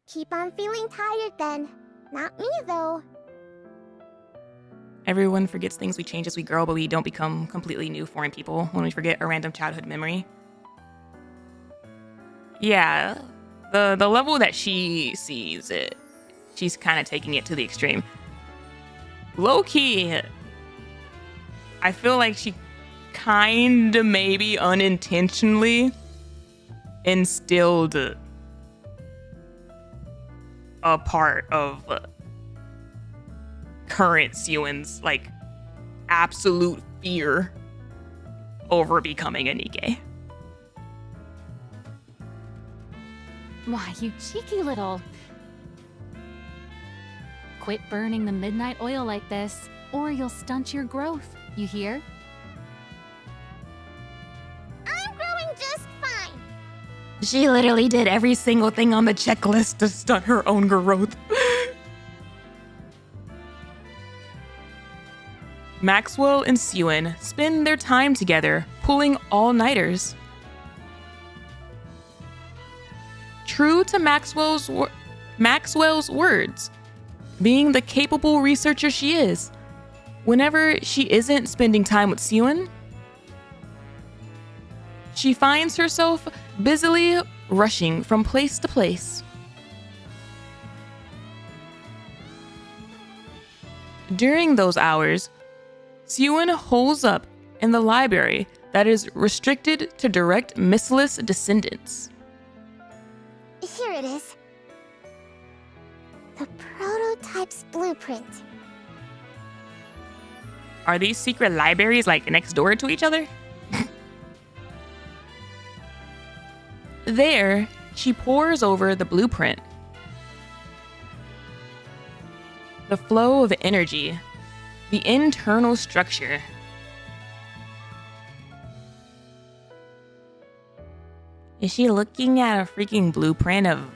Keep on feeling tired then. Not me, though. Everyone forgets things. We change as we grow, but we don't become completely new foreign people when we forget a random childhood memory. Yeah, the level that she sees it, she's kind of taking it to the extreme. Low-key, I feel like she kind of maybe unintentionally instilled a part of current Siwon's like absolute fear over becoming a Nikke. Why, you cheeky little... Quit burning the midnight oil like this, or you'll stunt your growth, you hear? I'm growing just fine. She literally did every single thing on the checklist to stunt her own growth. Maxwell and Siwon spend their time together, pulling all-nighters true to Maxwell's words, being the capable researcher she is, whenever she isn't spending time with Sewon, she finds herself busily rushing from place to place. During those hours, Sewon holes up in the library that is restricted to direct MISSILIS descendants. Here it is. The prototype's blueprint. Are these secret libraries like next door to each other? There, she pores over the blueprint. The flow of energy, the internal structure. Is she looking at a freaking blueprint of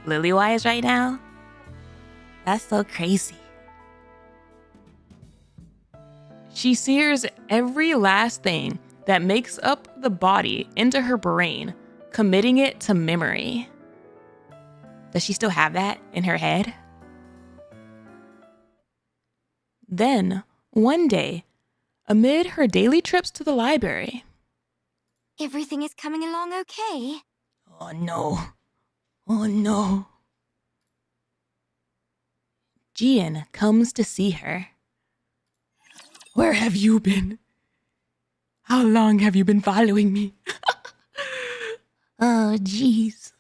Lilywise right now? That's so crazy. She sears every last thing that makes up the body into her brain, committing it to memory. Does she still have that in her head? Then, one day, amid her daily trips to the library, Everything is coming along okay? oh no, oh no. Jian comes to see her. Where have you been? How long have you been following me? Oh, jeez.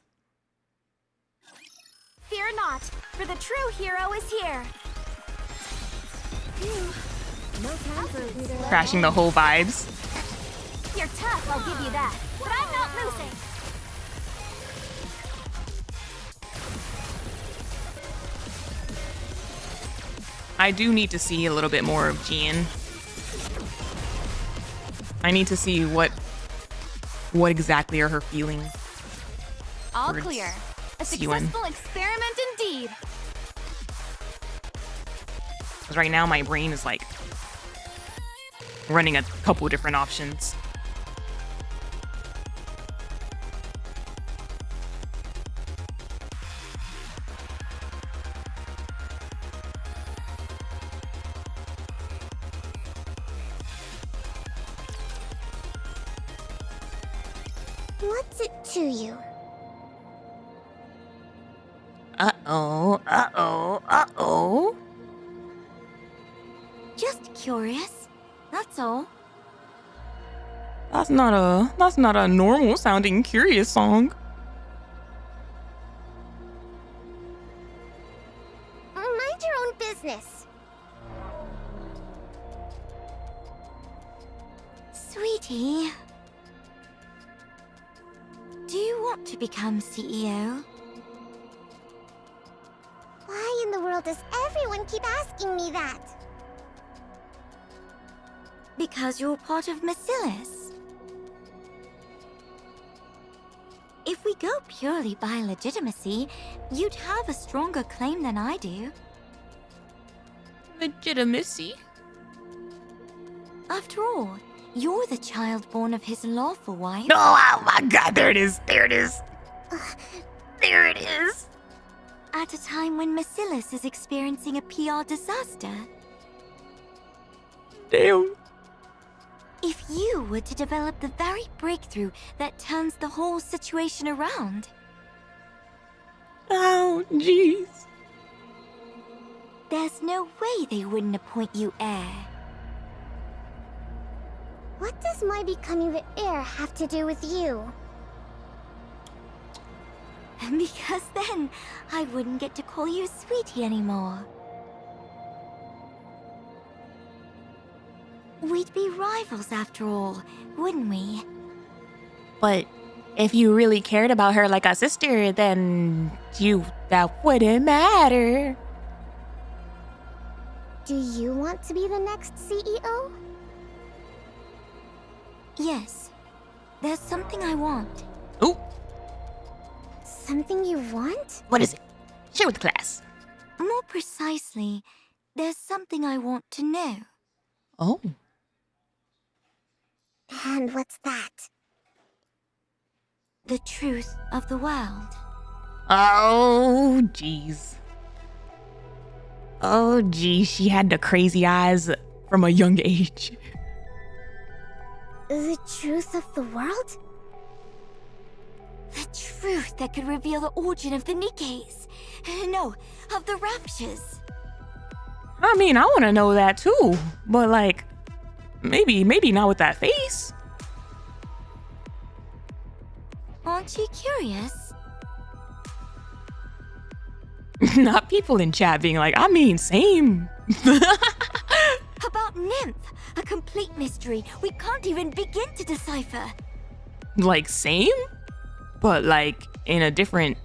Fear not, for the true hero is here. No time for either. Crashing the whole vibes. You're tough, I'll give you that. But I'm not losing. I do need to see a little bit more of Jian. I need to see what exactly are her feelings. All towards clear. A Sewon. successful experiment indeed. Because right now my brain is like running a couple different options. What's it to you? Uh-oh, uh-oh, uh-oh. Just curious. That's all. That's not a normal sounding curious song. Mind your own business. Sweetie. Do you want to become CEO? Why in the world does everyone keep asking me that? Because you're part of MISSILIS. If we go purely by legitimacy, you'd have a stronger claim than I do. Legitimacy? After all, you're the child born of his lawful wife. Oh my god, there it is, there it is. There it is. At a time when MISSILIS is experiencing a PR disaster. Damn. If you were to develop the very breakthrough that turns the whole situation around. Oh, jeez. There's no way they wouldn't appoint you heir. What does my becoming the heir have to do with you? Because then, I wouldn't get to call you sweetie anymore. We'd be rivals after all, wouldn't we? But if you really cared about her like a sister, then that wouldn't matter. Do you want to be the next CEO? Yes. There's something I want. Ooh. Something you want? What is it? Share with the class. More precisely, there's something I want to know. Oh. And what's that? The truth of the world. Oh, jeez. Oh, geez. She had the crazy eyes from a young age. The truth of the world? The truth that could reveal the origin of the Nikkes. No, of the Raptures. I mean, I want to know that too. But like, maybe not with that face. Aren't you curious? Not people in chat being like, I mean, same. About Nymph, a complete mystery we can't even begin to decipher. Like, same? But like, in a different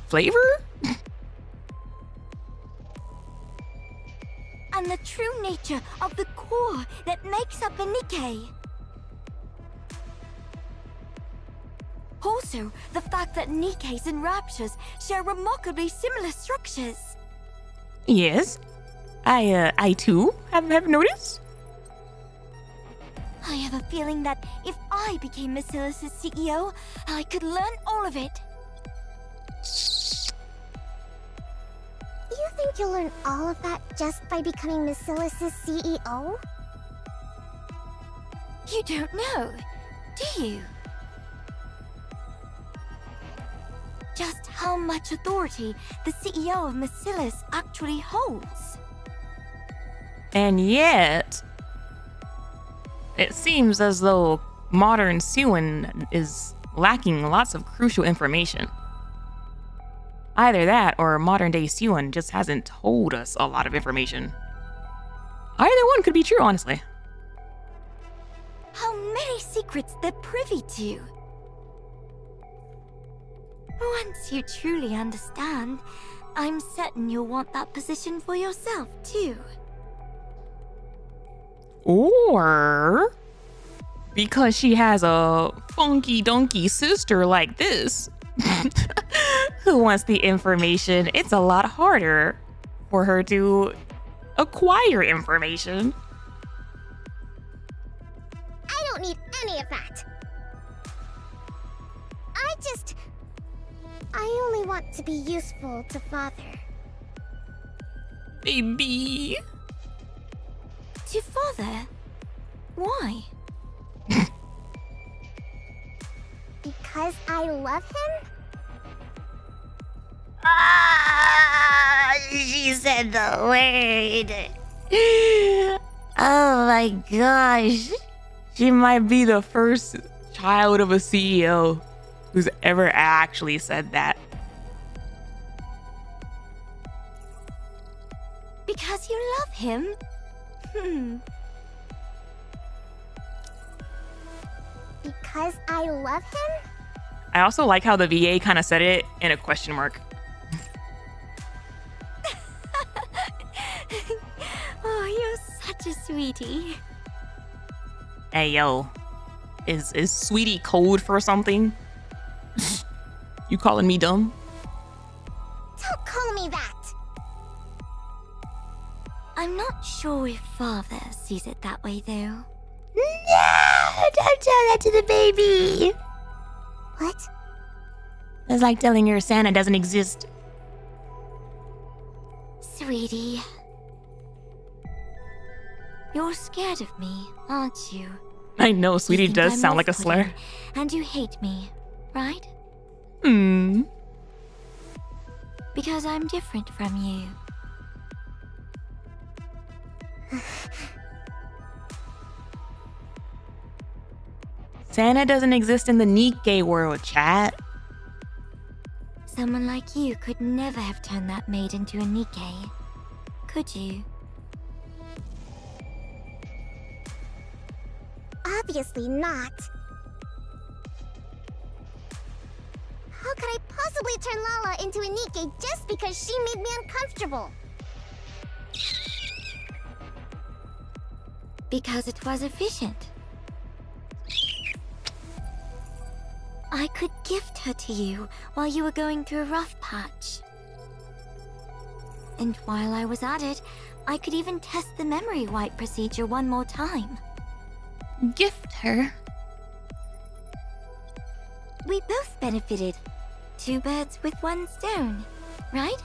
flavor? And the true nature of the core that makes up a Nikke. Also, the fact that Nikkes and Raptures share remarkably similar structures. Yes. I too have noticed. I have a feeling that if I became MISSILIS' CEO, I could learn all of it. You think you'll learn all of that just by becoming MISSILIS' CEO? You don't know, do you? Just how much authority the CEO of MISSILIS actually holds. And yet, it seems as though modern Siwon is lacking lots of crucial information. Either that or modern day Siwon just hasn't told us a lot of information. Either one could be true, honestly. How many secrets they're privy to. Once you truly understand, I'm certain you'll want that position for yourself, too. Or because she has a funky donkey sister like this who wants the information, it's a lot harder for her to acquire information. I don't need any of that. I only want to be useful to Father. Baby. To Father? Why? Because I love him? She said the word. Oh my gosh. She might be the first child of a CEO who's ever actually said that. Because you love him? Because I love him? I also like how the VA kind of said it in a question mark. Oh, you're such a sweetie. Hey, yo. Is sweetie code for something? You calling me dumb? Don't call me that. I'm not sure if Father sees it that way, though. No, don't tell that to the baby. What? It's like telling her Santa doesn't exist. Sweetie. You're scared of me, aren't you? I know, sweetie You think does I'm sound like a slur. off-putting, and you hate me, right? Because I'm different from you. Santa doesn't exist in the Nikke world, chat. Someone like you could never have turned that maid into a Nikke, could you? Obviously not. How could I possibly turn Lala into a Nikke just because she made me uncomfortable? Because it was efficient. I could gift her to you while you were going through a rough patch. And while I was at it, I could even test the memory wipe procedure one more time. Gift her? We both benefited. 2 birds with 1 stone, right?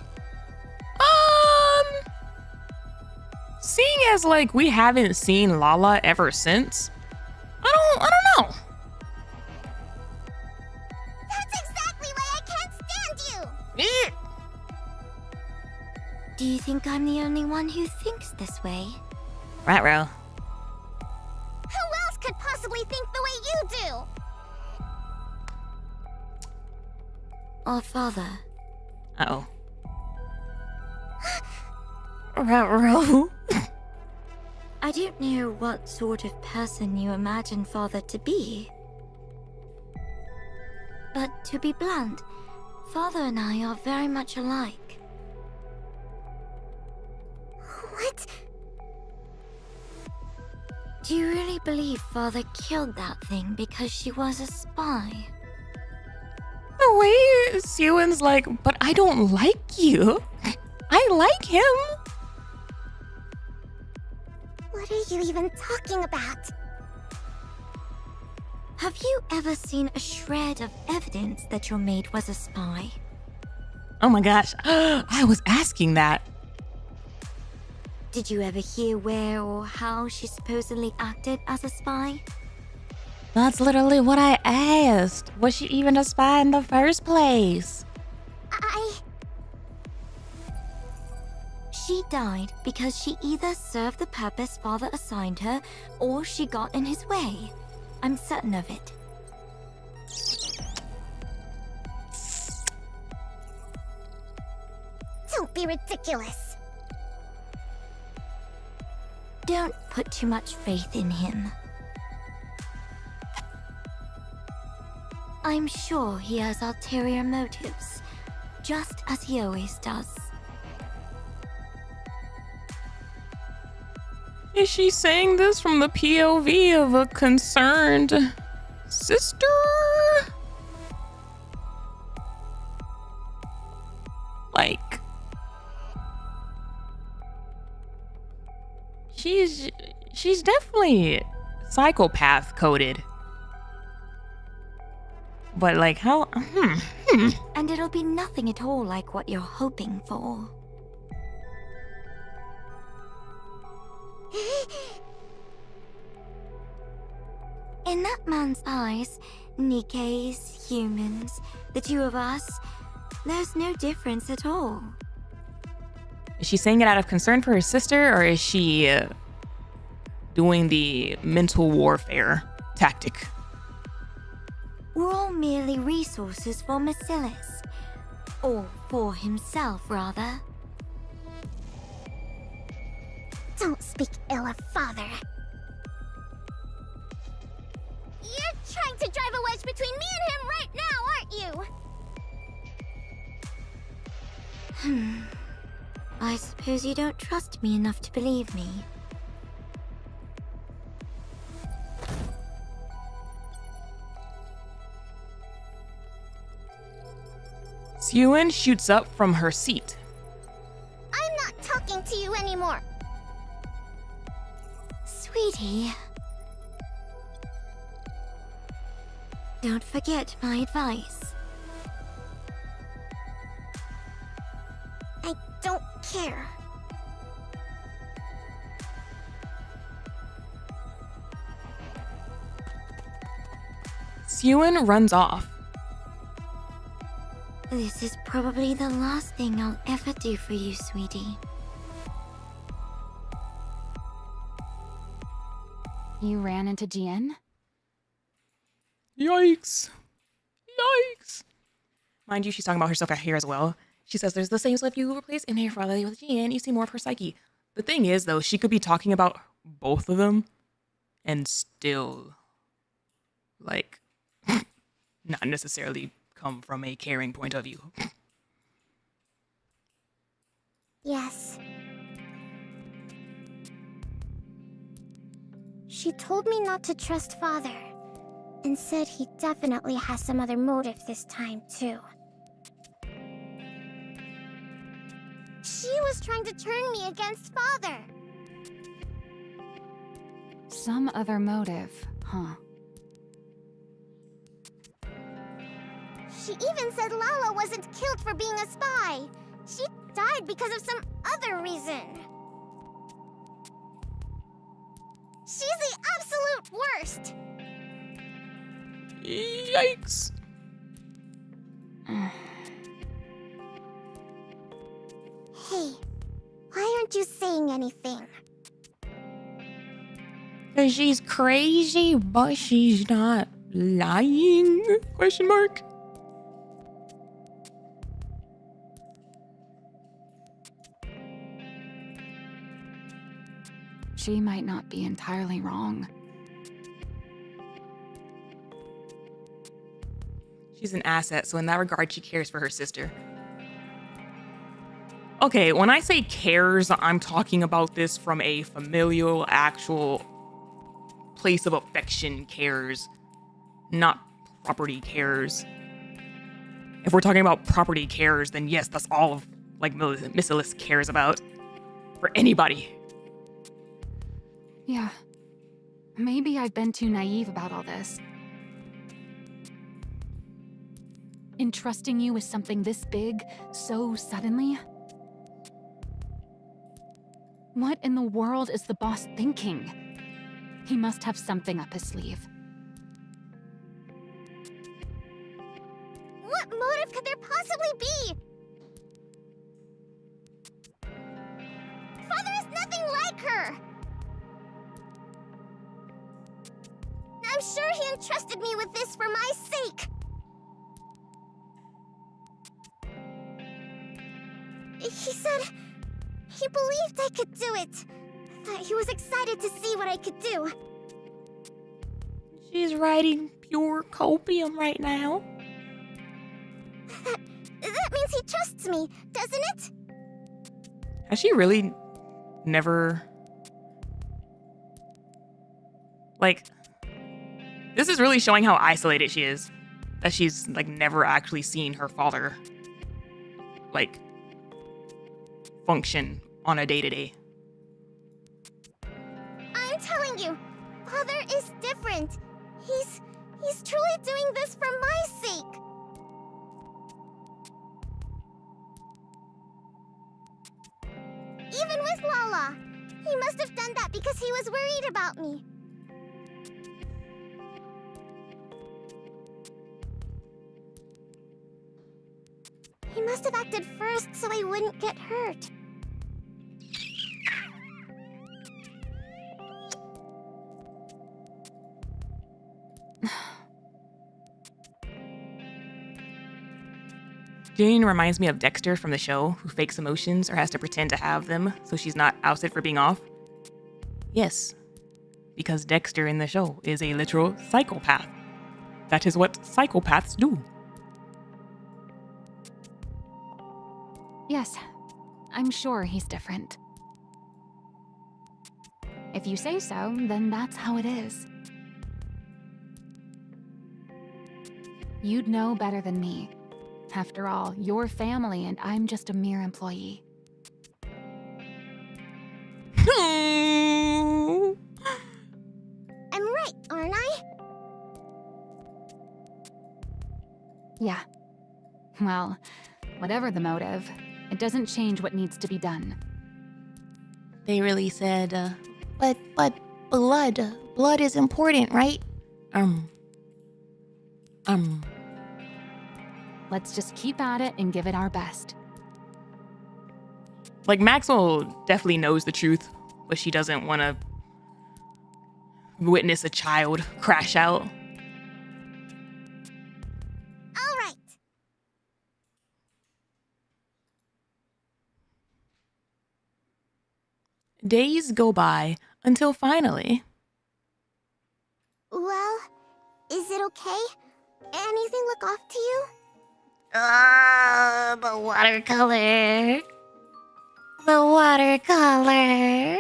Seeing as like we haven't seen Lala ever since, I don't know. That's exactly why I can't stand you! Do you think I'm the only one who thinks this way? Right, Ro. Who else could possibly think the way you do? Our father. Uh-oh. Ro. I don't know what sort of person you imagine father to be. But to be blunt, father and I are very much alike. What? Do you really believe father killed that thing because she was a spy? The way Sewin's like, but I don't like you. I like him. What are you even talking about? Have you ever seen a shred of evidence that your maid was a spy? Oh my gosh, I was asking that. Did you ever hear where or how she supposedly acted as a spy? That's literally what I asked. Was she even a spy in the first place? She died because she either served the purpose father assigned her, or she got in his way. I'm certain of it. Don't be ridiculous. Don't put too much faith in him. I'm sure he has ulterior motives, just as he always does. Is she saying this from the POV of a concerned sister? Like, she's definitely psychopath coded. But like how And it'll be nothing at all like what you're hoping for. In that man's eyes, Nikke's, humans, the 2 of us, there's no difference at all. is she saying it out of concern for her sister, or is she doing the mental warfare tactic? We're all merely resources for MISSILIS. Or for himself, rather. Don't speak ill of father. You're trying to drive a wedge between me and him right now, aren't you? I suppose you don't trust me enough to believe me. Sewin shoots up from her seat. I'm not talking to you anymore. Sweetie. Don't forget my advice. I don't care. Sewin runs off. This is probably the last thing I'll ever do for you, sweetie. You ran into Jien? Yikes. Yikes. Mind you, she's talking about herself out here as well. She says there's the same, so if you replace in here for with Jien, you see more of her psyche. The thing is, though, she could be talking about both of them and still, like, not necessarily come from a caring point of view. Yes. She told me not to trust father, and said he definitely has some other motive this time, too. She was trying to turn me against father. Some other motive, huh? She even said Lala wasn't killed for being a spy. She died because of some other reason. She's the absolute worst! Yikes. Hey, why aren't you saying anything? Cause she's crazy, but she's not lying? Question mark. She might not be entirely wrong. She's an asset, so in that regard, she cares for her sister. Okay, when I say cares, I'm talking about this from a familial, actual place of affection cares, not property cares. If we're talking about property cares, then yes, that's all of like MISSILIS cares about for anybody. Yeah. Maybe I've been too naive about all this. Entrusting you with something this big, so suddenly? What in the world is the boss thinking? He must have something up his sleeve. What motive could there possibly be? Father is nothing like her! I'm sure he entrusted me with this for my sake! He said he believed I could do it. That he was excited to see what I could do. She's writing pure copium right now. That means he trusts me, doesn't it? Has she really never... Like, this is really showing how isolated she is. That she's, like, never actually seen her father, like, function on a day-to-day. I'm telling you, Father is different. He's truly doing this for my sake. Even with Lala, he must have done that because he was worried about me. He must have acted first so I wouldn't get hurt. Jane reminds me of Dexter from the show, who fakes emotions or has to pretend to have them so she's not ousted for being off. Yes, because Dexter in the show is a literal psychopath. That is what psychopaths do. Yes, I'm sure he's different. If you say so, then that's how it is. You'd know better than me. After all, you're family and I'm just a mere employee. I'm right, aren't I? Yeah. Well, whatever the motive, it doesn't change what needs to be done. They really said, but blood is important, right? Let's just keep at it and give it our best. Like, Maxwell definitely knows the truth, but she doesn't want to witness a child crash out. All right. Days go by until finally... Well, is it okay? Anything look off to you? The watercolor. The watercolor.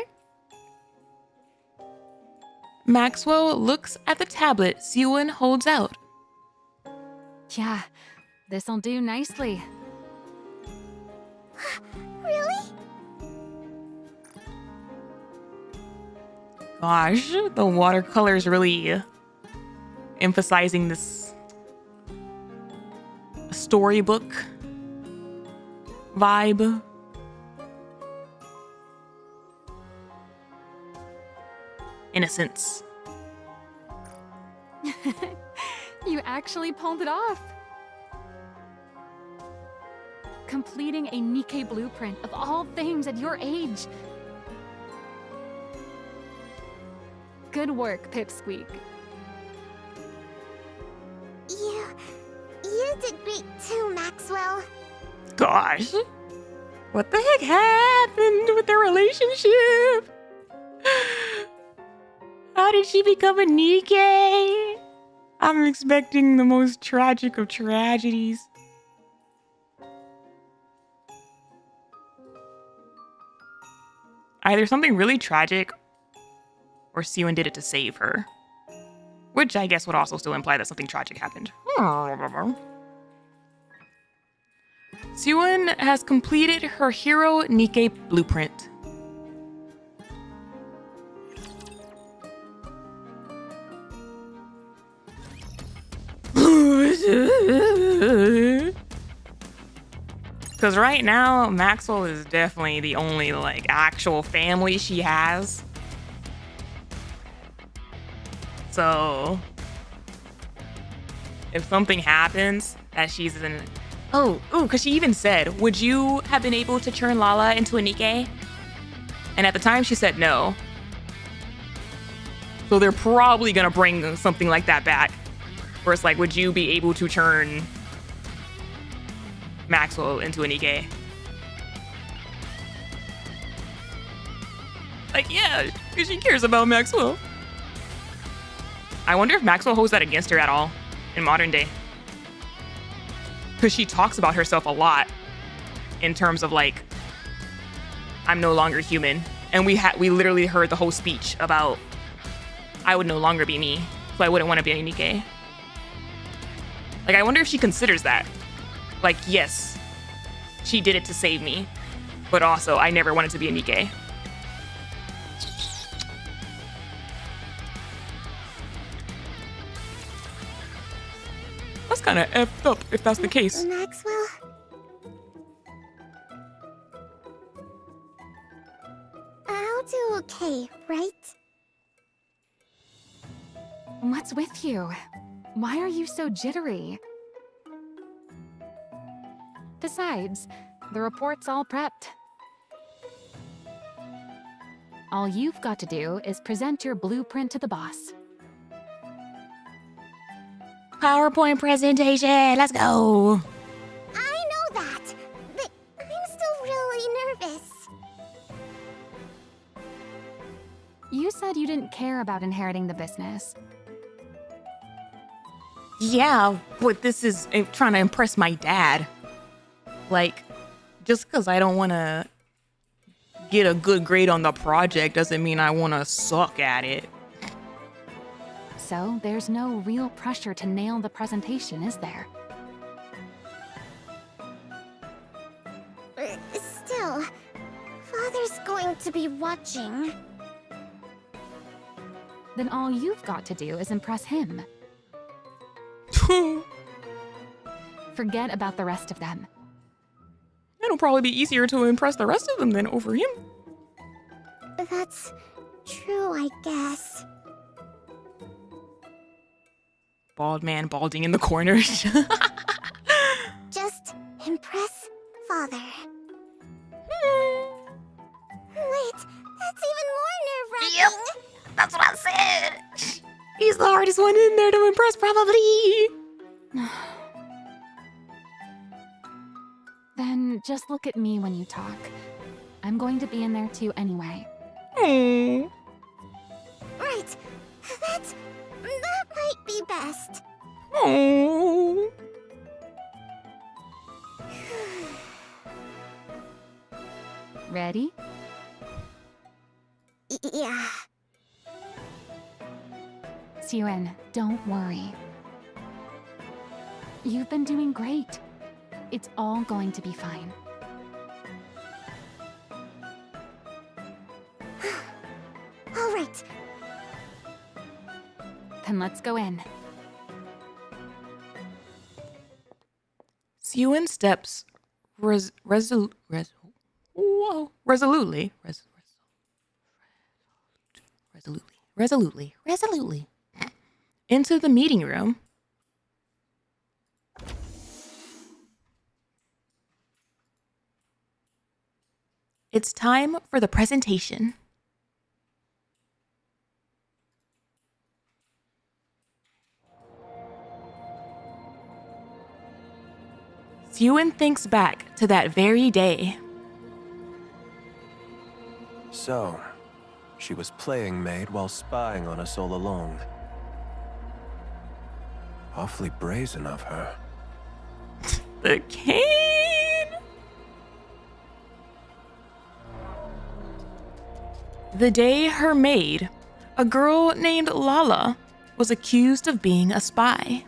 Maxwell looks at the tablet Siwon holds out. Yeah, this'll do nicely. Really? Gosh, the watercolor is really emphasizing this storybook vibe. Innocence. You actually pulled it off. Completing a Nikke blueprint of all things at your age. Good work, Pipsqueak. You did great too, Maxwell. Gosh. What the heck happened with their relationship? How did she become a Nikke? I'm expecting the most tragic of tragedies. Either something really tragic or Siwon did it to save her. Which I guess would also still imply that something tragic happened. Siwon has completed her hero Nikke blueprint. Because right now, Maxwell is definitely the only, like, actual family she has. So, if something happens that she's in... because she even said, would you have been able to turn Lala into a Nikke? And at the time, she said no. So they're probably gonna bring something like that back. Where it's like, would you be able to turn Maxwell into a Nikke? Like, yeah, because she cares about Maxwell. I wonder if Maxwell holds that against her at all in modern day. Because she talks about herself a lot in terms of like, I'm no longer human. And we literally heard the whole speech about I would no longer be me, so I wouldn't want to be a Nikke. Like, I wonder if she considers that. Like, yes, she did it to save me, but also I never wanted to be a Nikke. That's kind of effed up if that's the case. Maxwell? I'll do okay, right? What's with you? Why are you so jittery? Besides, the report's all prepped. All you've got to do is present your blueprint to the boss. PowerPoint presentation, let's go. I know that, but I'm still really nervous. You said you didn't care about inheriting the business. Yeah, but this is trying to impress my dad. Like, just because I don't want to get a good grade on the project doesn't mean I want to suck at it. So there's no real pressure to nail the presentation, is there? Still, Father's going to be watching. Then all you've got to do is impress him. Forget about the rest of them. It'll probably be easier to impress the rest of them than over him. That's true, I guess. Bald man balding in the corner. Just impress Father. Wait, that's even more nerve-wracking. Yep, that's what I said. He's the hardest one in there to impress, probably. Then just look at me when you talk. I'm going to be in there too anyway. Oh. Right, that might be best. Oh. Ready? Yeah. Siwon, don't worry. You've been doing great. It's all going to be fine. All right. Then let's go in. Sewin steps resolutely into the meeting room. It's time for the presentation. Sewin thinks back to that very day. So, she was playing maid while spying on us all along. Awfully brazen of her. The cane! The day her maid, a girl named Lala, was accused of being a spy.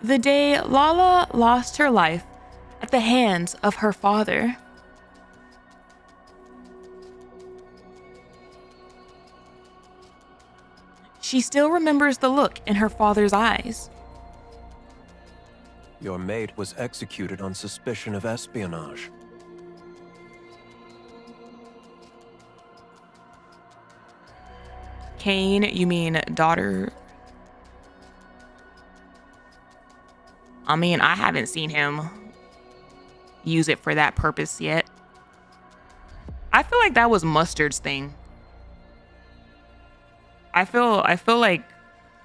The day Lala lost her life at the hands of her father. She still remembers the look in her father's eyes. Your maid was executed on suspicion of espionage. Kane, you mean daughter? I mean, I haven't seen him use it for that purpose yet. I feel like that was Mustard's thing. I feel like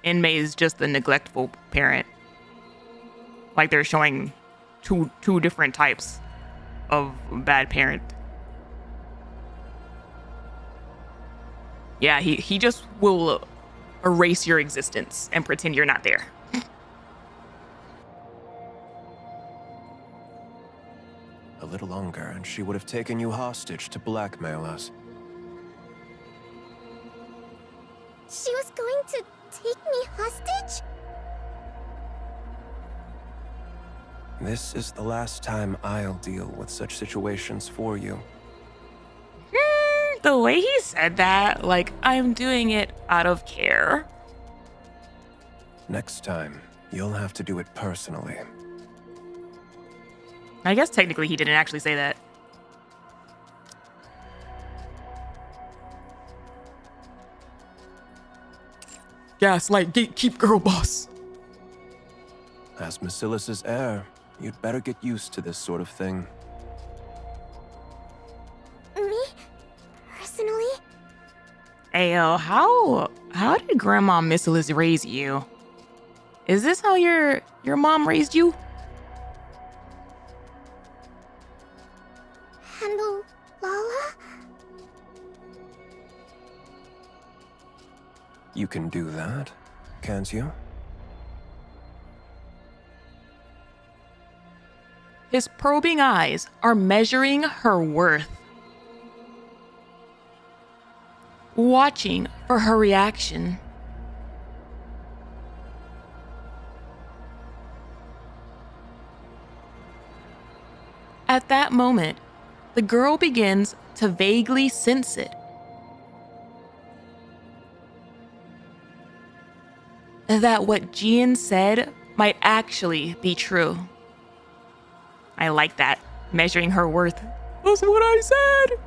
Inmei is just the neglectful parent. Like they're showing two different types of bad parent. Yeah, he just will erase your existence and pretend you're not there. A little longer, and she would have taken you hostage to blackmail us. She was going to take me hostage? This is the last time I'll deal with such situations for you. The way he said that, like, I'm doing it out of care. Next time, you'll have to do it personally. I guess technically he didn't actually say that. Gaslight, gatekeep, girl boss. As MISSILIS' heir, you'd better get used to this sort of thing. Me? Personally? Ayo, how did Grandma MISSILIS raise you? Is this how your mom raised you? Handle Lala? You can do that, can't you? His probing eyes are measuring her worth. Watching for her reaction. At that moment, the girl begins to vaguely sense it. That what Jian said might actually be true. I like that. Measuring her worth. That's what I said.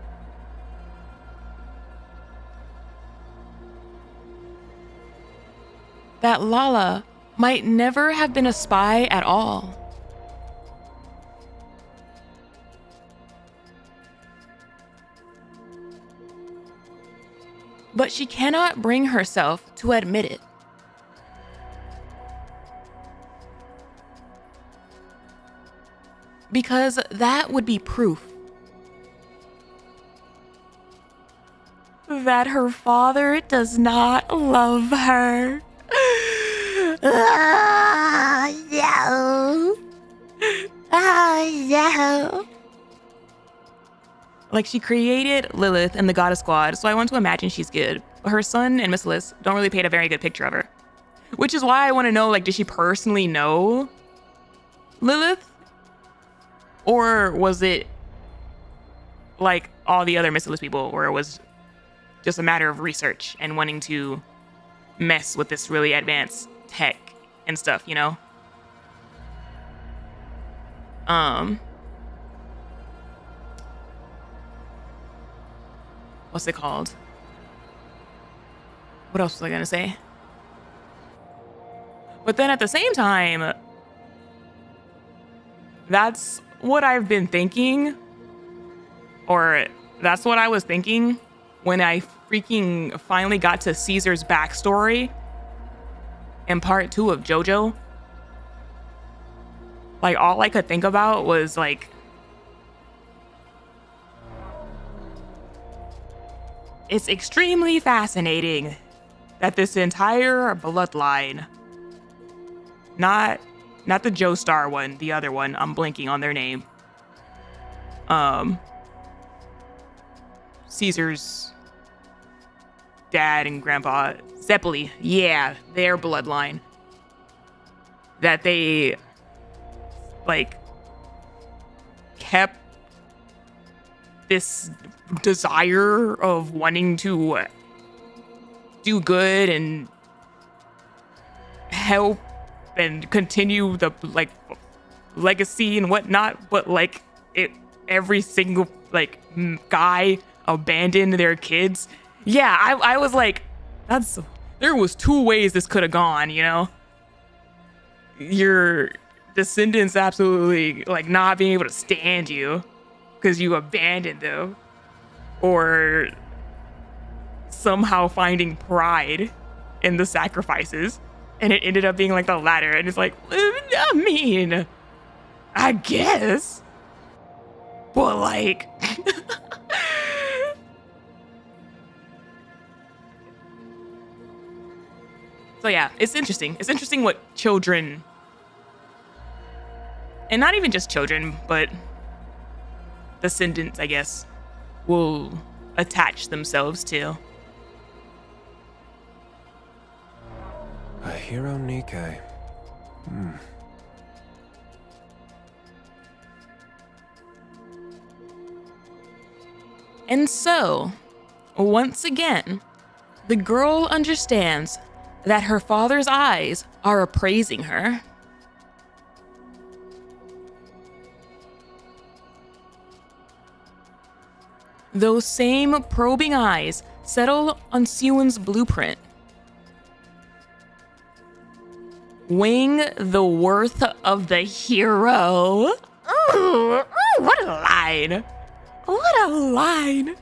That Lala might never have been a spy at all. But she cannot bring herself to admit it. Because that would be proof that her father does not love her. Oh, no. Oh, no. Like, she created Lilith and the Goddess Squad, so I want to imagine she's good. But her son and MISSILIS don't really paint a very good picture of her. Which is why I want to know, like, did she personally know Lilith? Or was it like all the other MISSILIS people, where it was just a matter of research and wanting to mess with this really advanced tech and stuff, you know? What's it called? What else was I gonna say? But then at the same time, that's what I've been thinking, or that's what I was thinking when I freaking finally got to Caesar's backstory in part 2 of JoJo. Like, all I could think about was like, it's extremely fascinating that this entire bloodline, not the Joestar one, the other one, I'm blanking on their name. Caesar's dad and grandpa, Zeppeli, yeah, their bloodline. That they, like, kept this desire of wanting to do good and help and continue the, like, legacy and whatnot, but like every single like guy abandoned their kids. Yeah, I was like, there was 2 ways this could have gone, you know? Your descendants absolutely like not being able to stand you because you abandoned them, or somehow finding pride in the sacrifices, and it ended up being like the latter. And it's like, I mean, I guess, but like so yeah, it's interesting. It's interesting what children, and not even just children, but descendants, I guess, will attach themselves to. A hero Nikke. And so, once again, the girl understands that her father's eyes are appraising her. Those same probing eyes settle on Siwon's blueprint, weighing the worth of the hero. Ooh, what a line! What a line!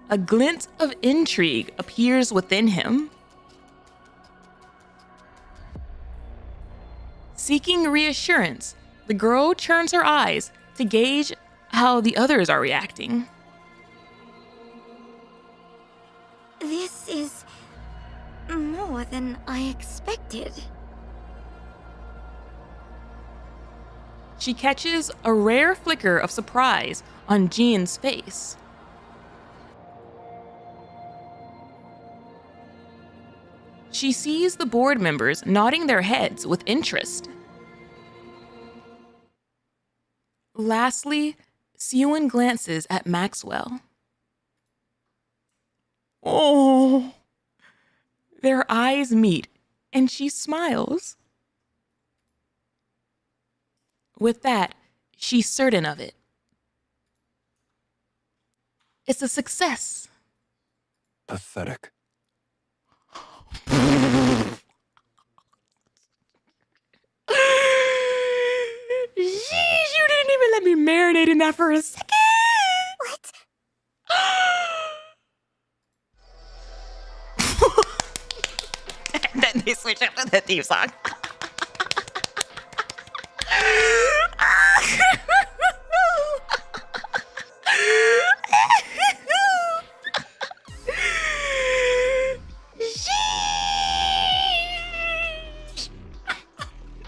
A glint of intrigue appears within him. Seeking reassurance, the girl turns her eyes to gauge how the others are reacting. This is more than I expected. She catches a rare flicker of surprise on Jean's face. She sees the board members nodding their heads with interest. Lastly, Siwon glances at Maxwell. Oh, their eyes meet, and she smiles. With that, she's certain of it. It's a success. Pathetic. Jeez, you didn't even let me marinate in that for a second. What? And then they switch up to the theme song.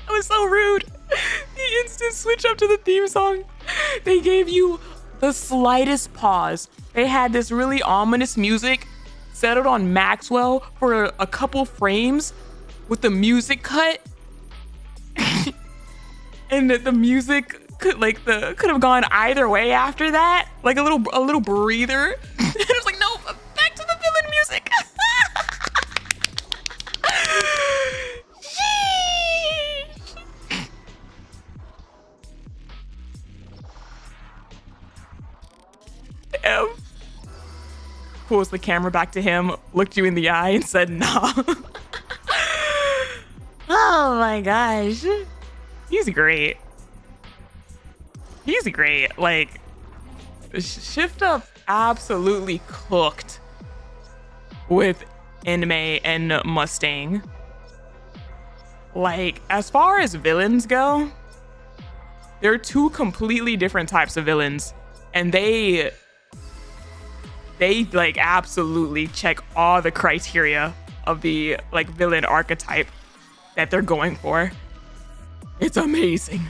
That was so rude. The instant switch up to the theme song. They gave you the slightest pause. They had this really ominous music settled on Maxwell for a couple frames with the music cut. And the music could have gone either way after that. Like a little breather. And it was like, no, back to the villain music. pulls the camera back to him, looked you in the eye, and said, "Nah." Oh my gosh. He's great. He's great. Like, Shift Up absolutely cooked with Enmei and Mustang. Like, as far as villains go, there are two completely different types of villains, and they like absolutely check all the criteria of the like villain archetype that they're going for. It's amazing.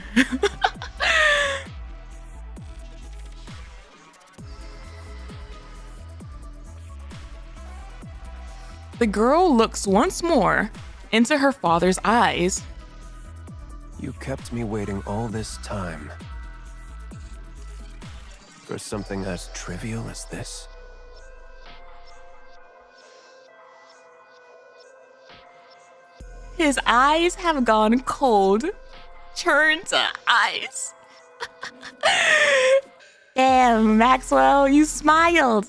The girl looks once more into her father's eyes. You kept me waiting all this time. For something as trivial as this? His eyes have gone cold, turned to ice. Damn, Maxwell, you smiled.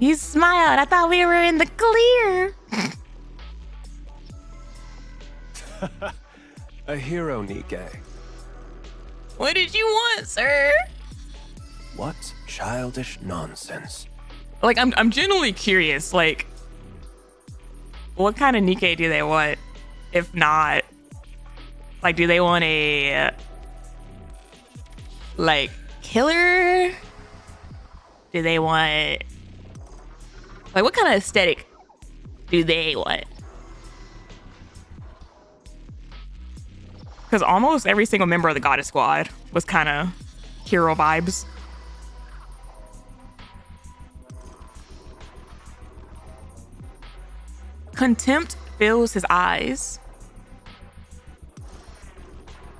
You smiled. I thought we were in the clear. A hero, Nikke. What did you want, sir? What childish nonsense. Like, I'm genuinely curious, like, what kind of Nikke do they want? If not, like, do they want a, like, killer? Do they want, like, what kind of aesthetic do they want? Because almost every single member of the Goddess Squad was kind of hero vibes. Contempt fills his eyes.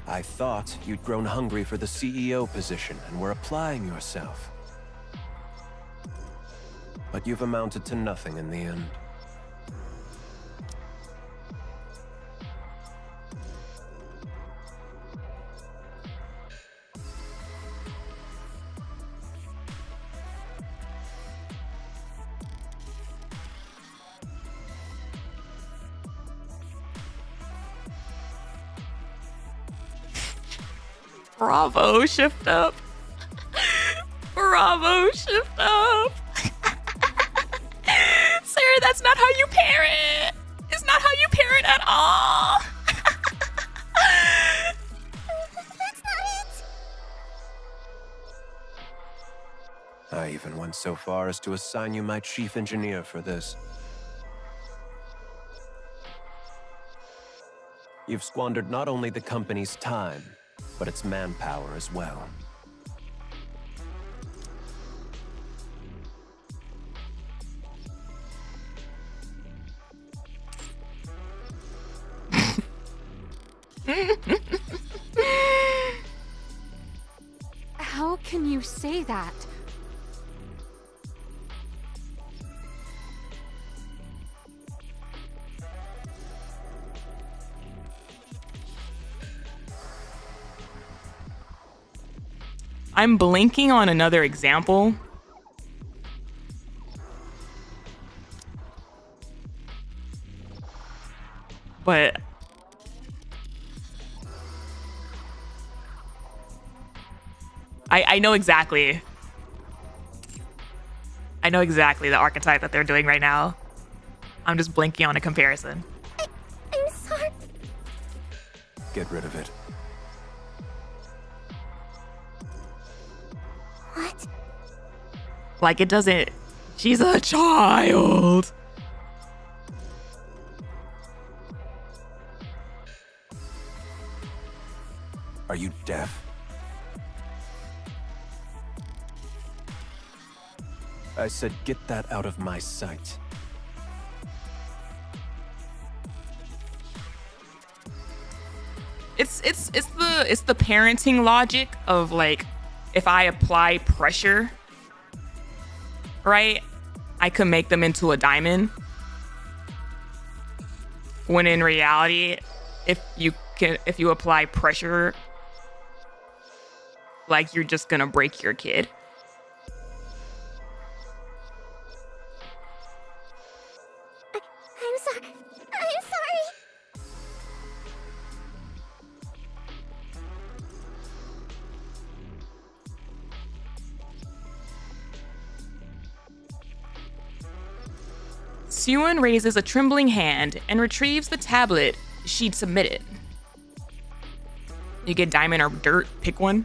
I thought you'd grown hungry for the CEO position and were applying yourself. But you've amounted to nothing in the end. Bravo, Shift Up. Bravo, Shift Up. Sir, that's not how you parent. It's not how you parent at all. That's not it. I even went so far as to assign you my chief engineer for this. You've squandered not only the company's time, but its manpower as well. How can you say that? I'm blinking on another example. But I know exactly. I know exactly the archetype that they're doing right now. I'm just blinking on a comparison. I'm sorry. Get rid of it. What? Like, it doesn't. She's a child. Are you deaf? I said get that out of my sight. It's the parenting logic of, like, if I apply pressure, right, I could make them into a diamond. When in reality, if you apply pressure, like, you're just gonna break your kid. sorry. Sewin raises a trembling hand and retrieves the tablet she'd submitted. You get diamond or dirt, pick one.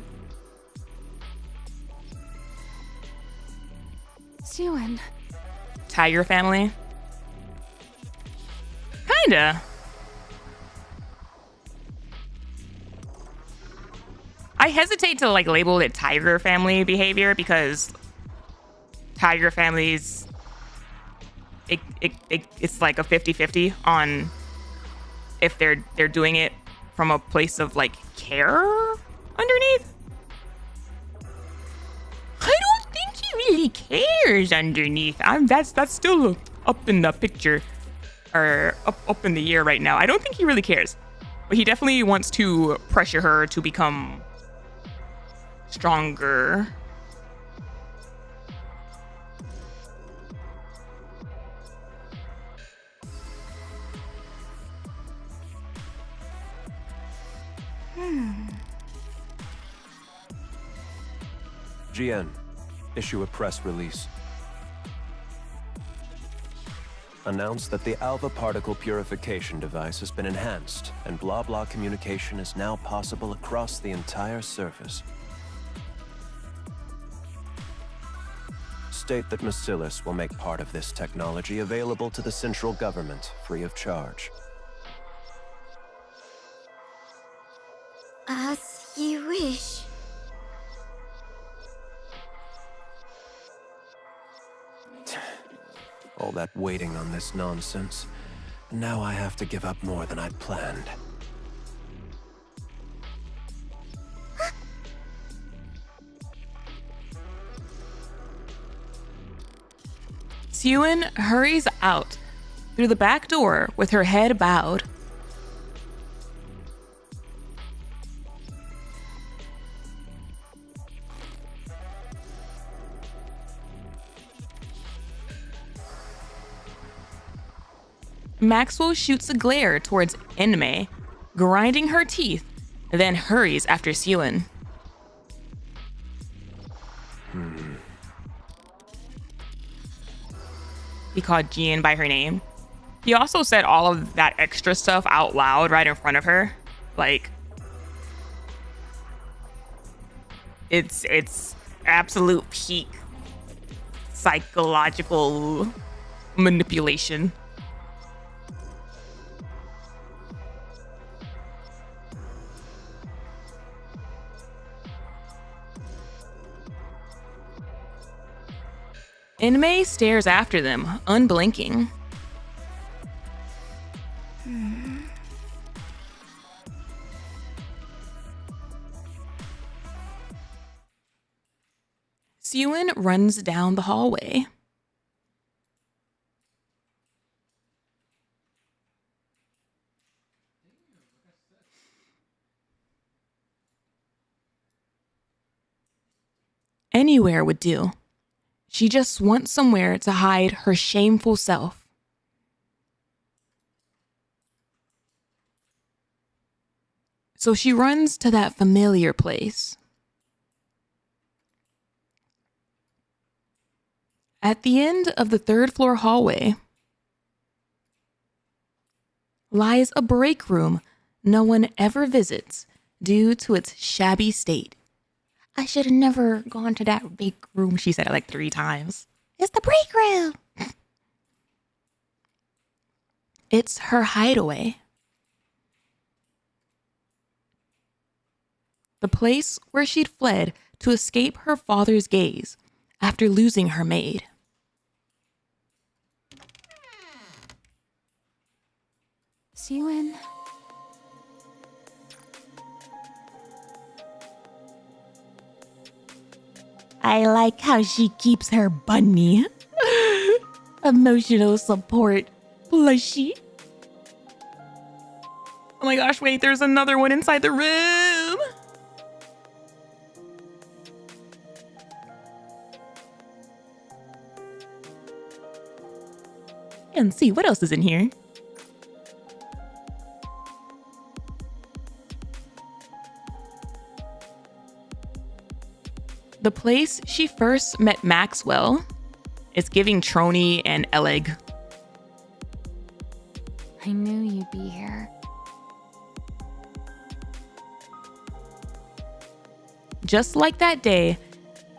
Sewin. Tiger family? Kinda. I hesitate to like label it tiger family behavior because tiger families, it's like a 50-50 on if they're doing it from a place of like care underneath. I don't think he really cares underneath. That's still up in the picture, or up in the air right now. I don't think he really cares, but he definitely wants to pressure her to become stronger. GN, issue a press release. Announce that the alpha particle purification device has been enhanced, and blah-blah communication is now possible across the entire surface. State that MISSILIS will make part of this technology available to the central government free of charge. As you wish. All that waiting on this nonsense. Now I have to give up more than I'd planned. Sewin hurries out through the back door with her head bowed. Maxwell shoots a glare towards Enme, grinding her teeth, then hurries after Sewin. He called Jean by her name. He also said all of that extra stuff out loud right in front of her. Like, it's absolute peak psychological manipulation. Enme stares after them, unblinking. Sewin runs down the hallway. Anywhere would do. She just wants somewhere to hide her shameful self. So she runs to that familiar place. At the end of the third floor hallway lies a break room no one ever visits due to its shabby state. I should have never gone to that break room. She said it like 3 times. It's the break room. It's her hideaway. The place where she'd fled to escape her father's gaze after losing her maid. Sewin. I like how she keeps her bunny. Emotional support plushie. Oh my gosh, wait, there's another one inside the room. And see what else is in here. The place she first met Maxwell is giving Trony and Eleg. I knew you'd be here. Just like that day,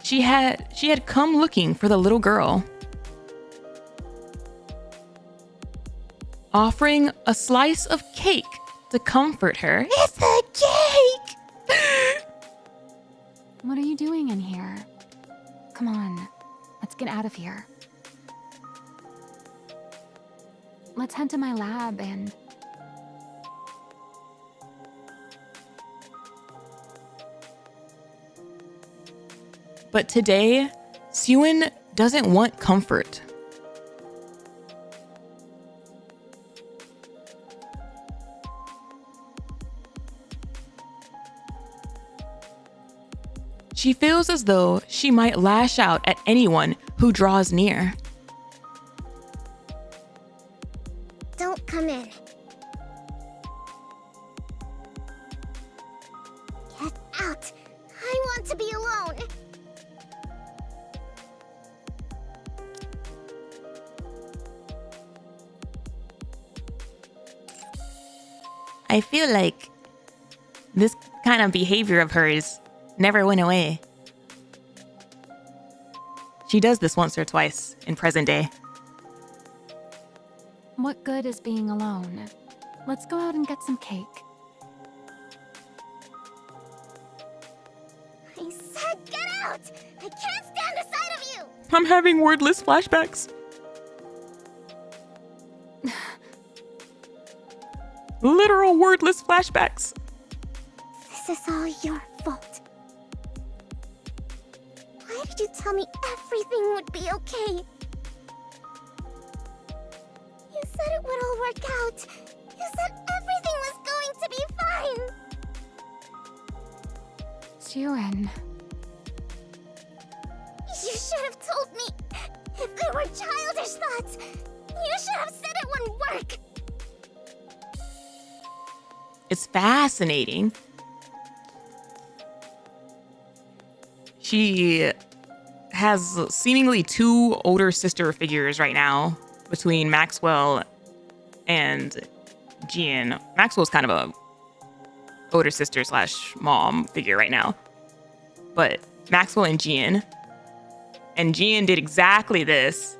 she had come looking for the little girl, offering a slice of cake to comfort her. It's a cake! What are you doing in here? Come on, let's get out of here. Let's head to my lab and... But today, Sewin doesn't want comfort. She feels as though she might lash out at anyone who draws near. Don't come in. Get out. I want to be alone. I feel like this kind of behavior of hers never went away. She does this once or twice in present day. What good is being alone? Let's go out and get some cake. I said get out! I can't stand the sight of you! I'm having wordless flashbacks. Literal wordless flashbacks. This is all your fault. Why did you tell me everything would be okay? You said it would all work out. You said everything was going to be fine. Sewin. You should have told me. If they were childish thoughts, you should have said it wouldn't work. It's fascinating. She has seemingly two older sister figures right now between Maxwell and Jean. Maxwell's kind of a older sister / mom figure right now. But Maxwell and Jean did exactly this.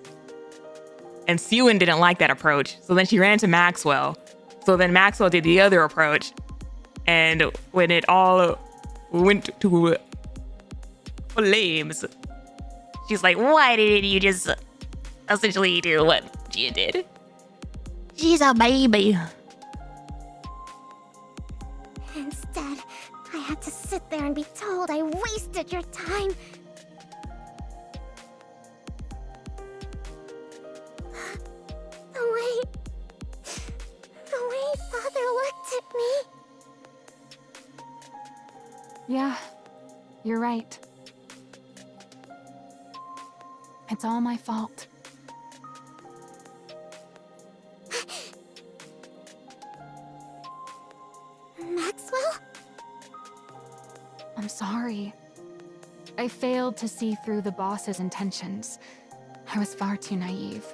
And Sewin didn't like that approach. So then she ran to Maxwell. So then Maxwell did the other approach. And when it all went to flames, she's like, why didn't you just essentially do what Gia did? She's a baby. Instead, I had to sit there and be told I wasted your time. The way Father looked at me. Yeah, you're right. It's all my fault. Maxwell? I'm sorry. I failed to see through the boss's intentions. I was far too naive.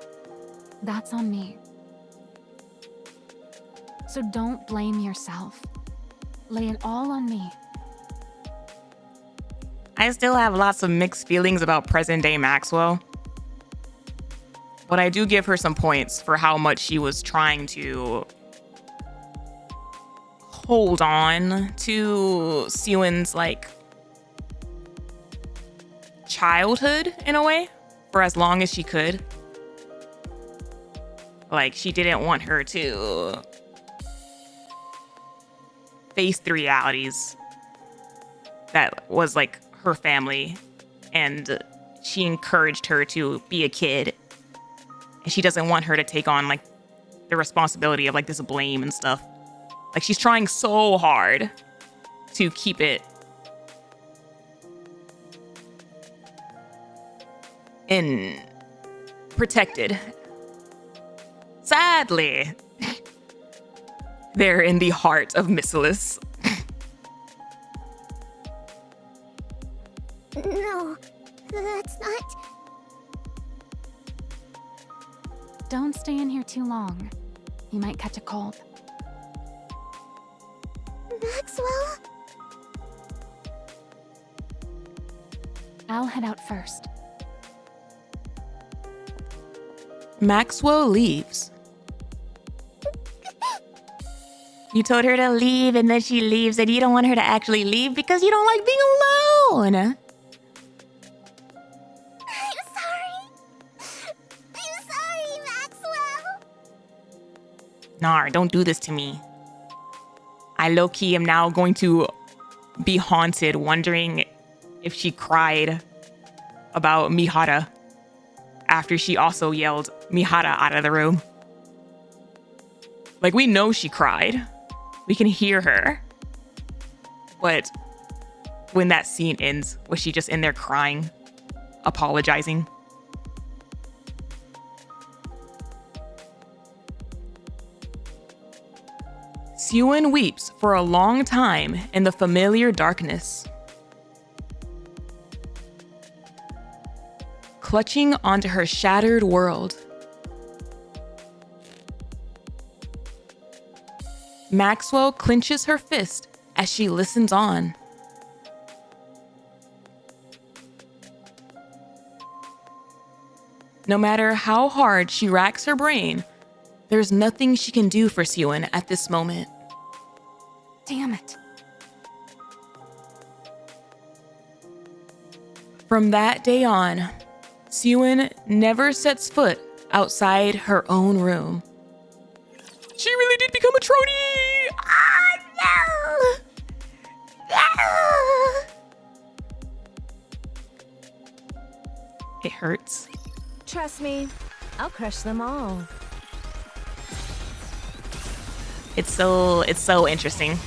That's on me. So don't blame yourself. Lay it all on me. I still have lots of mixed feelings about present day Maxwell. But I do give her some points for how much she was trying to hold on to Sewin's childhood in a way for as long as she could. She didn't want her to face the realities that was her family, and she encouraged her to be a kid, and she doesn't want her to take on the responsibility of this blame and stuff. She's trying so hard to keep it in protected. Sadly, they're in the heart of MISSILIS. No, that's not... Don't stay in here too long. You might catch a cold. Maxwell? I'll head out first. Maxwell leaves. You told her to leave and then she leaves and you don't want her to actually leave because you don't like being alone. I'm sorry, Maxwell. Nar, don't do this to me. I low-key am now going to be haunted, wondering if she cried about Mihara after she also yelled Mihara out of the room. Like, we know she cried. We can hear her. But when that scene ends, was she just in there crying, apologizing? Sewin weeps for a long time in the familiar darkness. Clutching onto her shattered world. Maxwell clenches her fist as she listens on. No matter how hard she racks her brain, there's nothing she can do for Sewin at this moment. Damn it. From that day on, Sewin never sets foot outside her own room. She really did become a tronie! Oh, no! No! It hurts. Trust me, I'll crush them all. It's so interesting.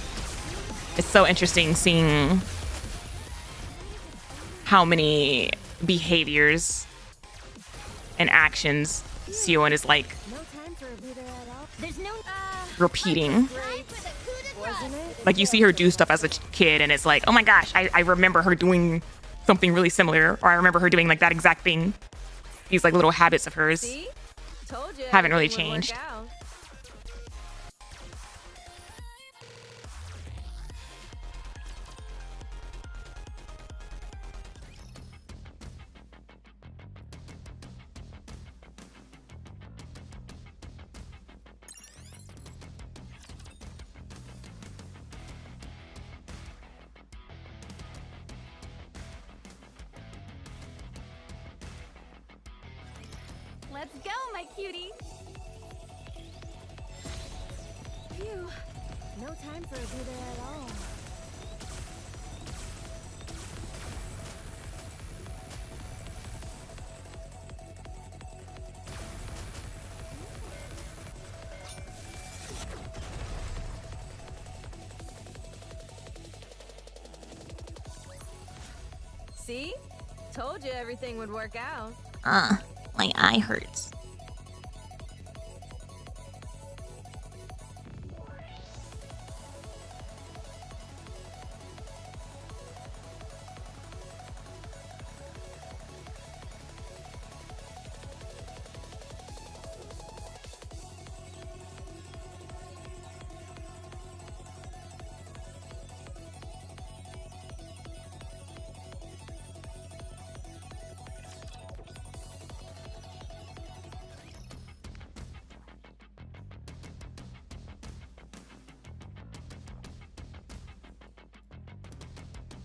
It's so interesting seeing how many behaviors and actions Sewin is like repeating. Like, you see her do stuff as a kid and it's like, oh my gosh, I remember her doing something really similar, or I remember her doing like that exact thing. These like little habits of hers haven't really changed. Let's go, my cutie. Phew. No time for a breather at all. See? Told you everything would work out. My eye hurts.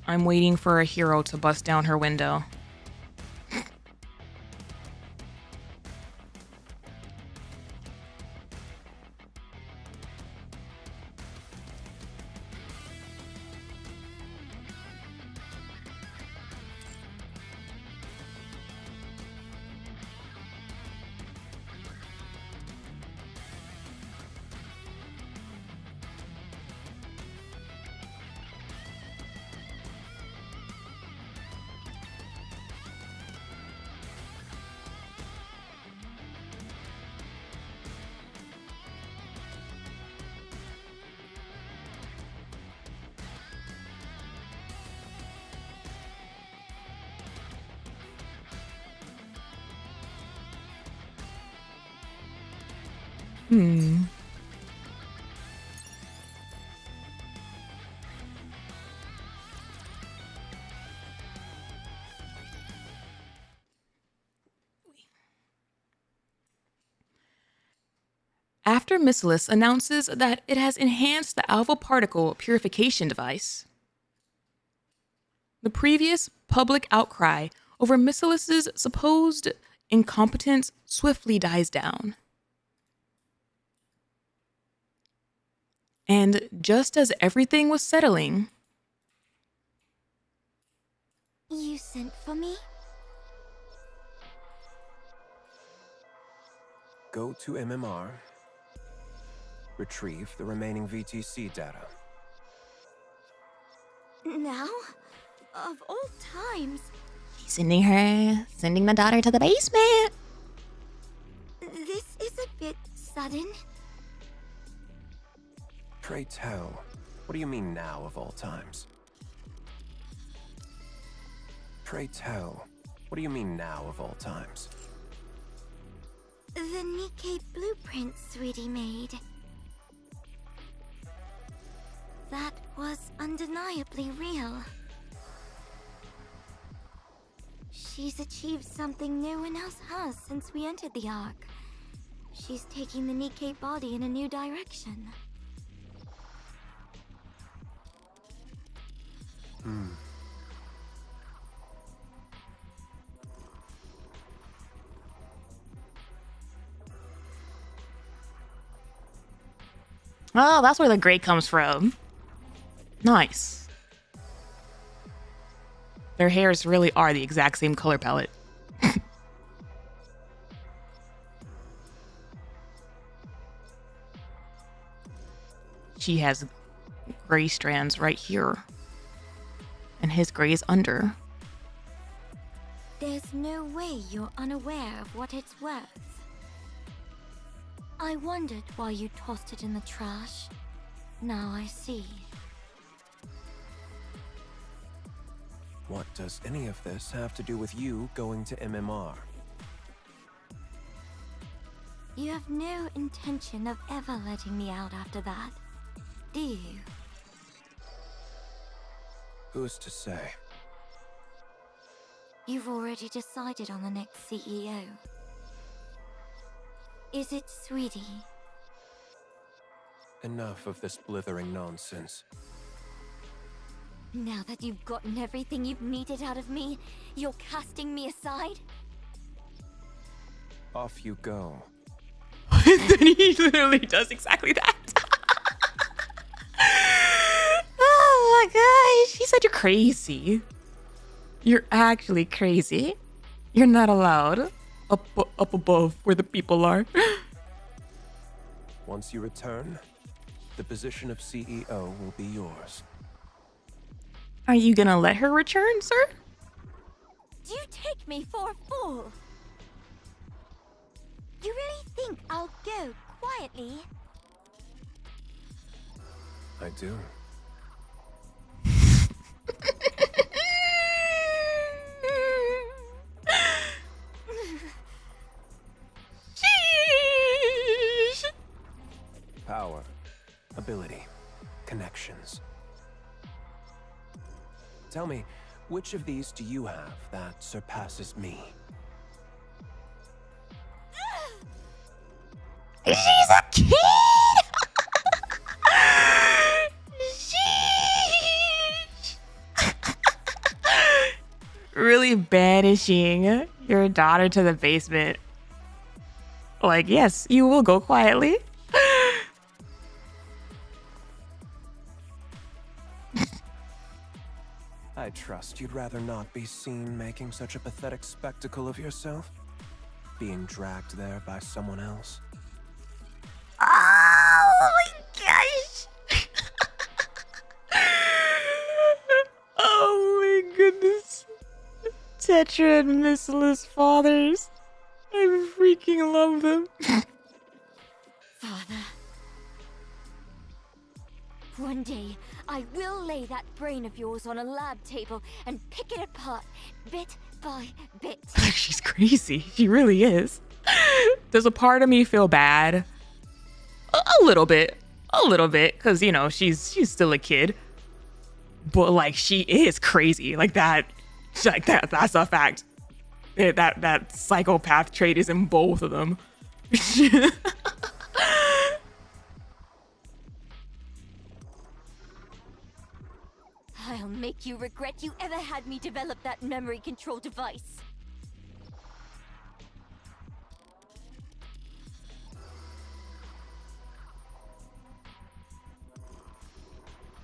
I'm waiting for a hero to bust down her window. After MISSILIS announces that it has enhanced the alpha particle purification device, the previous public outcry over MISSILIS's supposed incompetence swiftly dies down. And just as everything was settling, You sent for me? Go to MMR. Retrieve the remaining VTC data. Now? Of all times. Sending the daughter to the basement. This is a bit sudden. Pray tell, what do you mean now of all times? Pray tell, what do you mean now of all times? The Nikke blueprint Sweetie made. That was undeniably real. She's achieved something no one else has since we entered the Ark. She's taking the Nikke body in a new direction. Oh, that's where the gray comes from. nice. Their hairs really are the exact same color palette. She has gray strands right here. And his gray is under. There's no way you're unaware of what it's worth. I wondered why you tossed it in the trash. Now I see. What does any of this have to do with you going to MMR? You have no intention of ever letting me out after that, do you? Who's to say? You've already decided on the next CEO. Is it Sweetie? Enough of this blithering nonsense. Now that you've gotten everything you've needed out of me, you're casting me aside? Off you go. Then he literally does exactly that. Oh my gosh, he said you're crazy. You're actually crazy. You're not allowed up above where the people are. Once you return, the position of CEO will be yours. Are you gonna let her return, sir? Do you take me for a fool? You really think I'll go quietly? I do. Power, ability, connections. Tell me, which of these do you have that surpasses me? She's a kid! Sheesh! Really banishing your daughter to the basement. Like, yes, you will go quietly. I trust you'd rather not be seen making such a pathetic spectacle of yourself, being dragged there by someone else. Oh my gosh! Oh my goodness. Tetra and MISSILIS fathers. I freaking love them. Father. One day, I will lay that brain of yours on a lab table and pick it apart, bit by bit. She's crazy. She really is. Does a part of me feel bad A little bit, because you know she's still a kid, but like she is crazy like that. That's a fact. That psychopath trait is in both of them. I'll make you regret you ever had me develop that memory control device.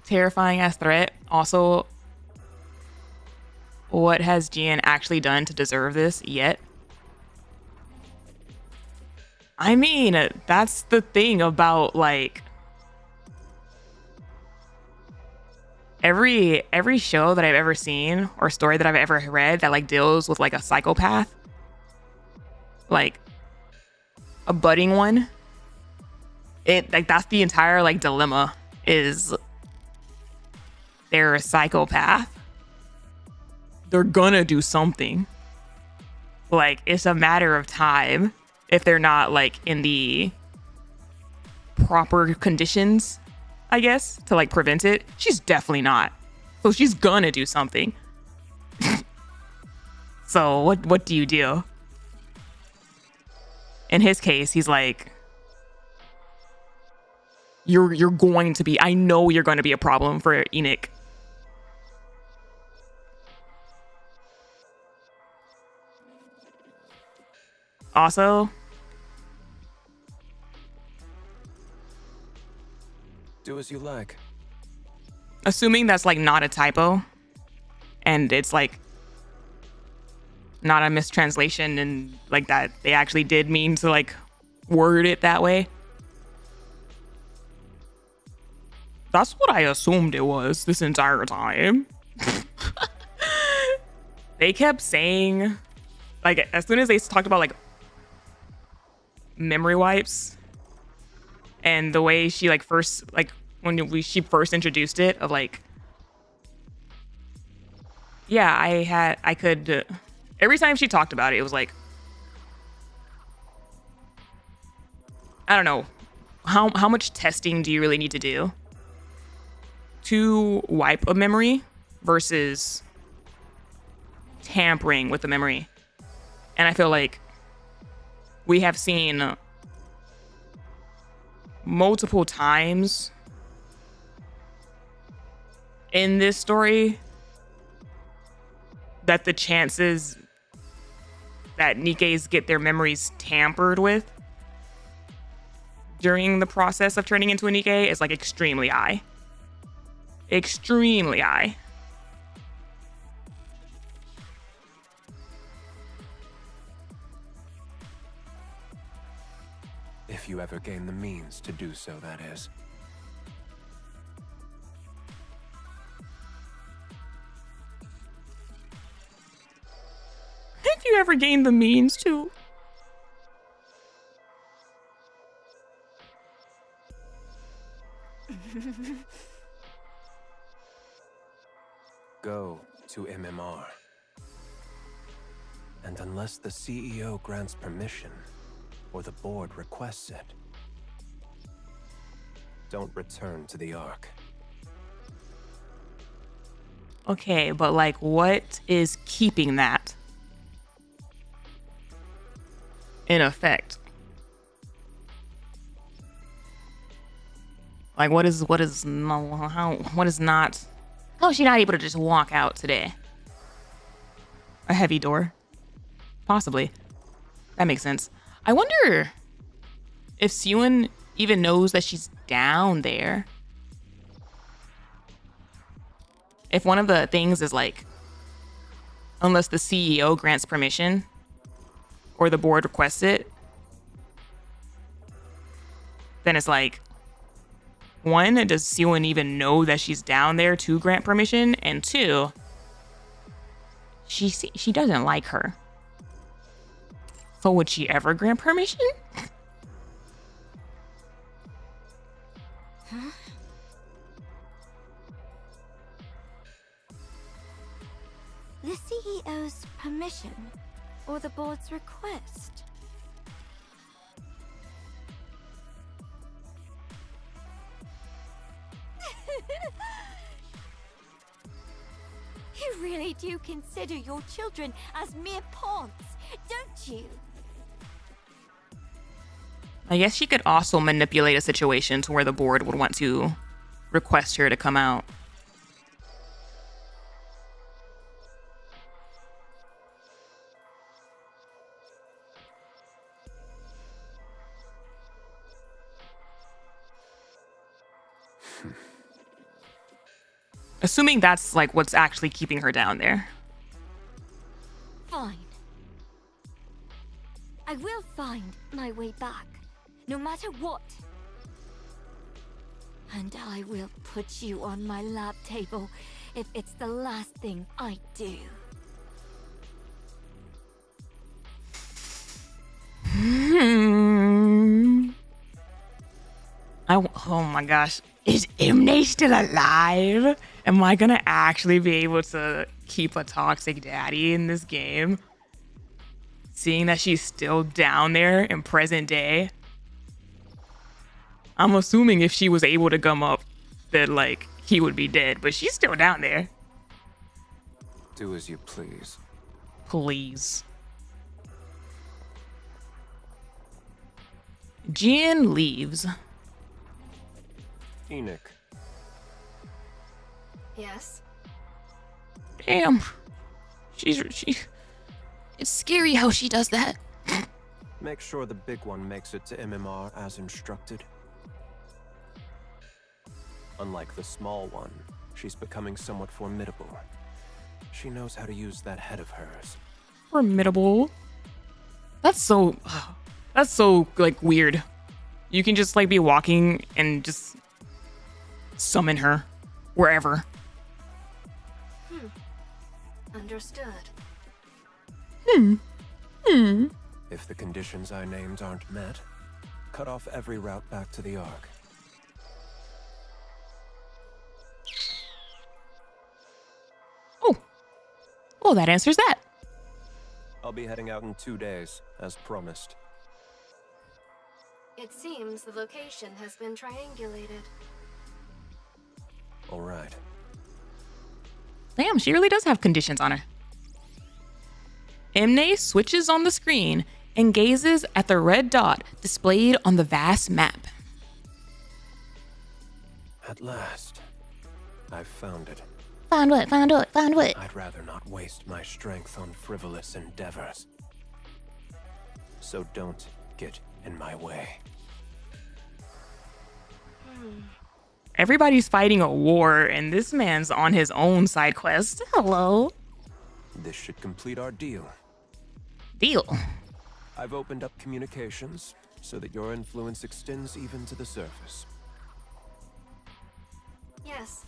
Terrifying ass threat. Also, what has Jian actually done to deserve this yet? I mean, that's the thing about like every show that I've ever seen or story that I've ever read that like deals with like a psychopath, like a budding one. It like that's the entire like dilemma is they're a psychopath. They're gonna do something. Like it's a matter of time if they're not like in the proper conditions, I guess, to like prevent it. She's definitely not. So she's gonna do something. So what do you do? In his case, he's like, you're going to be, I know you're going to be a problem for Enoch. Also, do as you like. Assuming that's like not a typo and it's like not a mistranslation and like that they actually did mean to like word it that way. That's what I assumed it was this entire time. They kept saying, like, as soon as they talked about like memory wipes and the way she like first, like when she first introduced it of like, yeah, I could, every time she talked about it, it was like, I don't know, how much testing do you really need to do to wipe a memory versus tampering with the memory? And I feel like we have seen multiple times in this story that the chances that Nikkes get their memories tampered with during the process of turning into a Nikke is like extremely high. Extremely high. If you ever gain the means to do so, that is. If you ever gain the means to. Go to MMR. And unless the CEO grants permission, or the board requests it, don't return to the Ark. Okay, but like what is keeping that in effect? Like what is not, how is she not able to just walk out today? A heavy door? Possibly. That makes sense. I wonder if Sewin even knows that she's down there. If one of the things is like, unless the CEO grants permission or the board requests it, then it's like, one, does Sewin even know that she's down there to grant permission? And two, she doesn't like her. So would she ever grant permission? Huh? The CEO's permission or the board's request? You really do consider your children as mere pawns, don't you? I guess she could also manipulate a situation to where the board would want to request her to come out. Assuming that's like what's actually keeping her down there. Fine. I will find my way back, no matter what. And I will put you on my lab table if it's the last thing I do. Oh my gosh. Is Imne still alive? Am I gonna actually be able to keep a toxic daddy in this game? Seeing that she's still down there in present day. I'm assuming if she was able to come up, that like he would be dead, but she's still down there. Do as you please. Please. Jin leaves. Enoch. Yes. Damn. She. It's scary how she does that. Make sure the big one makes it to MMR as instructed. Unlike the small one, she's becoming somewhat formidable. She knows how to use that head of hers. Formidable. That's so like weird. You can just like be walking and just summon her wherever. Understood. If the conditions I named aren't met, cut off every route back to the Ark. Oh, that answers that. I'll be heading out in 2 days, as promised. It seems the location has been triangulated. All right. Damn, she really does have conditions on her. Imne switches on the screen and gazes at the red dot displayed on the vast map. At last, I've found it. Found what? Found what? Found what? I'd rather not waste my strength on frivolous endeavors. So don't get in my way. Everybody's fighting a war, and this man's on his own side quest. Hello. This should complete our deal. Deal. I've opened up communications so that your influence extends even to the surface. Yes.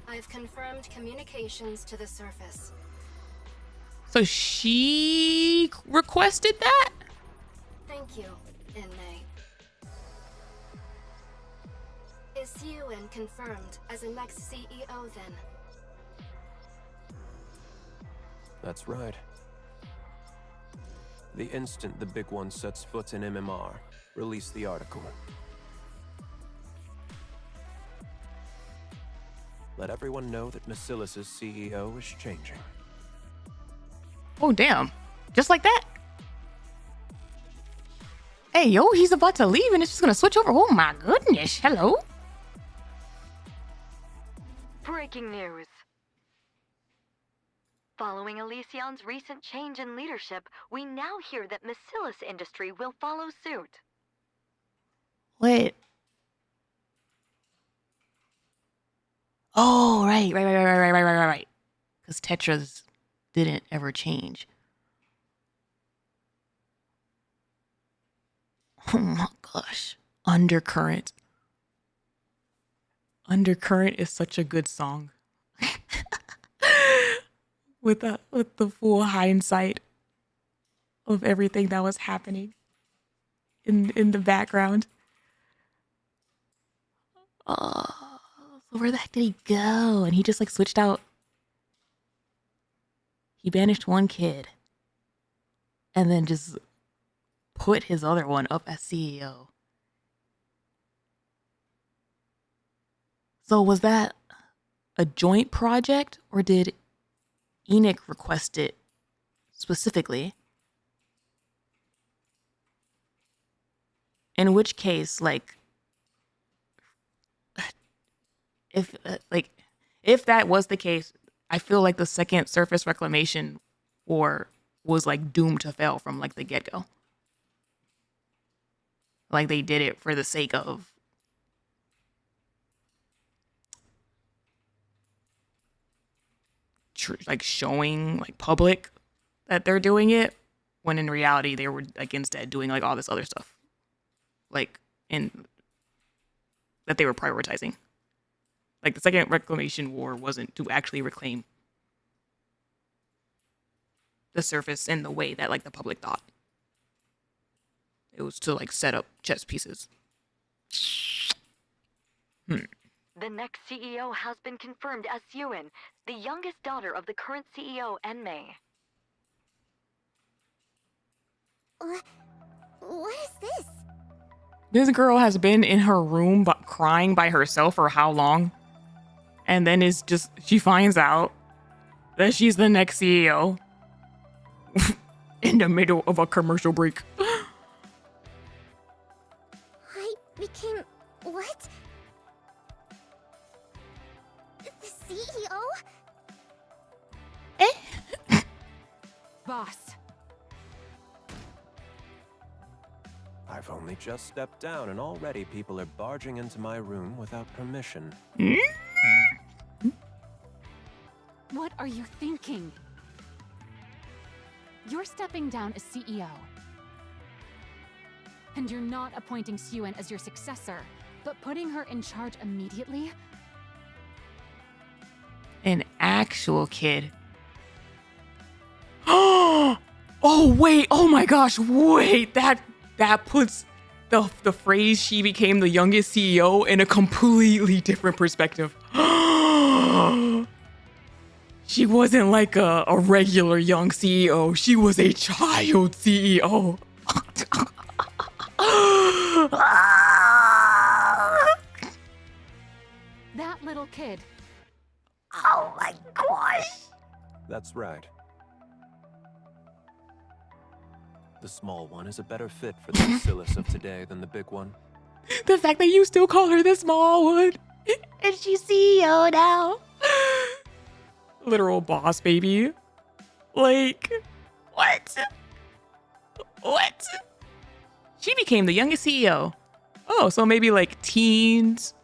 I've confirmed communications to the surface. So she requested that? Thank you, Inmei. Is Yuen confirmed as the next CEO then? That's right. The instant the big one sets foot in MMR, release the article. Let everyone know that MISSILIS' CEO is changing. Oh, damn. Just like that? Hey, yo, he's about to leave and it's just gonna switch over. Oh my goodness. Hello? Breaking news. Following Elysion's recent change in leadership, we now hear that MISSILIS Industry will follow suit. Wait. Oh, right. Because Tetras didn't ever change. Oh my gosh. Undercurrent. Undercurrent is such a good song. with the full hindsight of everything that was happening in the background. Oh, so where the heck did he go? And he just like switched out. He banished one kid and then just put his other one up as CEO. So was that a joint project, or did Enoch request it specifically? In which case, like, if that was the case, I feel like the second surface reclamation war was like doomed to fail from like the get-go. Like they did it for the sake of like showing like public that they're doing it, when in reality they were like instead doing like all this other stuff, like in that they were prioritizing. Like the second reclamation war wasn't to actually reclaim the surface in the way that like the public thought. It was to like set up chess pieces. The next CEO has been confirmed as Yuan, the youngest daughter of the current CEO, Enmei. What is this? This girl has been in her room but crying by herself for how long? And then it's just, she finds out that she's the next CEO in the middle of a commercial break. I became... what? The CEO? Boss. I've only just stepped down and already people are barging into my room without permission. What are you thinking? You're stepping down as CEO. And you're not appointing Suen as your successor, but putting her in charge immediately? An actual kid. Oh, wait. Oh my gosh. Wait. That puts the phrase she became the youngest CEO in a completely different perspective. She wasn't like a regular young CEO. She was a child CEO. That little kid. Oh my gosh. That's right. The small one is a better fit for the MISSILIS of today than the big one. The fact that you still call her the small one. And she's CEO now. Literal boss baby. Like, what? What? She became the youngest CEO. Oh, so maybe like teens?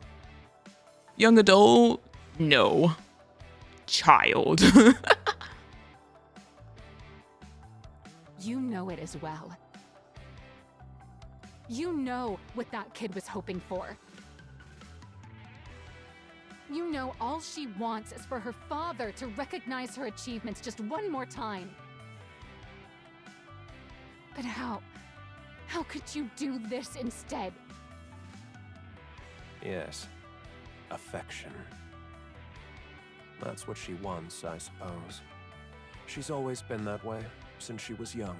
Young adult? No. Child. You know it as well. You know what that kid was hoping for. You know all she wants is for her father to recognize her achievements just one more time. But how? How could you do this instead? Yes. Affection. That's what she wants, I suppose. She's always been that way, since she was young.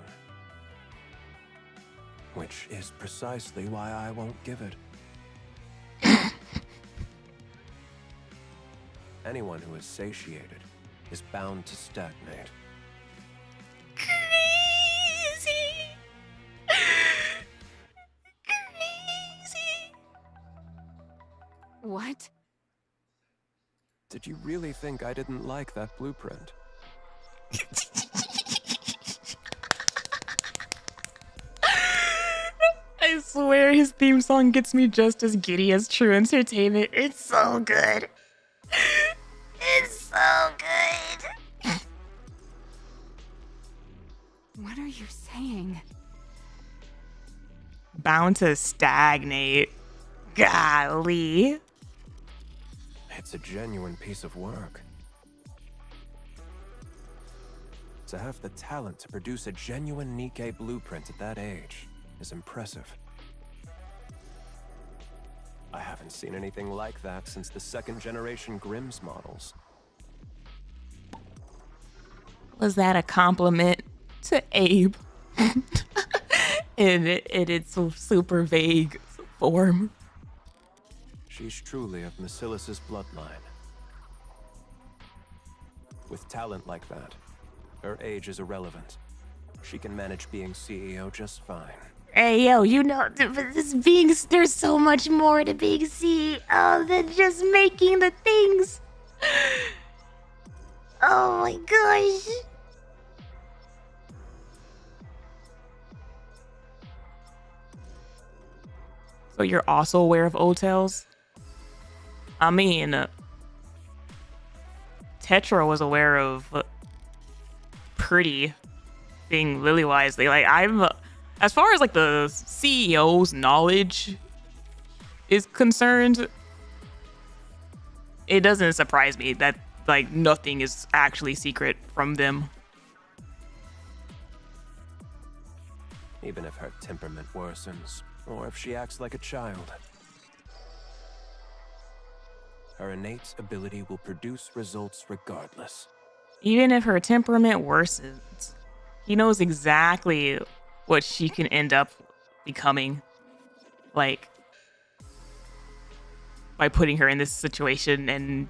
Which is precisely why I won't give it. Anyone who is satiated is bound to stagnate. Crazy. Crazy. What? Did you really think I didn't like that blueprint? I swear his theme song gets me just as giddy as True Entertainment. It's so good. It's so good. What are you saying? Bound to stagnate. Golly. It's a genuine piece of work. To have the talent to produce a genuine Nikke blueprint at that age is impressive. I haven't seen anything like that since the second-generation Grimm's models. Was that a compliment to Abe? in its super vague form. She's truly of MISSILIS' bloodline. With talent like that, her age is irrelevant. She can manage being CEO just fine. Hey, yo, you know, there's so much more to being CEO than just making the things. Oh my gosh. So you're also aware of hotels? I mean, Tetra was aware of Pretty being Lily Wisely. Like, I'm, as far as like the CEO's knowledge is concerned, it doesn't surprise me that like nothing is actually secret from them. Even if her temperament worsens, or if she acts like a child. Her innate ability will produce results regardless. Even if her temperament worsens, he knows exactly what she can end up becoming. Like, by putting her in this situation and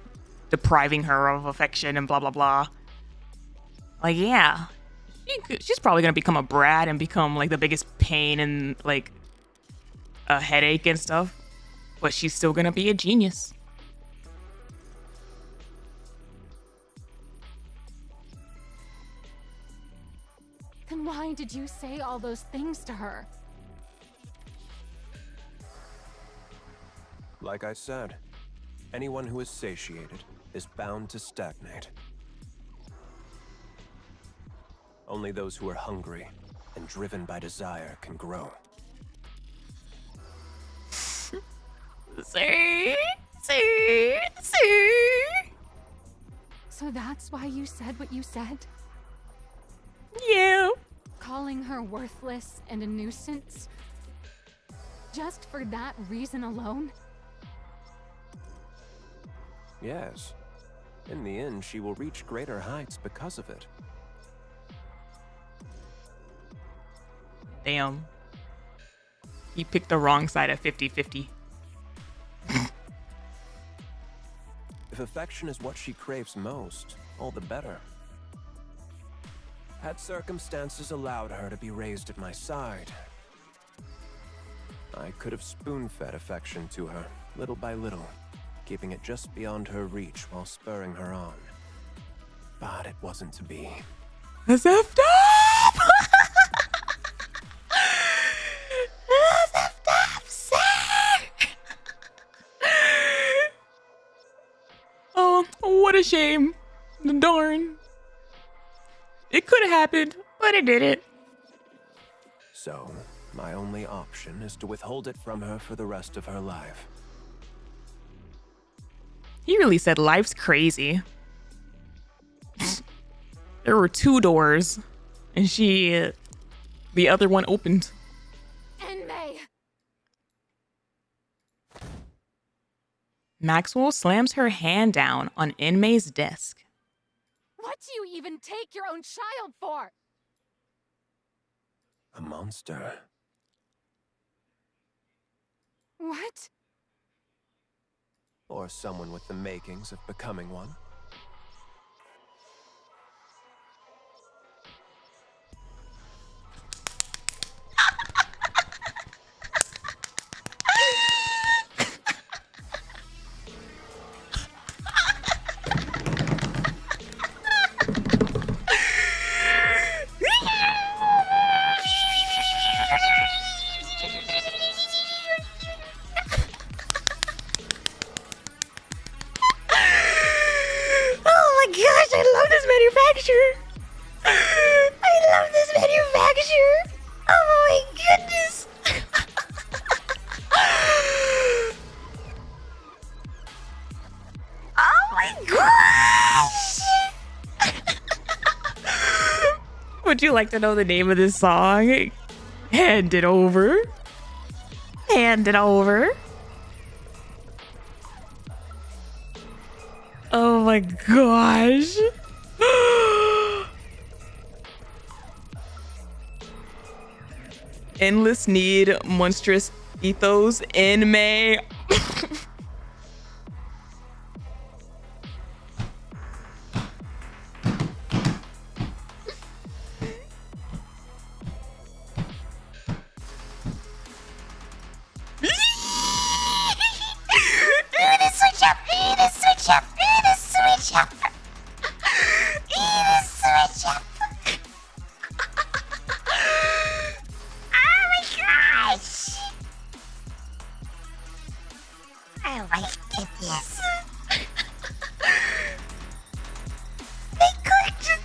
depriving her of affection and blah, blah, blah. Like, yeah. She's probably gonna become a brat and become like the biggest pain and like a headache and stuff. But she's still gonna be a genius. Then why did you say all those things to her? Like I said, anyone who is satiated is bound to stagnate. Only those who are hungry and driven by desire can grow. Sir. So that's why you said what you said? Yeah. Calling her worthless and a nuisance? Just for that reason alone? Yes. In the end, she will reach greater heights because of it. Damn. He picked the wrong side of 50-50. If affection is what she craves most, all the better. Had circumstances allowed her to be raised at my side, I could have spoon-fed affection to her, little by little, keeping it just beyond her reach while spurring her on. But it wasn't to be. That's effed up! Oh, what a shame. Darn. It could have happened, but it didn't. So, my only option is to withhold it from her for the rest of her life. He really said life's crazy. There were 2 doors, and the other one opened. Enmei! Maxwell slams her hand down on Enmei's desk. What do you even take your own child for? A monster. What? Or someone with the makings of becoming one. Would you like to know the name of this song? Hand it over. Hand it over. Oh my gosh. Endless need, monstrous ethos, Enmei. up! Eat a switch up! Eat a switch up! Eat a switch up! Oh my gosh! Oh my goodness. They cooked it!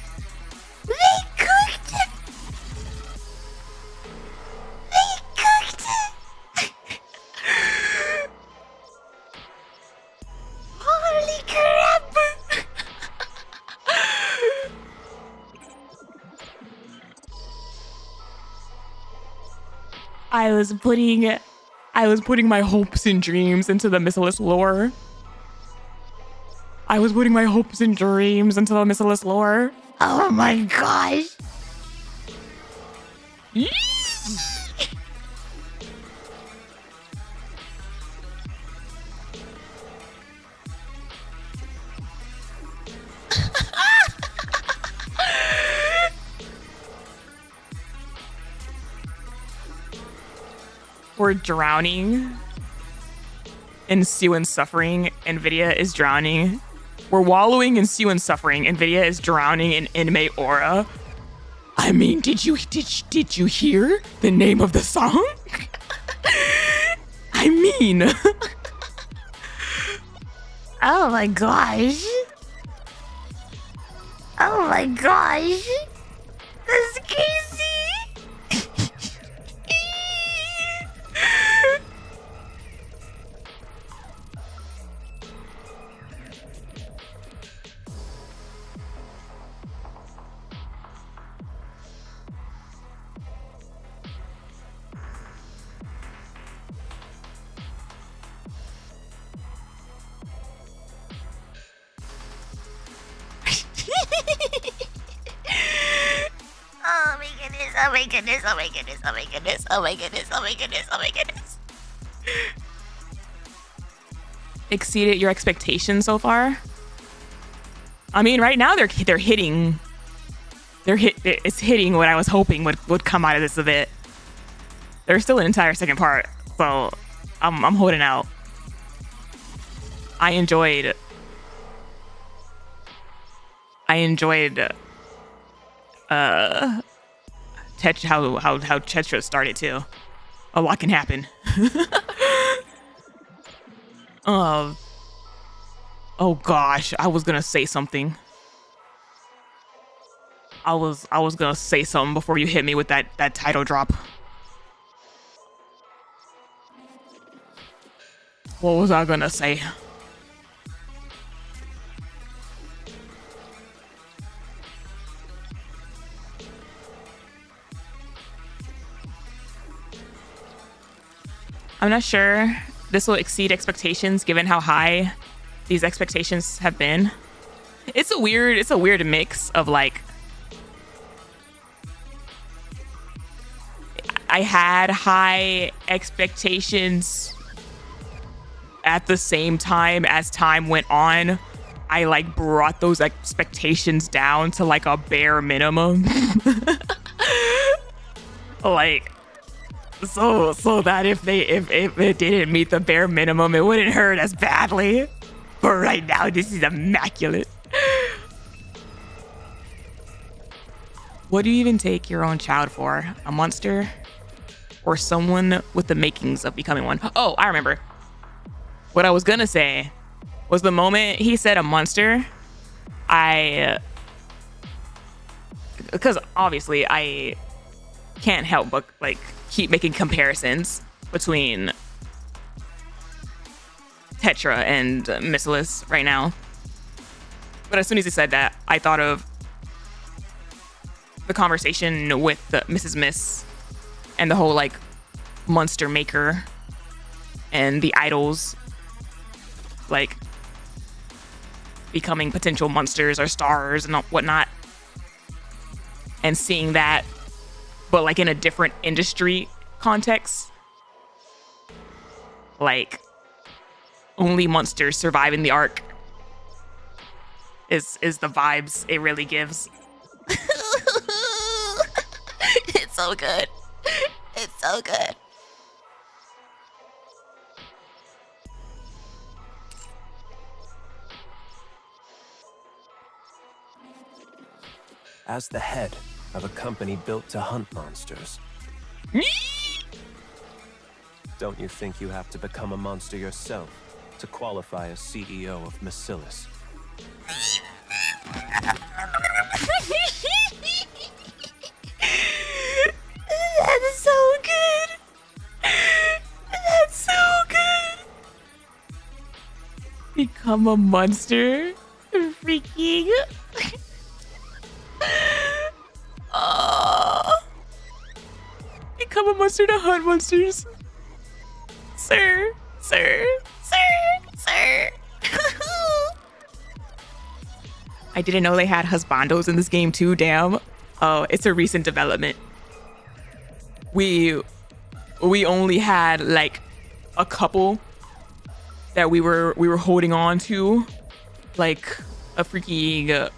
They cooked it! They cooked it! Holy crap! I was putting my hopes and dreams into the MISSILIS lore. I was putting my hopes and dreams into the MISSILIS lore. Oh my gosh! We're drowning in Sue and suffering. NVIDIA is drowning. We're wallowing in Sue and suffering. NVIDIA is drowning in inmate aura. I mean, did you hear the name of the song? I mean. Oh my gosh. Oh my gosh. That's crazy. Oh my goodness, oh my goodness, oh my goodness, oh my goodness, oh my goodness, oh my goodness, oh my goodness. Exceeded your expectations so far? I mean, right now it's hitting what I was hoping would come out of this event. There's still an entire second part, so I'm holding out. I enjoyed how Tetra started too. A lot can happen. Oh gosh, I was gonna say something. I was gonna say something before you hit me with that title drop. What was I gonna say? I'm not sure this will exceed expectations given how high these expectations have been. It's a weird mix of like, I had high expectations at the same time as time went on. I like brought those expectations down to like a bare minimum. Like, so that if it didn't meet the bare minimum, it wouldn't hurt as badly. But right now, this is immaculate. What do you even take your own child for? A monster? Or someone with the makings of becoming one? Oh, I remember. What I was gonna say was the moment he said a monster, because obviously I can't help but like keep making comparisons between Tetra and MISSILIS right now. But as soon as he said that, I thought of the conversation with Mrs. Miss and the whole like monster maker and the idols like becoming potential monsters or stars and whatnot, and seeing that but like in a different industry context, like only monsters survive in the arc is the vibes it really gives. It's so good. It's so good. as the head of a company built to hunt monsters. Don't you think you have to become a monster yourself to qualify as CEO of MISSILIS? That's so good. That's so good. Become a monster? Freaking. Become a monster to hunt monsters. Sir. I didn't know they had husbandos in this game too, damn. Oh, it's a recent development. We only had like a couple that we were holding on to, like a freaking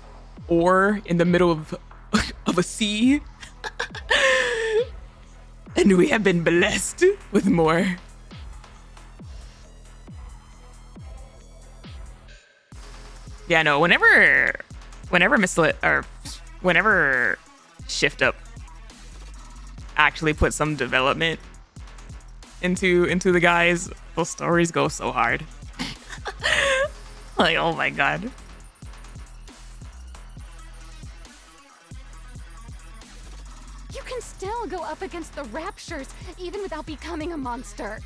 oar in the middle of a sea. And we have been blessed with more. Yeah, no, whenever MISSILIS or whenever Shift Up actually put some development into the guys, those stories go so hard. Like, oh my god. You can still go up against the Raptures even without becoming a monster.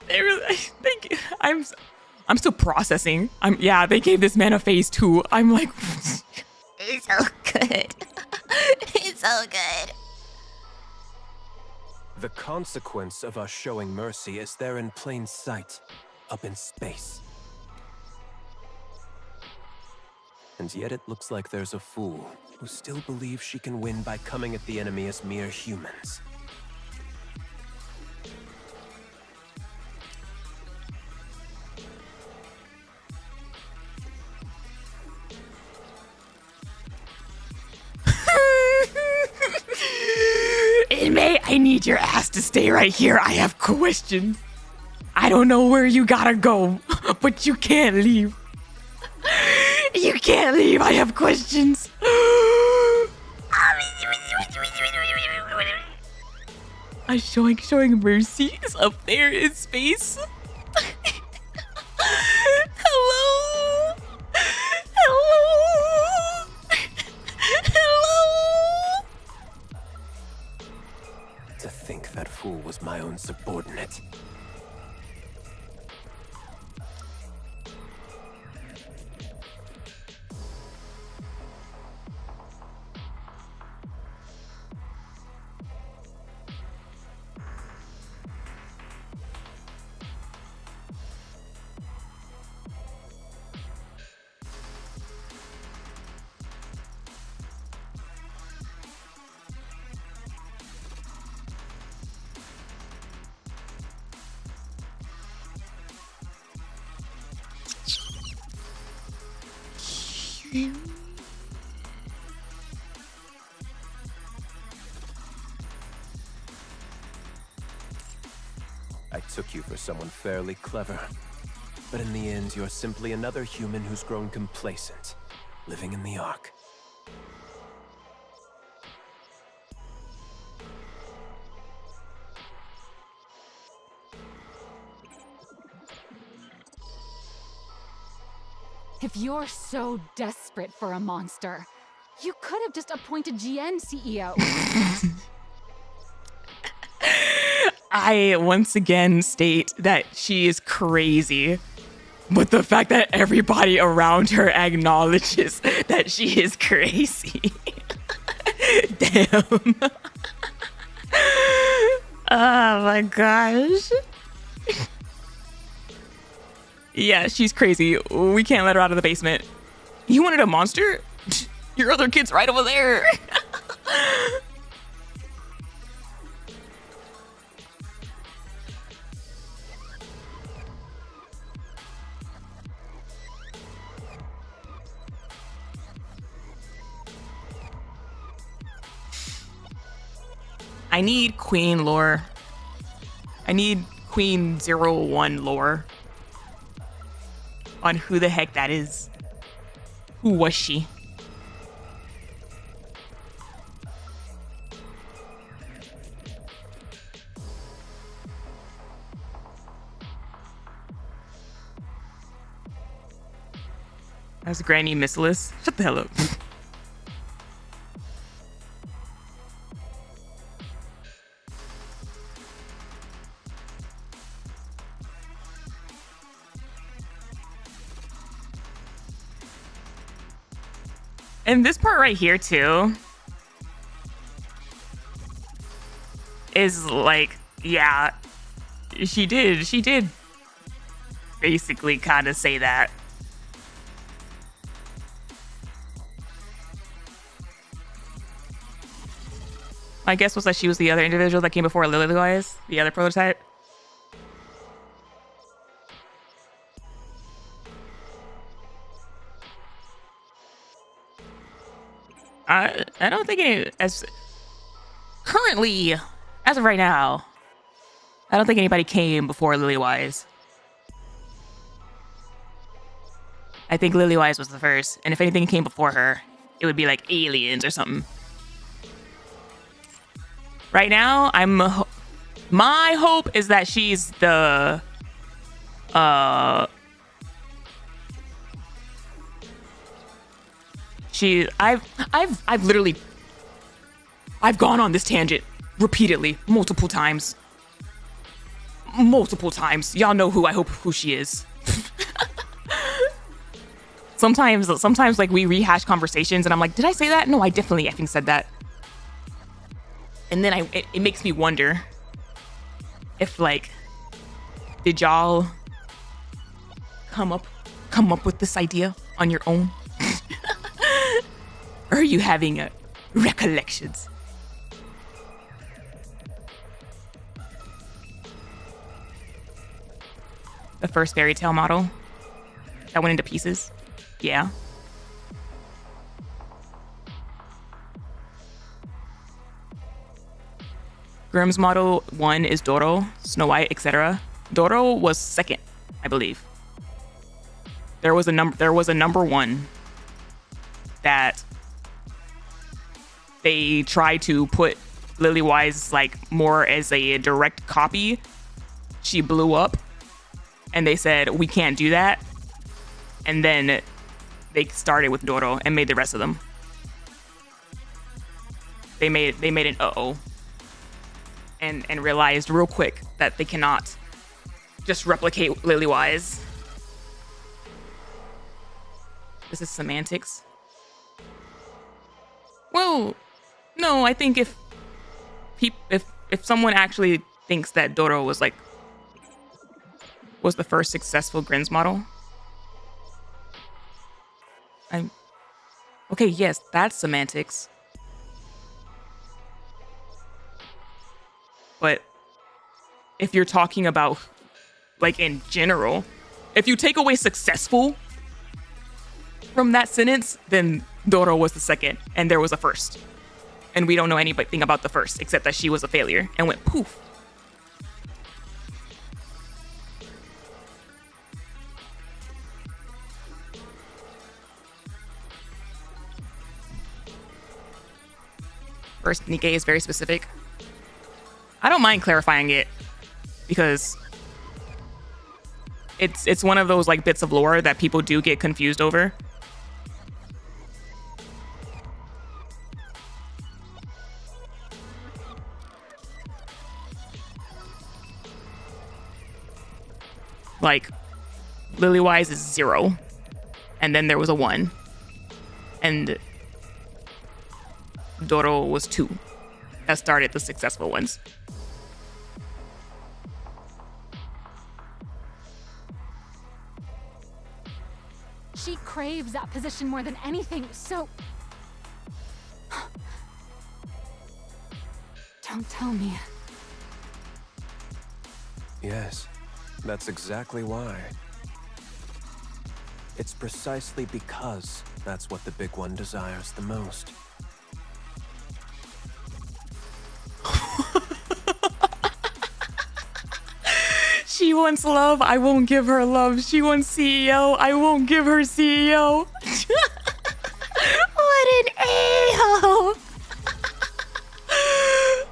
They really, thank you. I'm still processing. They gave this man a phase 2. I'm like, It's so good. It's so good. The consequence of us showing mercy is there in plain sight, up in space. And yet it looks like there's a fool who still believes she can win by coming at the enemy as mere humans. Inmate, I need your ass to stay right here. I have questions. I don't know where you gotta go, but you can't leave. You can't leave. I have questions. I'm showing mercy is up there in space. Hello. To think that fool was my own subordinate. I took you for someone fairly clever. But in the end, you're simply another human who's grown complacent, living in the Ark. If you're so desperate for a monster, you could have just appointed GN CEO. I once again state that she is crazy, but the fact that everybody around her acknowledges that she is crazy. Damn. Oh my gosh. Yeah, she's crazy. We can't let her out of the basement. You wanted a monster? Your other kid's right over there. I need Queen lore. I need Queen 01 lore. on who the heck that is. Who was she? That's Granny MISSILIS. Shut the hell up. And this part right here too is like, yeah, she did basically kind of say that. My guess was that she was the other individual that came before Lily, the other prototype. I don't think any, as currently, as of right now, I don't think anybody came before Lilywise. I think Lilywise was the first, and if anything came before her, it would be like aliens or something. Right now, my hope is that she's the I've literally gone on this tangent repeatedly, multiple times. Y'all know who she is. Sometimes like we rehash conversations and I'm like, did I say that? No, I definitely effing said that. And then it makes me wonder if like, did y'all come up with this idea on your own? Or are you having recollections? The first fairy tale model that went into pieces. Yeah. Grimm's model 1 is Doro, Snow White, etc. Doro was second, I believe. There was a number 1 that they tried to put Lilywise like more as a direct copy. She blew up and they said, we can't do that. And then they started with Doro and made the rest of them. They made an uh-oh. And realized real quick that they cannot just replicate Lilywise. This is semantics. Well, no, I think if someone actually thinks that Doro was the first successful Grimm's model. Okay, yes, that's semantics. But if you're talking about, like, in general, if you take away successful from that sentence, then Doro was the second and there was a first. And we don't know anything about the first except that she was a failure and went poof. First, Nikke is very specific. I don't mind clarifying it because it's one of those like bits of lore that people do get confused over. Like Lilywise is 0 and then there was a 1 and Doro was 2 that started the successful ones. She craves that position more than anything, so... Don't tell me. Yes, that's exactly why. It's precisely because that's what the big one desires the most. wants love, I won't give her love. She wants CEO, I won't give her CEO. What an a-hole!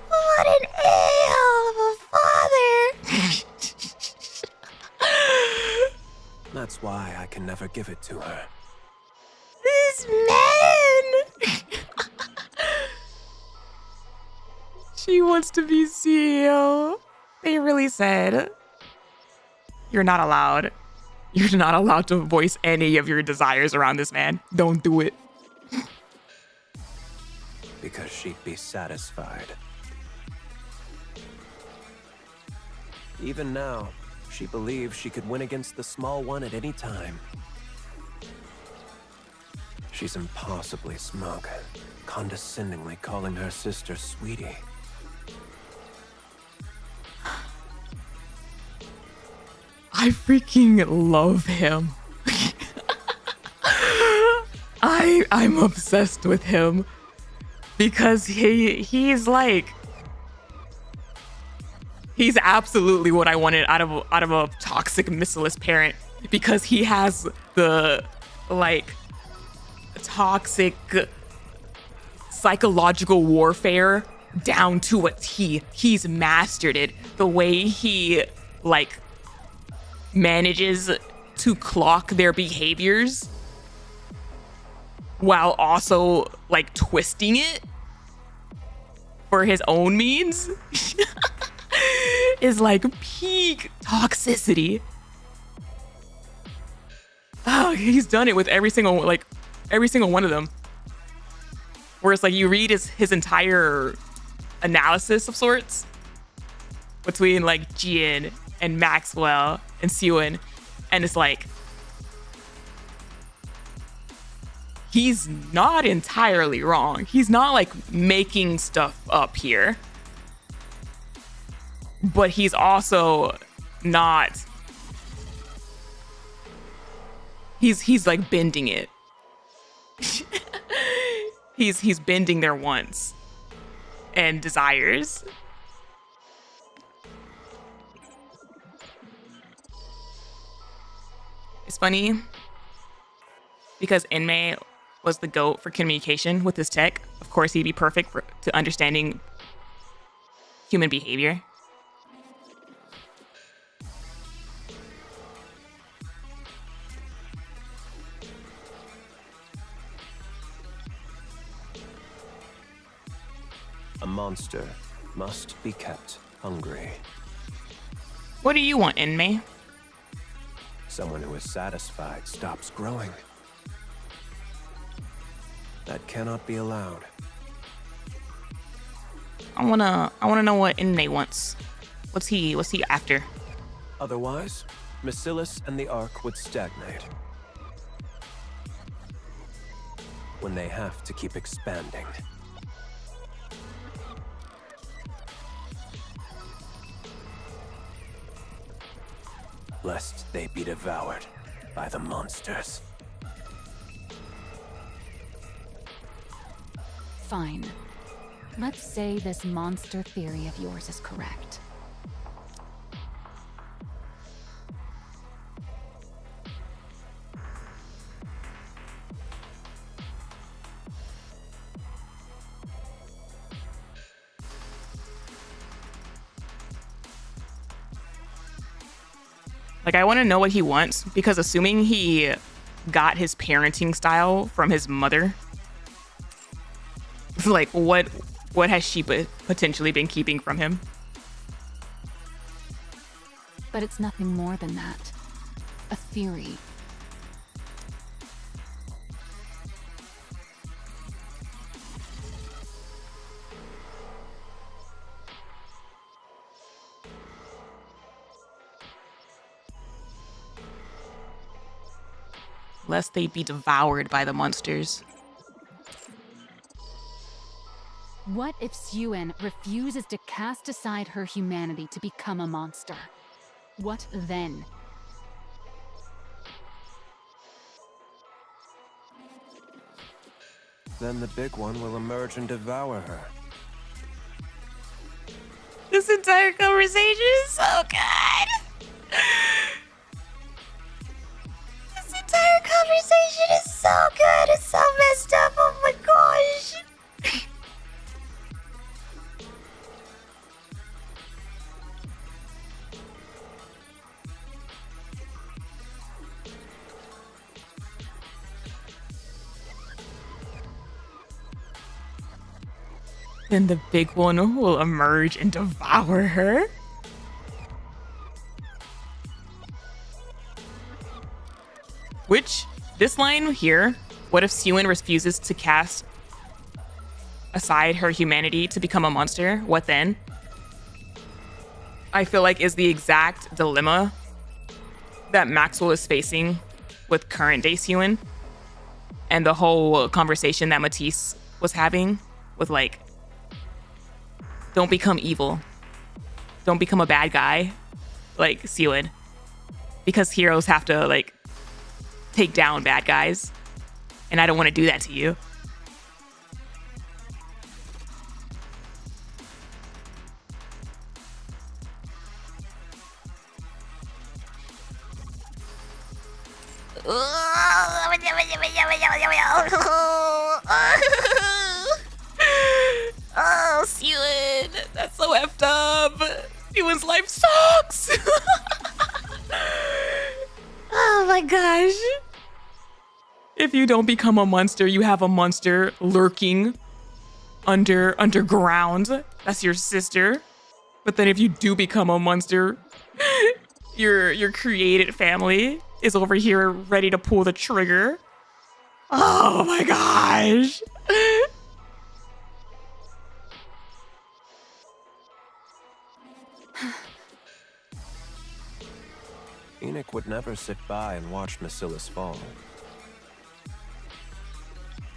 What an a-hole of a father! That's why I can never give it to her. This man! She wants to be CEO. They really said, you're not allowed. You're not allowed to voice any of your desires around this man. Don't do it. Because she'd be satisfied. Even now, she believes she could win against the small one at any time. She's impossibly smug, condescendingly calling her sister sweetie. I freaking love him. I'm obsessed with him because he's like, he's absolutely what I wanted out of a toxic MISSILIS parent, because he has the like toxic psychological warfare down to a T. He's mastered it. The way he like manages to clock their behaviors while also like twisting it for his own means is like peak toxicity. Oh, he's done it with every single one of them. Where it's like you read his entire analysis of sorts between like Jin and Maxwell and Sewin, and it's like he's not entirely wrong. He's not like making stuff up here, but he's also not. He's like bending it. he's bending their wants and desires. It's funny because Inmei was the GOAT for communication with his tech. Of course, he'd be perfect to understanding human behavior. A monster must be kept hungry. What do you want, Inmei? Someone who is satisfied stops growing. That cannot be allowed. I wanna know what Inmei wants. What's he after? Otherwise, MISSILIS and the Ark would stagnate. When they have to keep expanding. Lest they be devoured by the monsters. Fine. Let's say this monster theory of yours is correct. Like, I want to know what he wants, because assuming he got his parenting style from his mother, like, what has she potentially been keeping from him? But it's nothing more than that. A theory. Lest they be devoured by the monsters. What if Sewin refuses to cast aside her humanity to become a monster? What then? Then the big one will emerge and devour her. This entire conversation is so good. This entire conversation is so good. It's so messed up. Oh my gosh. Then the big one will emerge and devour her. Which, this line here, what if Sewin refuses to cast aside her humanity to become a monster? What then? I feel like is the exact dilemma that Maxwell is facing with current day Sewin. And the whole conversation that MATIS was having with like, don't become evil. Don't become a bad guy like Sewin. Because heroes have to like take down bad guys. And I don't want to do that to you. Oh, Sewin, that's so effed up. Sewin's life sucks. Oh my gosh. If you don't become a monster, you have a monster lurking underground. That's your sister. But then if you do become a monster, your created family is over here ready to pull the trigger. Oh my gosh. Enoch would never sit by and watch MISSILIS fall.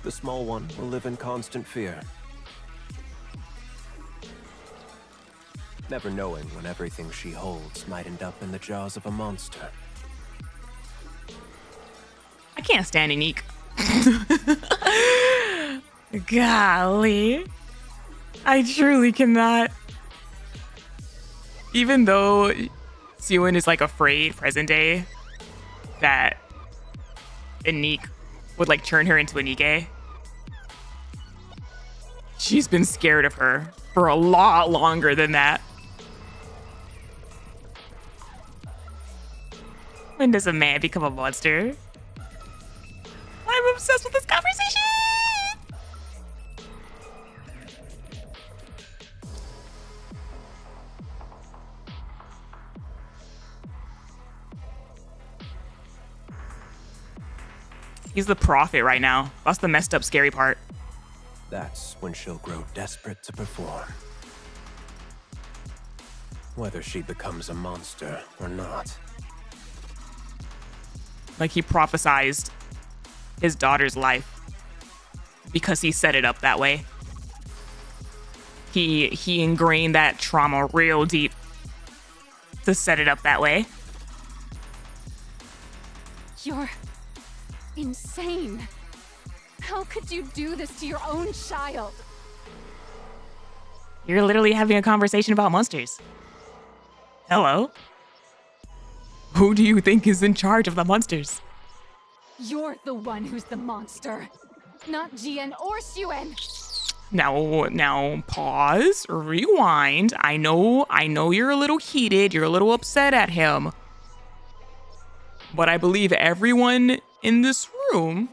The small one will live in constant fear, never knowing when everything she holds might end up in the jaws of a monster. I can't stand Enoch. Golly. I truly cannot. Even though Sewin is like afraid present day that Nikke would like turn her into a Nikke, she's been scared of her for a lot longer than that. When does a man become a monster? I'm obsessed with this conversation. He's the prophet right now. That's the messed up, scary part. That's when she'll grow desperate to perform. Whether she becomes a monster or not. Like he prophesized his daughter's life because he set it up that way. He ingrained that trauma real deep to set it up that way. You're insane. How could you do this to your own child? You're literally having a conversation about monsters. Hello? Who do you think is in charge of the monsters? You're the one who's the monster, not Jian or Sewin. Now, pause, rewind. I know you're a little heated, you're a little upset at him. But I believe everyone in this room,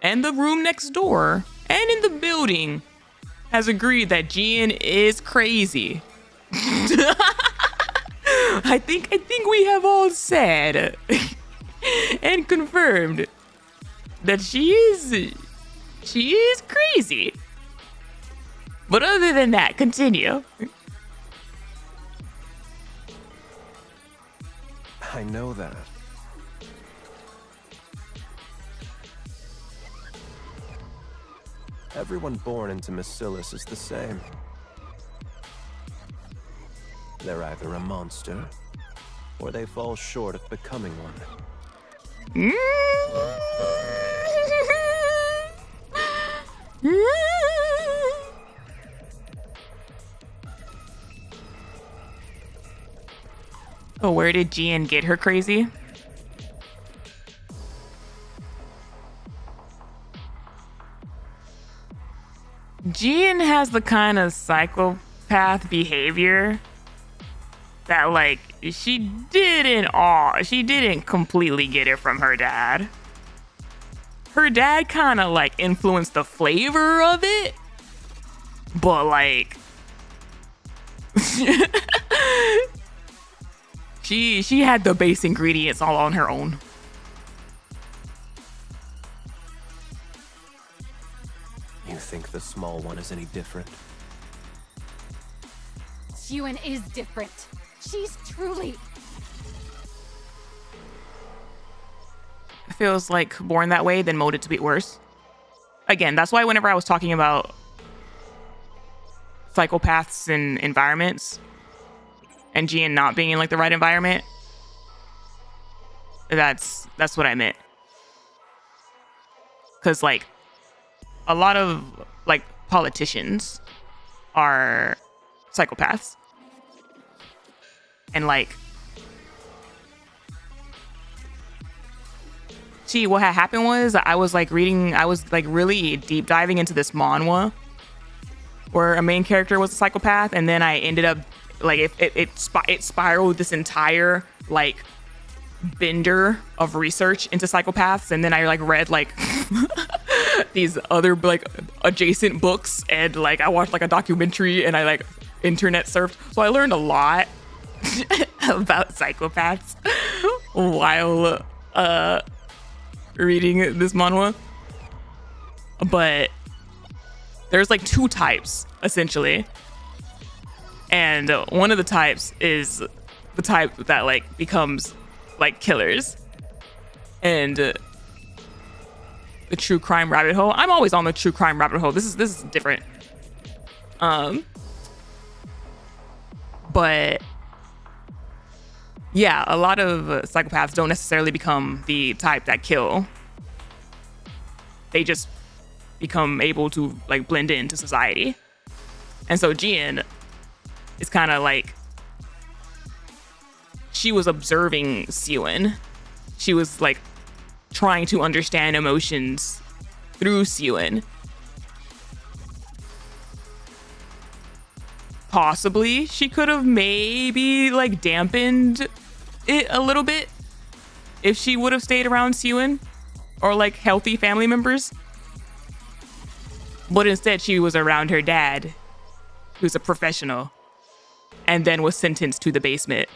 and the room next door, and in the building, has agreed that Jian is crazy. I think we have all said and confirmed that she is crazy. But other than that, continue. I know that. Everyone born into MISSILIS is the same. They're either a monster, or they fall short of becoming one. Oh, where did Jian get her crazy? Jian has the kind of psychopath behavior that, like, she didn't completely get it from her dad. Her dad kind of, like, influenced the flavor of it, but, like, she had the base ingredients all on her own. You think the small one is any different? Siwon is different. She's truly... Feels like born that way, then molded to be worse. Again, that's why whenever I was talking about psychopaths in environments and Jian not being in like the right environment, that's what I meant. Because like a lot of like politicians are psychopaths, and like, see, what had happened was I was like really deep diving into this manhwa where a main character was a psychopath, and then I ended up like it spiraled this entire like bender of research into psychopaths, and then I like read like these other like adjacent books, and like I watched like a documentary, and I like internet surfed, so I learned a lot about psychopaths while reading this manhwa. But there's like two types essentially, and one of the types is the type that like becomes like killers, and the true crime rabbit hole. I'm always on the true crime rabbit hole. This is different. But yeah, a lot of psychopaths don't necessarily become the type that kill. They just become able to like blend into society. And so Jian is kind of like, she was observing Siwon. She was like trying to understand emotions through Siwon. Possibly she could have maybe like dampened it a little bit if she would have stayed around Siwon or like healthy family members. But instead she was around her dad, who's a professional, and then was sentenced to the basement.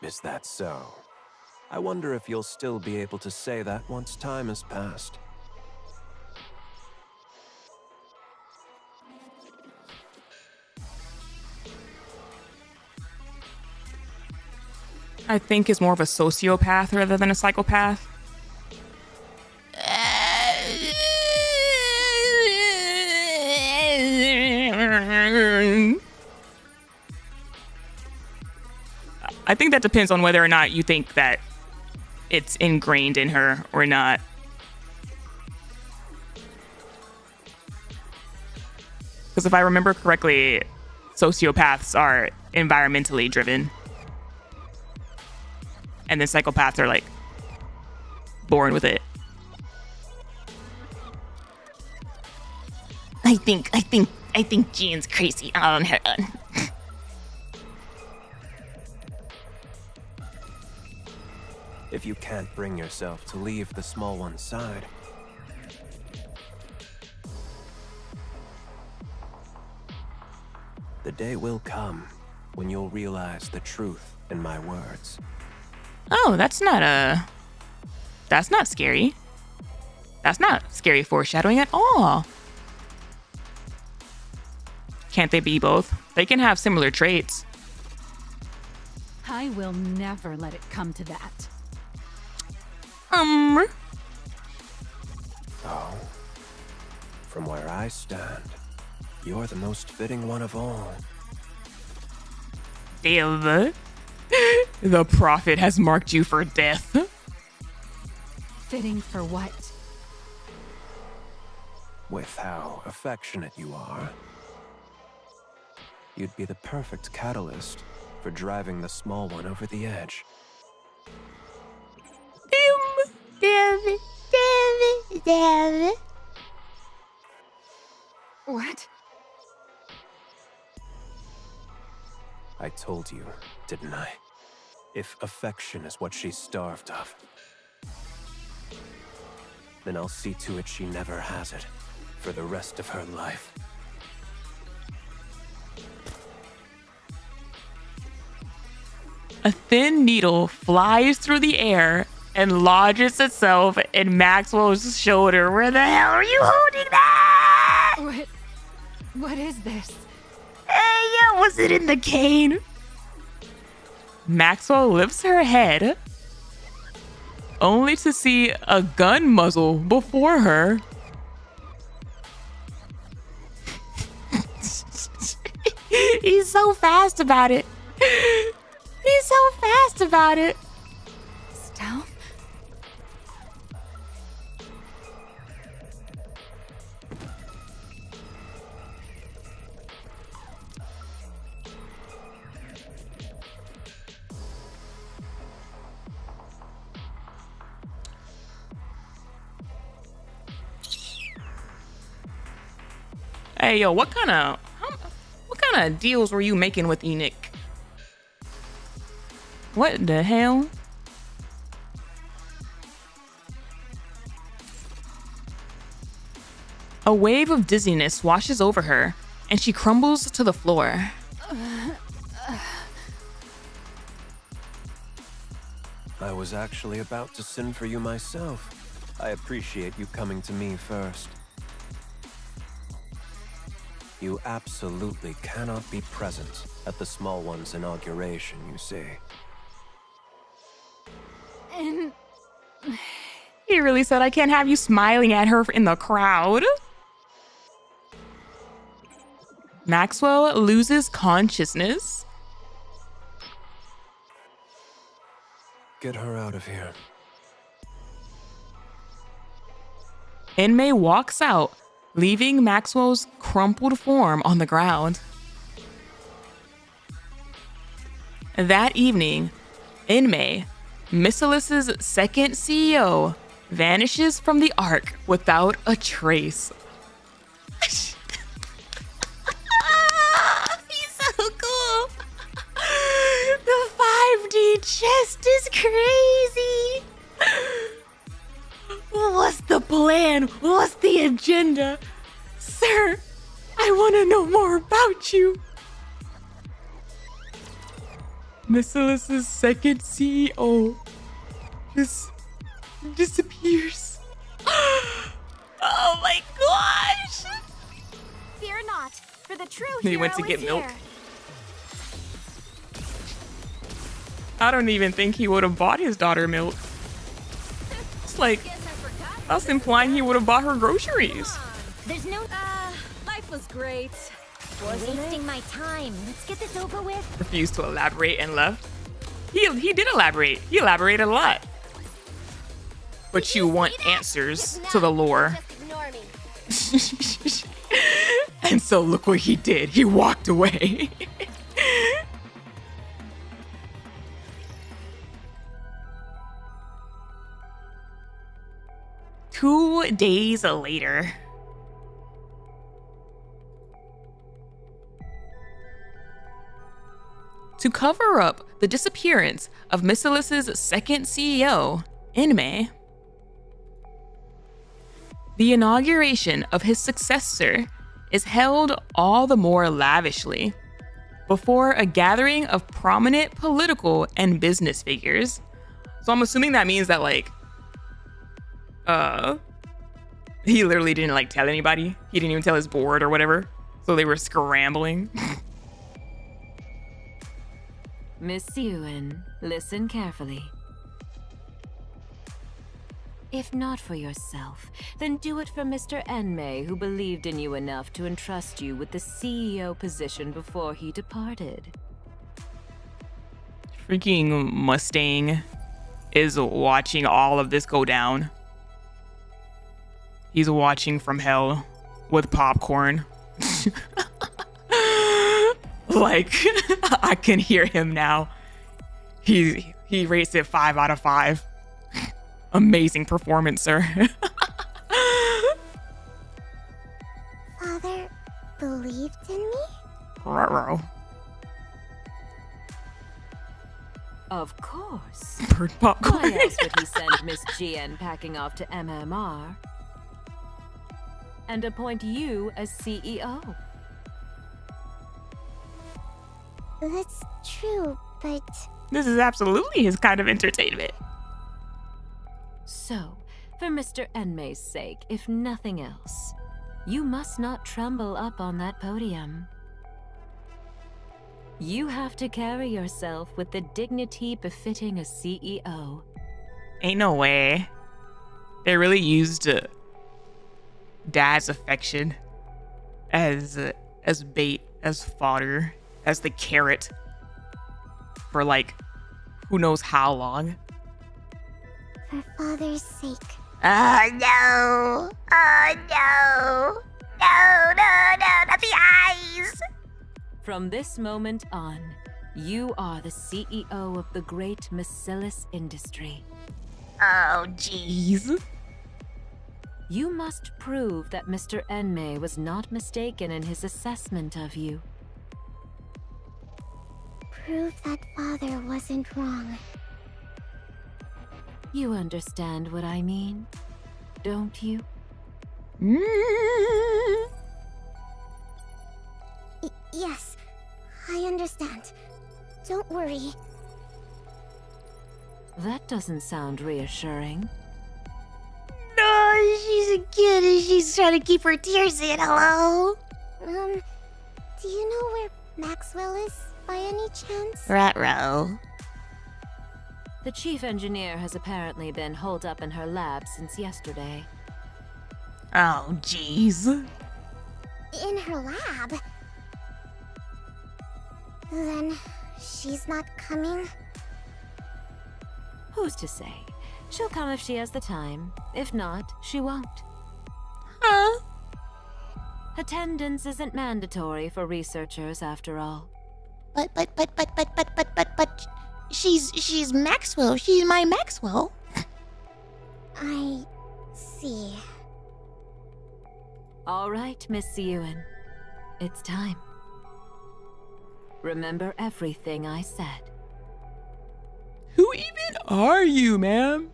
Is that so? I wonder if you'll still be able to say that once time has passed. I think is more of a sociopath rather than a psychopath. I think that depends on whether or not you think that it's ingrained in her or not. Because if I remember correctly, sociopaths are environmentally driven. And then psychopaths are like born with it. I think Jian's crazy on her own. If you can't bring yourself to leave the small one's side, the day will come when you'll realize the truth in my words. Oh, that's not scary. That's not scary foreshadowing at all. Can't they be both? They can have similar traits. I will never let it come to that. Oh, from where I stand, you're the most fitting one of all. The prophet has marked you for death. Fitting for what? With how affectionate you are, you'd be the perfect catalyst for driving the small one over the edge. Damn it. What? I told you, didn't I? If affection is what she's starved of, then I'll see to it she never has it for the rest of her life. A thin needle flies through the air and lodges itself in Maxwell's shoulder. Where the hell are you holding that? What is this? Hey, yeah, was it in the cane? Maxwell lifts her head, only to see a gun muzzle before her. He's so fast about it. He's so fast about it. Stealth? Hey, yo, what kind of deals were you making with Nikke? What the hell? A wave of dizziness washes over her, and she crumbles to the floor. I was actually about to send for you myself. I appreciate you coming to me first. You absolutely cannot be present at the small one's inauguration, you see. And He really said I can't have you smiling at her in the crowd. Maxwell loses consciousness. Get her out of here. Inmei walks out, leaving Maxwell's crumpled form on the ground. That evening, Inmei, MISSILIS' second CEO, vanishes from the Ark without a trace. He's so cool. The 5D chest is crazy. What's the plan? What's the agenda? Sir, I want to know more about you. MISSILIS' second CEO just disappears. Oh my gosh. Fear not, for the true He hero went to get is milk. here. I don't even think he would have bought his daughter milk. It's like, that's implying he would have bought her groceries. There's no Life was great. wasting my time. Let's get this over with. Refused to elaborate and left. He did elaborate. He elaborated a lot. But you want answers to the lore. Just ignore me. And so look what he did. He walked away. Two days later. To cover up the disappearance of MISSILIS' second CEO, Inmei, the inauguration of his successor is held all the more lavishly before a gathering of prominent political and business figures. So I'm assuming that means that he literally didn't tell anybody. He didn't even tell his board or whatever. So they were scrambling. Miss Ewan, listen carefully. If not for yourself, then do it for Mr. Enmei, who believed in you enough to entrust you with the CEO position before he departed. Freaking Mustang is watching all of this go down. He's watching from hell with popcorn. Like, I can hear him now. He rates it 5 out of 5. Amazing performance, sir. Father believed in me? Ruh-roh. Of course. Bird popcorn. Why else would he send Miss GN packing off to MMR? And appoint you as CEO? That's true, but... This is absolutely his kind of entertainment. So, for Mr. Enmei's sake, if nothing else, you must not tremble up on that podium. You have to carry yourself with the dignity befitting a CEO. Ain't no way. They really used Dad's affection as bait, as fodder, as the carrot for like who knows how long. For Father's sake. Oh no! Oh no! No, no, no, not the eyes! From this moment on, you are the CEO of the great MISSILIS industry. Oh, jeez. You must prove that Mr. Enmei was not mistaken in his assessment of you. Prove that Father wasn't wrong. You understand what I mean, don't you? Yes, I understand. Don't worry. That doesn't sound reassuring. No, she's a kid and she's trying to keep her tears in. Hello? Do you know where Maxwell is, by any chance? Ruh-roh. The chief engineer has apparently been holed up in her lab since yesterday. Oh, jeez. In her lab? Then she's not coming? Who's to say? She'll come if she has the time. If not, she won't. Huh? Attendance isn't mandatory for researchers, after all. But, she's Maxwell. She's my Maxwell. I see. All right, Miss Ewan. It's time. Remember everything I said. Who even are you, ma'am?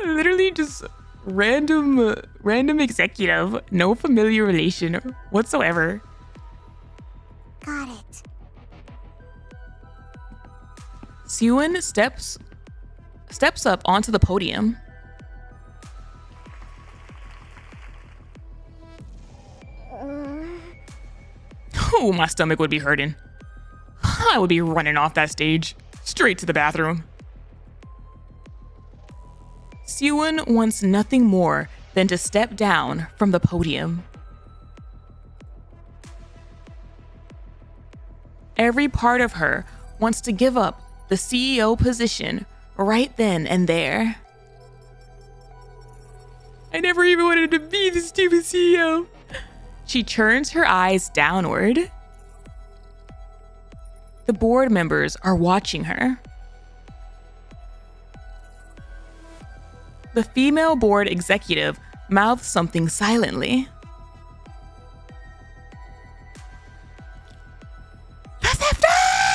Literally just random executive, no familiar relation whatsoever. Got it. Sewin steps up onto the podium. Oh, my stomach would be hurting. I would be running off that stage, straight to the bathroom. Sewin wants nothing more than to step down from the podium. Every part of her wants to give up the CEO position right then and there. I never even wanted to be the stupid CEO. She turns her eyes downward. The board members are watching her. The female board executive mouths something silently. That's effed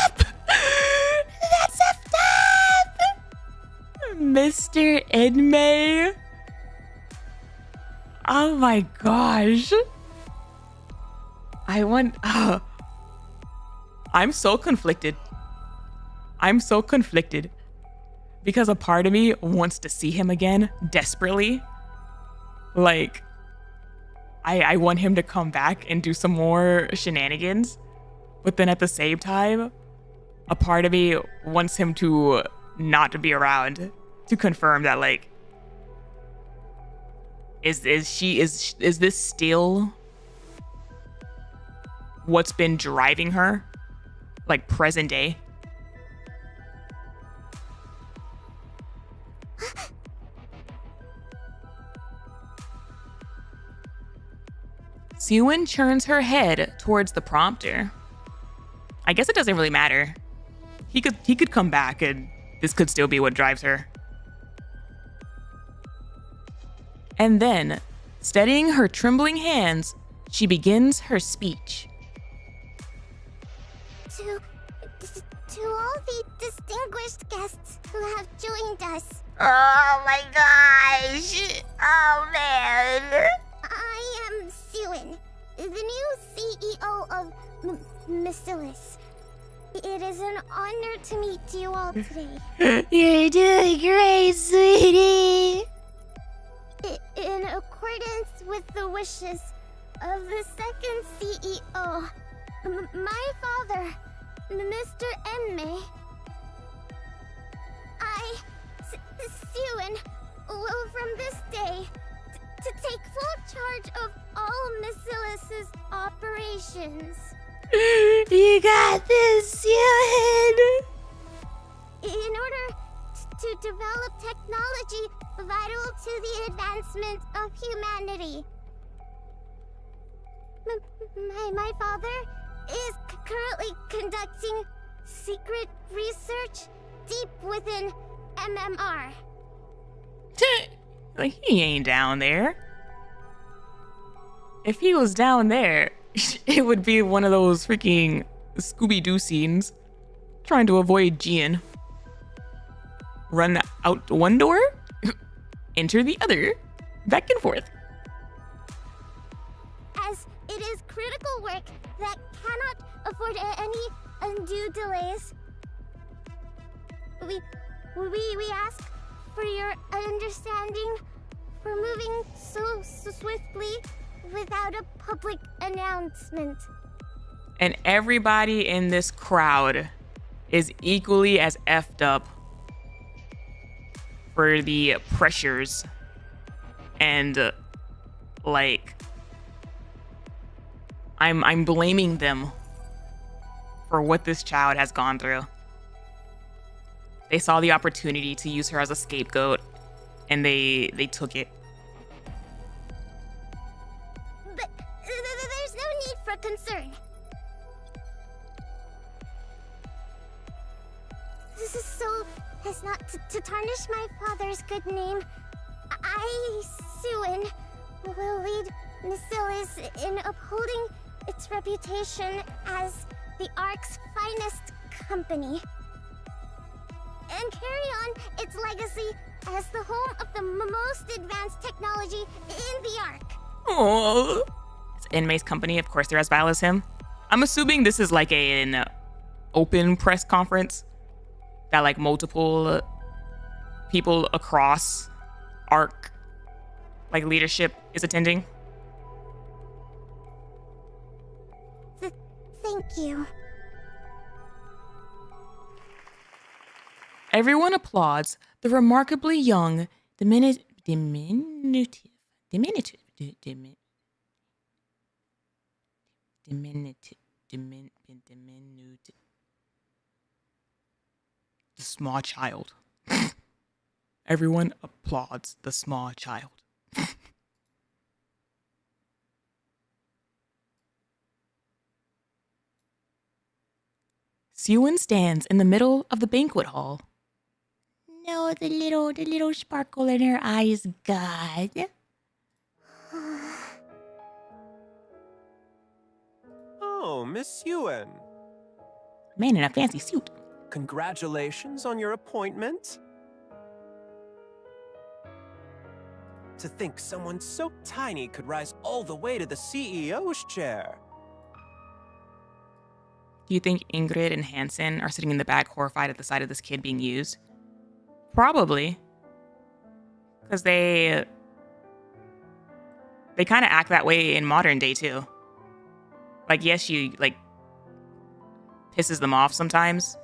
up! That's effed up! Mr. Enmei. Oh my gosh. I'm so conflicted. Because a part of me wants to see him again desperately. Like, I want him to come back and do some more shenanigans. But then at the same time, a part of me wants him to not to be around to confirm that, like, is this still what's been driving her? Like, present day? Siwon turns her head towards the prompter. I guess it doesn't really matter. He could come back and this could still be what drives her. And then, steadying her trembling hands, she begins her speech. To all the distinguished guests who have joined us. Oh my gosh! Oh man! I am Siwon, the new CEO of MISSILIS. It is an honor to meet you all today. You're doing great, sweetie! In accordance with the wishes of the second CEO, my father, Mr. Enmei, I, Siwon, will from this day to take full charge of all MISSILIS's operations. You got this, Siwon! In order to develop technology vital to the advancement of humanity. My father is currently conducting secret research deep within MMR. Like, he ain't down there. If he was down there, it would be one of those freaking Scooby-Doo scenes. Trying to avoid Jian. Run out one door, enter the other, back and forth. As it is critical work that cannot afford any undue delays, we ask for your understanding for moving so swiftly without a public announcement. And everybody in this crowd is equally as effed up for the pressures and like I'm blaming them for what this child has gone through. They saw the opportunity to use her as a scapegoat and they took it. But there's no need for concern. This is so as not to tarnish my father's good name. I, Siwon, will lead MISSILIS in upholding its reputation as the Ark's finest company. And carry on its legacy as the home of the most advanced technology in the Ark. Oh, it's Enmei's company. Of course, they're as vile as him. I'm assuming this is like an open press conference that like multiple people across Ark, like leadership, is attending. Thank you. Everyone applauds the remarkably young diminutive the small child. Everyone applauds the small child. Siwon stands in the middle of the banquet hall. No, the little sparkle in her eyes, God. Oh, Miss Yuen. Man in a fancy suit. Congratulations on your appointment. To think someone so tiny could rise all the way to the CEO's chair. Do you think Ingrid and Hansen are sitting in the back horrified at the sight of this kid being used? Probably. Because they kind of act that way in modern day too. Like, yes, she like pisses them off sometimes.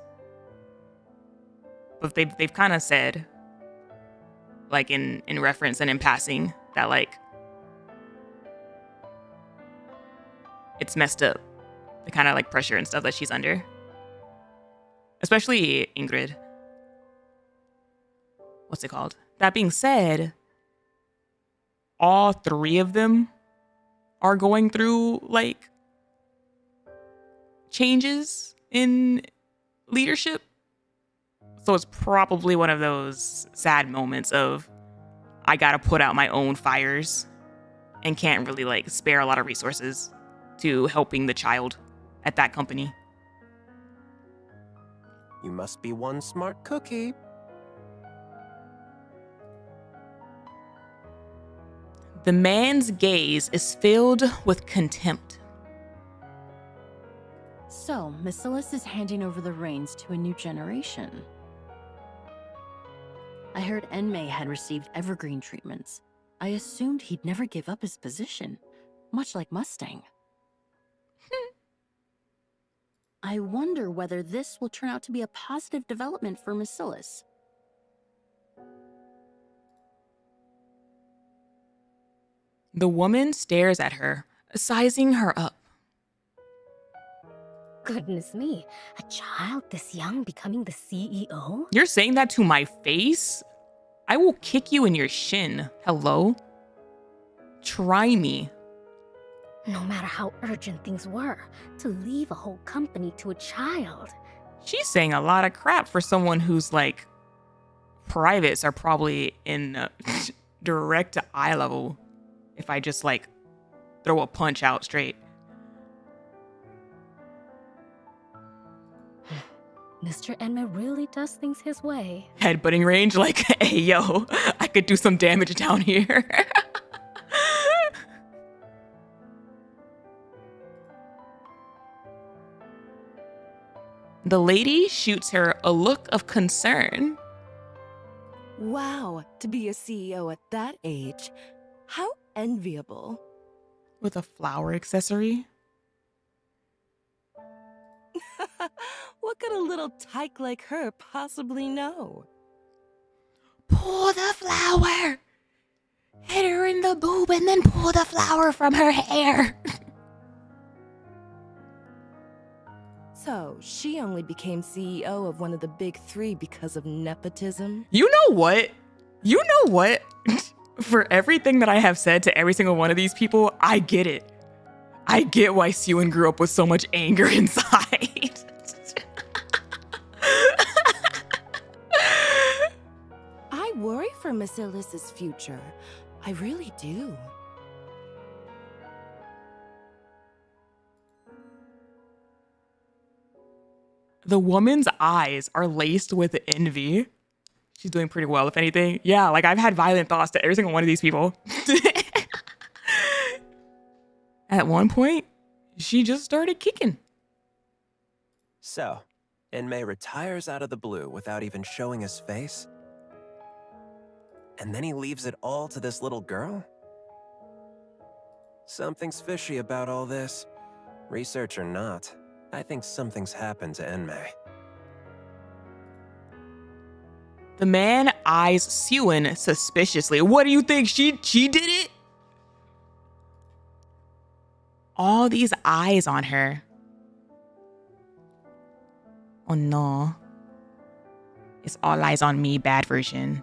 But they've kind of said, like in reference and in passing, that like it's messed up. The kind of like pressure and stuff that she's under. Especially Ingrid. What's it called? That being said, all three of them are going through like changes in leadership. So it's probably one of those sad moments of I gotta put out my own fires and can't really like spare a lot of resources to helping the child at that company. You must be one smart cookie. The man's gaze is filled with contempt. So, MISSILIS is handing over the reins to a new generation. I heard Enmei had received evergreen treatments. I assumed he'd never give up his position, much like Mustang. I wonder whether this will turn out to be a positive development for MISSILIS. The woman stares at her, sizing her up. Goodness me, a child this young becoming the CEO? You're saying that to my face? I will kick you in your shin. Hello? Try me. No matter how urgent things were, to leave a whole company to a child. She's saying a lot of crap for someone who's like, privates are probably in direct to eye level if I just like throw a punch out straight. Mr. Enmei really does things his way. Headbutting range, like, hey, yo, I could do some damage down here. The lady shoots her a look of concern. Wow, to be a CEO at that age. How enviable. With a flower accessory? What could a little tyke like her possibly know? Pull the flower! Hit her in the boob and then pull the flower from her hair. So, she only became CEO of one of the big three because of nepotism? You know what? You know what? For everything that I have said to every single one of these people, I get it. I get why Sewin grew up with so much anger inside. I worry for MISSILIS's future. I really do. The woman's eyes are laced with envy. She's doing pretty well, if anything. Yeah, like I've had violent thoughts to every single one of these people. At one point, she just started kicking. So, Enmei retires out of the blue without even showing his face? And then he leaves it all to this little girl? Something's fishy about all this. Research or not, I think something's happened to Enmei. The man eyes Sewin suspiciously. What do you think? She did it? All these eyes on her. Oh no. It's all eyes on me, bad version.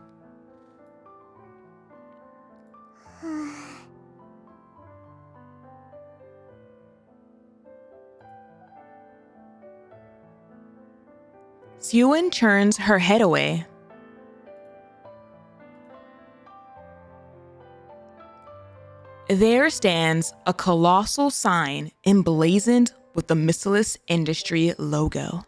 Sewin turns her head away. There stands a colossal sign emblazoned with the MISSILIS Industry logo.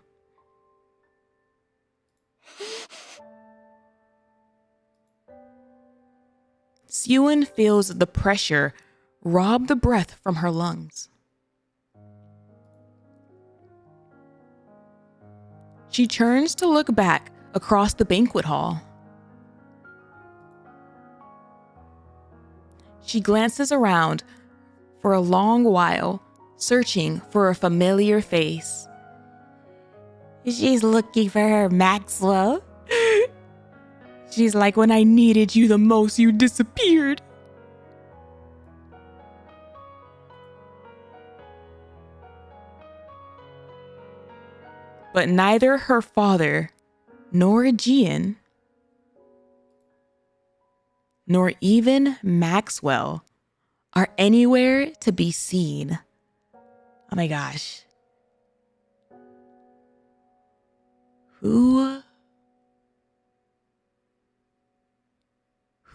Sewin feels the pressure rob the breath from her lungs. She turns to look back across the banquet hall. She glances around for a long while, searching for a familiar face. She's looking for her Maxwell. She's like, when I needed you the most, you disappeared. But neither her father, nor Jian, nor even Maxwell are anywhere to be seen. Oh my gosh. Who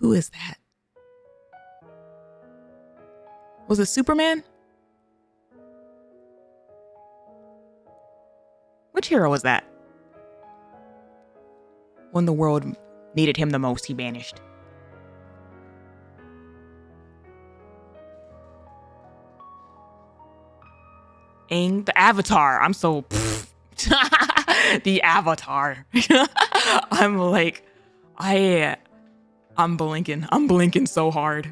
is that? Was it Superman? Which hero was that? When the world needed him the most, he vanished. Aang, the Avatar. I'm so... The Avatar. I'm like... I'm blinking. I'm blinking so hard.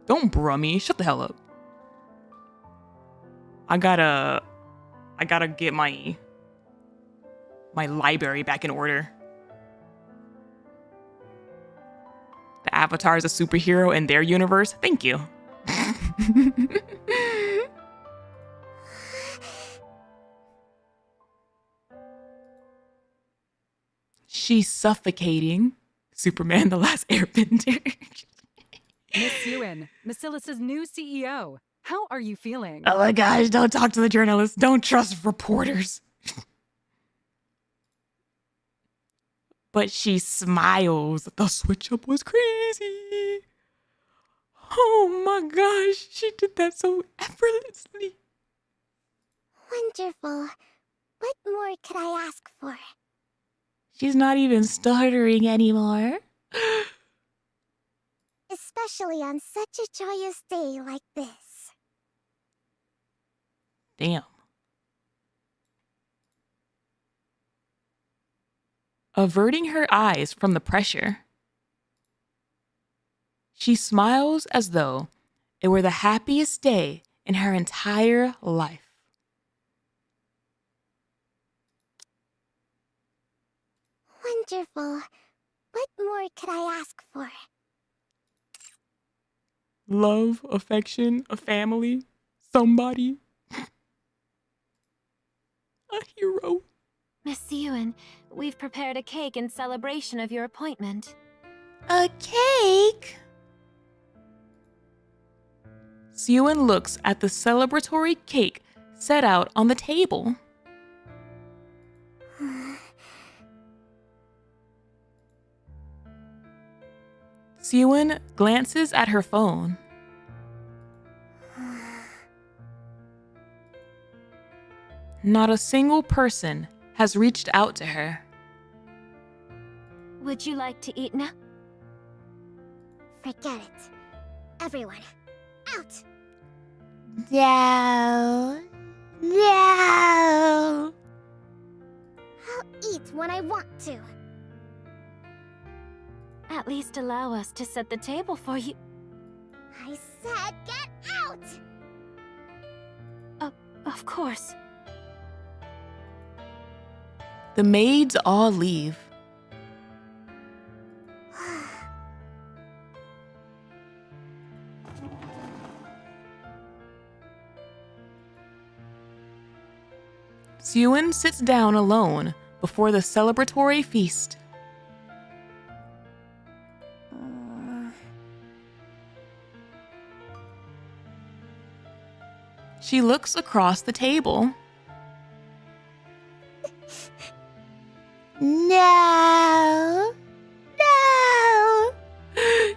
Don't bruh me. Shut the hell up. I gotta get my library back in order. The Avatar is a superhero in their universe. Thank you. She's suffocating. Superman, the Last Airbender. Miss Ewan, MISSILIS' new CEO. How are you feeling? Oh my gosh, don't talk to the journalists. Don't trust reporters. But she smiles. The switch up was crazy. Oh my gosh, she did that so effortlessly. Wonderful. What more could I ask for? She's not even stuttering anymore. Especially on such a joyous day like this. Damn. Averting her eyes from the pressure, she smiles as though it were the happiest day in her entire life. Wonderful. What more could I ask for? Love, affection, a family, somebody. A hero. Miss Ewan, we've prepared a cake in celebration of your appointment. A cake? Ewan looks at the celebratory cake set out on the table. Ewan glances at her phone. Not a single person has reached out to her. Would you like to eat now? Forget it. Everyone, out! No. No. I'll eat when I want to. At least allow us to set the table for you. I said get out! Of course. The maids all leave. Ewan sits down alone before the celebratory feast. She looks across the table. No. No.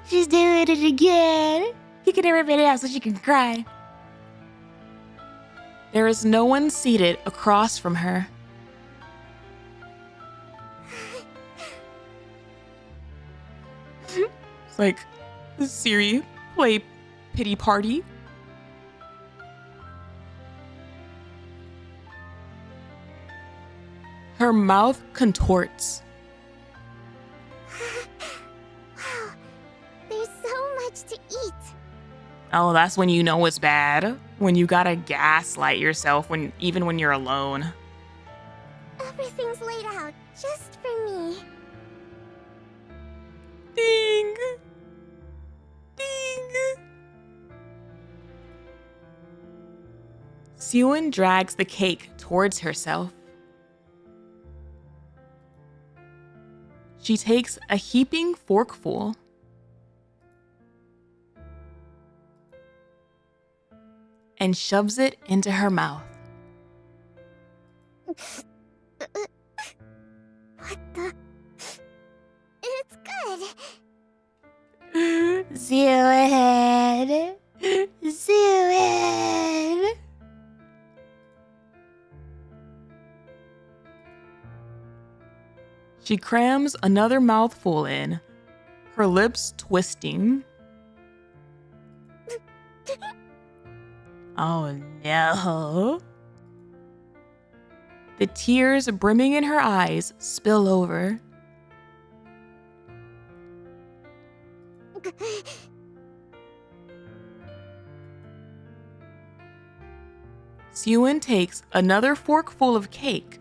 She's doing it again. Kick everybody out so she can cry. There is no one seated across from her. It's like, Siri, play Pity Party. Her mouth contorts. Wow, there's so much to eat. Oh, that's when you know it's bad. When you gotta gaslight yourself even when you're alone. Everything's laid out just for me. Ding! Ding! Ewan drags the cake towards herself. She takes a heaping forkful. and shoves it into her mouth. What the? It's good. Zoo-head. Zoo-head. She crams another mouthful in, her lips twisting. Oh no. The tears brimming in her eyes spill over. Sewin takes another forkful of cake.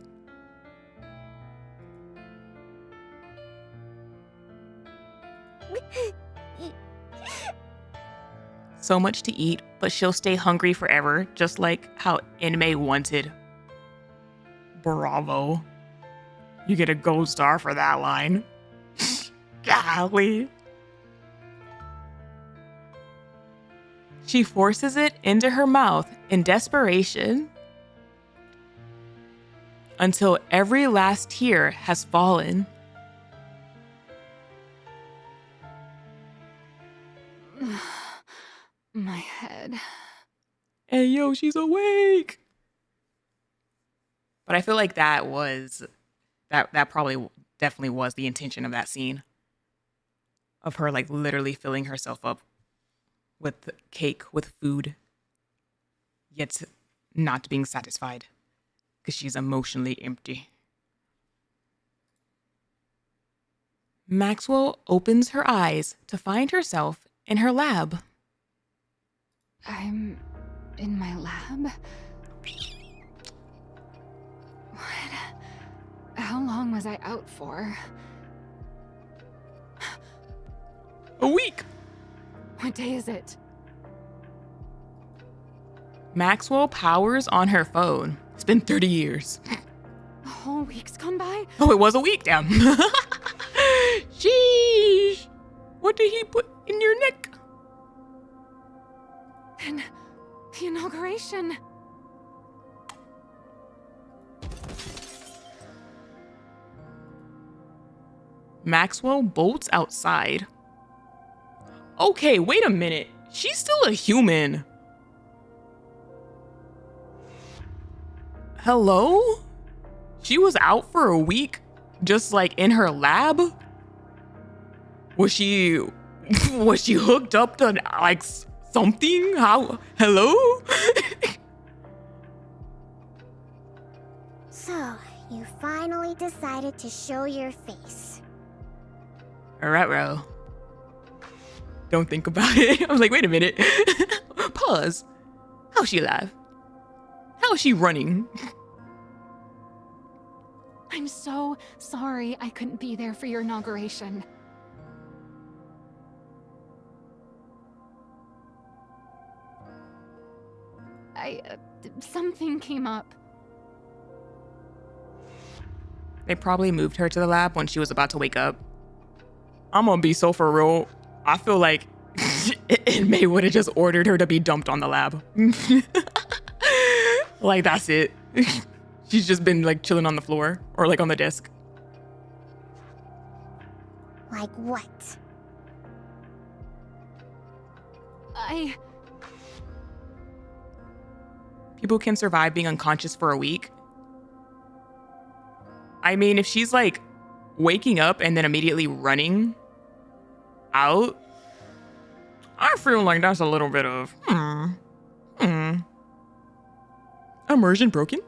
So much to eat, but she'll stay hungry forever, just like how Enmei wanted. Bravo. You get a gold star for that line. Golly. She forces it into her mouth in desperation until every last tear has fallen. My head. Hey, yo, she's awake. But I feel like that probably definitely was the intention of that scene. Of her like literally filling herself up with cake, with food, yet not being satisfied because she's emotionally empty. Maxwell opens her eyes to find herself in her lab. I'm in my lab? What? How long was I out for? A week! What day is it? Maxwell powers on her phone. It's been 30 years. A whole week's gone by? Oh, it was a week, damn. Sheesh! What did he put in your neck? And the inauguration. Maxwell bolts outside. Okay, wait a minute. She's still a human. Hello? She was out for a week, just like in her lab? Was she hooked up to like something? How? Hello? So, you finally decided to show your face. Alright, don't think about it. I was like, wait a minute. Pause. How's she alive? How's she running? I'm so sorry I couldn't be there for your inauguration. Something came up. They probably moved her to the lab when she was about to wake up. I'm gonna be so for real. I feel like Enmei would have just ordered her to be dumped on the lab. Like, that's it. She's just been like chilling on the floor or like on the desk. Like what? People can survive being unconscious for a week. I mean, if she's like waking up and then immediately running out, I feel like that's a little bit of immersion broken.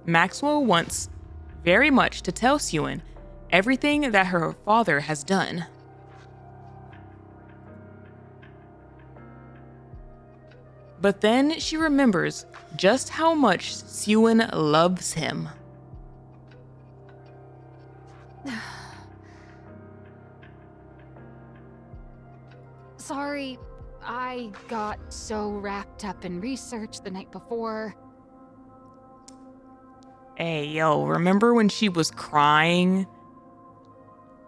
Maxwell wants very much to tell Sewin everything that her father has done. But then she remembers just how much Sewin loves him. Sorry, I got so wrapped up in research the night before. Hey, yo, remember when she was crying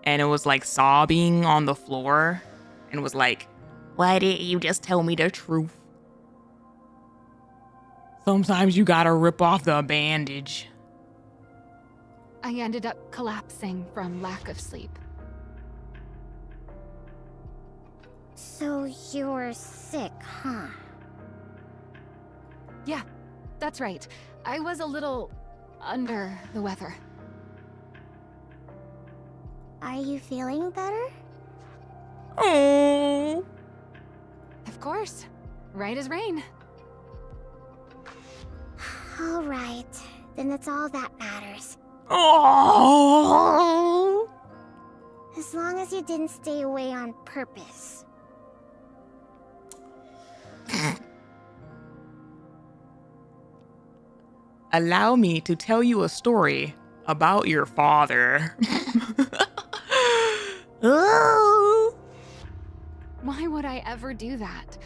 and it was like sobbing on the floor and was like Why didn't you just tell me the truth? Sometimes you gotta rip off the bandage. I ended up collapsing from lack of sleep. So you were sick, huh? Yeah, that's right. I was a little under the weather. Are you feeling better? Oh. Of course. Right as rain. All right. Then that's all that matters. Oh. As long as you didn't stay away on purpose. Allow me to tell you a story about your father. Why would I ever do that?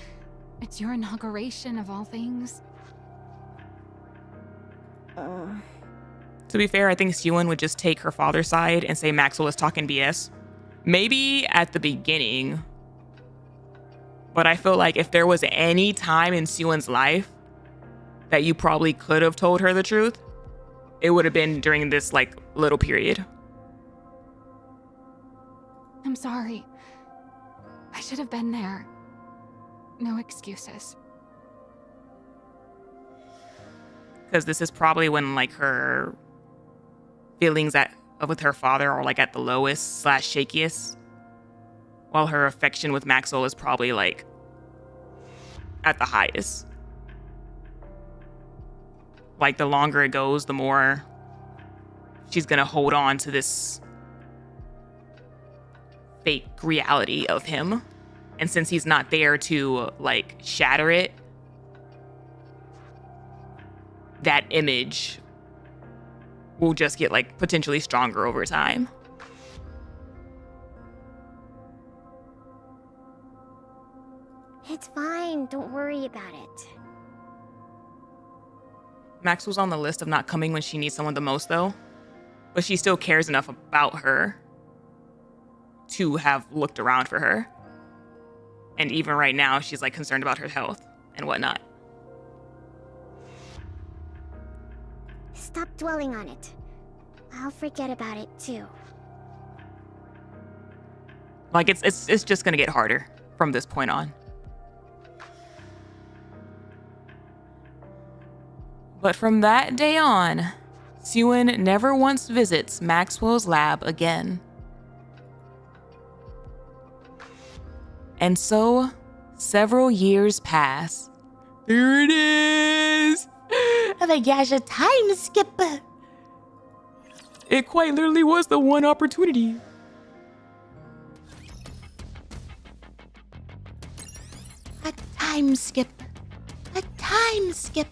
It's your inauguration of all things. To be fair, I think Sewin would just take her father's side and say Maxwell is talking BS. Maybe at the beginning. But I feel like if there was any time in Sewin's life that you probably could have told her the truth, it would have been during this like little period. I'm sorry. I should have been there. No excuses. Because this is probably when like her feelings with her father are like at the lowest / shakiest, while her affection with Maxwell is probably like at the highest. Like the longer it goes, the more she's gonna hold on to this fake reality of him. And since he's not there to like shatter it, that image will just get like potentially stronger over time. It's fine. Don't worry about it. Maxwell's on the list of not coming when she needs someone the most, though. But she still cares enough about her to have looked around for her. And even right now, she's like concerned about her health and whatnot. Stop dwelling on it. I'll forget about it too. Like it's just gonna get harder from this point on. But from that day on, Sewin never once visits Maxwell's lab again. And so, several years pass. There it is! Oh my gosh, a time skip! It quite literally was the one opportunity. A time skip. A time skip.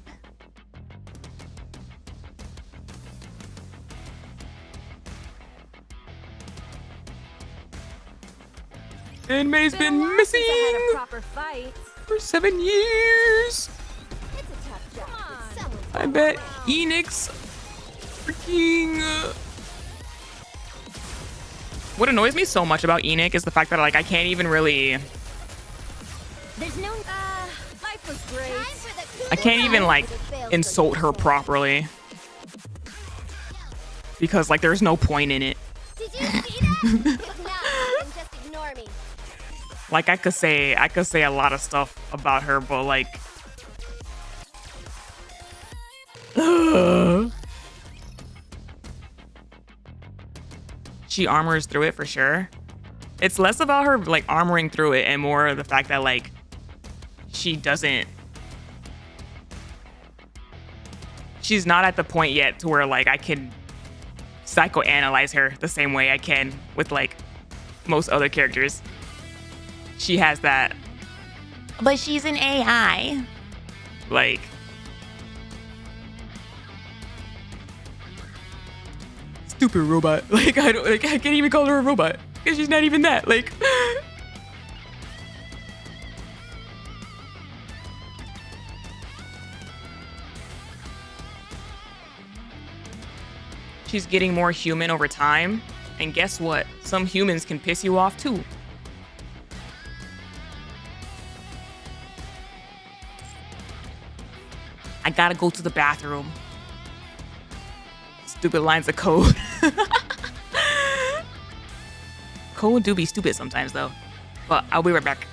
Enmay's been missing for 7 years. I bet Enix freaking... What annoys me so much about Enoch is the fact that like I can't even really... There's no life was great. I can't even like insult her properly. Because like there's no point in it. Did you see that? If not, then just ignore me. Like I could say a lot of stuff about her, but like she armors through it for sure. It's less about her like armoring through it and more the fact that like she's not at the point yet to where like I can psychoanalyze her the same way I can with like most other characters. She has that. But she's an AI. Like stupid robot. Like I can't even call her a robot because she's not even that. Like she's getting more human over time, and guess what? Some humans can piss you off too. I gotta go to the bathroom. Stupid lines of code. Code do be stupid sometimes though. But I'll be right back.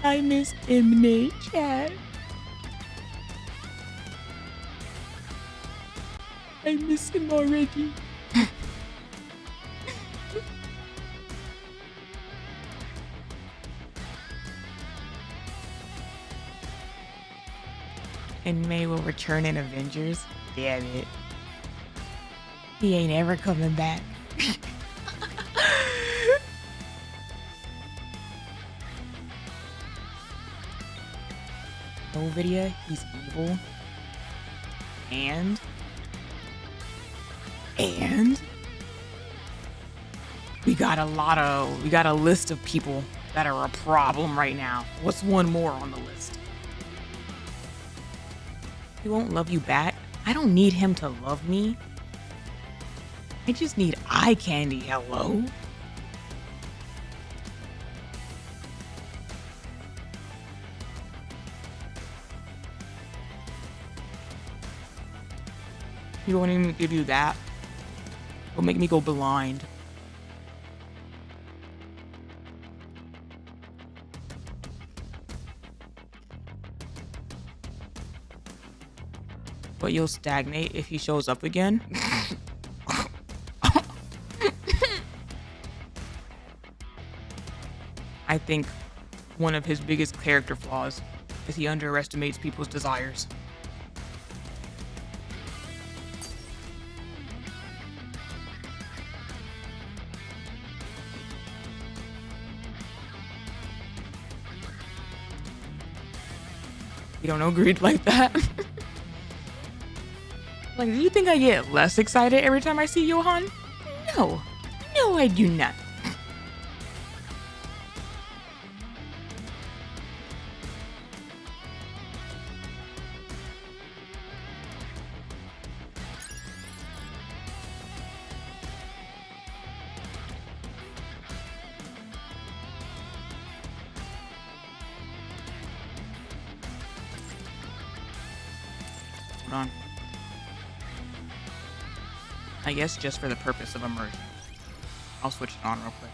I miss Mne chat. I miss him already. And May will return in Avengers. Damn it. He ain't ever coming back. Ovidia, he's evil. And we got a list of people that are a problem right now. What's one more on the list? He won't love you back. I don't need him to love me. I just need eye candy, hello? He won't even give you that. It'll make me go blind. But you'll stagnate if he shows up again. I think one of his biggest character flaws is he underestimates people's desires. You don't agree like that? Like, do you think I get less excited every time I see Johan? No. No, I do not. Hold on. I guess just for the purpose of immersion. I'll switch it on real quick.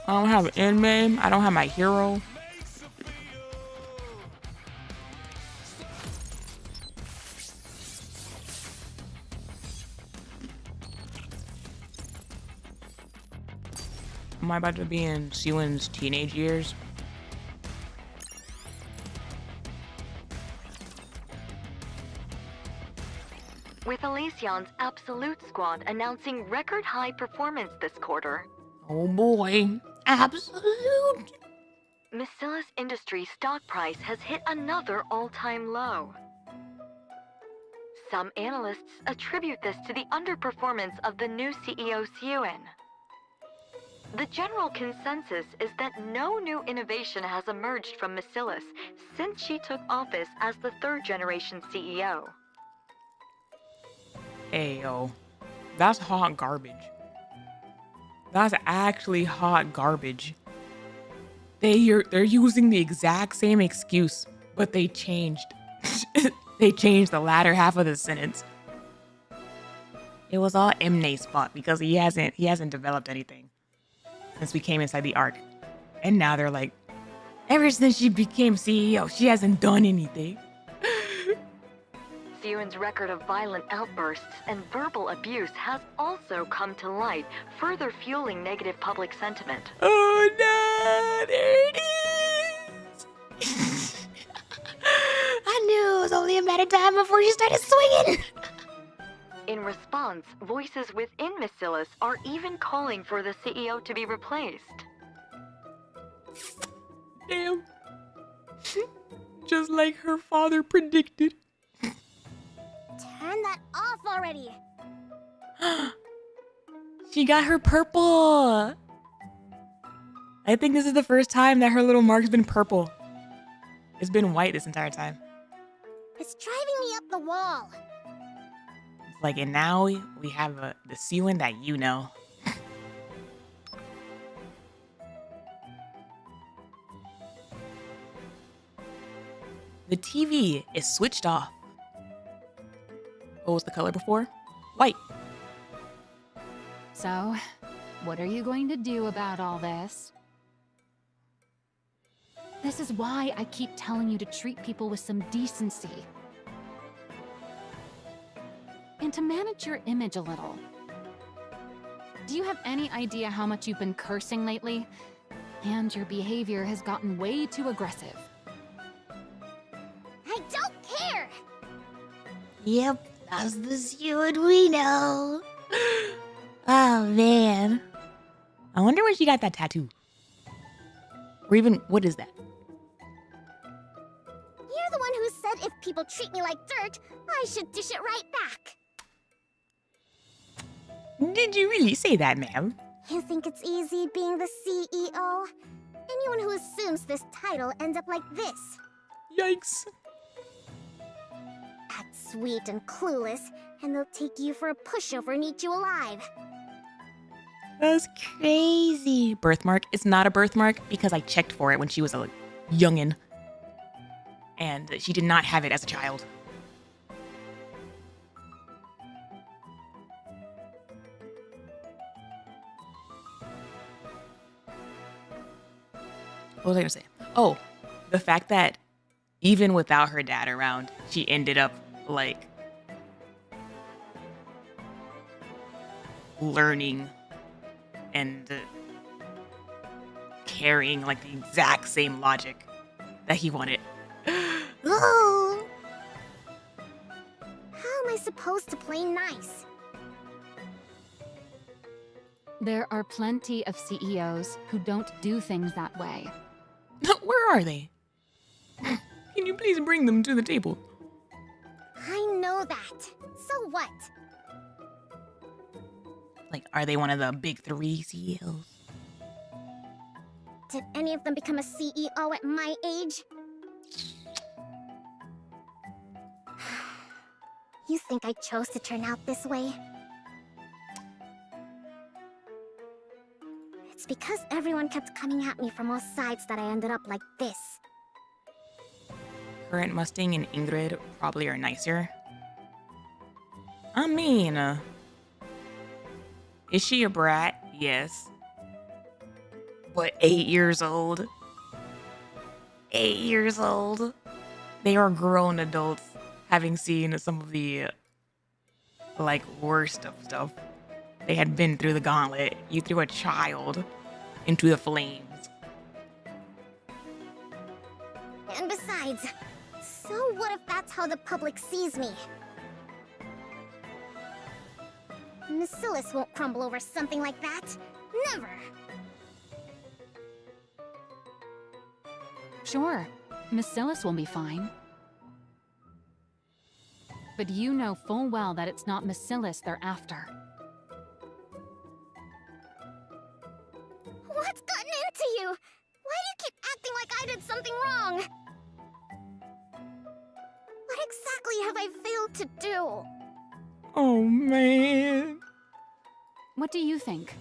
I don't have an Enmame. I don't have my hero. Am I about to be in Siwon's teenage years? With Elysion's Absolute Squad announcing record high performance this quarter. Oh boy, Absolute! MISSILIS Industries stock price has hit another all-time low. Some analysts attribute this to the underperformance of the new CEO Siwon. The general consensus is that no new innovation has emerged from MISSILIS since she took office as the third-generation CEO. Ayo, that's hot garbage. That's actually hot garbage. They're using the exact same excuse, but they changed. They changed the latter half of the sentence. It was all Mne's fault because he hasn't developed anything since we came inside the arc. And now they're like, ever since she became CEO, she hasn't done anything. Siwon's record of violent outbursts and verbal abuse has also come to light, further fueling negative public sentiment. Oh no, there it is! I knew it was only a matter of time before she started swinging! In response, voices within MISSILIS are even calling for the CEO to be replaced. Damn. Just like her father predicted. Turn that off already! She got her purple! I think this is the first time that her little mark's been purple. It's been white this entire time. It's driving me up the wall. It's like, and now we have the Siwon that you know. The TV is switched off. What was the color before? White. So, what are you going to do about all this? This is why I keep telling you to treat people with some decency. And to manage your image a little. Do you have any idea how much you've been cursing lately? And your behavior has gotten way too aggressive. I don't care! Yep, that's the Sewin we know. Oh, man. I wonder where she got that tattoo. Or even, what is that? You're the one who said if people treat me like dirt, I should dish it right back. Did you really say that, ma'am? You think it's easy being the CEO? Anyone who assumes this title ends up like this. Yikes. Act sweet and clueless, and they'll take you for a pushover and eat you alive. That's crazy. Birthmark. It's not a birthmark because I checked for it when she was a youngin'. And she did not have it as a child. What was I gonna say? Oh, the fact that even without her dad around, she ended up like learning and carrying like the exact same logic that he wanted. Ooh. How am I supposed to play nice? There are plenty of CEOs who don't do things that way. Where are they? Can you please bring them to the table? I know that. So what? Like, are they one of the big 3 CEOs? Did any of them become a CEO at my age? You think I chose to turn out this way? It's because everyone kept coming at me from all sides that I ended up like this. Current Mustang and Ingrid probably are nicer. I mean, is she a brat? Yes. But 8 years old? 8 years old? They are grown adults, having seen some of the, like, worst of stuff. They had been through the gauntlet. You threw a child into the flames. And besides, so what if that's how the public sees me? MISSILIS won't crumble over something like that. Never! Sure, MISSILIS will be fine. But you know full well that it's not MISSILIS they're after. What's gotten into you? Why do you keep acting like I did something wrong? What exactly have I failed to do? Oh, man. What do you think?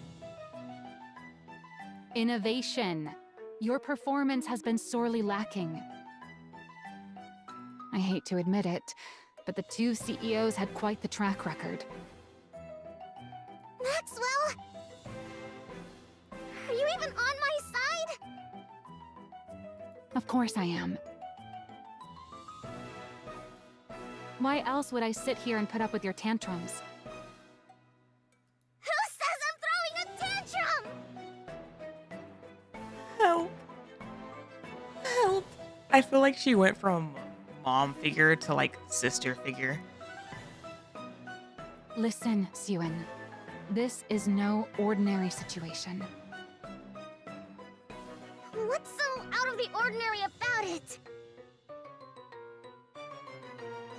Innovation. Your performance has been sorely lacking. I hate to admit it, but the 2 CEOs had quite the track record. Maxwell? Are you even on my side? Of course I am. Why else would I sit here and put up with your tantrums? Who says I'm throwing a tantrum? Help. Help. I feel like she went from mom figure to like sister figure. Listen, Sewin. This is no ordinary situation. What's so out of the ordinary about it?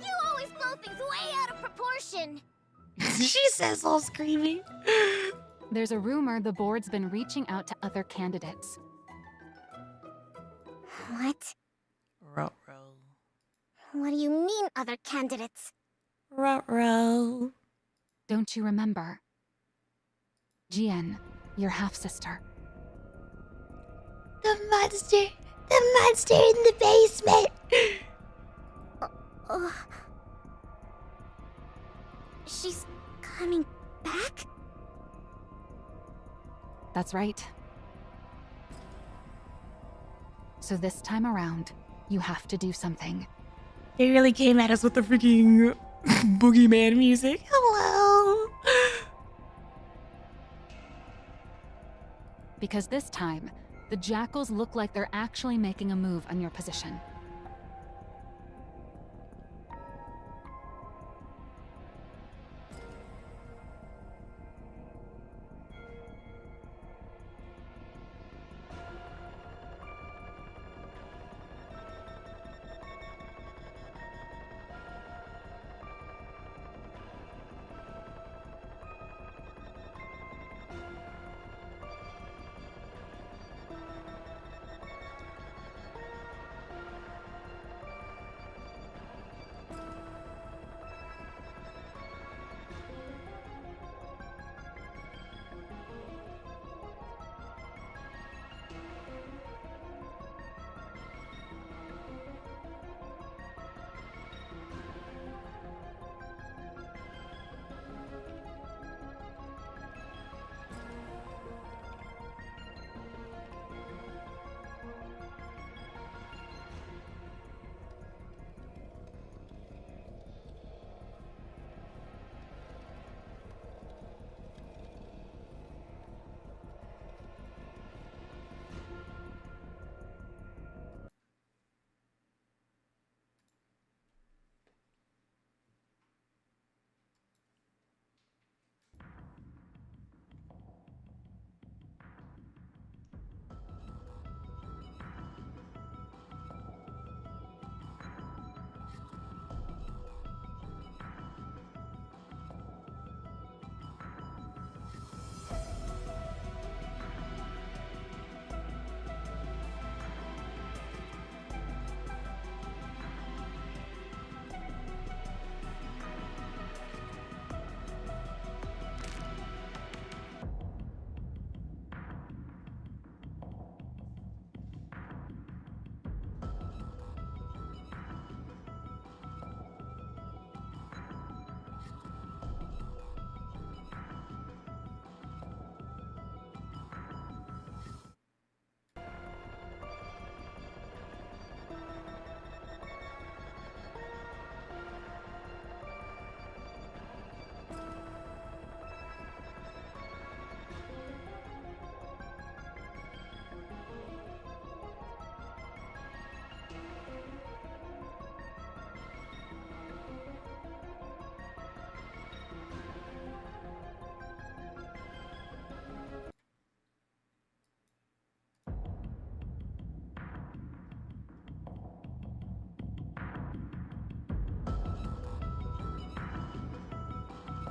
You always blow things way out of proportion. She says all screaming. There's a rumor the board's been reaching out to other candidates. What? Ruh-roh. What do you mean, other candidates? Ruh-roh. Don't you remember? Jian, your half-sister. The monster in the basement. She's coming back? That's right. So this time around, you have to do something. They really came at us with the freaking boogeyman music. Hello. Because this time, the jackals look like they're actually making a move on your position.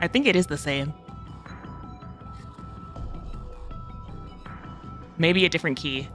I think it is the same. Maybe a different key.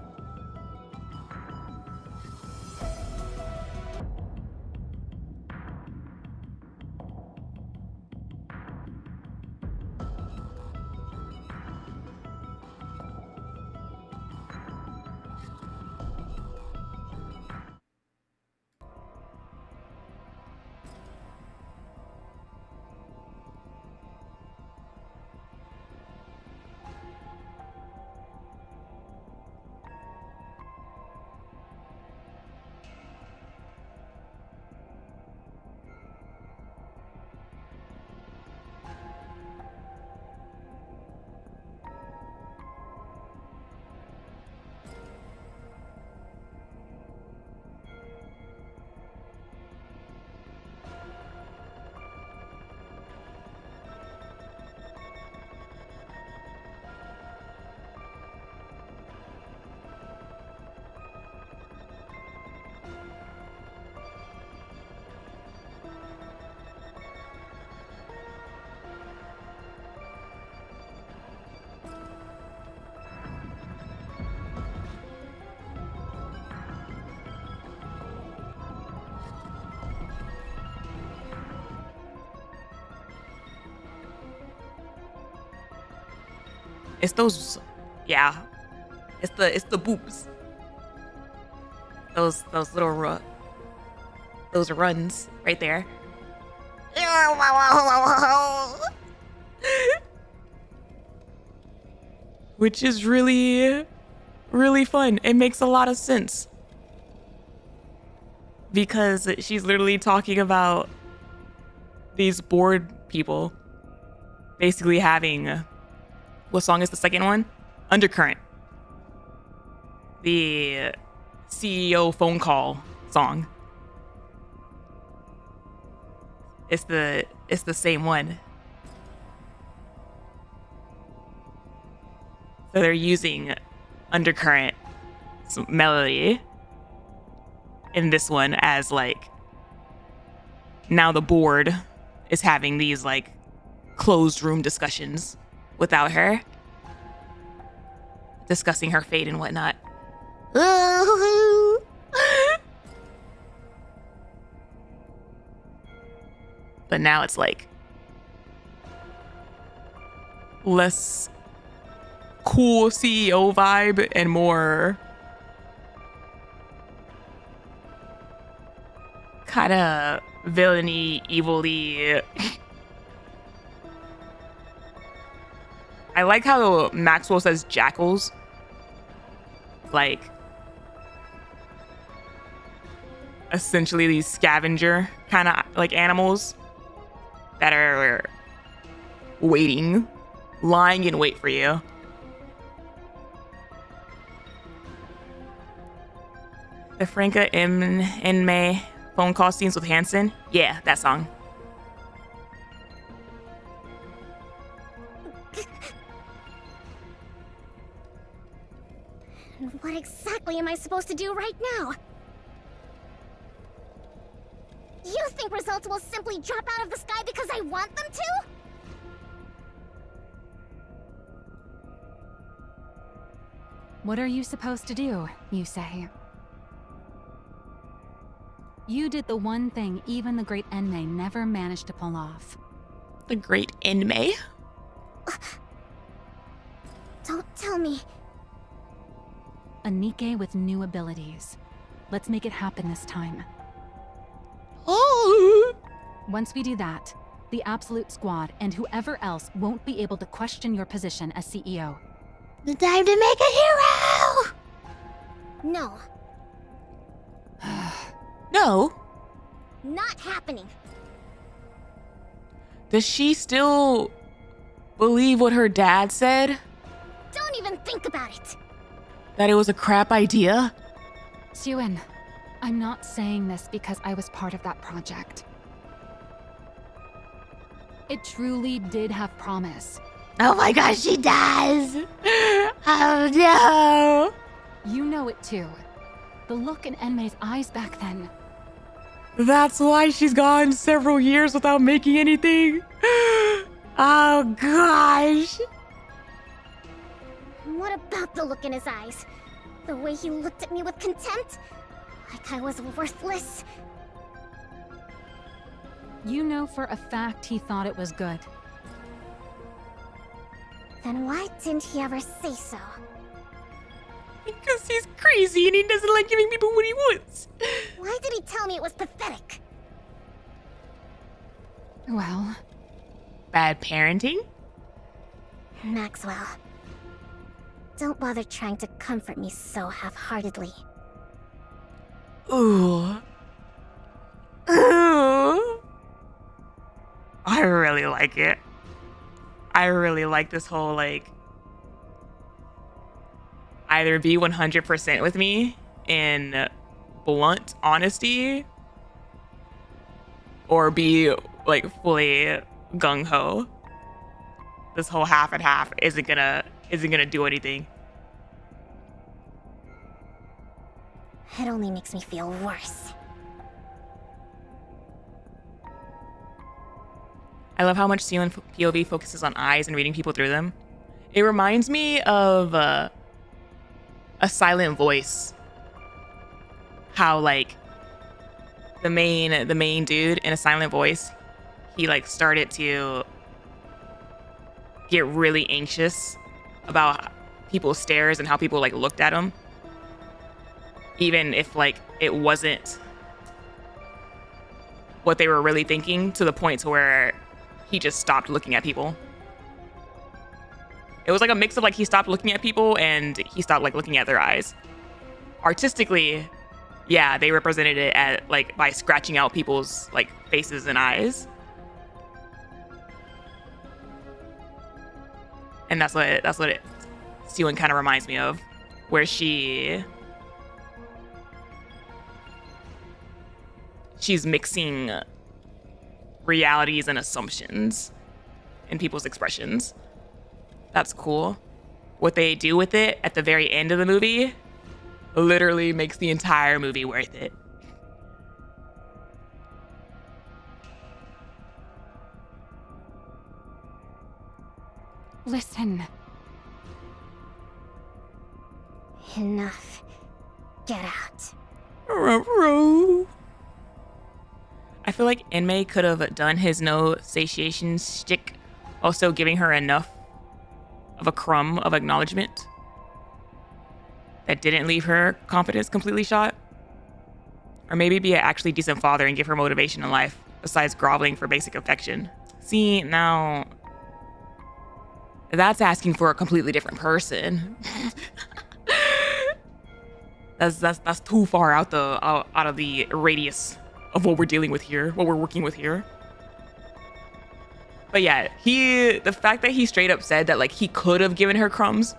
It's those, yeah. It's the boobs. Those little those runs right there. Which is really, really fun. It makes a lot of sense. Because she's literally talking about these bored people basically having, what song is the second one? Undercurrent. The CEO phone call song. It's the same one. So they're using Undercurrent melody in this one as like, now the board is having these like closed room discussions without her, discussing her fate and whatnot. But now it's like less cool CEO vibe and more kind of villainy, evil-y. I like how Maxwell says jackals. Like, essentially these scavenger kind of like animals that are waiting, lying in wait for you. The Franca and May phone call scenes with Hansen. Yeah, that song. What exactly am I supposed to do right now? You think results will simply drop out of the sky because I want them to? What are you supposed to do, you say? You did the one thing even the great Enmei never managed to pull off. The great Enmei? Don't tell me. A Nikke with new abilities. Let's make it happen this time. Oh! Once we do that, the Absolute Squad and whoever else won't be able to question your position as CEO. The time to make a hero! No. No. Not happening. Does she still believe what her dad said? Don't even think about it. That it was a crap idea? Suen, I'm not saying this because I was part of that project. It truly did have promise. Oh my gosh, she does! Oh no! You know it too. The look in Enmei's eyes back then. That's why she's gone several years without making anything? Oh gosh! What about the look in his eyes? The way he looked at me with contempt? Like I was worthless? You know for a fact he thought it was good. Then why didn't he ever say so? Because he's crazy and he doesn't like giving people what he wants. Why did he tell me it was pathetic? Well... Bad parenting? Maxwell. Don't bother trying to comfort me so half-heartedly. Ooh. Ooh. I really like it. I really like this whole, like, either be 100% with me in blunt honesty or be, like, fully gung-ho. This whole half and half isn't gonna do anything. It only makes me feel worse. I love how much Sealand POV focuses on eyes and reading people through them. It reminds me of a Silent Voice. How like the main dude in A Silent Voice, he like started to get really anxious about people's stares and how people like looked at him. Even if like it wasn't what they were really thinking, to the point to where he just stopped looking at people. It was like a mix of like he stopped looking at people and he stopped like looking at their eyes. Artistically, yeah, they represented it at like by scratching out people's like faces and eyes. And that's what Siwon kind of reminds me of, where she's mixing realities and assumptions in people's expressions. That's cool. What they do with it at the very end of the movie literally makes the entire movie worth it. Listen. Enough. Get out. I feel like Enmei could have done his no satiation shtick, also giving her enough of a crumb of acknowledgement that didn't leave her confidence completely shot. Or maybe be an actually decent father and give her motivation in life, besides groveling for basic affection. See, now that's asking for a completely different person. That's too far out of the radius of what we're dealing with here, what we're working with here. But yeah, the fact that he straight up said that like he could have given her crumbs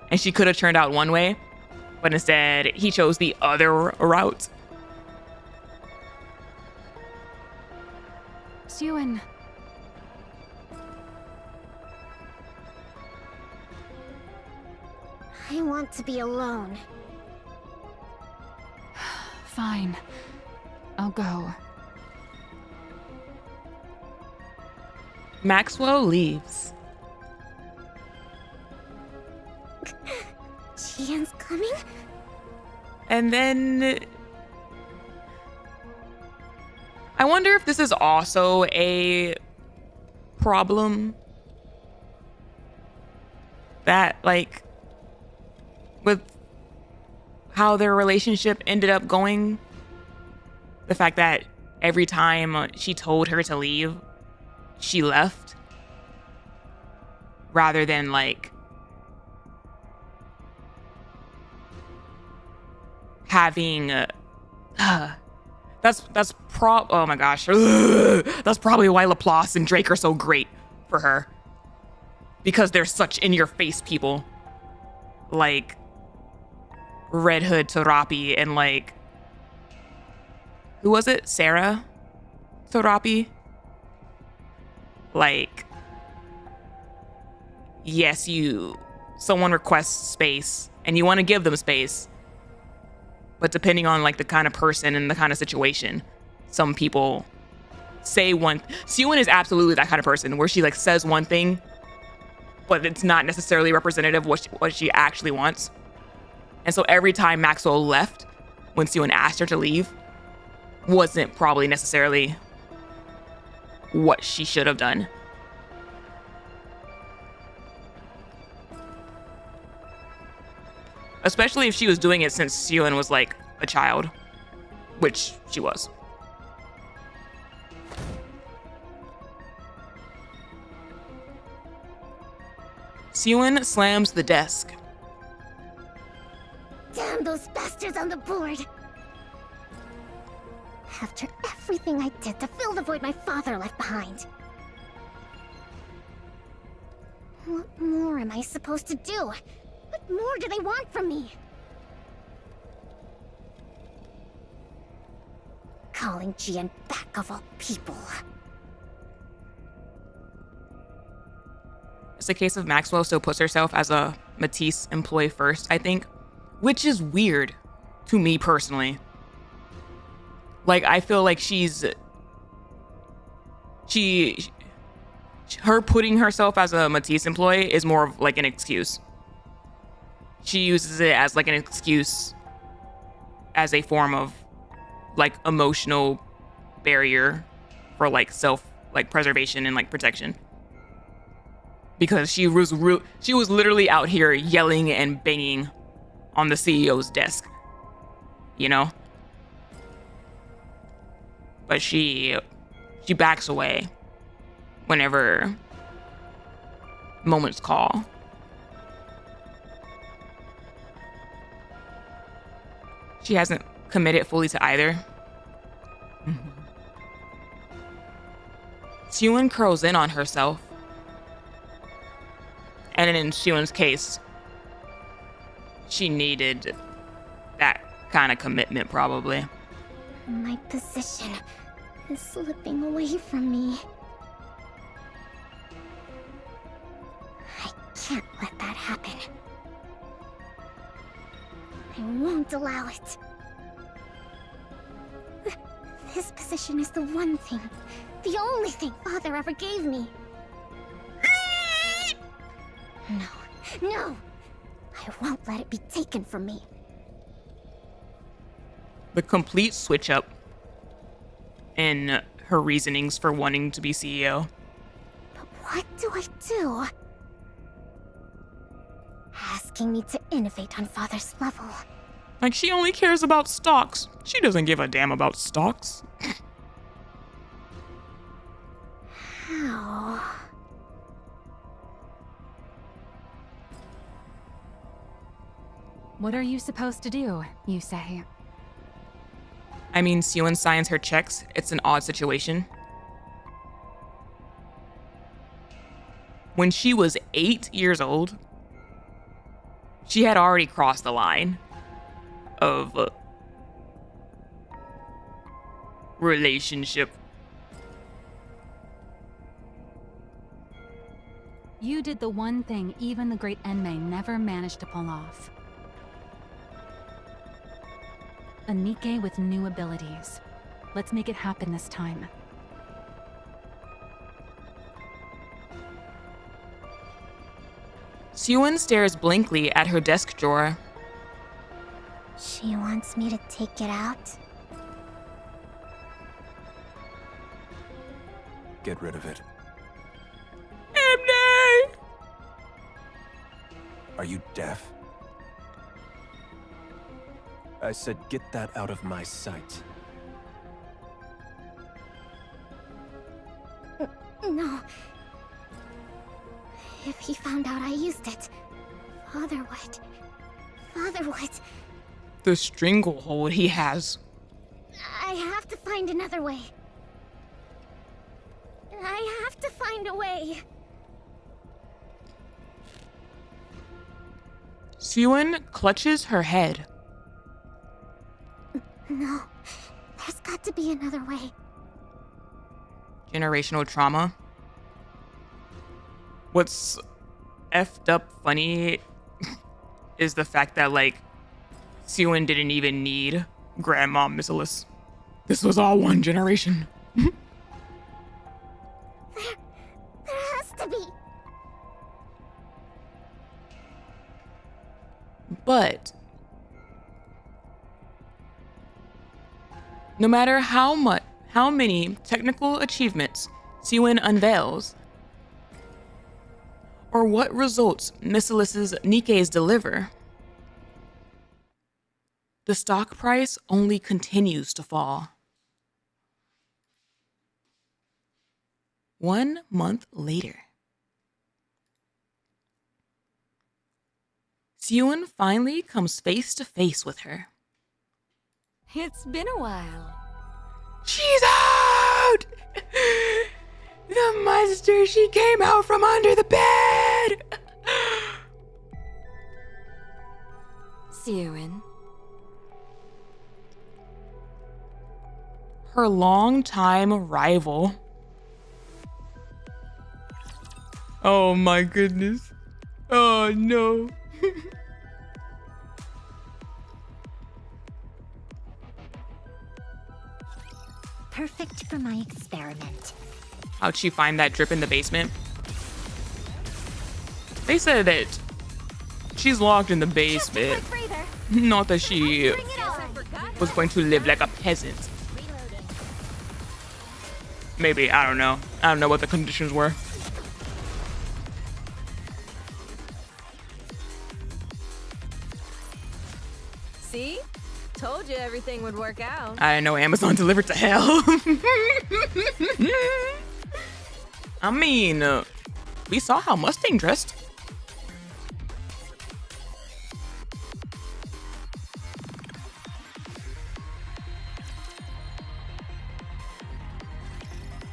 and she could have turned out one way, but instead he chose the other route. Siwon. I want to be alone. Fine. I'll go. Maxwell leaves. Jian's coming? And then I wonder if this is also a problem that like with how their relationship ended up going. The fact that every time she told her to leave, she left, rather than like having oh my gosh, that's probably why Laplace and Drake are so great for her, because they're such in-your-face people like Red Hood Torapi and like, who was it? Sarah Torapi? Like, yes, someone requests space and you want to give them space, but depending on like the kind of person and the kind of situation, some people say one. Siwon is absolutely that kind of person where she like says one thing, but it's not necessarily representative of what she actually wants. And so every time Maxwell left, when Siwon asked her to leave, wasn't probably necessarily what she should have done. Especially if she was doing it since Siwon was like a child, which she was. Siwon slams the desk. Damn those bastards on the board! After everything I did to fill the void my father left behind. What more am I supposed to do? What more do they want from me? Calling Jian back of all people. It's a case of Maxwell still puts herself as a MATIS employee first, I think, which is weird to me personally. Like, I feel like her putting herself as a MATIS employee is more of like an excuse. She uses it as like an excuse as a form of like emotional barrier for like self like preservation and like protection. Because she was literally out here yelling and banging on the CEO's desk, you know? but she backs away whenever moments call. She hasn't committed fully to either. Sewin curls in on herself. And in Sewin's case, she needed that kind of commitment, probably. My position is slipping away from me. I can't let that happen. I won't allow it. This position is the one thing, the only thing Father ever gave me. No. I won't let it be taken from me. The complete switch up in her reasonings for wanting to be CEO. But what do I do? Asking me to innovate on Father's level. Like, she only cares about stocks. She doesn't give a damn about stocks. How? What are you supposed to do, you say? I mean, Sewin signs her checks. It's an odd situation. When she was 8 years old, she had already crossed the line of relationship. You did the one thing even the great Enmei never managed to pull off. A Nikke with new abilities. Let's make it happen this time. Sewin stares blankly at her desk drawer. She wants me to take it out? Get rid of it. Emne! Are you deaf? I said get that out of my sight. No. If he found out I used it, Father would. The stranglehold he has. I have to find another way. I have to find a way. Sewin clutches her head. No, there's got to be another way. Generational trauma. What's effed up funny is the fact that, like, Sewin didn't even need Grandma MISSILIS. This was all one generation. There has to be. But no matter how many technical achievements Sewin unveils, or what results MISSILIS's Nikkes deliver, the stock price only continues to fall. 1 month later, Sewin finally comes face to face with her. It's been a while. She's out! The monster, she came out from under the bed! Sewin. Her longtime rival. Oh my goodness. Oh no. Perfect for my experiment. How'd she find that drip in the basement? They said that she's locked in the basement. Not that she was going to live like a peasant. Maybe, I don't know. I don't know what the conditions were. See? Told you everything would work out. I know Amazon delivered to hell. I mean, we saw how Mustang dressed.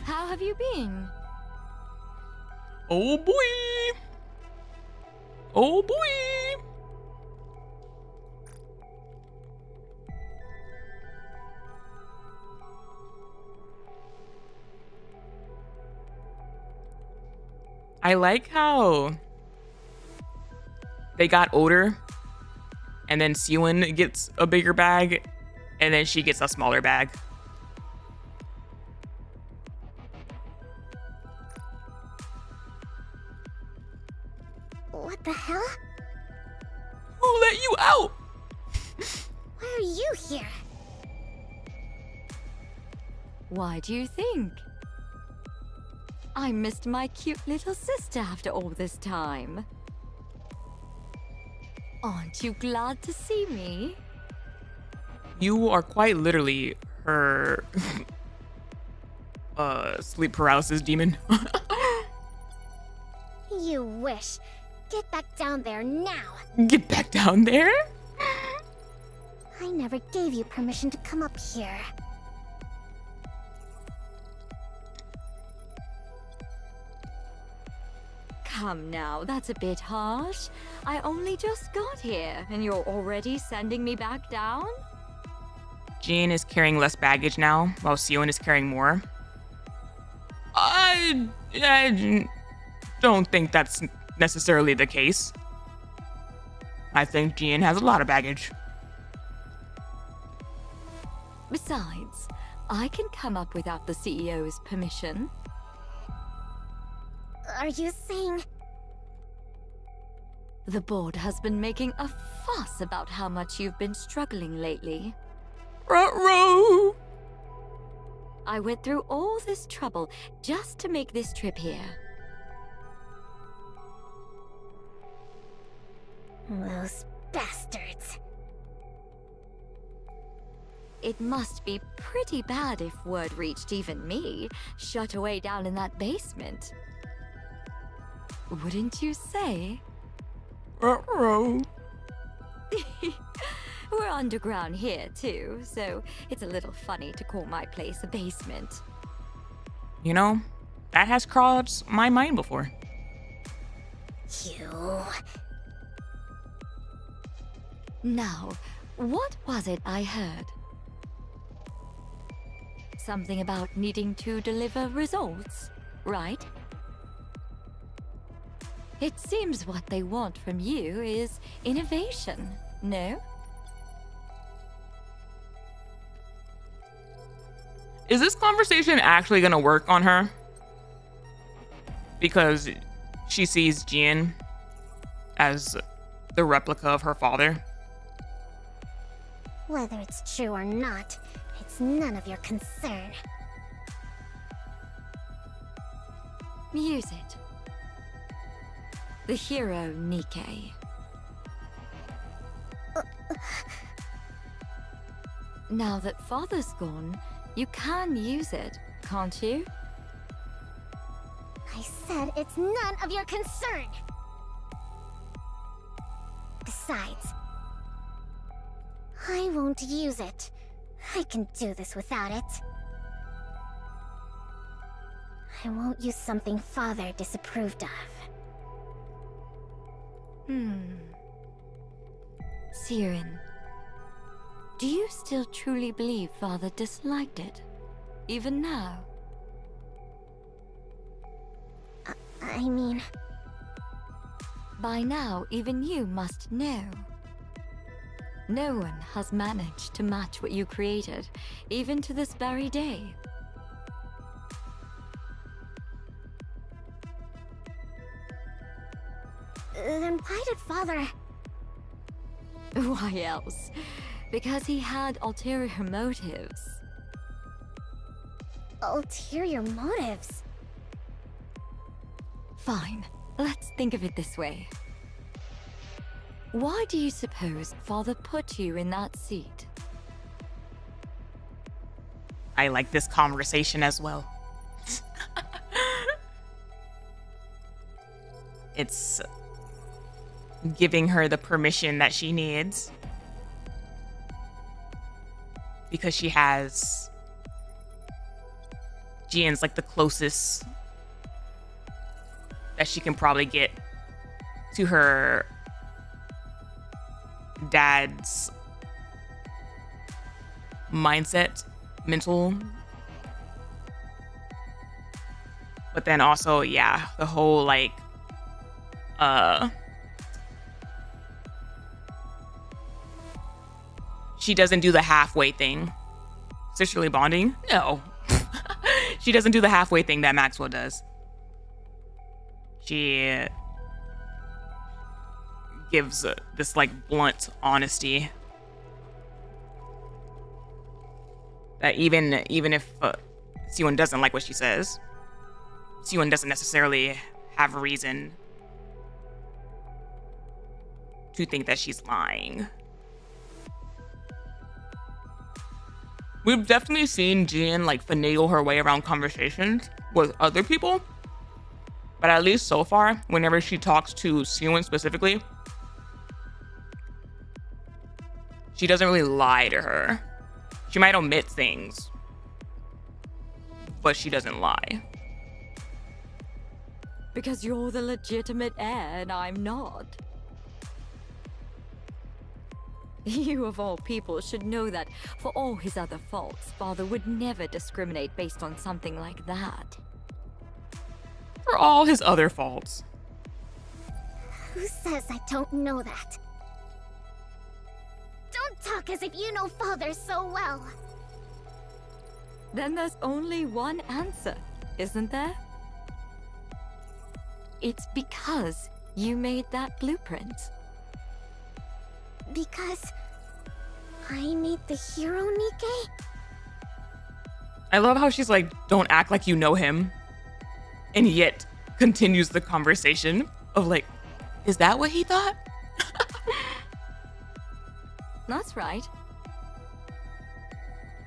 How have you been? Oh boy. Oh boy. I like how they got older and then Siwon gets a bigger bag and then she gets a smaller bag. What the hell? Who let you out? Why are you here? Why do you think? I missed my cute little sister after all this time. Aren't you glad to see me? You are quite literally her sleep paralysis demon. You wish. Get back down there now. Get back down there? I never gave you permission to come up here. Come now, that's a bit harsh. I only just got here, and you're already sending me back down? Jin is carrying less baggage now, while Siwon is carrying more. I don't think that's necessarily the case. I think Jin has a lot of baggage. Besides, I can come up without the CEO's permission. Are you saying... The board has been making a fuss about how much you've been struggling lately. Ruh-roh! I went through all this trouble just to make this trip here. Those bastards. It must be pretty bad if word reached even me, shut away down in that basement. Wouldn't you say? Uh-oh. We're underground here too, so it's a little funny to call my place a basement. You know, that has crossed my mind before. You... Now, what was it I heard? Something about needing to deliver results, right? It seems what they want from you is innovation, no? Is this conversation actually gonna work on her? Because she sees Jin as the replica of her father. Whether it's true or not, it's none of your concern. Use it. The hero Nikke. Now that father's gone, you can use it, can't you? I said it's none of your concern! Besides, I won't use it. I can do this without it. I won't use something father disapproved of. Siren, do you still truly believe father disliked it? Even now? I mean... By now, even you must know. No one has managed to match what you created, even to this very day. Then why did father... Why else? Because he had ulterior motives. Ulterior motives? Fine, let's think of it this way. Why do you suppose father put you in that seat? I like this conversation as well. It's giving her the permission that she needs because she has Jian's like the closest that she can probably get to her dad's mindset, mental. But then also, yeah, the whole like she doesn't do the halfway thing. Sisterly bonding? No. She doesn't do the halfway thing that Maxwell does. She gives this like blunt honesty that even if Siwon doesn't like what she says, Siwon doesn't necessarily have a reason to think that she's lying. We've definitely seen Jian like finagle her way around conversations with other people, but at least so far, whenever she talks to Siwon specifically, she doesn't really lie to her. She might omit things, but she doesn't lie. Because you're the legitimate heir and I'm not. You of all people should know that for all his other faults, father would never discriminate based on something like that. For all his other faults. Who says I don't know that? Don't talk as if you know father so well. Then there's only one answer, isn't there? It's because you made that blueprint. Because I made the hero, Nikke? I love how she's like, don't act like you know him, and yet continues the conversation of like, is that what he thought? That's right.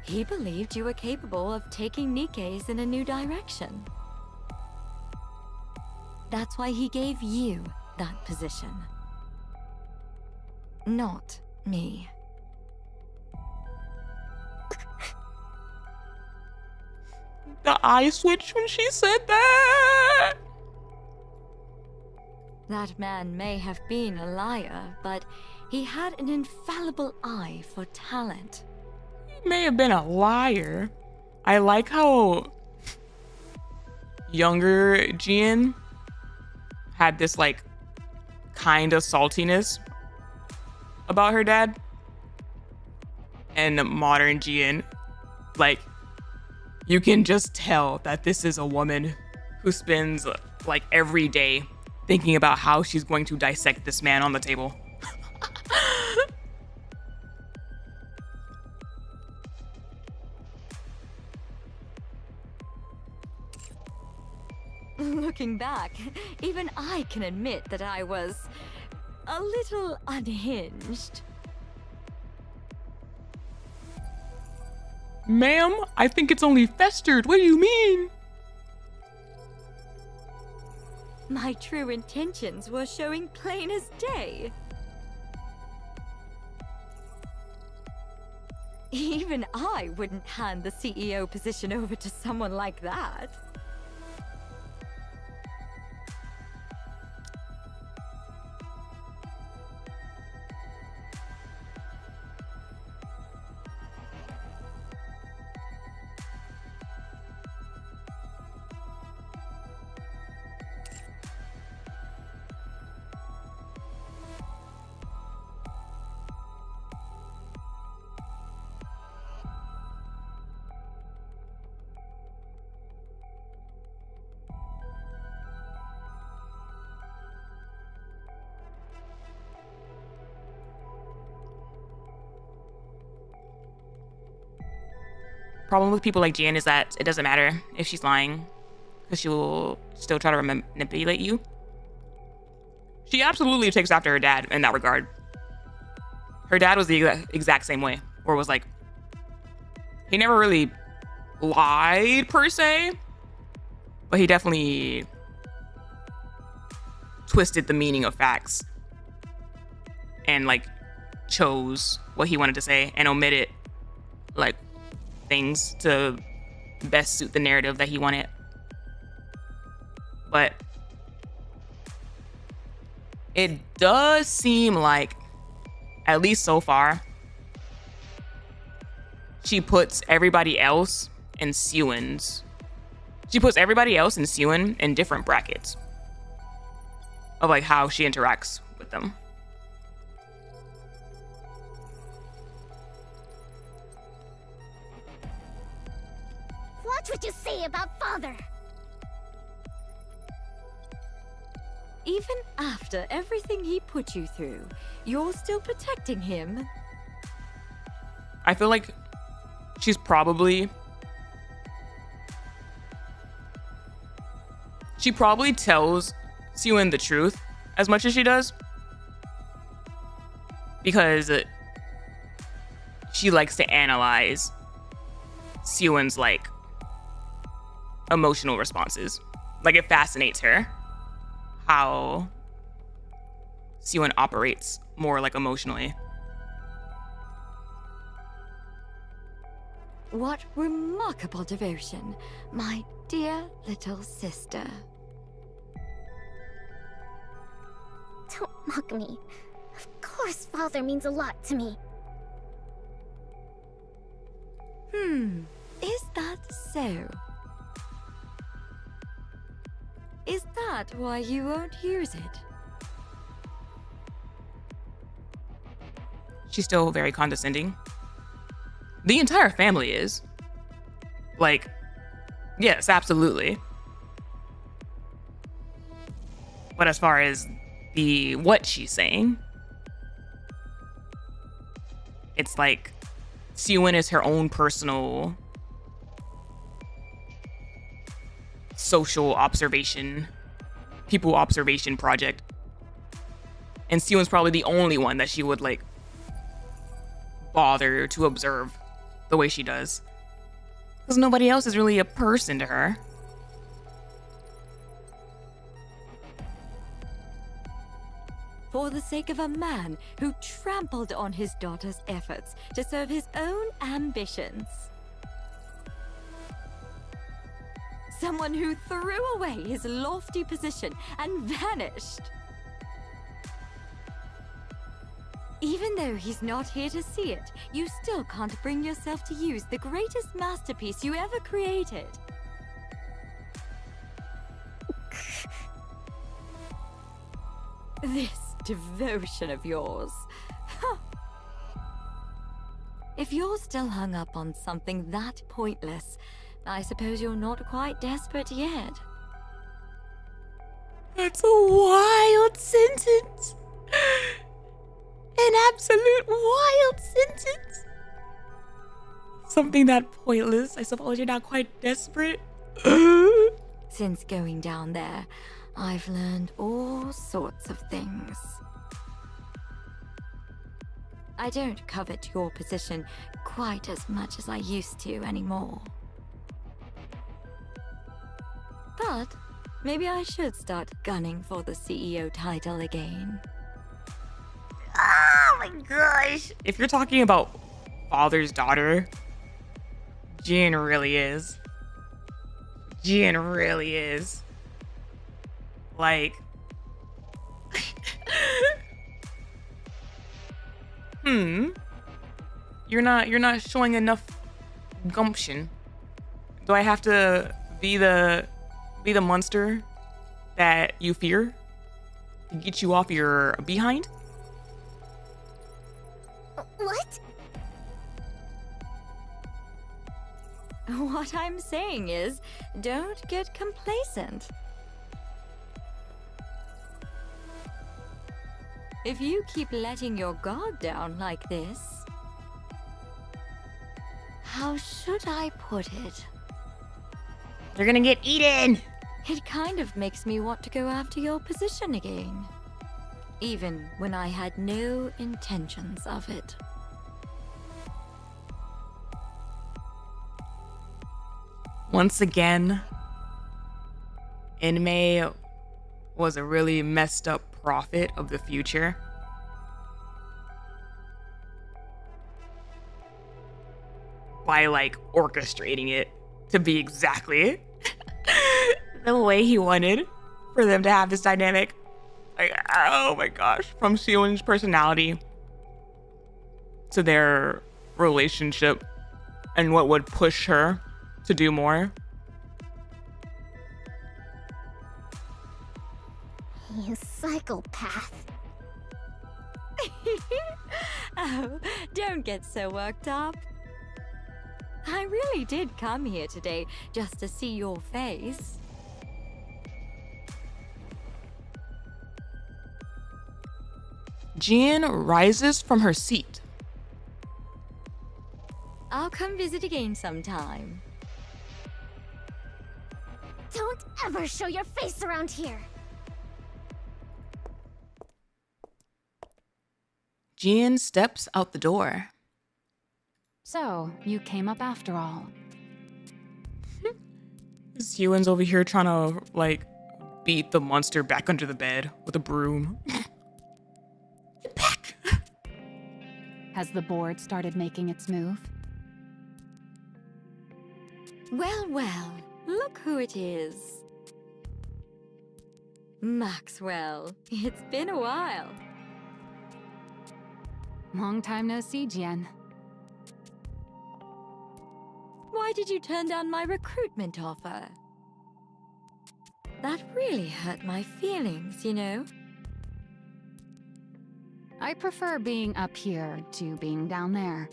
He believed you were capable of taking Nikke's in a new direction. That's why he gave you that position. Not me. The eye switch when she said that. That man may have been a liar, but he had an infallible eye for talent. He may have been a liar. I like how younger Jian had this like kind of saltiness about her dad, and modern Jian, like, you can just tell that this is a woman who spends like every day thinking about how she's going to dissect this man on the table. Looking back, even I can admit that I was a little unhinged. Ma'am, I think it's only festered. What do you mean? My true intentions were showing plain as day. Even I wouldn't hand the CEO position over to someone like that. Problem with people like Jian is that it doesn't matter if she's lying, because she will still try to manipulate you. She absolutely takes after her dad in that regard. Her dad was the exact same way, or was like, he never really lied per se, but he definitely twisted the meaning of facts and like chose what he wanted to say and omitted like things to best suit the narrative that he wanted. But it does seem like, at least so far, she puts everybody else in Sewin's. She puts everybody else in Sewin in different brackets of like how she interacts with them. Watch what you say about father. Even after everything he put you through, you're still protecting him? I feel like she probably tells Sewin the truth as much as she does, because she likes to analyze Sewin's like emotional responses. Like, it fascinates her how Sewin operates more like emotionally. What remarkable devotion, my dear little sister. Don't mock me. Of course father means a lot to me. Is that so? Is that why you won't use it? She's still very condescending. The entire family is. Like, yes, absolutely. But as far as what she's saying, it's like Sewin is her own personal social observation, people observation project. And Sewin's probably the only one that she would like bother to observe the way she does. Because nobody else is really a person to her. For the sake of a man who trampled on his daughter's efforts to serve his own ambitions. Someone who threw away his lofty position and vanished. Even though he's not here to see it, you still can't bring yourself to use the greatest masterpiece you ever created. This devotion of yours. Huh. If you're still hung up on something that pointless, I suppose you're not quite desperate yet. That's a wild sentence. An absolute wild sentence. Something that pointless. I suppose you're not quite desperate. Since going down there, I've learned all sorts of things. I don't covet your position quite as much as I used to anymore. But maybe I should start gunning for the CEO title again. Oh my gosh. If you're talking about father's daughter, Jin really is. Jin really is. Like, You're not showing enough gumption. Do I have to be the monster that you fear to get you off your behind? What? What I'm saying is, don't get complacent. If you keep letting your guard down like this... How should I put it? You're gonna get eaten! It kind of makes me want to go after your position again. Even when I had no intentions of it. Once again, Inmei was a really messed up prophet of the future. By like orchestrating it to be exactly the way he wanted for them to have this dynamic. Like, oh my gosh. From Sion's personality to their relationship and what would push her to do more. You psychopath. Oh, don't get so worked up. I really did come here today just to see your face. Jin rises from her seat. I'll come visit again sometime. Don't ever show your face around here. Jin steps out the door. So, you came up after all. Ewan's over here trying to, like, beat the monster back under the bed with a broom. Get back! Has the board started making its move? Well, well, look who it is. Maxwell, it's been a while. Long time no see, Jian. Why did you turn down my recruitment offer? That really hurt my feelings, you know? I prefer being up here to being down there.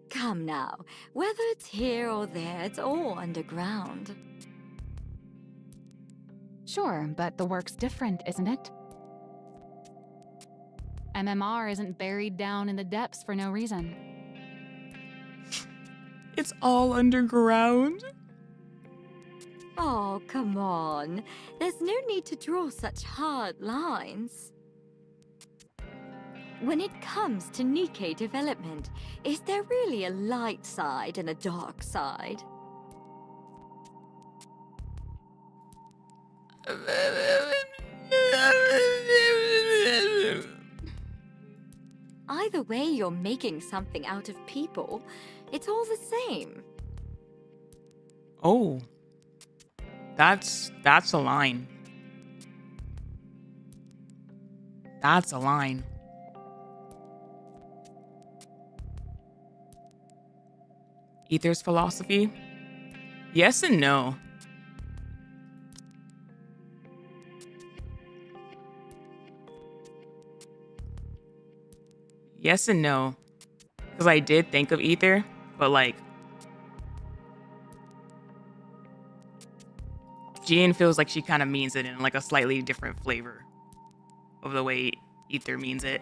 Come now, whether it's here or there, it's all underground. Sure, but the work's different, isn't it? MMR isn't buried down in the depths for no reason. It's all underground. Oh, come on. There's no need to draw such hard lines. When it comes to Nikke development, is there really a light side and a dark side? Either way, you're making something out of people. It's all the same. Oh. That's a line. That's a line. Ether's philosophy? Yes and no. Yes and no. Because I did think of Ether, but like, Jean feels like she kind of means it in like a slightly different flavor of the way Ether means it.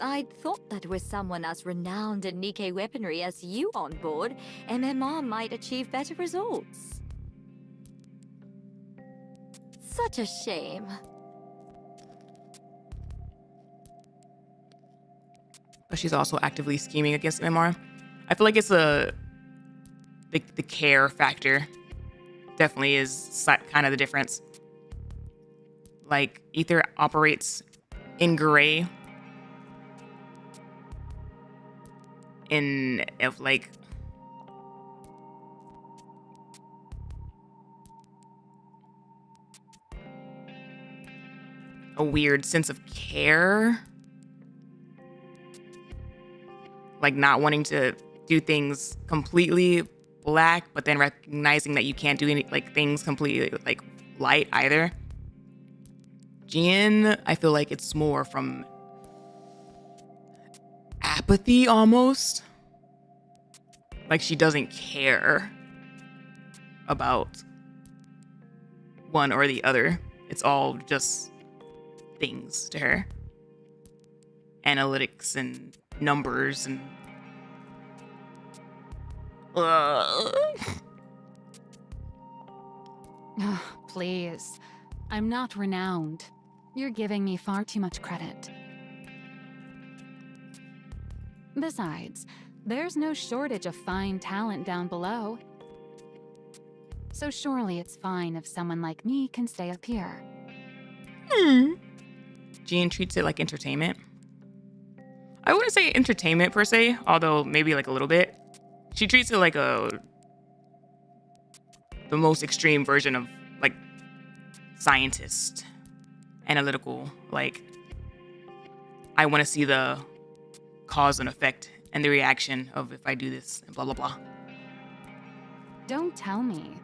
I'd thought that with someone as renowned in Nikke weaponry as you on board, MMR might achieve better results. Such a shame. But she's also actively scheming against MMR. I feel like it's the care factor definitely is kind of the difference. Like, Ether operates in gray of like a weird sense of care, like not wanting to do things completely black, but then recognizing that you can't do any like things completely like light either. Jin, I feel like it's more from apathy almost. Like she doesn't care about one or the other. It's all just things to her. Analytics and numbers and Please. I'm not renowned. You're giving me far too much credit. Besides, there's no shortage of fine talent down below. So surely it's fine if someone like me can stay up here. Jean treats it like entertainment. I wouldn't say entertainment per se, although maybe like a little bit. She treats it like the most extreme version of like scientist, analytical, like I want to see the cause and effect and the reaction of if I do this and blah blah blah. Don't tell me.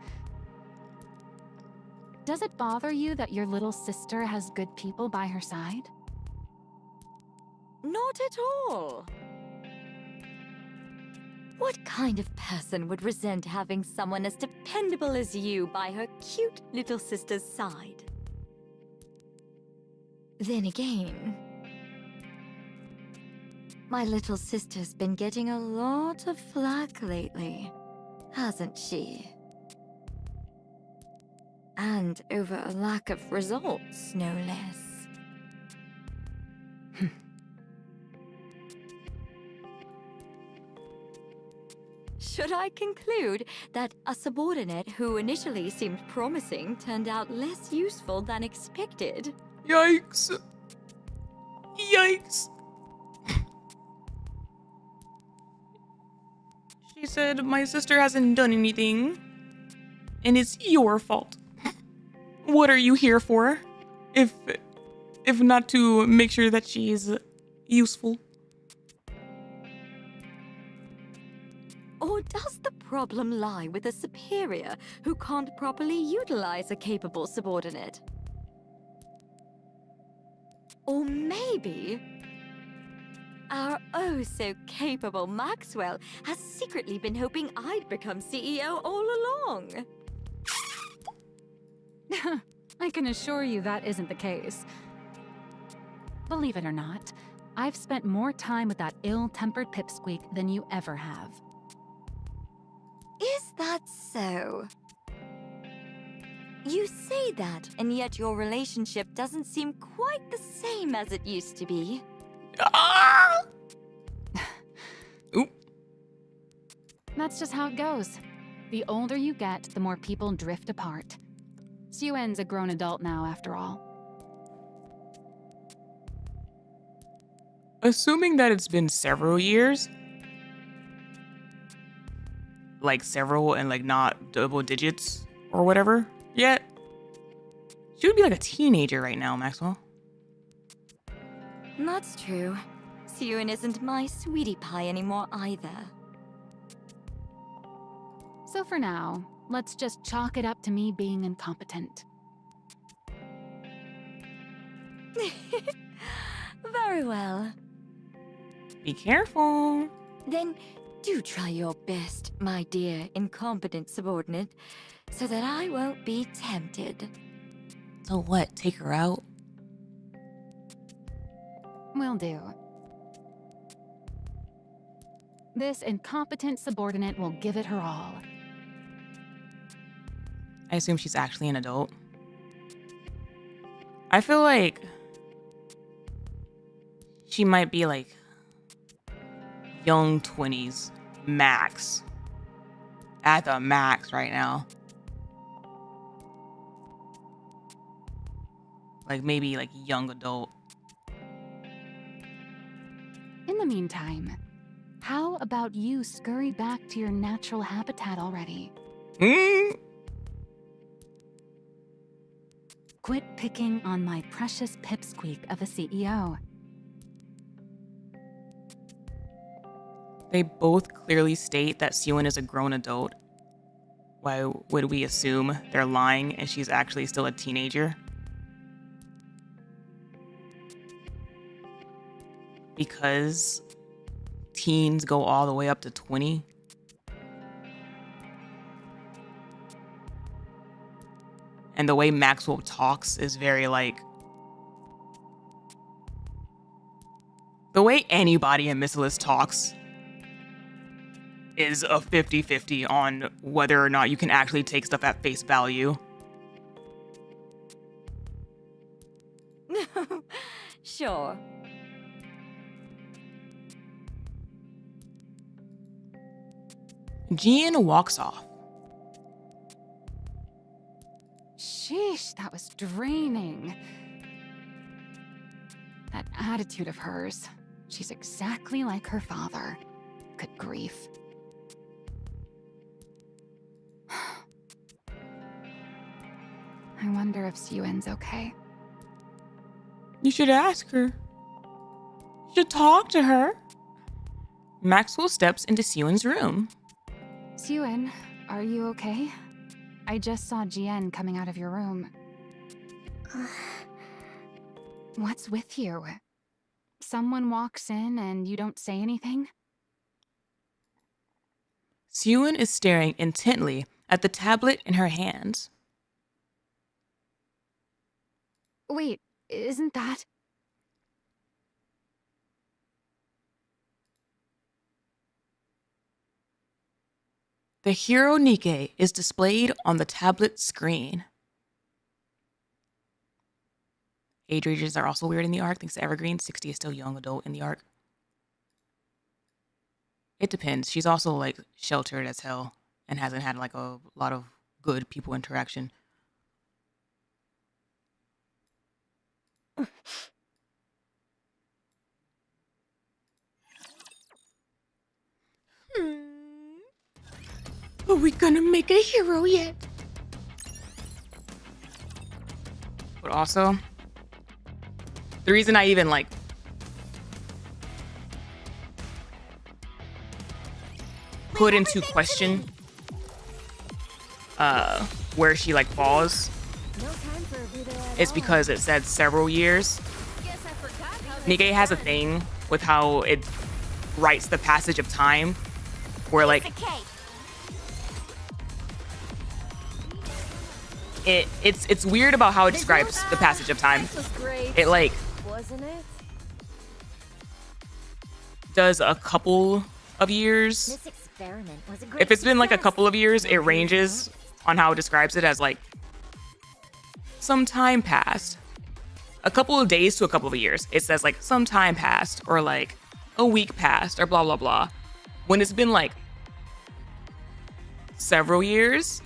Does it bother you that your little sister has good people by her side? Not at all. What kind of person would resent having someone as dependable as you by her cute little sister's side? Then again, my little sister's been getting a lot of flack lately, hasn't she? And over a lack of results, no less. Should I conclude that a subordinate who initially seemed promising turned out less useful than expected? Yikes. Yikes. She said my sister hasn't done anything, and it's your fault. What are you here for? If not to make sure that she's useful? Or does the problem lie with a superior who can't properly utilize a capable subordinate? Or maybe our oh-so-capable Maxwell has secretly been hoping I'd become CEO all along. I can assure you that isn't the case. Believe it or not, I've spent more time with that ill-tempered pipsqueak than you ever have. Is that so? You say that, and yet your relationship doesn't seem quite the same as it used to be. Oop. That's just how it goes. The older you get, the more people drift apart. Suen's a grown adult now, after all. Assuming that it's been several years, like several and like not double digits or whatever yet, she would be like a teenager right now, Maxwell. That's true. Suen isn't my sweetie pie anymore either. So for now, let's just chalk it up to me being incompetent. Very well. Be careful. Then do try your best, my dear incompetent subordinate, so that I won't be tempted. So what? Take her out? Will do. This incompetent subordinate will give it her all. I assume she's actually an adult. I feel like she might be like young 20s max. At the max right now. Like maybe like young adult. In the meantime, how about you scurry back to your natural habitat already? Quit picking on my precious pipsqueak of a CEO. They both clearly state that Suen is a grown adult. Why would we assume they're lying and she's actually still a teenager? Because teens go all the way up to 20. And the way Maxwell talks is very like... The way anybody in MISSILIS talks is a 50-50 on whether or not you can actually take stuff at face value. Sure. Jean walks off. Sheesh, that was draining. That attitude of hers. She's exactly like her father. Good grief. I wonder if Suyuin's okay. You should ask her. You should talk to her. Maxwell steps into Suyuin's room. Suyuin, are you okay? I just saw Jian coming out of your room. What's with you? Someone walks in and you don't say anything? Suyuin is staring intently at the tablet in her hands. Wait, isn't that... The hero Nikke is displayed on the tablet screen. Age ranges are also weird in the arc. Thanks to Evergreen, 60 is still young adult in the arc. It depends. She's also like sheltered as hell and hasn't had like a lot of good people interaction. Are we gonna make a hero yet? But also, the reason I even like put into question where she like falls is because it said several years. Nikke has a thing with how it writes the passage of time where like it's weird about how it describes the passage of time. It like does a couple of years. This experiment was a great If it's been like a couple of years, it ranges on how it describes it as like some time passed. A couple of days to a couple of years. It says like some time passed or like a week passed or blah, blah, blah. When it's been like several years,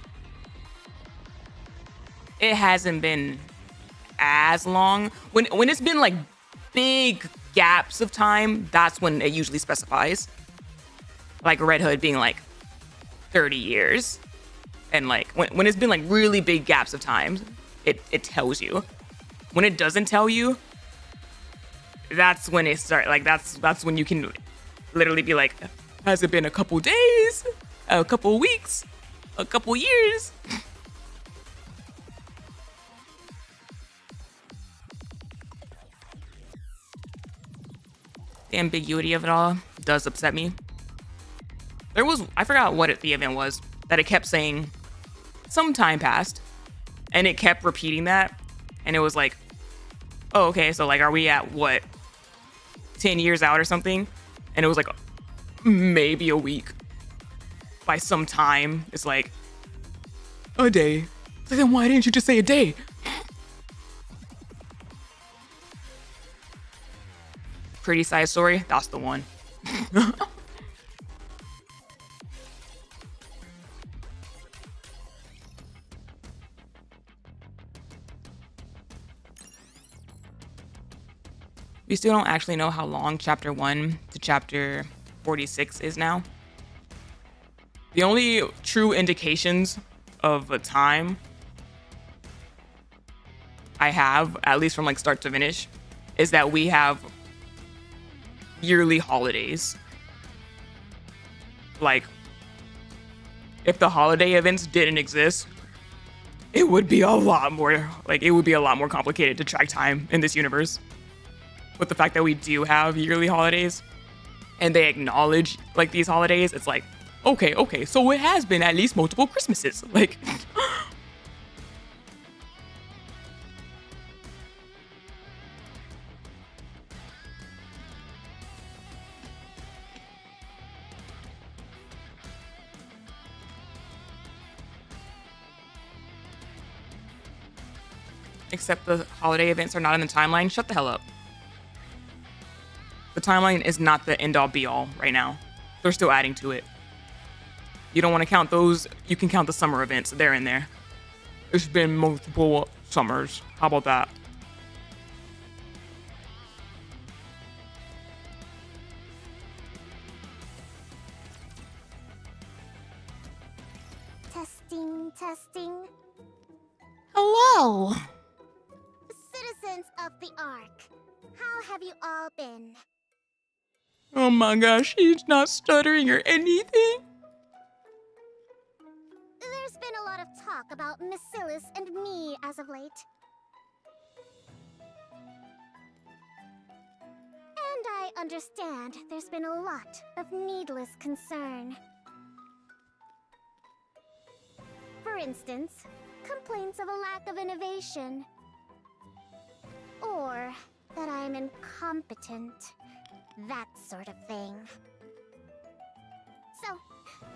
it hasn't been as long. When it's been like big gaps of time, that's when it usually specifies. Like Red Hood being like 30 years. And like when it's been like really big gaps of time, it tells you. When it doesn't tell you, that's when it starts. Like that's when you can literally be like, has it been a couple days, a couple weeks, a couple years? The ambiguity of it all does upset me. I forgot what the event was, that it kept saying some time passed, and it kept repeating that, and it was like, oh, okay, so like, are we at what, 10 years out or something? And it was like, maybe a week. By some time, it's like, a day. So then why didn't you just say a day? Pretty Side Story, that's the one. We still don't actually know how long chapter 1 to chapter 46 is now. The only true indications of a time I have, at least from like start to finish, is that we have yearly holidays. Like, if the holiday events didn't exist, it would be a lot more complicated to track time in this universe. With the fact that we do have yearly holidays and they acknowledge like these holidays, it's like, okay, so it has been at least multiple Christmases. Like, except the holiday events are not in the timeline. Shut the hell up. The timeline is not the end all be all right now. They're still adding to it. You don't want to count those. You can count the summer events. They're in there. It's been multiple summers. How about that? Testing, testing. Hello. Citizens of the Ark, how have you all been? Oh my gosh, he's not stuttering or anything. There's been a lot of talk about MISSILIS and me as of late. And I understand there's been a lot of needless concern. For instance, complaints of a lack of innovation. Or that I'm incompetent. That sort of thing. So,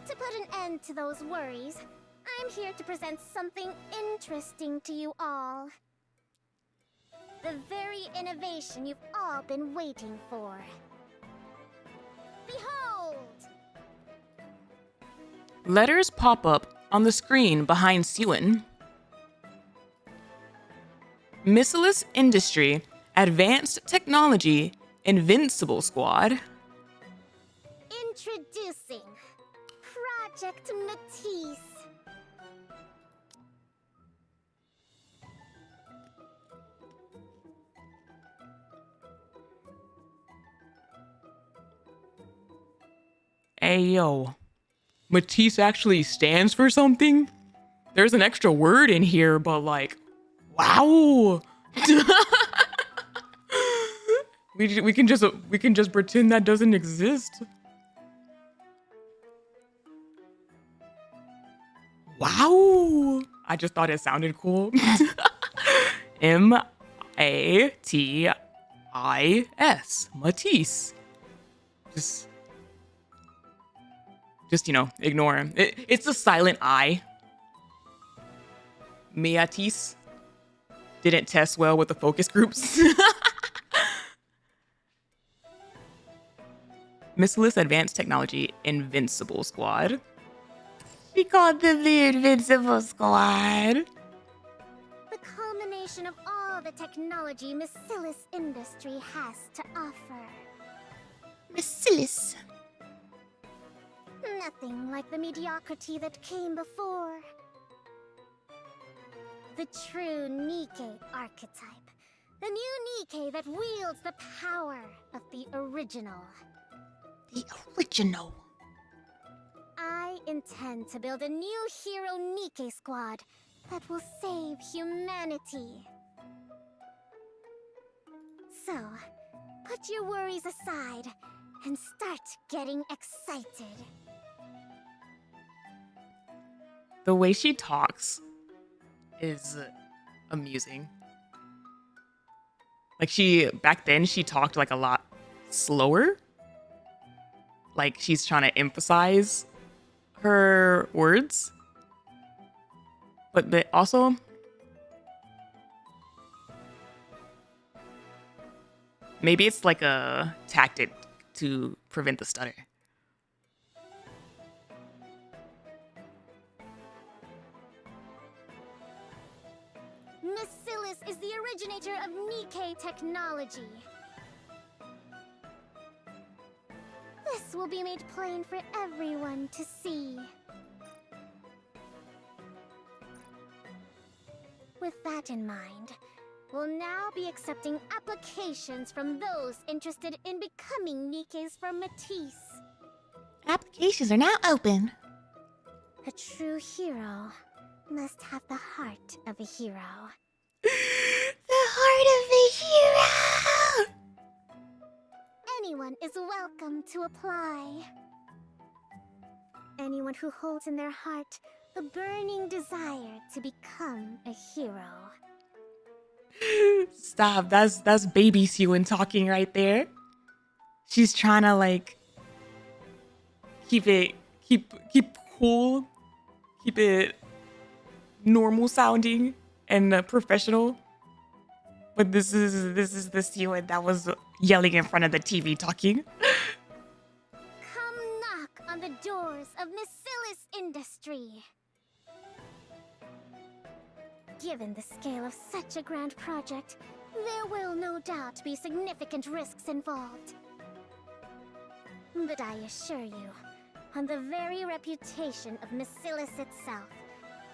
to put an end to those worries, I'm here to present something interesting to you all. The very innovation you've all been waiting for. Behold! Letters pop up on the screen behind Sewin. MISSILIS Industry Advanced Technology Invincible Squad. Introducing Project MATIS. Hey yo, MATIS actually stands for something? There's an extra word in here, but like, wow. we can just pretend that doesn't exist. Wow. I just thought it sounded cool. M-A-T-I-S. MATIS. Just, you know, ignore him. It's a silent I. MATIS didn't test well with the focus groups. MISSILIS Advanced Technology Invincible Squad. She called them the Invincible Squad. The culmination of all the technology MISSILIS Industry has to offer. MISSILIS. Nothing like the mediocrity that came before. The true Nikke archetype. The new Nikke that wields the power of the original. The original. I intend to build a new hero Nikke squad that will save humanity. So, put your worries aside and start getting excited. The way she talks is amusing. Like back then she talked like a lot slower. Like she's trying to emphasize her words. But also maybe it's like a tactic to prevent the stutter. MISSILIS is the originator of Nikke technology. This will be made plain for everyone to see. With that in mind, we'll now be accepting applications from those interested in becoming Nikkes from MATIS. Applications are now open. A true hero must have the heart of a hero. The heart of a hero! Anyone is welcome to apply. Anyone who holds in their heart a burning desire to become a hero. Stop, that's baby Sewin talking right there. She's trying to like keep cool, keep it normal sounding and professional. But this is the Seawind that was yelling in front of the TV talking. Come knock on the doors of MISSILIS industry. Given the scale of such a grand project, there will no doubt be significant risks involved. But I assure you, on the very reputation of MISSILIS itself,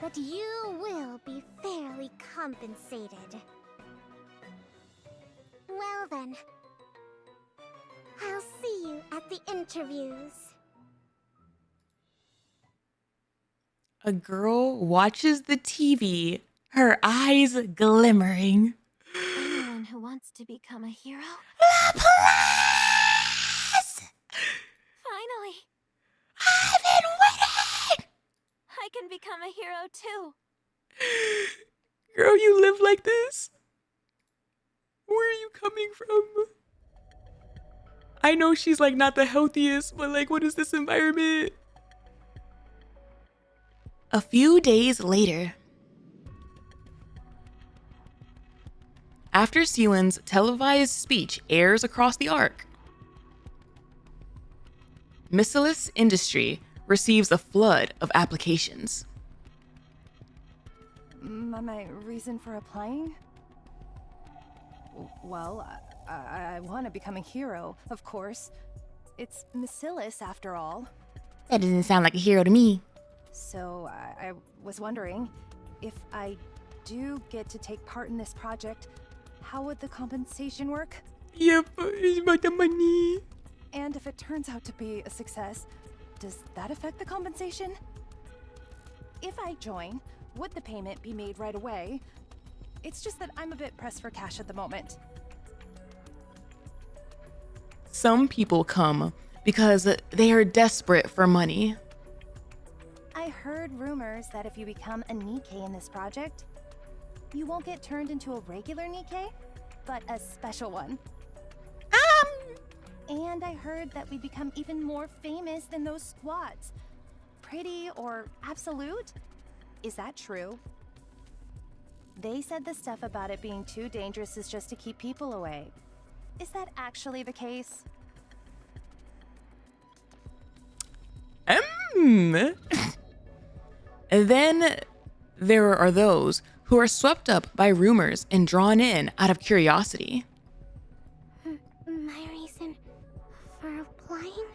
that you will be fairly compensated. Well then, I'll see you at the interviews. A girl watches the TV, her eyes glimmering. Anyone who wants to become a hero? Finally! I've been waiting! I can become a hero too. Girl, you live like this? Where are you coming from? I know she's like not the healthiest, but like, what is this environment? A few days later, after Seawin's televised speech airs across the arc, MISSILIS Industry receives a flood of applications. My reason for applying? Well, I want to become a hero, of course. It's MISSILIS after all. That doesn't sound like a hero to me. So I was wondering, if I do get to take part in this project, how would the compensation work? Yep, it's about the money. And if it turns out to be a success, does that affect the compensation? If I join, would the payment be made right away? It's just that I'm a bit pressed for cash at the moment. Some people come because they are desperate for money. I heard rumors that if you become a Nikke in this project, you won't get turned into a regular Nikke, but a special one. And I heard that we become even more famous than those squads. Pretty or absolute? Is that true? They said the stuff about it being too dangerous is just to keep people away. Is that actually the case? And then there are those who are swept up by rumors and drawn in out of curiosity. My reason for applying?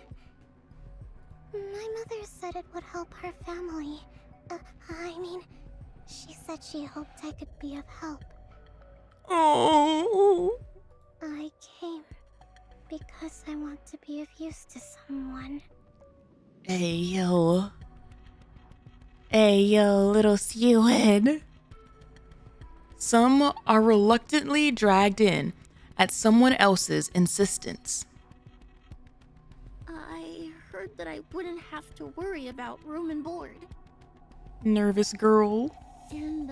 My mother said it would help her family. I mean, she said she hoped I could be of help. Oh. I came because I want to be of use to someone. Hey, yo. Hey, yo, little Seawin. Some are reluctantly dragged in at someone else's insistence. I heard that I wouldn't have to worry about room and board. Nervous girl. And,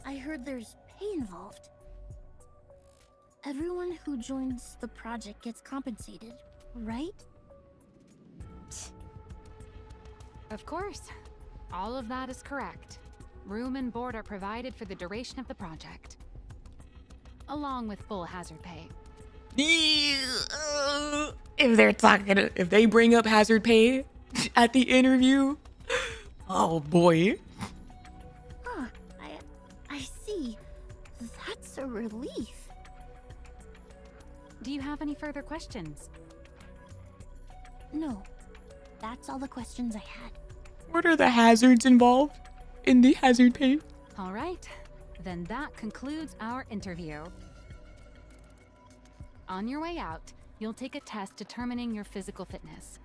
I heard there's pay involved. Everyone who joins the project gets compensated, right? Of course. All of that is correct. Room and board are provided for the duration of the project, along with full hazard pay. If they bring up hazard pay at the interview, oh boy. Huh, I see. That's a relief. Do you have any further questions? No, that's all the questions I had. What are the hazards involved in the hazard pay? All right, then that concludes our interview. On your way out, you'll take a test determining your physical fitness.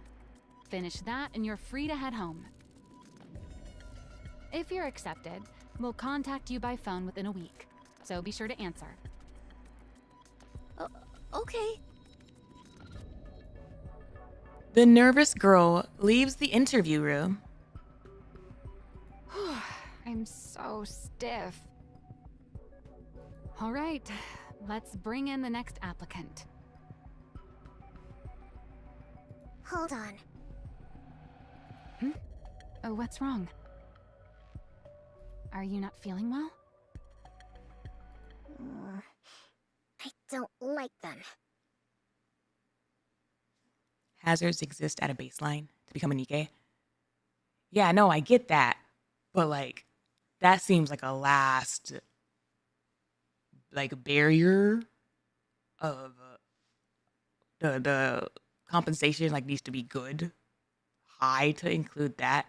Finish that and you're free to head home. If you're accepted, we'll contact you by phone within a week, so be sure to answer. Okay. The nervous girl leaves the interview room. I'm so stiff. All right, let's bring in the next applicant. Hold on. Oh, what's wrong? Are you not feeling well? like them. Hazards exist at a baseline to become a Nikke. Yeah, no, I get that. But like, that seems like a last like barrier of the compensation like needs to be good, high to include that.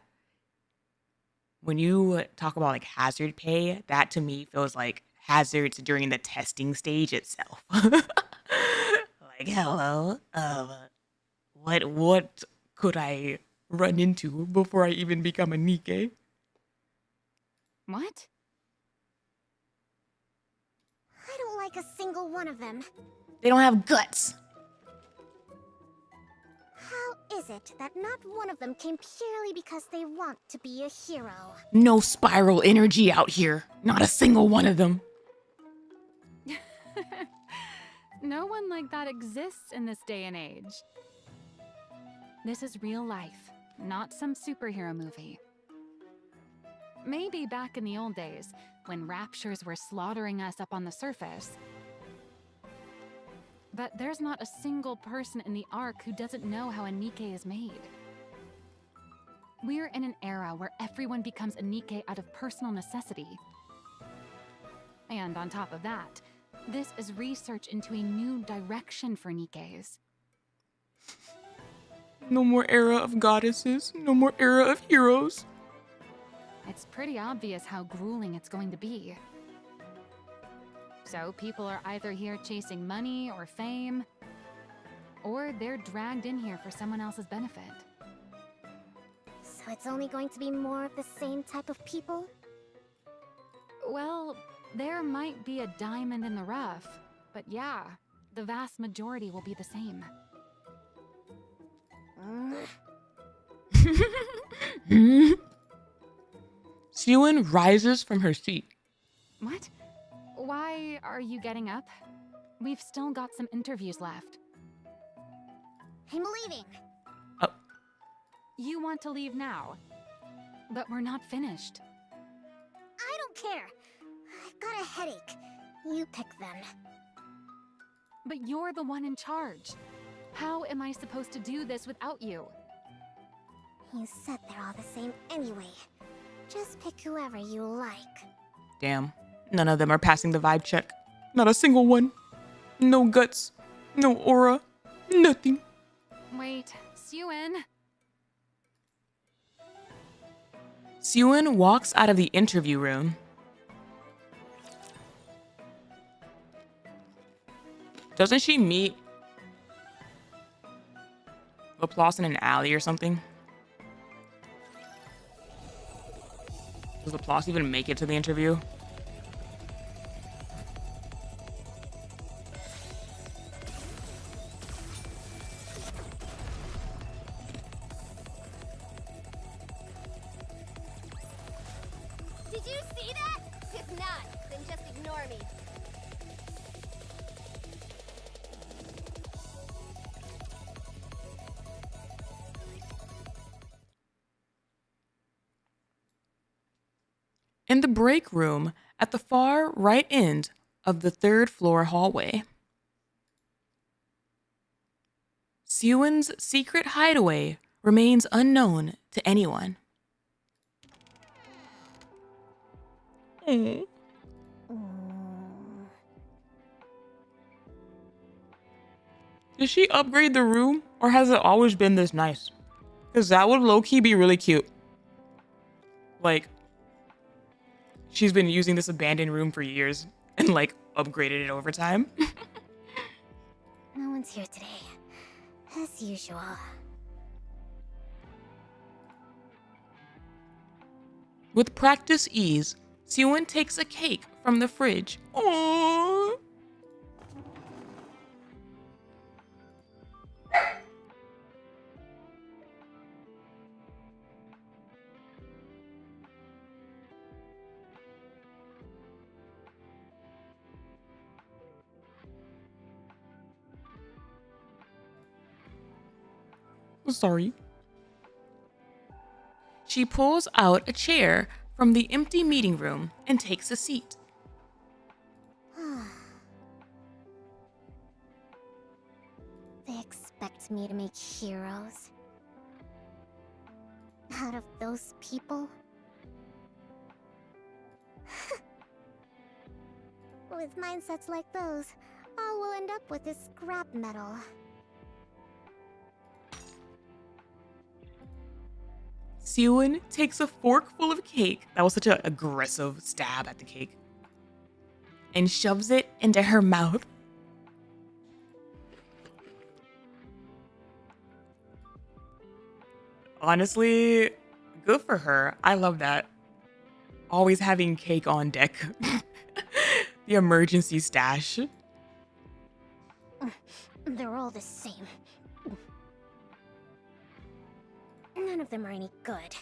When you talk about like hazard pay, that to me feels like hazards during the testing stage itself. Like, hello, what could I run into before I even become a Nikke? What? I don't like a single one of them. They don't have guts. How is it that not one of them came purely because they want to be a hero? No spiral energy out here. Not a single one of them. No one like that exists in this day and age. This is real life, not some superhero movie. Maybe back in the old days, when raptures were slaughtering us up on the surface. But there's not a single person in the Ark who doesn't know how a Nikke is made. We're in an era where everyone becomes a Nikke out of personal necessity. And on top of that, this is research into a new direction for Nikkes. No more era of goddesses. No more era of heroes. It's pretty obvious how grueling it's going to be. So people are either here chasing money or fame, or they're dragged in here for someone else's benefit. So it's only going to be more of the same type of people? Well, there might be a diamond in the rough, but yeah, the vast majority will be the same. Siwon rises from her seat. What? Why are you getting up? We've still got some interviews left. I'm leaving. Oh. You want to leave now, but we're not finished. I don't care. I've got a headache. You pick them. But you're the one in charge. How am I supposed to do this without you? You said they're all the same anyway. Just pick whoever you like. Damn. None of them are passing the vibe check. Not a single one. No guts. No aura. Nothing. Wait, Siwon. Siwon walks out of the interview room. Doesn't she meet Laplace in an alley or something? Does Laplace even make it to the interview? Did you see that? If not, then just ignore me. In the break room at the far right end of the third floor hallway. Siwon's secret hideaway remains unknown to anyone. Did she upgrade the room, or has it always been this nice? Because that would low-key be really cute. Like, she's been using this abandoned room for years and like upgraded it over time. No one's here today. As usual. With practice ease, Siwon takes a cake from the fridge. Aww. Sorry. She pulls out a chair from the empty meeting room and takes a seat. They expect me to make heroes. Out of those people? With mindsets like those, all we'll end up with is scrap metal. Seowon takes a fork full of cake, that was such an aggressive stab at the cake, and shoves it into her mouth. Honestly, good for her. I love that. Always having cake on deck. The emergency stash. They're all the same. None of them are any good.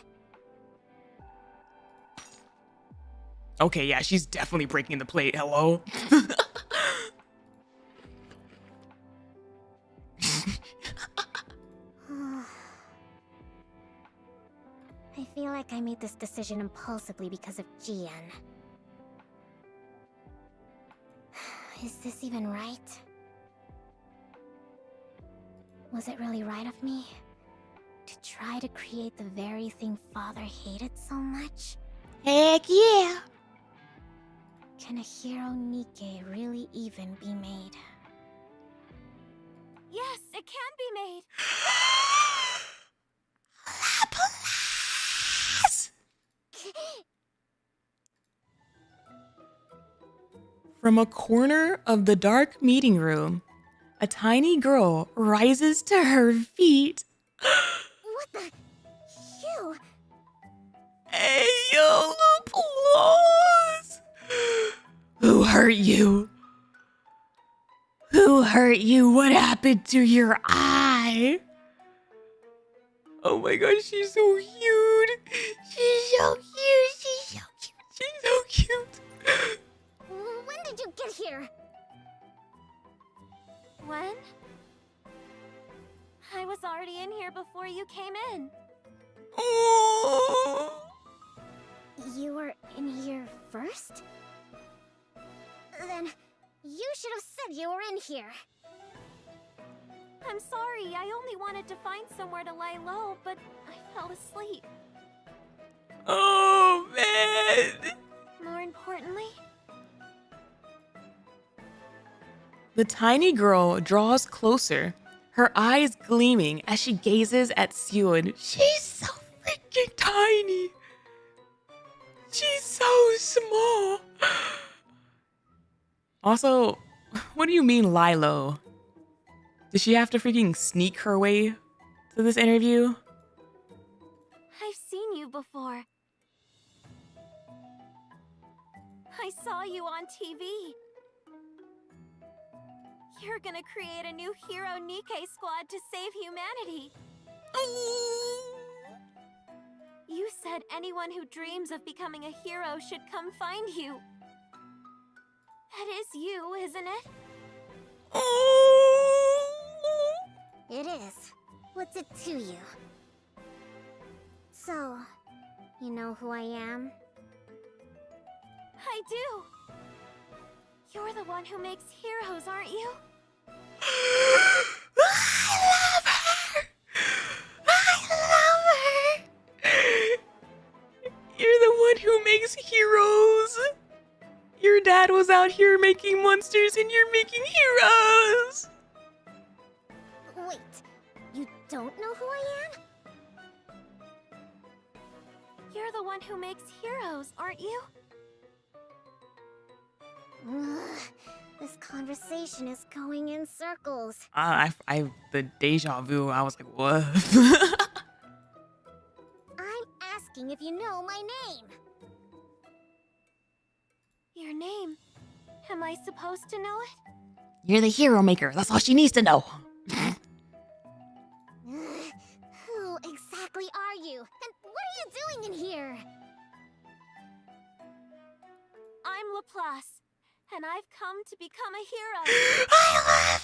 Okay, yeah, she's definitely breaking the plate. Hello? I feel like I made this decision impulsively because of Jian. Is this even right? Was it really right of me to try to create the very thing Father hated so much? Heck yeah! Can a hero Nikke really even be made? Yes, it can be made. From a corner of the dark meeting room, a tiny girl rises to her feet. What the? You? Hey, yo, applause! Who hurt you? Who hurt you? What happened to your eye? Oh my gosh, she's so cute. She's so cute. She's so cute. She's so cute. When did you get here? When? I was already in here before you came in. Oh. You were in here first? Then you should have said you were in here. I'm sorry, I only wanted to find somewhere to lie low, but I fell asleep. Oh, man. More importantly, the tiny girl draws closer, her eyes gleaming as she gazes at Seowon. She's so freaking tiny. She's so small. Also, what do you mean lie low? Did she have to freaking sneak her way to this interview? I've seen you before. I saw you on TV. You're gonna create a new hero Nikke squad to save humanity. You said anyone who dreams of becoming a hero should come find you. That is you, isn't it? It is. What's it to you? So, you know who I am? I do. You're the one who makes heroes, aren't you? I love her! I love her! You're the one who makes heroes! Your dad was out here making monsters and you're making heroes! Wait, you don't know who I am? You're the one who makes heroes, aren't you? Ugh, this conversation is going in circles. The deja vu, I was like, what? I'm asking if you know my name. Your name? Am I supposed to know it? You're the hero maker. That's all she needs to know. Who exactly are you? And what are you doing in here? I'm Laplace, and I've come to become a hero. I love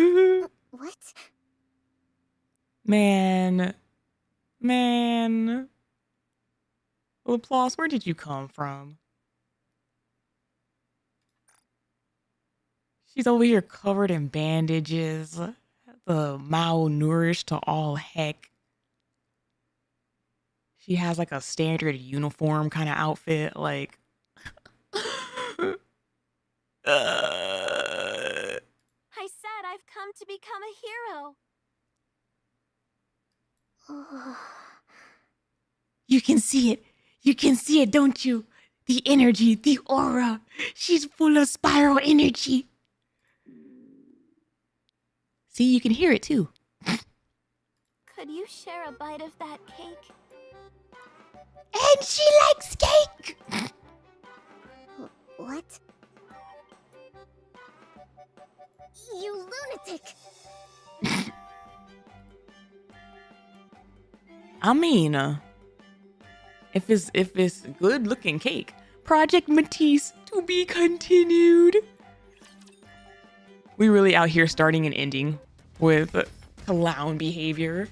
you! What? Man. Laplace, where did you come from? She's over here covered in bandages, the malnourished to all heck. She has like a standard uniform kind of outfit, like. I said I've come to become a hero. You can see it. You can see it, don't you? The energy, the aura. She's full of spiral energy. See, you can hear it too. Could you share a bite of that cake? And she likes cake! What? You lunatic! I mean, if it's good looking cake, Project MATIS to be continued. We really out here starting and ending with clown behavior.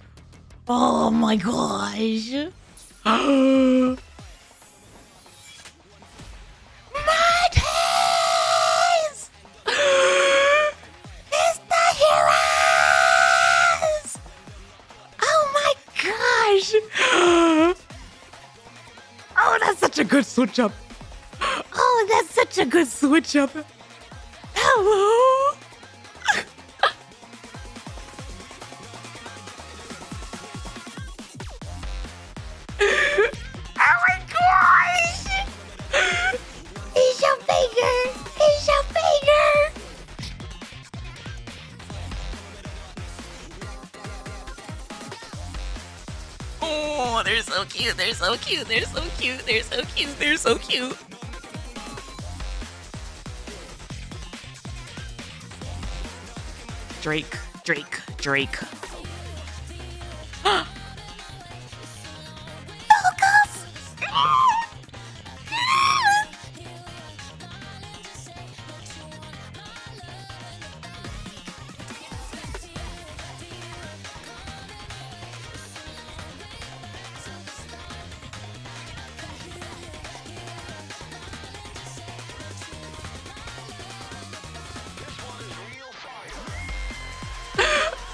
Oh my gosh. MATIS! It's the heroes! Oh my gosh! Oh, that's such a good switch up. Oh, that's such a good switch up. Hello? Oh my gosh! He's your finger! He's your finger! Oh, they're so cute. They're so cute. They're so cute. They're so cute. They're so cute. Drake.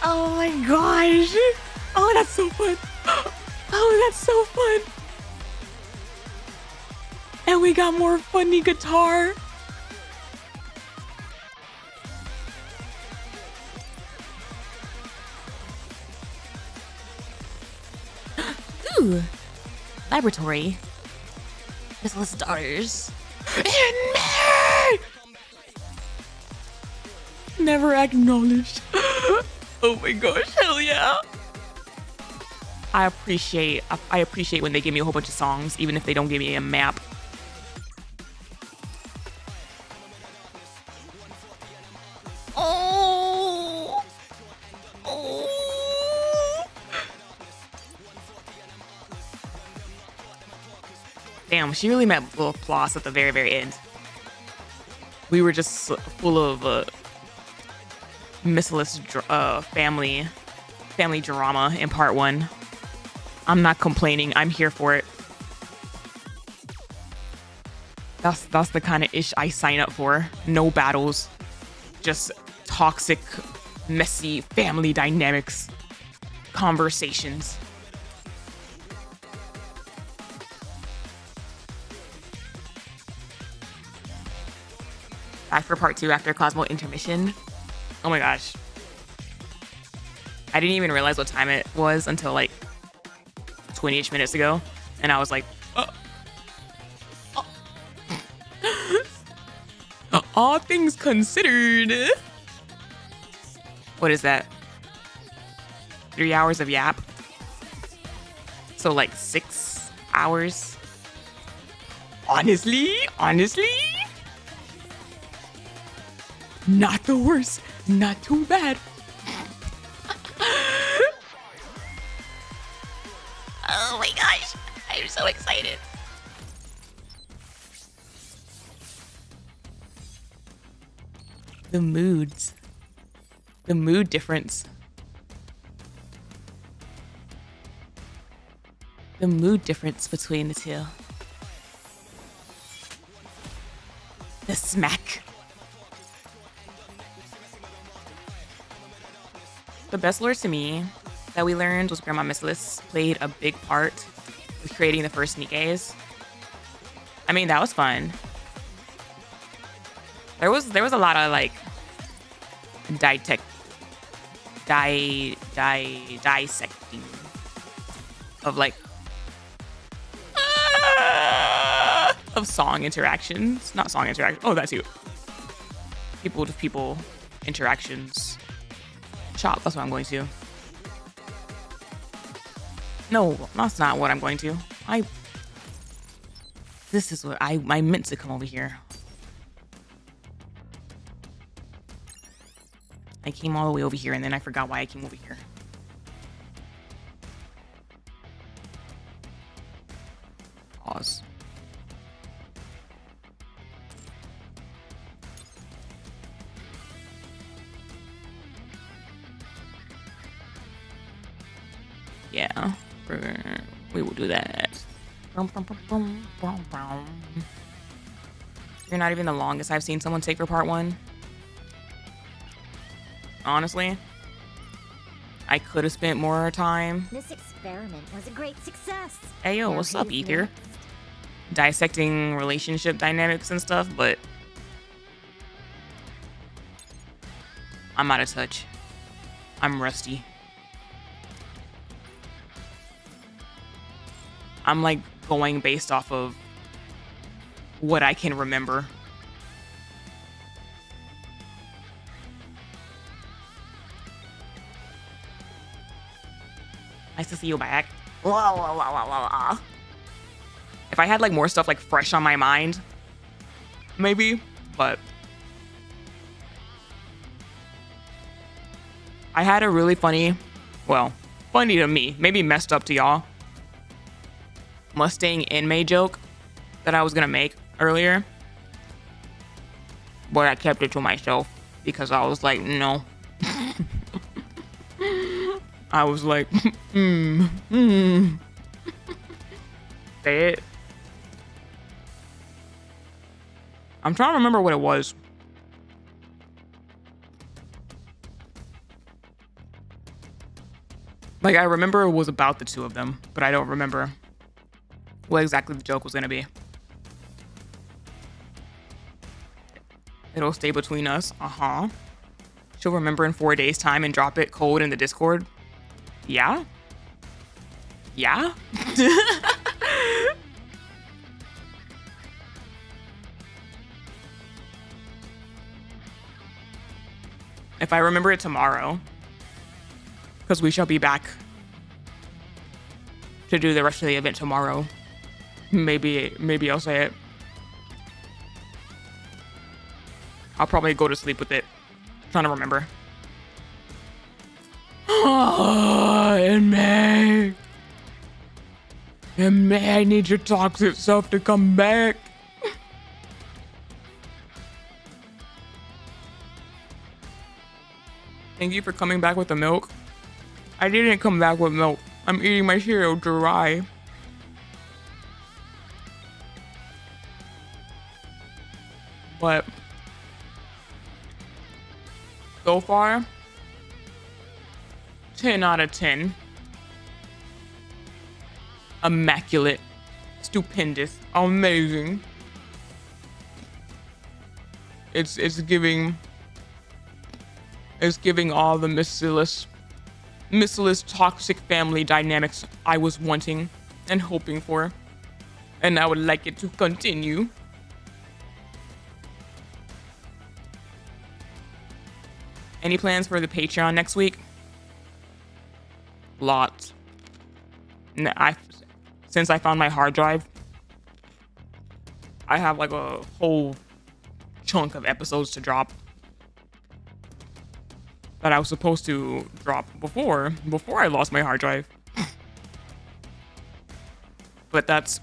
Oh my gosh! Oh, that's so fun! Oh, that's so fun! And we got more funny guitar. Ooh! Laboratory. Missilil's daughters. In me! Never acknowledged. Oh my gosh, hell yeah. I appreciate when they give me a whole bunch of songs, even if they don't give me a map. Oh! Damn, she really meant little applause at the very, very end. We were just full of MISSILIS family drama in part 1. I'm not complaining. I'm here for it. That's the kind of ish I sign up for. No battles, just toxic, messy family dynamics, conversations. Back for part 2 after Cosmo intermission. Oh my gosh. I didn't even realize what time it was until like 20-ish minutes ago. And I was like, all things considered. What is that? 3 hours of YAP? So like 6 hours? Honestly? Not the worst. Not too bad. Oh my gosh! I'm so excited. The moods. The mood difference. The mood difference between the two. The smack. The best lore to me that we learned was Grandma MISSILIS played a big part with creating the first Nikkes. I mean, that was fun. There was a lot of like dissecting of like of song interactions. Not song interactions. Oh, that's you. People to people interactions. Shop, that's what I'm going to. No, that's not what I'm going to. This is what I meant to come over here. I came all the way over here and then I forgot why I came over here. Pause. Yeah, we will do that. You're not even the longest I've seen someone take for part 1. Honestly, I could have spent more time. This experiment was a great success. Hey yo, what's up, Ether? Dissecting relationship dynamics and stuff, but I'm out of touch. I'm rusty. I'm like going based off of what I can remember. Nice to see you back. If I had like more stuff like fresh on my mind, maybe, but I had a really funny, well, funny to me, maybe messed up to y'all, Mustang inmate joke that I was gonna make earlier, but I kept it to myself because I was like, no. I was like, Say it. I'm trying to remember what it was. Like, I remember it was about the two of them, but I don't remember what exactly the joke was gonna be. It'll stay between us. Uh-huh. She'll remember in 4 days' time and drop it cold in the Discord. Yeah? Yeah? If I remember it tomorrow, because we shall be back to do the rest of the event tomorrow, maybe I'll say it. I'll probably go to sleep with it, trying to remember. And May, I need your toxic self to come back. Thank you for coming back with the milk. I didn't come back with milk. I'm eating my cereal dry. But so far, 10 out of 10. Immaculate. Stupendous. Amazing. It's giving all the MISSILIS toxic family dynamics I was wanting and hoping for. And I would like it to continue. Any plans for the Patreon next week? Lots. Since I found my hard drive, I have like a whole chunk of episodes to drop that I was supposed to drop before I lost my hard drive. But that's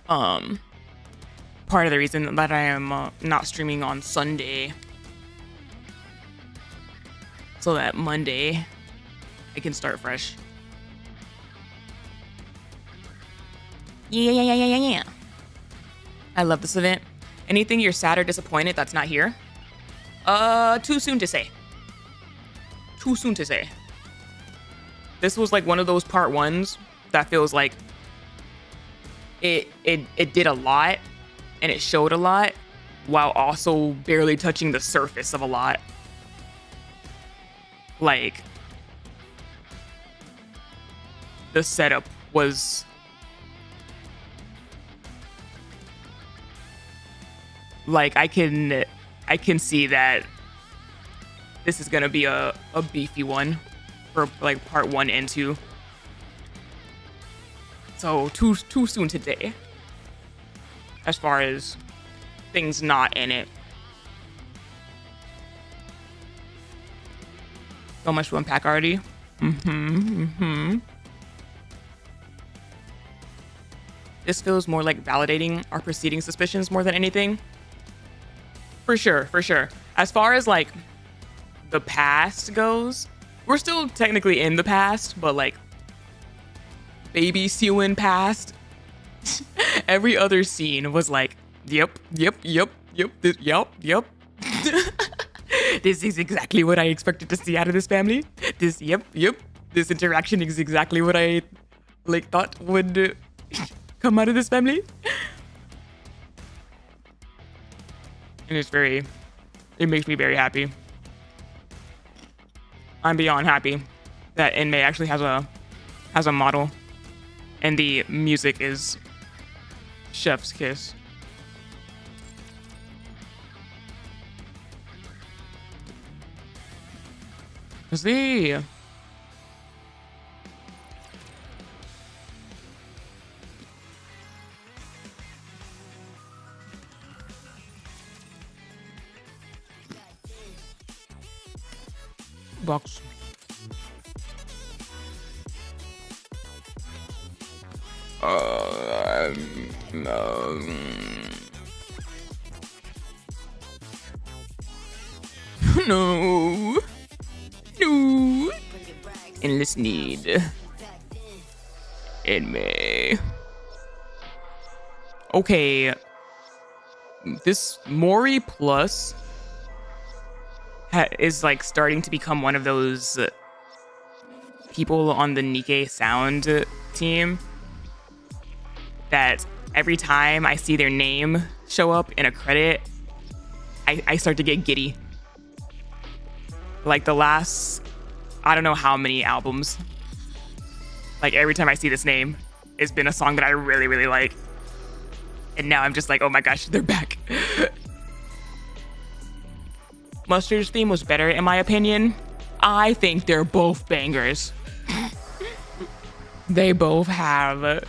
part of the reason that I am not streaming on Sunday, so that Monday I can start fresh. Yeah. I love this event. Anything you're sad or disappointed that's not here? Too soon to say. too soon to say. This was like one of those part ones that feels like it did a lot and it showed a lot while also barely touching the surface of a lot. Like, the setup was like, I can see that this is gonna be a beefy one for like part 1 and 2. So too soon today as far as things not in it. So much to unpack already. This feels more like validating our preceding suspicions more than anything. For sure. As far as like the past goes, we're still technically in the past, but like baby Siwon past. Every other scene was like, yep. This is exactly what I expected to see out of this family. This interaction is exactly what I like thought would come out of this family. And it makes me very happy. I'm beyond happy that Inmei actually has a model, and the music is chef's kiss. See. Box. No. Endless need. Inmei. Okay. This Mori Plus is like starting to become one of those people on the Nikke sound team that every time I see their name show up in a credit, I start to get giddy. Like the last, I don't know how many albums, like every time I see this name, it's been a song that I really, really like. And now I'm just like, oh my gosh, they're back. Mustard's theme was better in my opinion. I think they're both bangers. They both have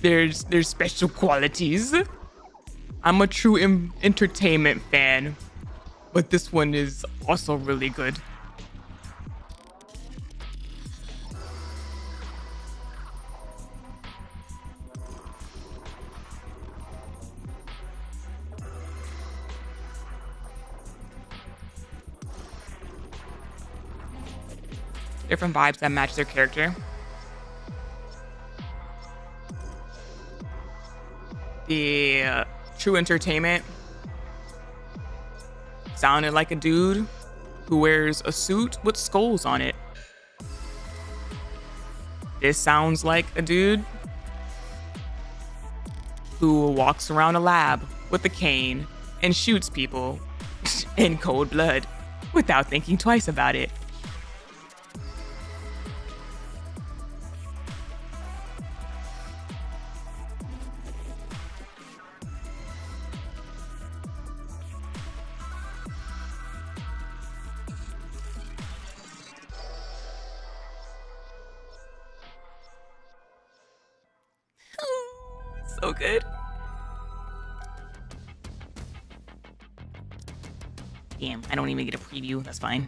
their special qualities. I'm a true entertainment fan, but this one is also really good. Different vibes that match their character. The true entertainment sounded like a dude who wears a suit with skulls on it. This sounds like a dude who walks around a lab with a cane and shoots people in cold blood without thinking twice about it. So good. Damn, I don't even get a preview. That's fine.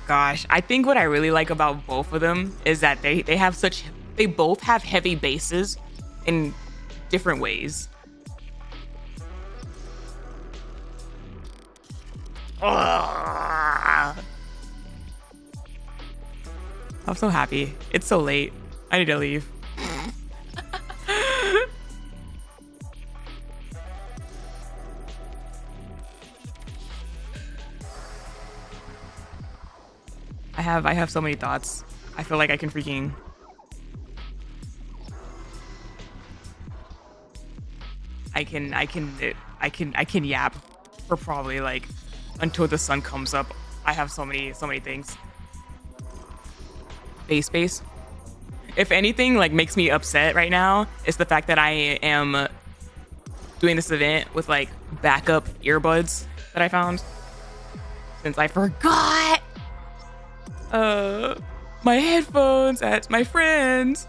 Gosh, I think what I really like about both of them is that they both have heavy basses in different ways. I'm so happy. It's so late. I need to leave. I have so many thoughts. I feel like I can freaking I can yap for probably like until the sun comes up. I have so many things. Base. If anything like makes me upset right now, it's the fact that I am doing this event with like backup earbuds that I found since I forgot my headphones at my friend's.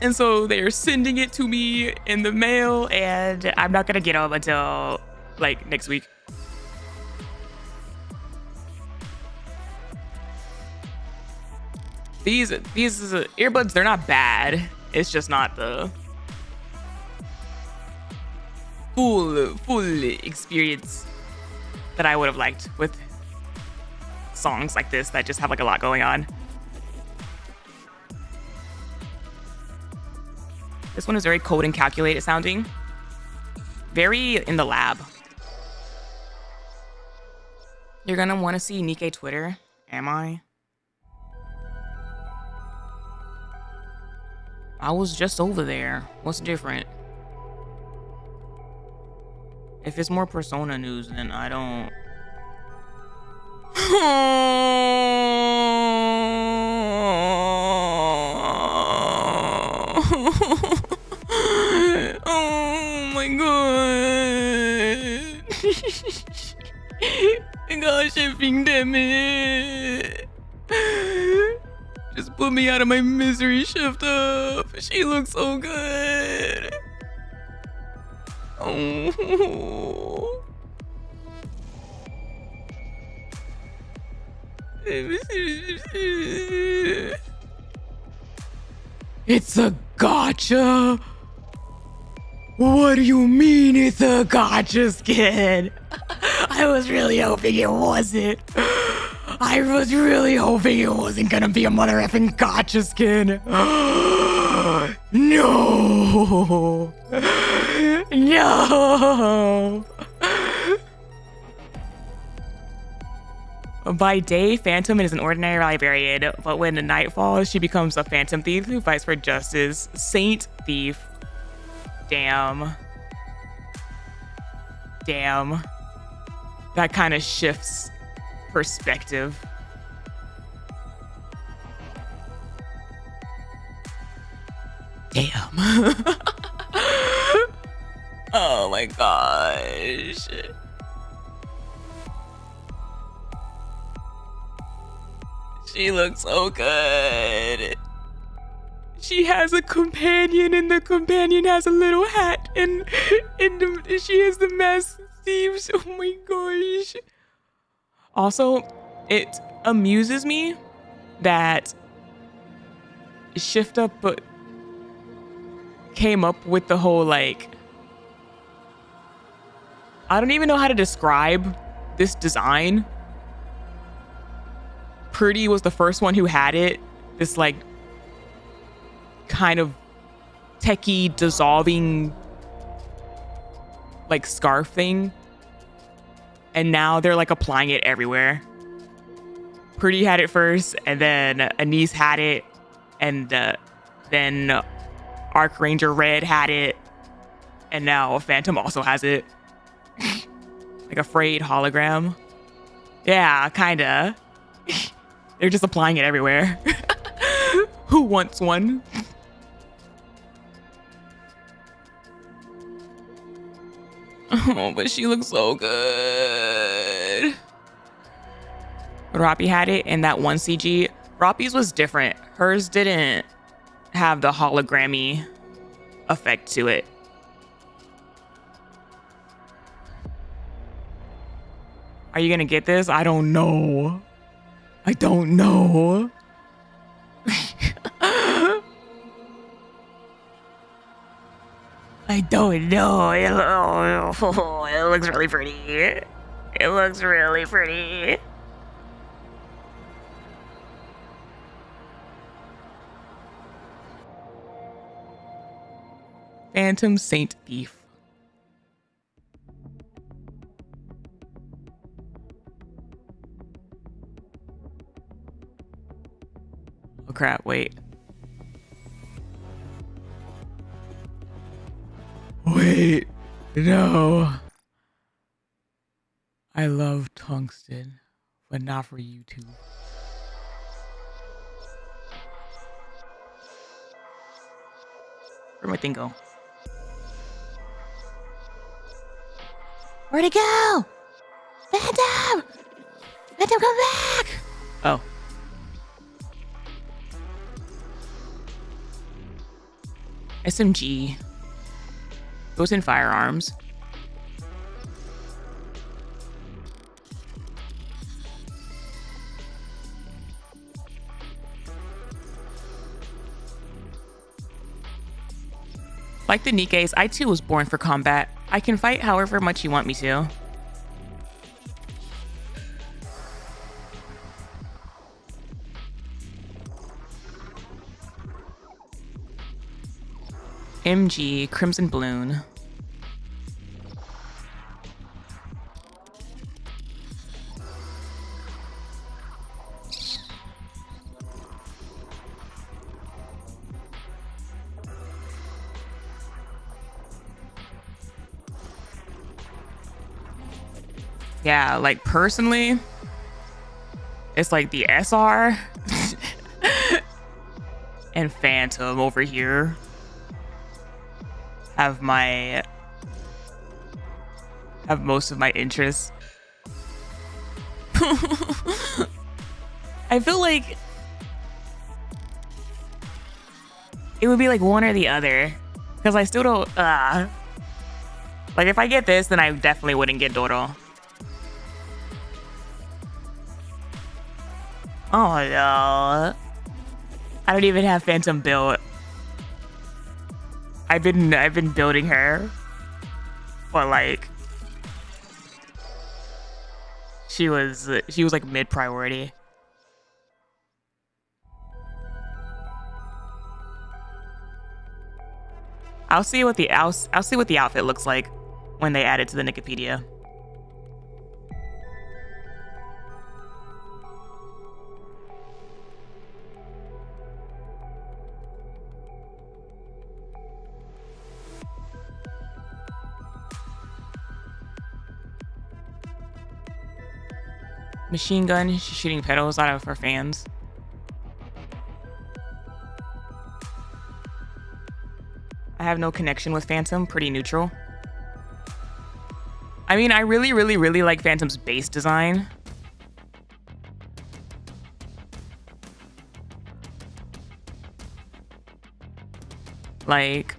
And so they're sending it to me in the mail, and I'm not gonna get them until like next week. These earbuds, they're not bad. It's just not the full experience that I would have liked with songs like this that just have like a lot going on. This one is very cold and calculated sounding. Very in the lab. You're gonna want to see Nikke Twitter. Am I? I was just over there. What's different? If it's more Persona news, then I don't... Oh my god. Gosh, shipping, damn it. Just put me out of my misery, shift up. She looks so good. Oh. It's a gotcha. What do you mean it's a gotcha skin? I was really hoping it wasn't. I was really hoping it wasn't gonna be a mother effing gotcha skin. No. No. By day, Phantom is an ordinary librarian, but when the night falls, she becomes a Phantom Thief who fights for justice. Saint Thief. Damn. That kind of shifts perspective. Damn. Oh my gosh. She looks so good. She has a companion, and the companion has a little hat, and she has the masked thieves. Oh my gosh. Also, it amuses me that Shift Up came up with the whole like, I don't even know how to describe this design. Pretty was the first one who had it. This like kind of techie dissolving like scarf thing. And now they're like applying it everywhere. Pretty had it first, and then Anise had it, and then Archranger Red had it, and now Phantom also has it. Like a frayed hologram. Yeah, kinda. They're just applying it everywhere. Who wants one? Oh, but she looks so good. Roppy had it in that one CG. Roppy's was different. Hers didn't have the hologrammy effect to it. Are you gonna get this? I don't know. I don't know. I don't know. It looks really pretty. It looks really pretty. Phantom Saint Thief. Oh crap, wait. Wait, no. I love tungsten, but not for YouTube. Where'd my thing go? Where'd it go? Phantom! Phantom, come back! Oh. SMG. Goes in firearms. Like the Nikkes, I too was born for combat. I can fight however much you want me to. MG, Crimson Balloon. Yeah, like personally, it's like the SR and Phantom over here have most of my interests. I feel like it would be like one or the other, because I still don't like if I get this, then I definitely wouldn't get Doro. Oh no, I don't even have Phantom built. I've been building her, but like she was like mid priority. I'll see what the outfit looks like when they add it to the Wikipedia. Machine gun, she's shooting petals out of her fans. I have no connection with Phantom, pretty neutral. I mean, I really like Phantom's base design. Like,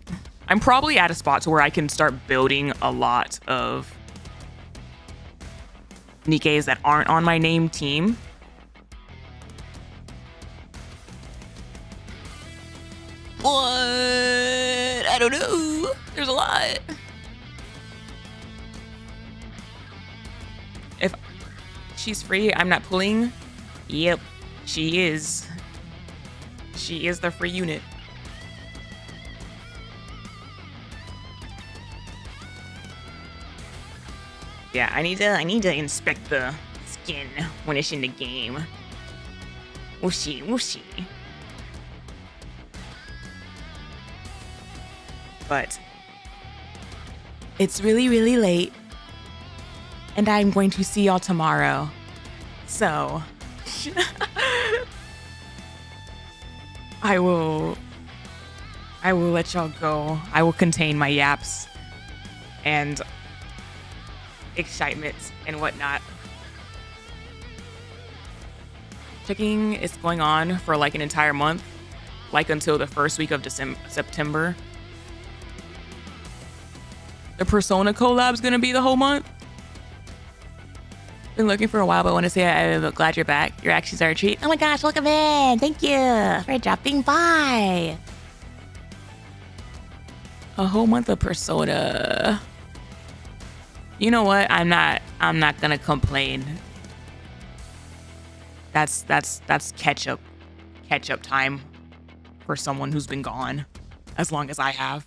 I'm probably at a spot to where I can start building a lot of Nikkes that aren't on my name team. But I don't know. There's a lot. If she's free, I'm not pulling. Yep, she is. She is the free unit. Yeah, I need to inspect the skin when it's in the game. We'll see. But it's really late, and I'm going to see y'all tomorrow. So I will let y'all go. I will contain my yaps and excitement and whatnot. Checking is going on for like an entire month, like until the first week of September. The Persona collab's gonna be the whole month. Been looking for a while, but I want to say I'm glad you're back. Your actions are a treat. Oh my gosh, welcome in. Thank you for dropping by. A whole month of Persona. You know what? I'm not gonna complain. That's catch up time for someone who's been gone as long as I have.